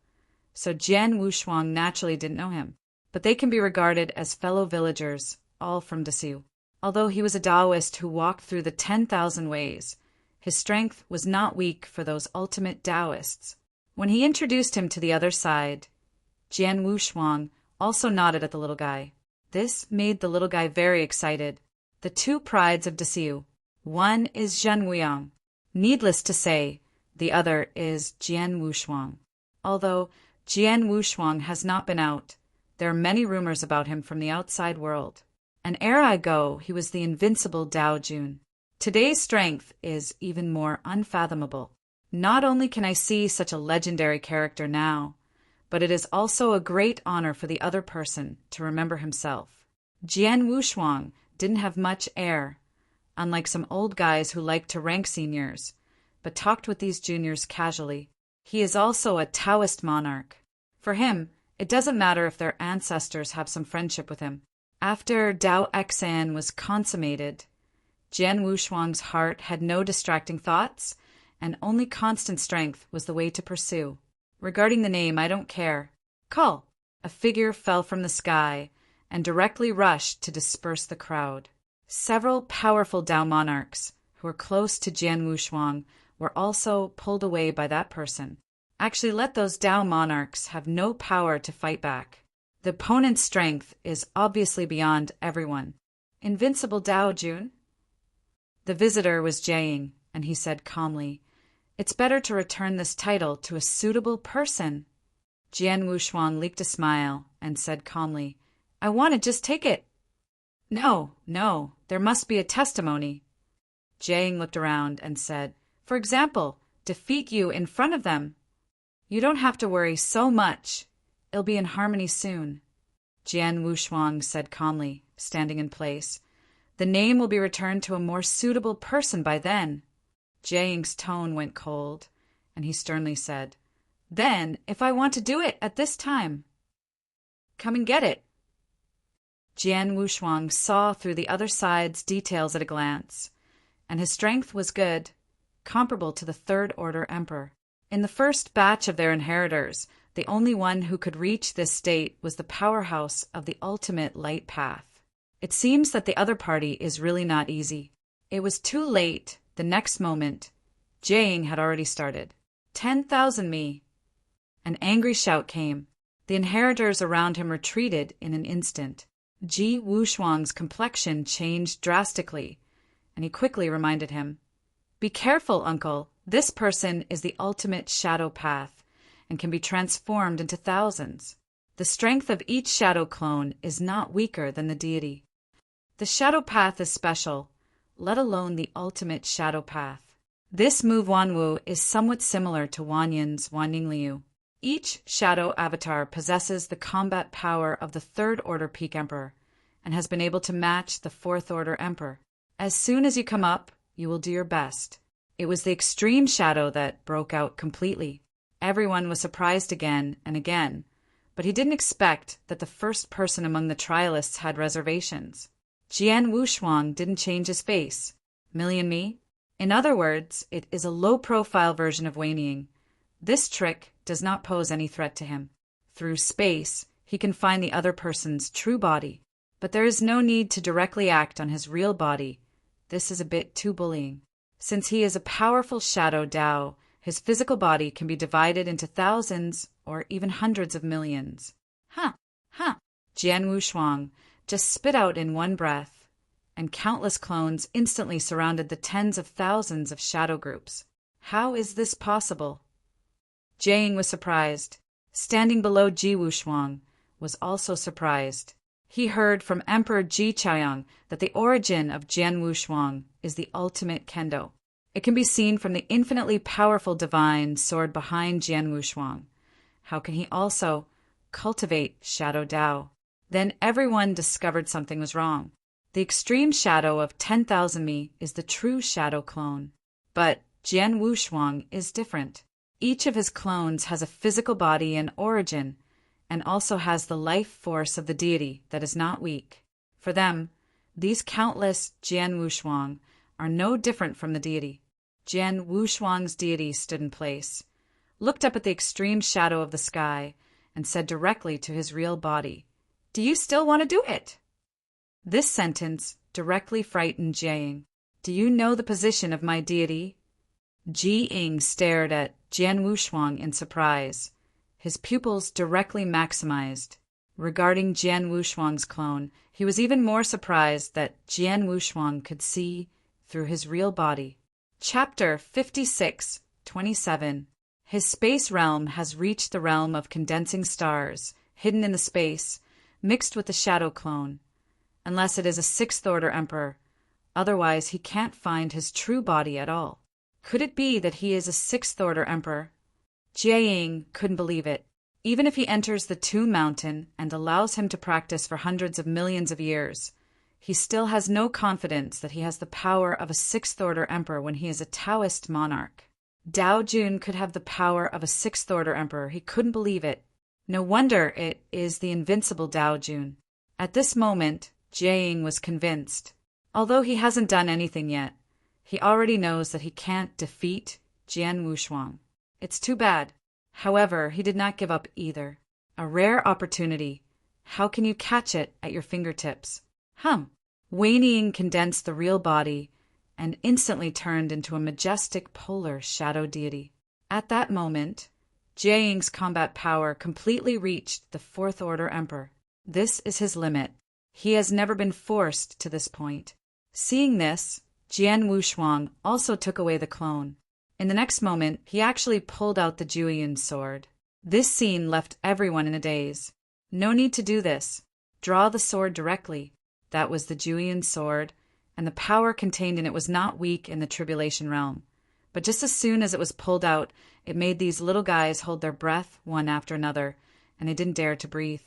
so Jian Wushuang naturally didn't know him. But they can be regarded as fellow villagers, all from Dasiu. Although he was a Taoist who walked through the 10,000 ways, his strength was not weak for those ultimate Taoists. When he introduced him to the other side, Jian Wushuang also nodded at the little guy. This made the little guy very excited. The two prides of Dasiu. One is Zhenwang. Needless to say, the other is Jian Wushuang. Although Jian Wushuang has not been out, there are many rumors about him from the outside world. An era ago, he was the invincible Dao Jun. Today's strength is even more unfathomable. Not only can I see such a legendary character now, but it is also a great honor for the other person to remember himself. Jian Wushuang didn't have much air, unlike some old guys who liked to rank seniors, but talked with these juniors casually. He is also a Taoist monarch. For him, it doesn't matter if their ancestors have some friendship with him. After Dao Exan was consummated, Jian Wushuang's heart had no distracting thoughts, and only constant strength was the way to pursue. Regarding the name, I don't care. Call! A figure fell from the sky and directly rushed to disperse the crowd. Several powerful Dao monarchs, who were close to Jian Wushuang, were also pulled away by that person. Actually, let those Tao monarchs have no power to fight back. The opponent's strength is obviously beyond everyone. Invincible Tao Jun? The visitor was Jiaying, and he said calmly, "It's better to return this title to a suitable person." Jian Wushuang leaked a smile and said calmly, "I want to just take it." No, there must be a testimony." Jiaying looked around and said, "For example, defeat you in front of them." "You don't have to worry so much. It'll be in harmony soon," Jian Wushuang said calmly, standing in place. "The name will be returned to a more suitable person by then." Jiaying's tone went cold, and he sternly said, "Then, if I want to do it at this time, come and get it." Jian Wushuang saw through the other side's details at a glance, and his strength was good, comparable to the Third Order Emperor. In the first batch of their inheritors, the only one who could reach this state was the powerhouse of the ultimate light path. It seems that the other party is really not easy. It was too late. The next moment, Jiaying had already started. 10,000 me! An angry shout came. The inheritors around him retreated in an instant. Ji Wushuang's complexion changed drastically, and he quickly reminded him, "Be careful, uncle. This person is the ultimate shadow path and can be transformed into thousands. The strength of each shadow clone is not weaker than the deity. The shadow path is special, let alone the ultimate shadow path. This move Wanwu is somewhat similar to Wanyin's Wanningliu. Each shadow avatar possesses the combat power of the Third Order Peak Emperor and has been able to match the Fourth Order Emperor. As soon as you come up, you will do your best." It was the extreme shadow that broke out completely. Everyone was surprised again and again, but he didn't expect that the first person among the trialists had reservations. Jian Wushuang didn't change his face. Million me? In other words, it is a low-profile version of Wanying. This trick does not pose any threat to him. Through space, he can find the other person's true body, but there is no need to directly act on his real body. This is a bit too bullying. Since he is a powerful shadow Tao, his physical body can be divided into thousands or even hundreds of millions. Huh. Jian Wushuang just spit out in one breath, and countless clones instantly surrounded the tens of thousands of shadow groups. How is this possible? Jiaying was surprised. Standing below Ji Wushuang was also surprised. He heard from Emperor Ji Chaoyang that the origin of Jian Wushuang is the ultimate kendo. It can be seen from the infinitely powerful divine sword behind Jian Wushuang. How can he also cultivate Shadow Tao? Then everyone discovered something was wrong. The extreme shadow of 10,000 mi is the true shadow clone. But Jian Wushuang is different. Each of his clones has a physical body and origin, and also has the life force of the deity that is not weak. For them, these countless Jian Wushuang are no different from the deity. Jian Wushuang's deity stood in place, looked up at the extreme shadow of the sky, and said directly to his real body, "Do you still want to do it?" This sentence directly frightened Jiaying. "Do you know the position of my deity?" Jiaying stared at Jian Wushuang in surprise, his pupils directly maximized. Regarding Jian Wushuang's clone, he was even more surprised that Jian Wushuang could see through his real body. Chapter 56:27. His space realm has reached the realm of condensing stars, hidden in the space, mixed with the shadow clone. Unless it is a Sixth Order Emperor, otherwise he can't find his true body at all. Could it be that he is a Sixth Order Emperor? Jiaying couldn't believe it. Even if he enters the Tomb Mountain and allows him to practice for hundreds of millions of years, he still has no confidence that he has the power of a Sixth Order Emperor when he is a Taoist monarch. Dao Jun could have the power of a Sixth Order Emperor. He couldn't believe it. No wonder it is the invincible Dao Jun. At this moment, Jiaying was convinced. Although he hasn't done anything yet, he already knows that he can't defeat Jian Wushuang. It's too bad. However, he did not give up either. A rare opportunity. How can you catch it at your fingertips? Wanying condensed the real body and instantly turned into a majestic polar shadow deity. At that moment, Jiaying's combat power completely reached the Fourth Order Emperor. This is his limit. He has never been forced to this point. Seeing this, Jian Wushuang also took away the clone. In the next moment, he actually pulled out the Juyin sword. This scene left everyone in a daze. No need to do this. Draw the sword directly. That was the Juyin sword, and the power contained in it was not weak in the tribulation realm. But just as soon as it was pulled out, it made these little guys hold their breath one after another, and they didn't dare to breathe.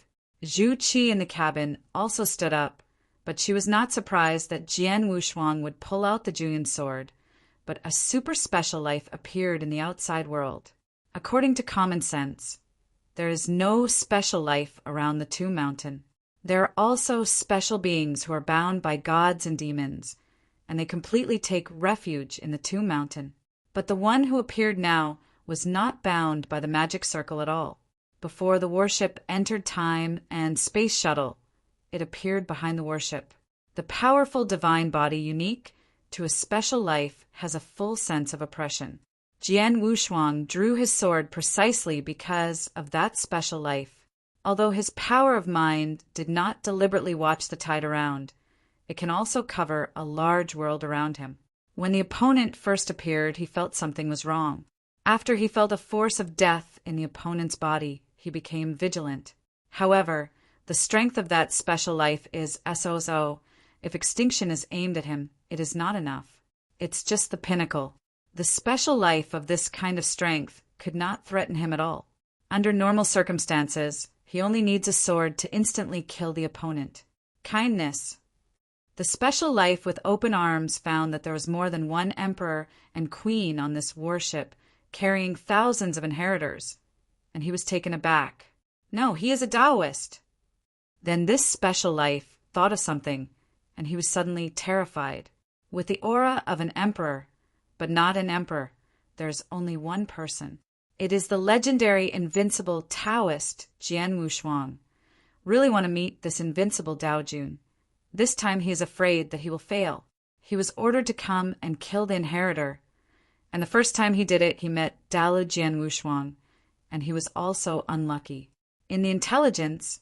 Zhu Qi in the cabin also stood up, but she was not surprised that Jian Wushuang would pull out the Juyin sword. But a super special life appeared in the outside world. According to common sense, there is no special life around the Tomb Mountain. There are also special beings who are bound by gods and demons, and they completely take refuge in the Tomb Mountain. But the one who appeared now was not bound by the magic circle at all. Before the warship entered time and space shuttle, it appeared behind the warship. The powerful divine body unique to a special life has a full sense of oppression. Jian Wushuang drew his sword precisely because of that special life. Although his power of mind did not deliberately watch the tide around, it can also cover a large world around him. When the opponent first appeared, he felt something was wrong. After he felt a force of death in the opponent's body, he became vigilant. However, the strength of that special life is SOSO. If extinction is aimed at him, it is not enough. It's just the pinnacle. The special life of this kind of strength could not threaten him at all. Under normal circumstances, he only needs a sword to instantly kill the opponent. Kindness. The special life with open arms found that there was more than one emperor and queen on this warship, carrying thousands of inheritors, and he was taken aback. No, he is a Taoist. Then this special life thought of something, and he was suddenly terrified. With the aura of an emperor, but not an emperor, there is only one person. It is the legendary invincible Taoist Jian Wushuang. Really want to meet this invincible Dao Jun. This time he is afraid that he will fail. He was ordered to come and kill the inheritor, and the first time he did it, he met Dalu Jian Wushuang, and he was also unlucky. In the intelligence,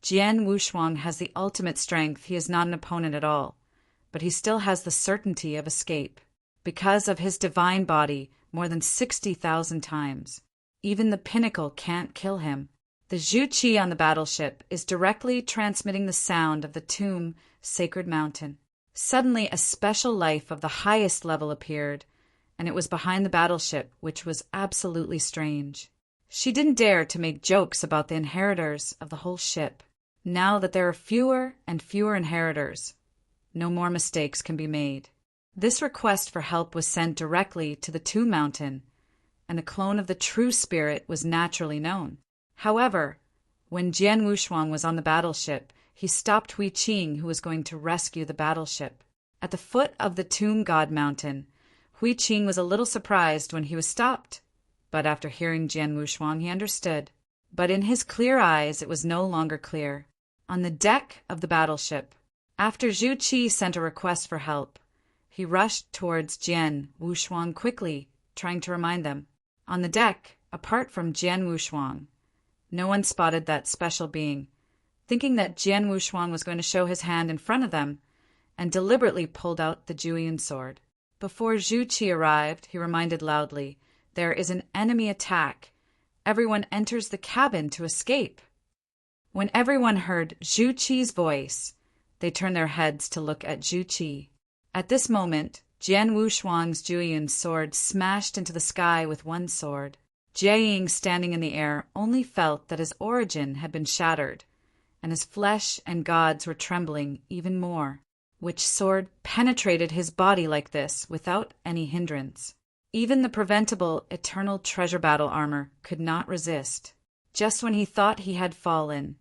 Jian Wushuang has the ultimate strength. He is not an opponent at all, but he still has the certainty of escape. Because of his divine body, more than 60,000 times. Even the pinnacle can't kill him. The Zhu Qi on the battleship is directly transmitting the sound of the tomb sacred mountain. Suddenly a special life of the highest level appeared, and it was behind the battleship, which was absolutely strange. She didn't dare to make jokes about the inheritors of the whole ship. Now that there are fewer and fewer inheritors, no more mistakes can be made. This request for help was sent directly to the Tomb Mountain, and a clone of the true spirit was naturally known. However, when Jian Wushuang was on the battleship, he stopped Hui Qing, who was going to rescue the battleship. At the foot of the Tomb God Mountain, Hui Qing was a little surprised when he was stopped, but after hearing Jian Wushuang, he understood. But in his clear eyes, it was no longer clear. On the deck of the battleship, after Zhu Qi sent a request for help, he rushed towards Jian Wushuang quickly, trying to remind them. On the deck, apart from Jian Wushuang, no one spotted that special being, thinking that Jian Wushuang was going to show his hand in front of them, and deliberately pulled out the Juyin sword. Before Zhu Qi arrived, he reminded loudly, "There is an enemy attack. Everyone enters the cabin to escape." When everyone heard Zhu Qi's voice, they turned their heads to look at Zhu Qi. At this moment, Jian Wushuang's Juyin sword smashed into the sky with one sword. Jiaying, standing in the air, only felt that his origin had been shattered, and his flesh and gods were trembling even more. Which sword penetrated his body like this, without any hindrance? Even the preventable eternal treasure battle armor could not resist. Just when he thought he had fallen,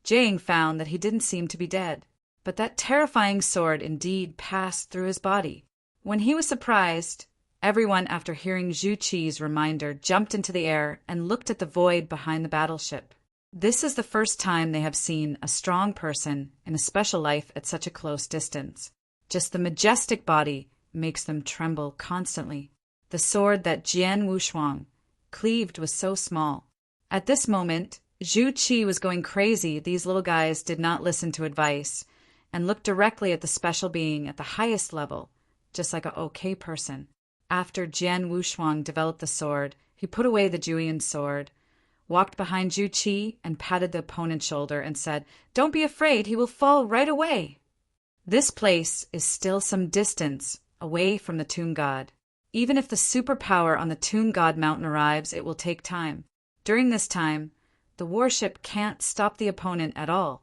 Jiaying found that he didn't seem to be dead. But that terrifying sword indeed passed through his body. When he was surprised, everyone, after hearing Zhu Qi's reminder, jumped into the air and looked at the void behind the battleship. This is the first time they have seen a strong person in a special life at such a close distance. Just the majestic body makes them tremble constantly. The sword that Jian Wushuang cleaved was so small. At this moment, Zhu Qi was going crazy. These little guys did not listen to advice and looked directly at the special being at the highest level, just like a okay person. After Jian Wushuang developed the sword, he put away the Juyin sword, walked behind Zhu Qi and patted the opponent's shoulder and said, "Don't be afraid, he will fall right away." This place is still some distance away from the Tomb God. Even if the superpower on the Tomb God mountain arrives, it will take time. During this time, the warship can't stop the opponent at all.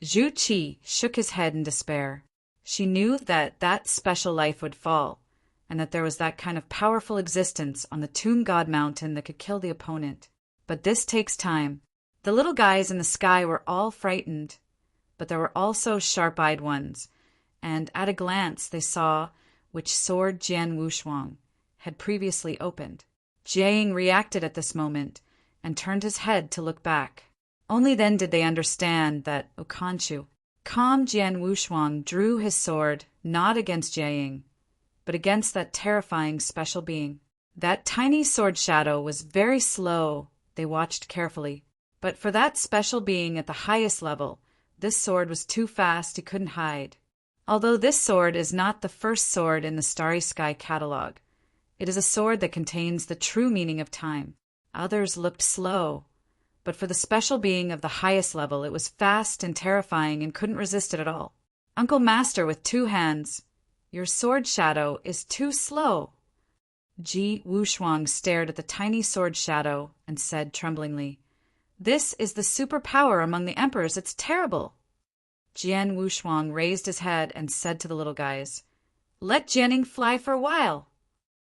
Zhu Qi shook his head in despair. She knew that that special life would fall, and that there was that kind of powerful existence on the Tomb God mountain that could kill the opponent. But this takes time. The little guys in the sky were all frightened, but there were also sharp-eyed ones, and at a glance they saw which sword Jian Wushuang had previously opened. Jiang reacted at this moment and turned his head to look back. Only then did they understand that Ukanshu, calm Jian Wushuang, drew his sword not against Jiang, but against that terrifying special being. That tiny sword shadow was very slow. They watched carefully. But for that special being at the highest level, this sword was too fast, he couldn't hide. Although this sword is not the first sword in the Starry Sky catalog, it is a sword that contains the true meaning of time. Others looked slow, but for the special being of the highest level, it was fast and terrifying and couldn't resist it at all. "Uncle Master with 2 hands, your sword shadow is too slow." Ji Wushuang stared at the tiny sword shadow and said tremblingly, "This is the superpower among the emperors. It's terrible." Jian Wushuang raised his head and said to the little guys, "Let Jianing fly for a while."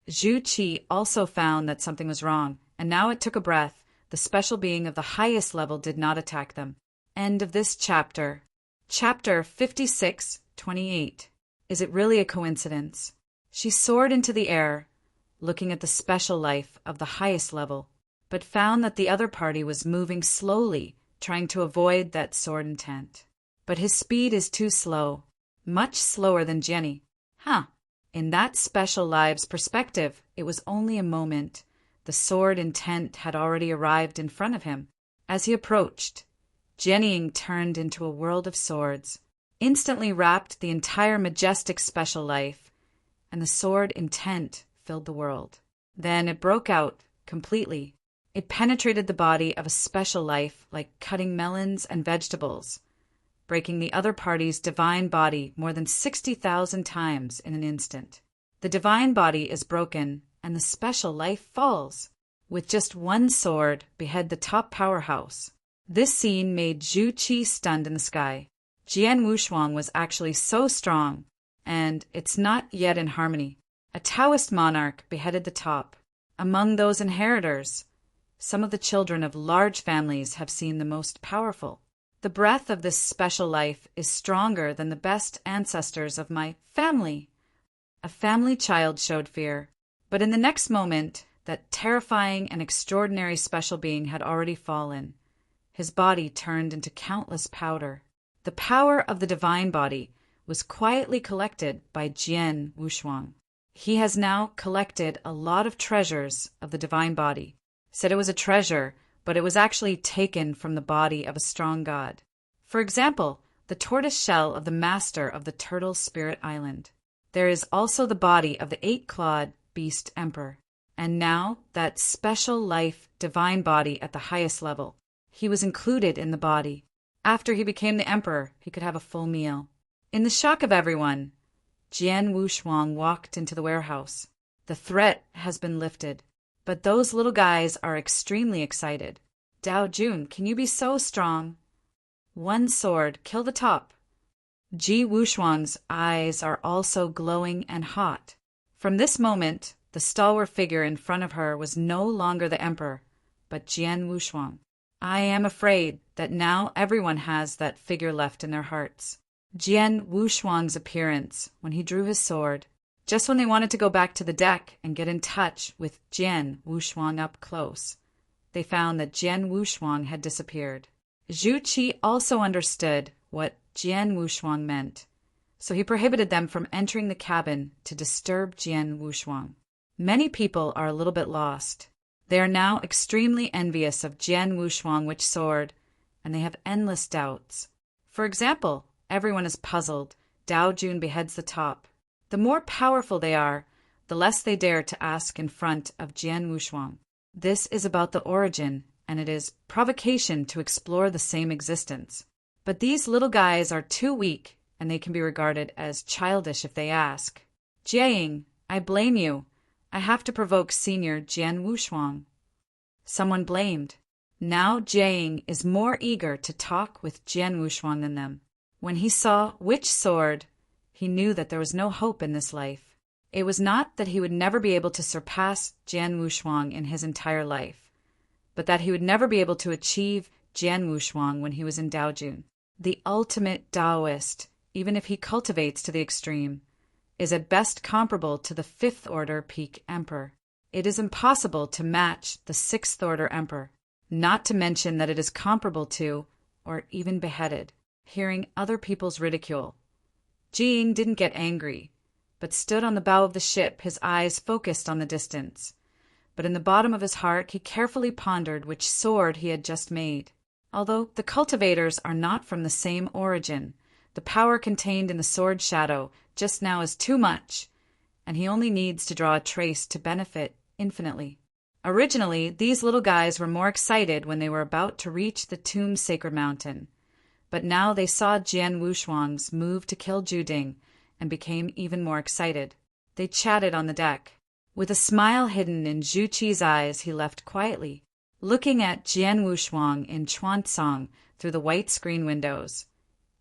Zhu Qi also found that something was wrong, and now it took a breath. The special being of the highest level did not attack them. End of this chapter. Chapter 56:28. Is it really a coincidence? She soared into the air, looking at the special life of the highest level, but found that the other party was moving slowly, trying to avoid that sword intent. But his speed is too slow, much slower than Jenny. In that special live's perspective, it was only a moment. The sword intent had already arrived in front of him. As he approached, Jennying turned into a world of swords, instantly wrapped the entire majestic special life, and the sword intent filled the world. Then it broke out completely. It penetrated the body of a special life like cutting melons and vegetables, breaking the other party's divine body more than 60,000 times in an instant. The divine body is broken, and the special life falls. With just one sword, behead the top powerhouse. This scene made Zhu Qi stunned in the sky. Jian Wushuang was actually so strong, and it's not yet in harmony. A Taoist monarch beheaded the top. Among those inheritors, some of the children of large families have seen the most powerful. The breath of this special life is stronger than the best ancestors of my family. A family child showed fear, but in the next moment, that terrifying and extraordinary special being had already fallen. His body turned into countless powder. The power of the divine body was quietly collected by Jian Wushuang. He has now collected a lot of treasures of the divine body. Said it was a treasure, but it was actually taken from the body of a strong god. For example, the tortoise shell of the master of the Turtle Spirit Island. There is also the body of the 8-clawed beast emperor. And now that special life divine body at the highest level. He was included in the body. After he became the emperor, he could have a full meal. In the shock of everyone, Jian Wushuang walked into the warehouse. The threat has been lifted, but those little guys are extremely excited. Dao Jun, can you be so strong? One sword, kill the top. Ji Wushuang's eyes are also glowing and hot. From this moment, the stalwart figure in front of her was no longer the emperor, but Jian Wushuang. I am afraid that now everyone has that figure left in their hearts. Jian Wushuang's appearance when he drew his sword, just when they wanted to go back to the deck and get in touch with Jian Wushuang up close, they found that Jian Wushuang had disappeared. Zhu Qi also understood what Jian Wushuang meant, so he prohibited them from entering the cabin to disturb Jian Wushuang. Many people are a little bit lost. They are now extremely envious of Jian Wushuang Witch Sword, and they have endless doubts. For example, everyone is puzzled. Dao Jun beheads the top. The more powerful they are, the less they dare to ask in front of Jian Wushuang. This is about the origin, and it is provocation to explore the same existence. But these little guys are too weak, and they can be regarded as childish if they ask. Jiaying, I blame you. I have to provoke Senior Jian Wushuang. Someone blamed. Now Jiaying is more eager to talk with Jian Wushuang than them. When he saw Witch Sword, he knew that there was no hope in this life. It was not that he would never be able to surpass Jian Wushuang in his entire life, but that he would never be able to achieve Jian Wushuang when he was in Daojun. The ultimate Taoist, even if he cultivates to the extreme, is at best comparable to the Fifth Order Peak Emperor. It is impossible to match the Sixth Order Emperor, not to mention that it is comparable to, or even beheaded. Hearing other people's ridicule, Jing didn't get angry, but stood on the bow of the ship, his eyes focused on the distance. But in the bottom of his heart, he carefully pondered which sword he had just made. Although the cultivators are not from the same origin, the power contained in the sword shadow just now is too much, and he only needs to draw a trace to benefit infinitely. Originally, these little guys were more excited when they were about to reach the Tomb Sacred Mountain. But now they saw Jian Wushuang's move to kill Juding and became even more excited. They chatted on the deck. With a smile hidden in Zhu Qi's eyes, he left quietly, looking at Jian Wushuang in Chuansong through the white screen windows.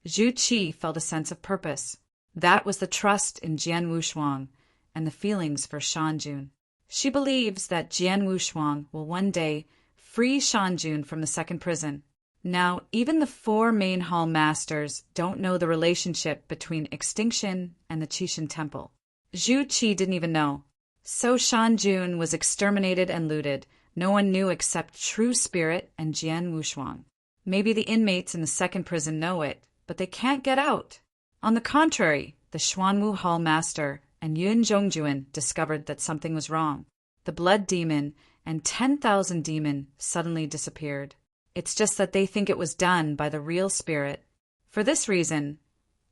Zhu Qi felt a sense of purpose. That was the trust in Jian Wushuang and the feelings for Shanjun. She believes that Jian Wushuang will one day free Shanjun from the second prison. Now, even the four main hall masters don't know the relationship between extinction and the Qixin Temple. Zhu Qi didn't even know. So Shanjun was exterminated and looted. No one knew except True Spirit and Jian Wushuang. Maybe the inmates in the second prison know it, but they can't get out. On the contrary, the Xuanwu Hall Master and Yun Zhongjuan discovered that something was wrong. The Blood Demon and 10,000 Demon suddenly disappeared. It's just that they think it was done by the real spirit. For this reason,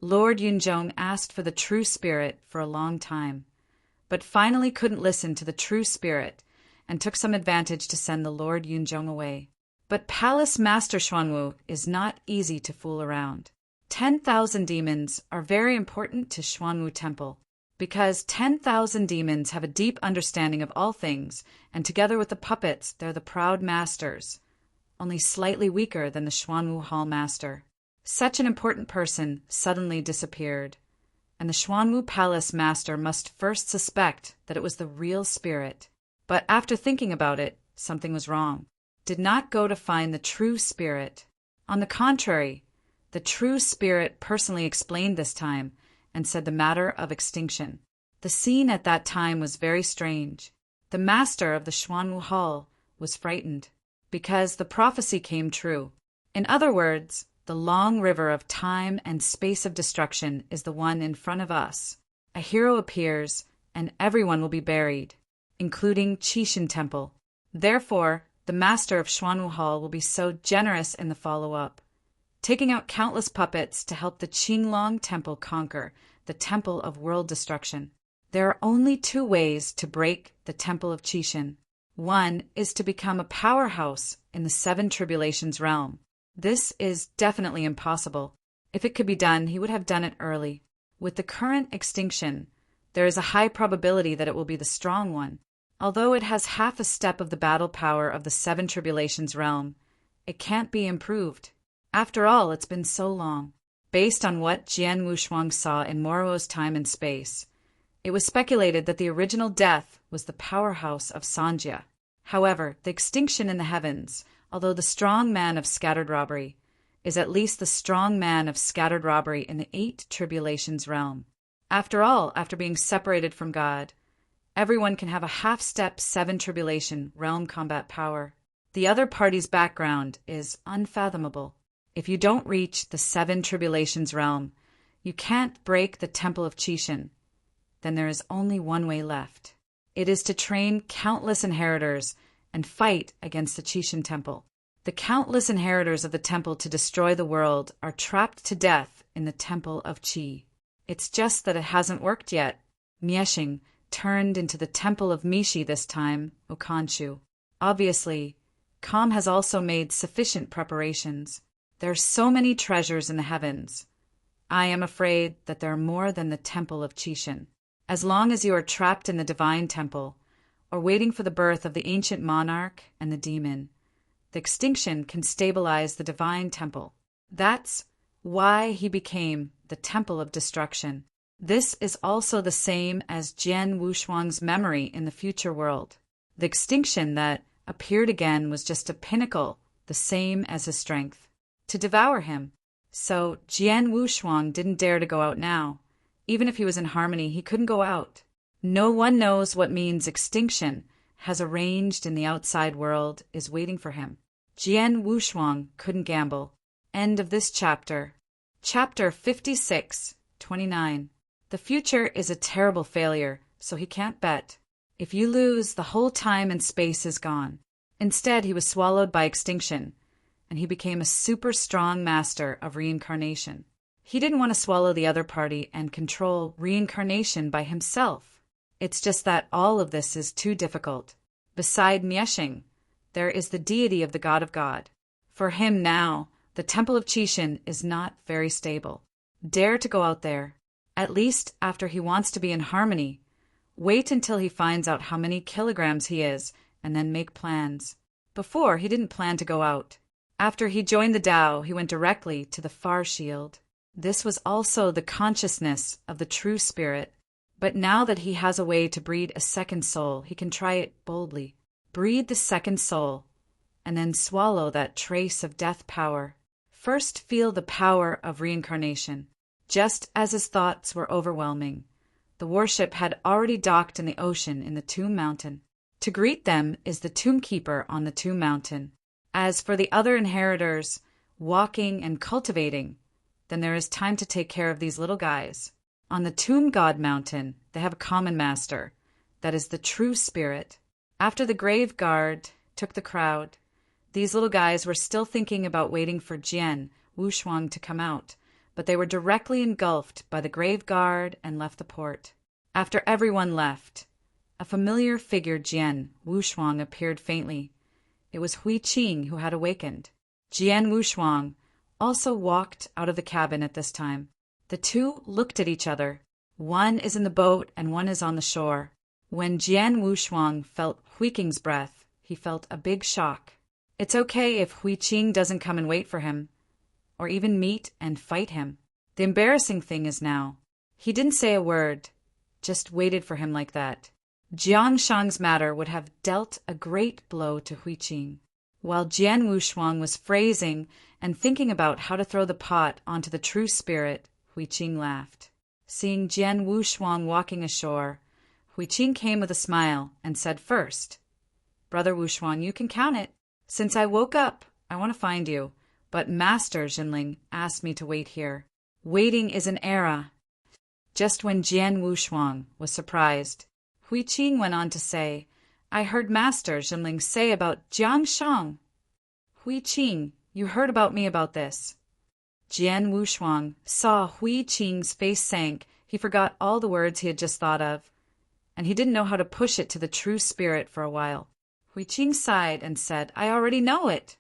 Lord Yunzhong asked for the True Spirit for a long time, but finally couldn't listen to the True Spirit and took some advantage to send the Lord Yunzhong away. But Palace Master Xuanwu is not easy to fool around. 10,000 demons are very important to Xuanwu Temple, because 10,000 demons have a deep understanding of all things, and together with the puppets, they're the proud masters, only slightly weaker than the Xuanwu Hall Master. Such an important person suddenly disappeared, and the Xuanwu Palace Master must first suspect that it was the real spirit. But after thinking about it, something was wrong. Did not go to find the True Spirit. On the contrary, the True Spirit personally explained this time and said the matter of extinction. The scene at that time was very strange. The master of the Xuanwu Hall was frightened, because the prophecy came true. In other words, the long river of time and space of destruction is the one in front of us. A hero appears, and everyone will be buried, including Qixin Temple. Therefore, the master of Xuanwu Hall will be so generous in the follow-up, taking out countless puppets to help the Qinglong Temple conquer the Temple of World Destruction. There are only two ways to break the Temple of Qixin. One is to become a powerhouse in the Seven Tribulations realm. This is definitely impossible. If it could be done, he would have done it early. With the current extinction, there is a high probability that it will be the strong one. Although it has half a step of the battle power of the Seven Tribulations realm, it can't be improved. After all, it's been so long. Based on what Jian Wushuang saw in Moro's time and space, it was speculated that the original death was the powerhouse of Sanjia. However, the extinction in the heavens, although the strong man of scattered robbery, is at least the strong man of scattered robbery in the Eight Tribulations realm. After all, after being separated from God, everyone can have a half-step Seven Tribulation realm combat power. The other party's background is unfathomable. If you don't reach the Seven Tribulations realm, You can't break the temple of Qixin. Then there is only one way left. It is to train countless inheritors and fight against the Qixin temple. The countless inheritors of the temple to destroy the world are trapped to death in the temple of Qi. It's just that it hasn't worked yet. Miexing turned into the temple of Mishi this time, Okanshu. Obviously, Kam has also made sufficient preparations. There are so many treasures in the heavens. I am afraid that there are more than the temple of Qixin. As long as you are trapped in the divine temple, or waiting for the birth of the ancient monarch and the demon, the extinction can stabilize the divine temple. That's why he became the temple of destruction. This is also the same as Jian Wushuang's memory in the future world. The extinction that appeared again was just a pinnacle, the same as his strength, to devour him. So Jian Wushuang didn't dare to go out now. Even if he was in harmony, he couldn't go out. No one knows what means extinction has arranged in the outside world is waiting for him. Jian Wushuang couldn't gamble. End of this chapter. Chapter 56:29. The future is a terrible failure, so he can't bet. If you lose, the whole time and space is gone. Instead, he was swallowed by extinction, and he became a super strong master of reincarnation. He didn't want to swallow the other party and control reincarnation by himself. It's just that all of this is too difficult. Beside Miexing, there is the deity of the God of God. For him now, the temple of Qixin is not very stable. Dare to go out there, at least after he wants to be in harmony. Wait until he finds out how many kilograms he is, and then make plans. Before, he didn't plan to go out. After he joined the Tao, he went directly to the far shield. This was also the consciousness of the true spirit. But now that he has a way to breed a second soul, he can try it boldly. Breed the second soul, and then swallow that trace of death power. First feel the power of reincarnation. Just as his thoughts were overwhelming, the warship had already docked in the ocean in the Tomb Mountain. To greet them is the Tomb Keeper on the Tomb Mountain. As for the other inheritors, walking and cultivating, then there is time to take care of these little guys. On the Tomb God Mountain, they have a common master. That is the true spirit. After the grave guard took the crowd, these little guys were still thinking about waiting for Jian Wushuang to come out, but they were directly engulfed by the grave guard and left the port. After everyone left, a familiar figure Jian Wushuang appeared faintly. It was Hui Qing who had awakened. Jian Wushuang also walked out of the cabin at this time. The two looked at each other. One is in the boat and one is on the shore. When Jian Wushuang felt Hui Qing's breath, he felt a big shock. It's okay if Hui Qing doesn't come and wait for him, or even meet and fight him. The embarrassing thing is now, he didn't say a word, just waited for him like that. Jiang Shang's matter would have dealt a great blow to Hui Qing. While Jian Wushuang was phrasing and thinking about how to throw the pot onto the true spirit, Hui Qing laughed. Seeing Jian Wushuang walking ashore, Hui Qing came with a smile and said first, "Brother Wushuang, you can count it. Since I woke up, I want to find you, but Master Jinling asked me to wait here. Waiting is an era." Just when Jian Wushuang was surprised, Hui Qing went on to say, "I heard Master Jinling say about Jiang Shang." "Hui Qing, you heard about me about this." Jian Wushuang saw Hui Qing's face sank. He forgot all the words he had just thought of, and he didn't know how to push it to the true spirit for a while. Hui Qing sighed and said, "I already know it."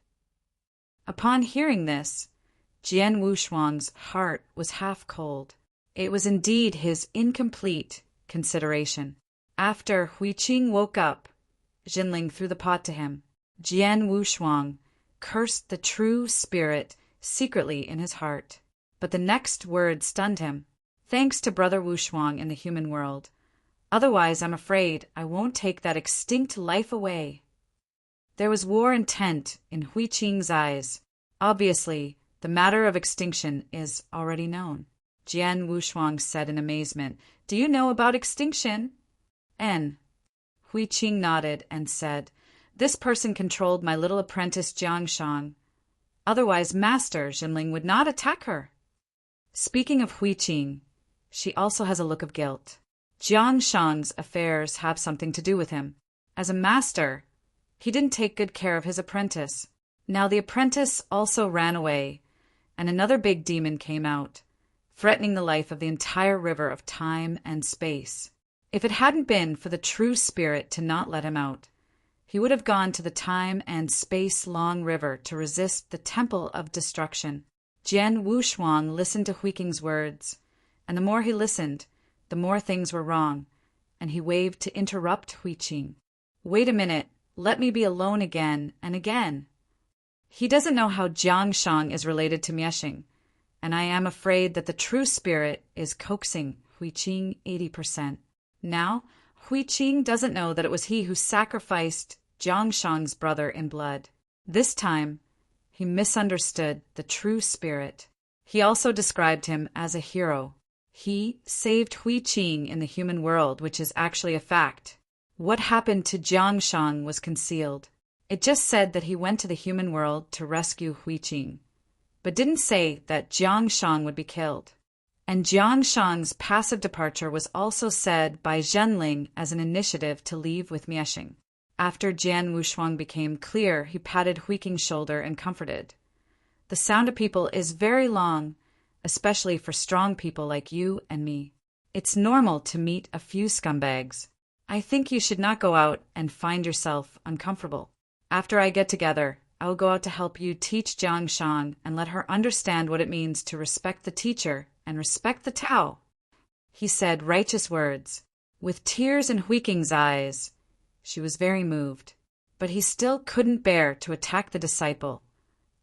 Upon hearing this, Jian Wushuang's heart was half cold. It was indeed his incomplete consideration. After Hui Qing woke up, Jinling threw the pot to him. Jian Wushuang cursed the true spirit secretly in his heart. But the next word stunned him. "Thanks to Brother Wushuang in the human world. Otherwise, I'm afraid I won't take that extinct life away." There was war intent in Hui Qing's eyes. Obviously, the matter of extinction is already known. Jian Wushuang said in amazement, "Do you know about extinction?" Hui Qing nodded and said, "This person controlled my little apprentice Jiang Shang. Otherwise, Master Jinling would not attack her." Speaking of Hui Qing, she also has a look of guilt. Jiang Shang's affairs have something to do with him. As a master, he didn't take good care of his apprentice. Now the apprentice also ran away, and another big demon came out, threatening the life of the entire river of time and space. If it hadn't been for the true spirit to not let him out, he would have gone to the time and space-long river to resist the temple of destruction. Jian Wushuang listened to Hui Qing's words, and the more he listened, the more things were wrong, and he waved to interrupt Hui Qing. Wait a minute, let me be alone again and again. He doesn't know how Jiang Shang is related to Miexing, and I am afraid that the true spirit is coaxing Hui Qing 80%. Now, Hui Qing doesn't know that it was he who sacrificed Jiang Shang's brother in blood. This time, he misunderstood the true spirit. He also described him as a hero. He saved Hui Qing in the human world, which is actually a fact. What happened to Jiang Shang was concealed. It just said that he went to the human world to rescue Hui Qing, but didn't say that Jiang Shang would be killed. And Jiang Shang's passive departure was also said by Zhenling as an initiative to leave with Miexing. After Jian Wushuang became clear, he patted Hui Qing's shoulder and comforted. The sound of people is very long, especially for strong people like you and me. It's normal to meet a few scumbags. I think you should not go out and find yourself uncomfortable. After I get together, I will go out to help you teach Jiang Shang and let her understand what it means to respect the teacher and respect the Tao. He said righteous words. With tears in Hui Qing's eyes, she was very moved. But he still couldn't bear to attack the disciple,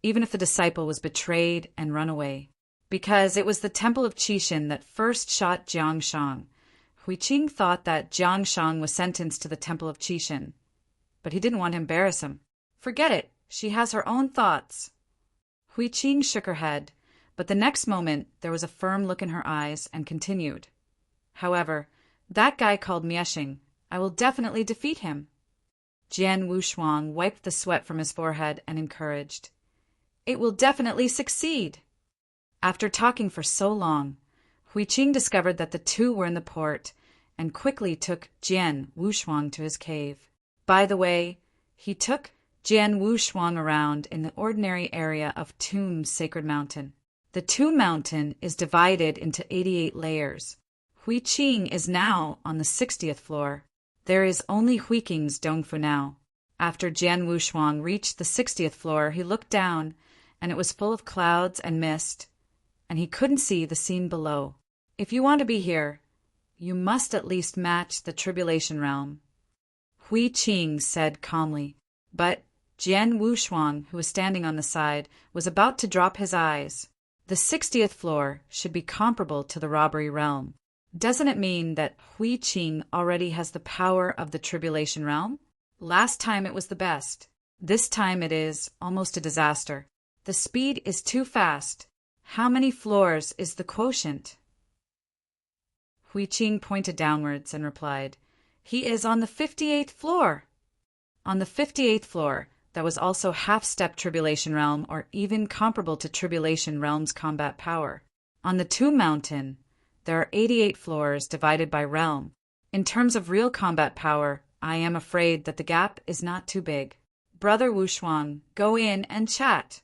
even if the disciple was betrayed and run away. Because it was the temple of Qixin that first shot Jiang Shang. Hui Qing thought that Jiang Shang was sentenced to the temple of Qixin, but he didn't want to embarrass him. Forget it, she has her own thoughts. Hui Qing shook her head, but the next moment there was a firm look in her eyes and continued. However, that guy called Miexing, I will definitely defeat him. Jian Wushuang wiped the sweat from his forehead and encouraged. It will definitely succeed. After talking for so long, Hui Qing discovered that the two were in the port and quickly took Jian Wushuang to his cave. By the way, he took Jian Wushuang around in the ordinary area of Tomb's sacred mountain. The Tomb mountain is divided into 88 layers. Hui Qing is now on the 60th floor. There is only Hui Qing's Dongfu now. After Jian Wushuang reached the 60th floor, he looked down, and it was full of clouds and mist, and he couldn't see the scene below. If you want to be here, you must at least match the Tribulation Realm, Hui Qing said calmly. But Jian Wushuang, who was standing on the side, was about to drop his eyes. The 60th floor should be comparable to the Robbery Realm. Doesn't it mean that Hui Qing already has the power of the Tribulation Realm? Last time it was the best. This time it is almost a disaster. The speed is too fast. How many floors is the quotient? Hui Qing pointed downwards and replied, He is on the 58th floor. On the 58th floor, that was also half-step Tribulation Realm or even comparable to Tribulation Realm's combat power. On the Tomb Mountain, there are 88 floors divided by realm. In terms of real combat power, I am afraid that the gap is not too big. Brother Wushuang, go in and chat.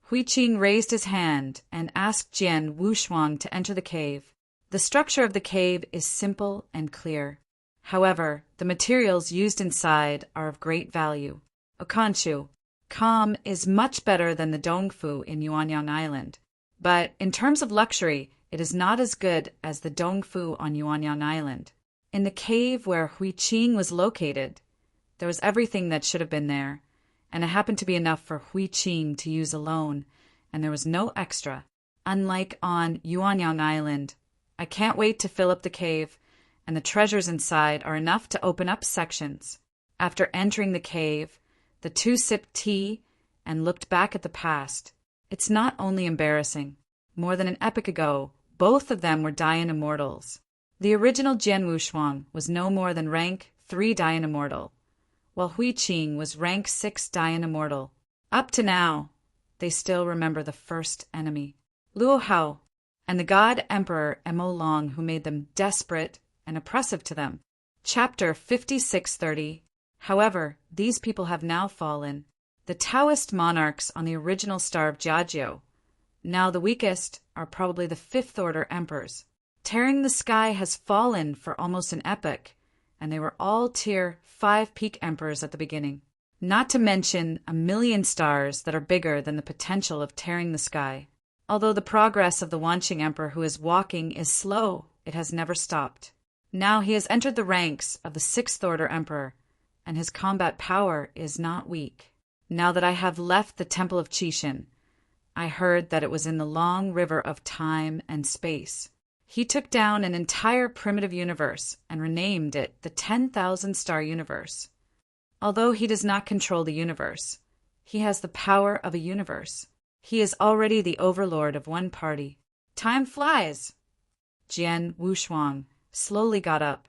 Hui Qing raised his hand and asked Jian Wushuang to enter the cave. The structure of the cave is simple and clear. However, the materials used inside are of great value. Okanshu, calm is much better than the Dongfu in Yuanyang Island. But in terms of luxury, it is not as good as the Dongfu on Yuanyang Island. In the cave where Hui Qing was located, there was everything that should have been there, and it happened to be enough for Hui Qing to use alone, and there was no extra. Unlike on Yuanyang Island, I can't wait to fill up the cave, and the treasures inside are enough to open up sections. After entering the cave, the two sipped tea and looked back at the past. It's not only embarrassing. More than an epoch ago, both of them were Dayan Immortals. The original Jian Wushuang was no more than rank 3 Dayan Immortal, while Hui Qing was rank 6 Dayan Immortal. Up to now, they still remember the first enemy, Luo Hao, and the god emperor Mo Long, who made them desperate and oppressive to them. Chapter 5630. However, these people have now fallen. The Taoist monarchs on the original star of Jiajiu, now the weakest, are probably the fifth-order emperors. Tearing the sky has fallen for almost an epoch, and they were all tier 5 peak emperors at the beginning. Not to mention 1,000,000 stars that are bigger than the potential of tearing the sky. Although the progress of the Wanqing emperor who is walking is slow, it has never stopped. Now he has entered the ranks of the 6th-order emperor, and his combat power is not weak. Now that I have left the Temple of Qixin, I heard that it was in the long river of time and space. He took down an entire primitive universe and renamed it the 10,000-star universe. Although he does not control the universe, he has the power of a universe. He is already the overlord of one party. Time flies. Jian Wushuang slowly got up,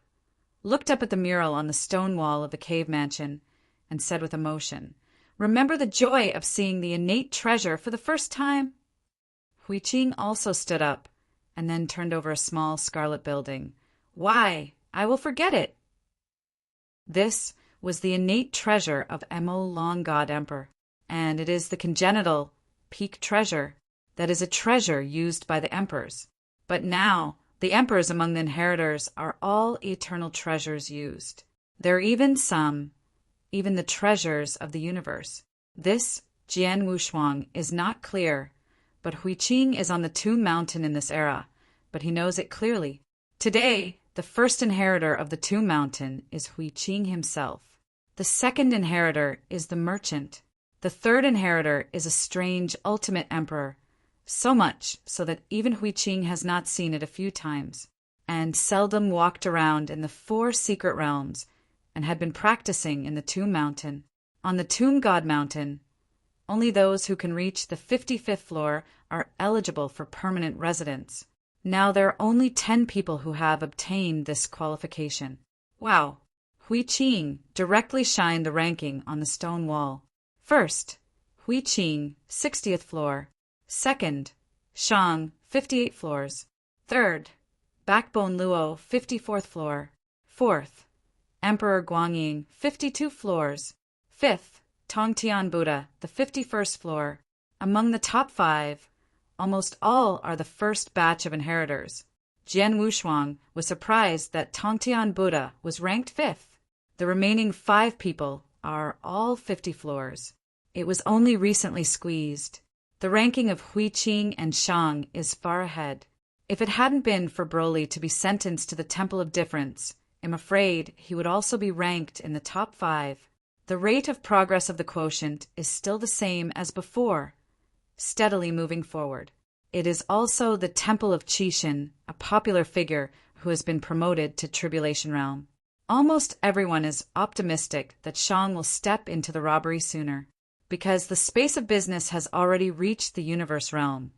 looked up at the mural on the stone wall of the cave mansion, and said with emotion, "Remember the joy of seeing the innate treasure for the first time?" Huiqing also stood up, and then turned over a small scarlet building. "Why, I will forget it." This was the innate treasure of Mo Long God Emperor, and it is the congenital peak treasure that is a treasure used by the emperors. But now, the emperors among the inheritors are all eternal treasures used. There are even the treasures of the universe. This Jian Wushuang is not clear, but Huiqing is on the Tomb Mountain in this era, but he knows it clearly. Today, the first inheritor of the Tomb Mountain is Huiqing himself. The second inheritor is the merchant. The third inheritor is a strange ultimate emperor, so much so that even Huiqing has not seen it a few times, and seldom walked around in the 4 secret realms, and had been practicing in the Tomb Mountain. On the Tomb God Mountain, only those who can reach the 55th floor are eligible for permanent residence. Now there are only 10 people who have obtained this qualification. Wow! Huiqing directly shined the ranking on the stone wall. First, Huiqing, 60th floor. Second, Shang, 58 floors. Third, Backbone Luo, 54th floor. Fourth, Emperor Guangying, 52 floors. Fifth, Tongtian Buddha, the 51st floor. Among the top 5, almost all are the first batch of inheritors. Jian Wushuang was surprised that Tongtian Buddha was ranked 5th. The remaining 5 people are all 50 floors. It was only recently squeezed. The ranking of Huiqing and Shang is far ahead. If it hadn't been for Broly to be sentenced to the Temple of Difference, I'm afraid he would also be ranked in the top 5. The rate of progress of the quotient is still the same as before, steadily moving forward. It is also the Temple of Qixin, a popular figure who has been promoted to Tribulation Realm. Almost everyone is optimistic that Shang will step into the robbery sooner, because the space of business has already reached the universe realm.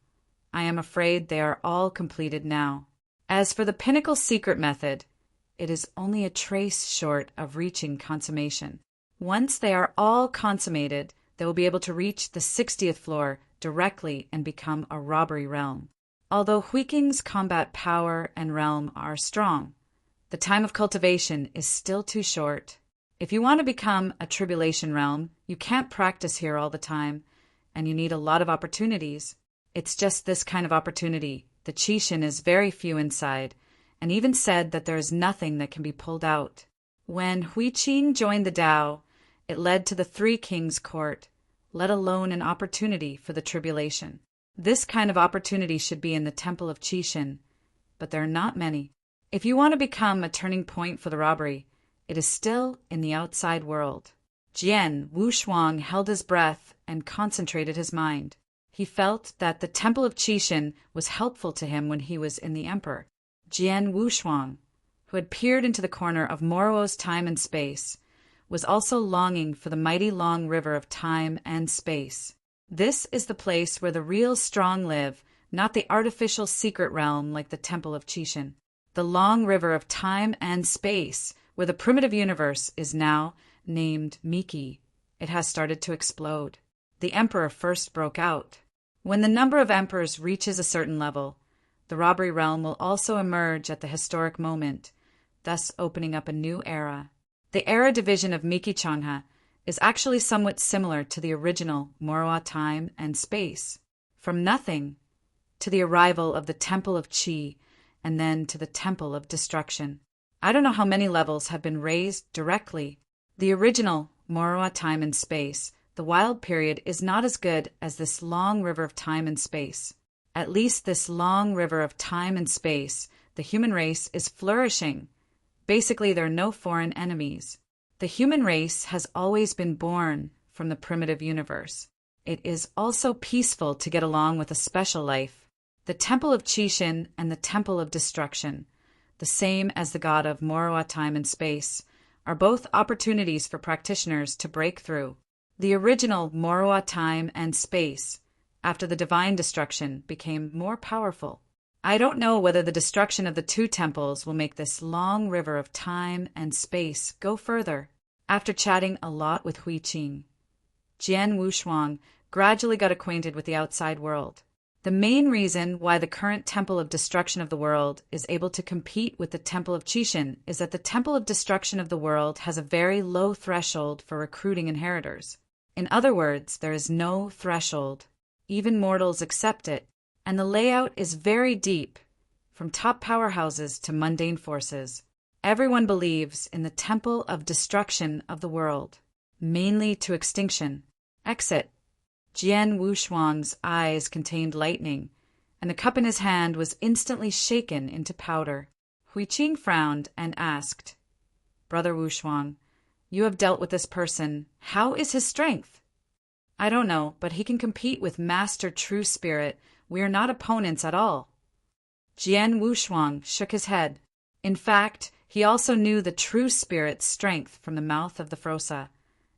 I am afraid they are all completed now. As for the pinnacle secret method, it is only a trace short of reaching consummation. Once they are all consummated, they will be able to reach the 60th floor directly and become a robbery realm. Although Huiqing's combat power and realm are strong, the time of cultivation is still too short. If you want to become a tribulation realm, you can't practice here all the time, and you need a lot of opportunities. It's just this kind of opportunity. The Qixin is very few inside, and even said that there is nothing that can be pulled out. When Huiqing joined the Tao, it led to the 3 Kings' court, let alone an opportunity for the tribulation. This kind of opportunity should be in the Temple of Qixin, but there are not many. If you want to become a turning point for the robbery, it is still in the outside world. Jian Wushuang held his breath and concentrated his mind. He felt that the Temple of Qixin was helpful to him when he was in the Emperor. Jian Wushuang, who had peered into the corner of Moro's time and space, was also longing for the mighty long river of time and space. This is the place where the real strong live, not the artificial secret realm like the Temple of Qixin. The long river of time and space, where the primitive universe is now named Miki. It has started to explode. The Emperor first broke out. When the number of emperors reaches a certain level, The robbery realm will also emerge at the historic moment, thus opening up a new era. The era division of Mikichangha is actually somewhat similar to the original Moroa time and space. From nothing to the arrival of the Temple of Chi and then to the Temple of Destruction. I don't know how many levels have been raised directly. The original Moroa time and space, the wild period, is not as good as this long river of time and space. At least this long river of time and space, the human race is flourishing. Basically, there are no foreign enemies. The human race has always been born from the primitive universe. It is also peaceful to get along with a special life. The Temple of Chishin and the Temple of Destruction, the same as the god of Moroa time and space, are both opportunities for practitioners to break through. The original Moroa time and space, after the divine destruction, became more powerful. I don't know whether the destruction of the two temples will make this long river of time and space go further. After chatting a lot with Hui Qing, Jian Wushuang gradually got acquainted with the outside world. The main reason why the current Temple of Destruction of the World is able to compete with the Temple of Chishin is that the Temple of Destruction of the World has a very low threshold for recruiting inheritors. In other words, there is no threshold. Even mortals accept it, and the layout is very deep, from top powerhouses to mundane forces. Everyone believes in the Temple of Destruction of the World, mainly to extinction. Exit. Jian Wushuang's eyes contained lightning, and the cup in his hand was instantly shaken into powder. Hui Qing frowned and asked, "Brother Wushuang, you have dealt with this person. How is his strength?" "I don't know, but he can compete with Master True Spirit. We are not opponents at all." Jian Wushuang shook his head. In fact, he also knew the True Spirit's strength from the mouth of the Frosa,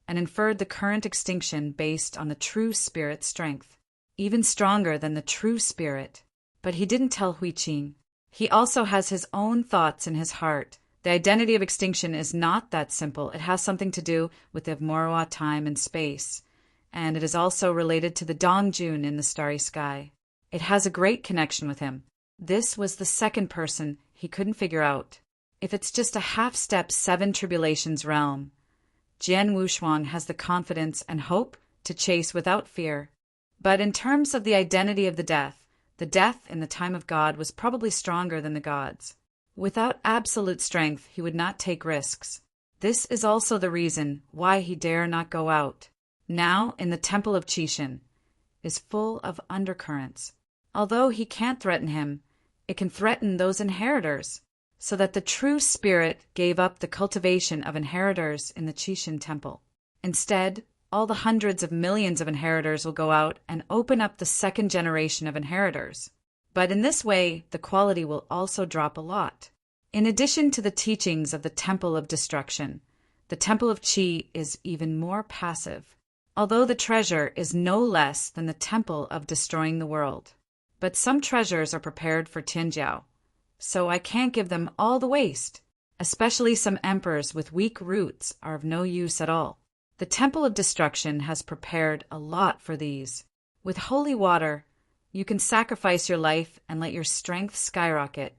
and inferred the current extinction based on the True Spirit's strength, even stronger than the True Spirit. But he didn't tell Hui Qing. He also has his own thoughts in his heart. The identity of extinction is not that simple. It has something to do with the Moroa time and space, and it is also related to the Dongjun in the starry sky. It has a great connection with him. This was the second person he couldn't figure out. If it's just a half-step seven tribulations realm, Jian Wushuang has the confidence and hope to chase without fear. But in terms of the identity of the death in the time of God was probably stronger than the gods. Without absolute strength, he would not take risks. This is also the reason why he dare not go out. Now, in the Temple of Chishin, is full of undercurrents. Although he can't threaten him, it can threaten those inheritors, so that the True Spirit gave up the cultivation of inheritors in the Chishin Temple. Instead, all the hundreds of millions of inheritors will go out and open up the second generation of inheritors. But in this way, the quality will also drop a lot. In addition to the teachings of the Temple of Destruction, the Temple of Qi is even more passive, although the treasure is no less than the Temple of Destroying the World. But some treasures are prepared for Tianjiao, so I can't give them all the waste. Especially some emperors with weak roots are of no use at all. The Temple of Destruction has prepared a lot for these. With holy water, you can sacrifice your life and let your strength skyrocket.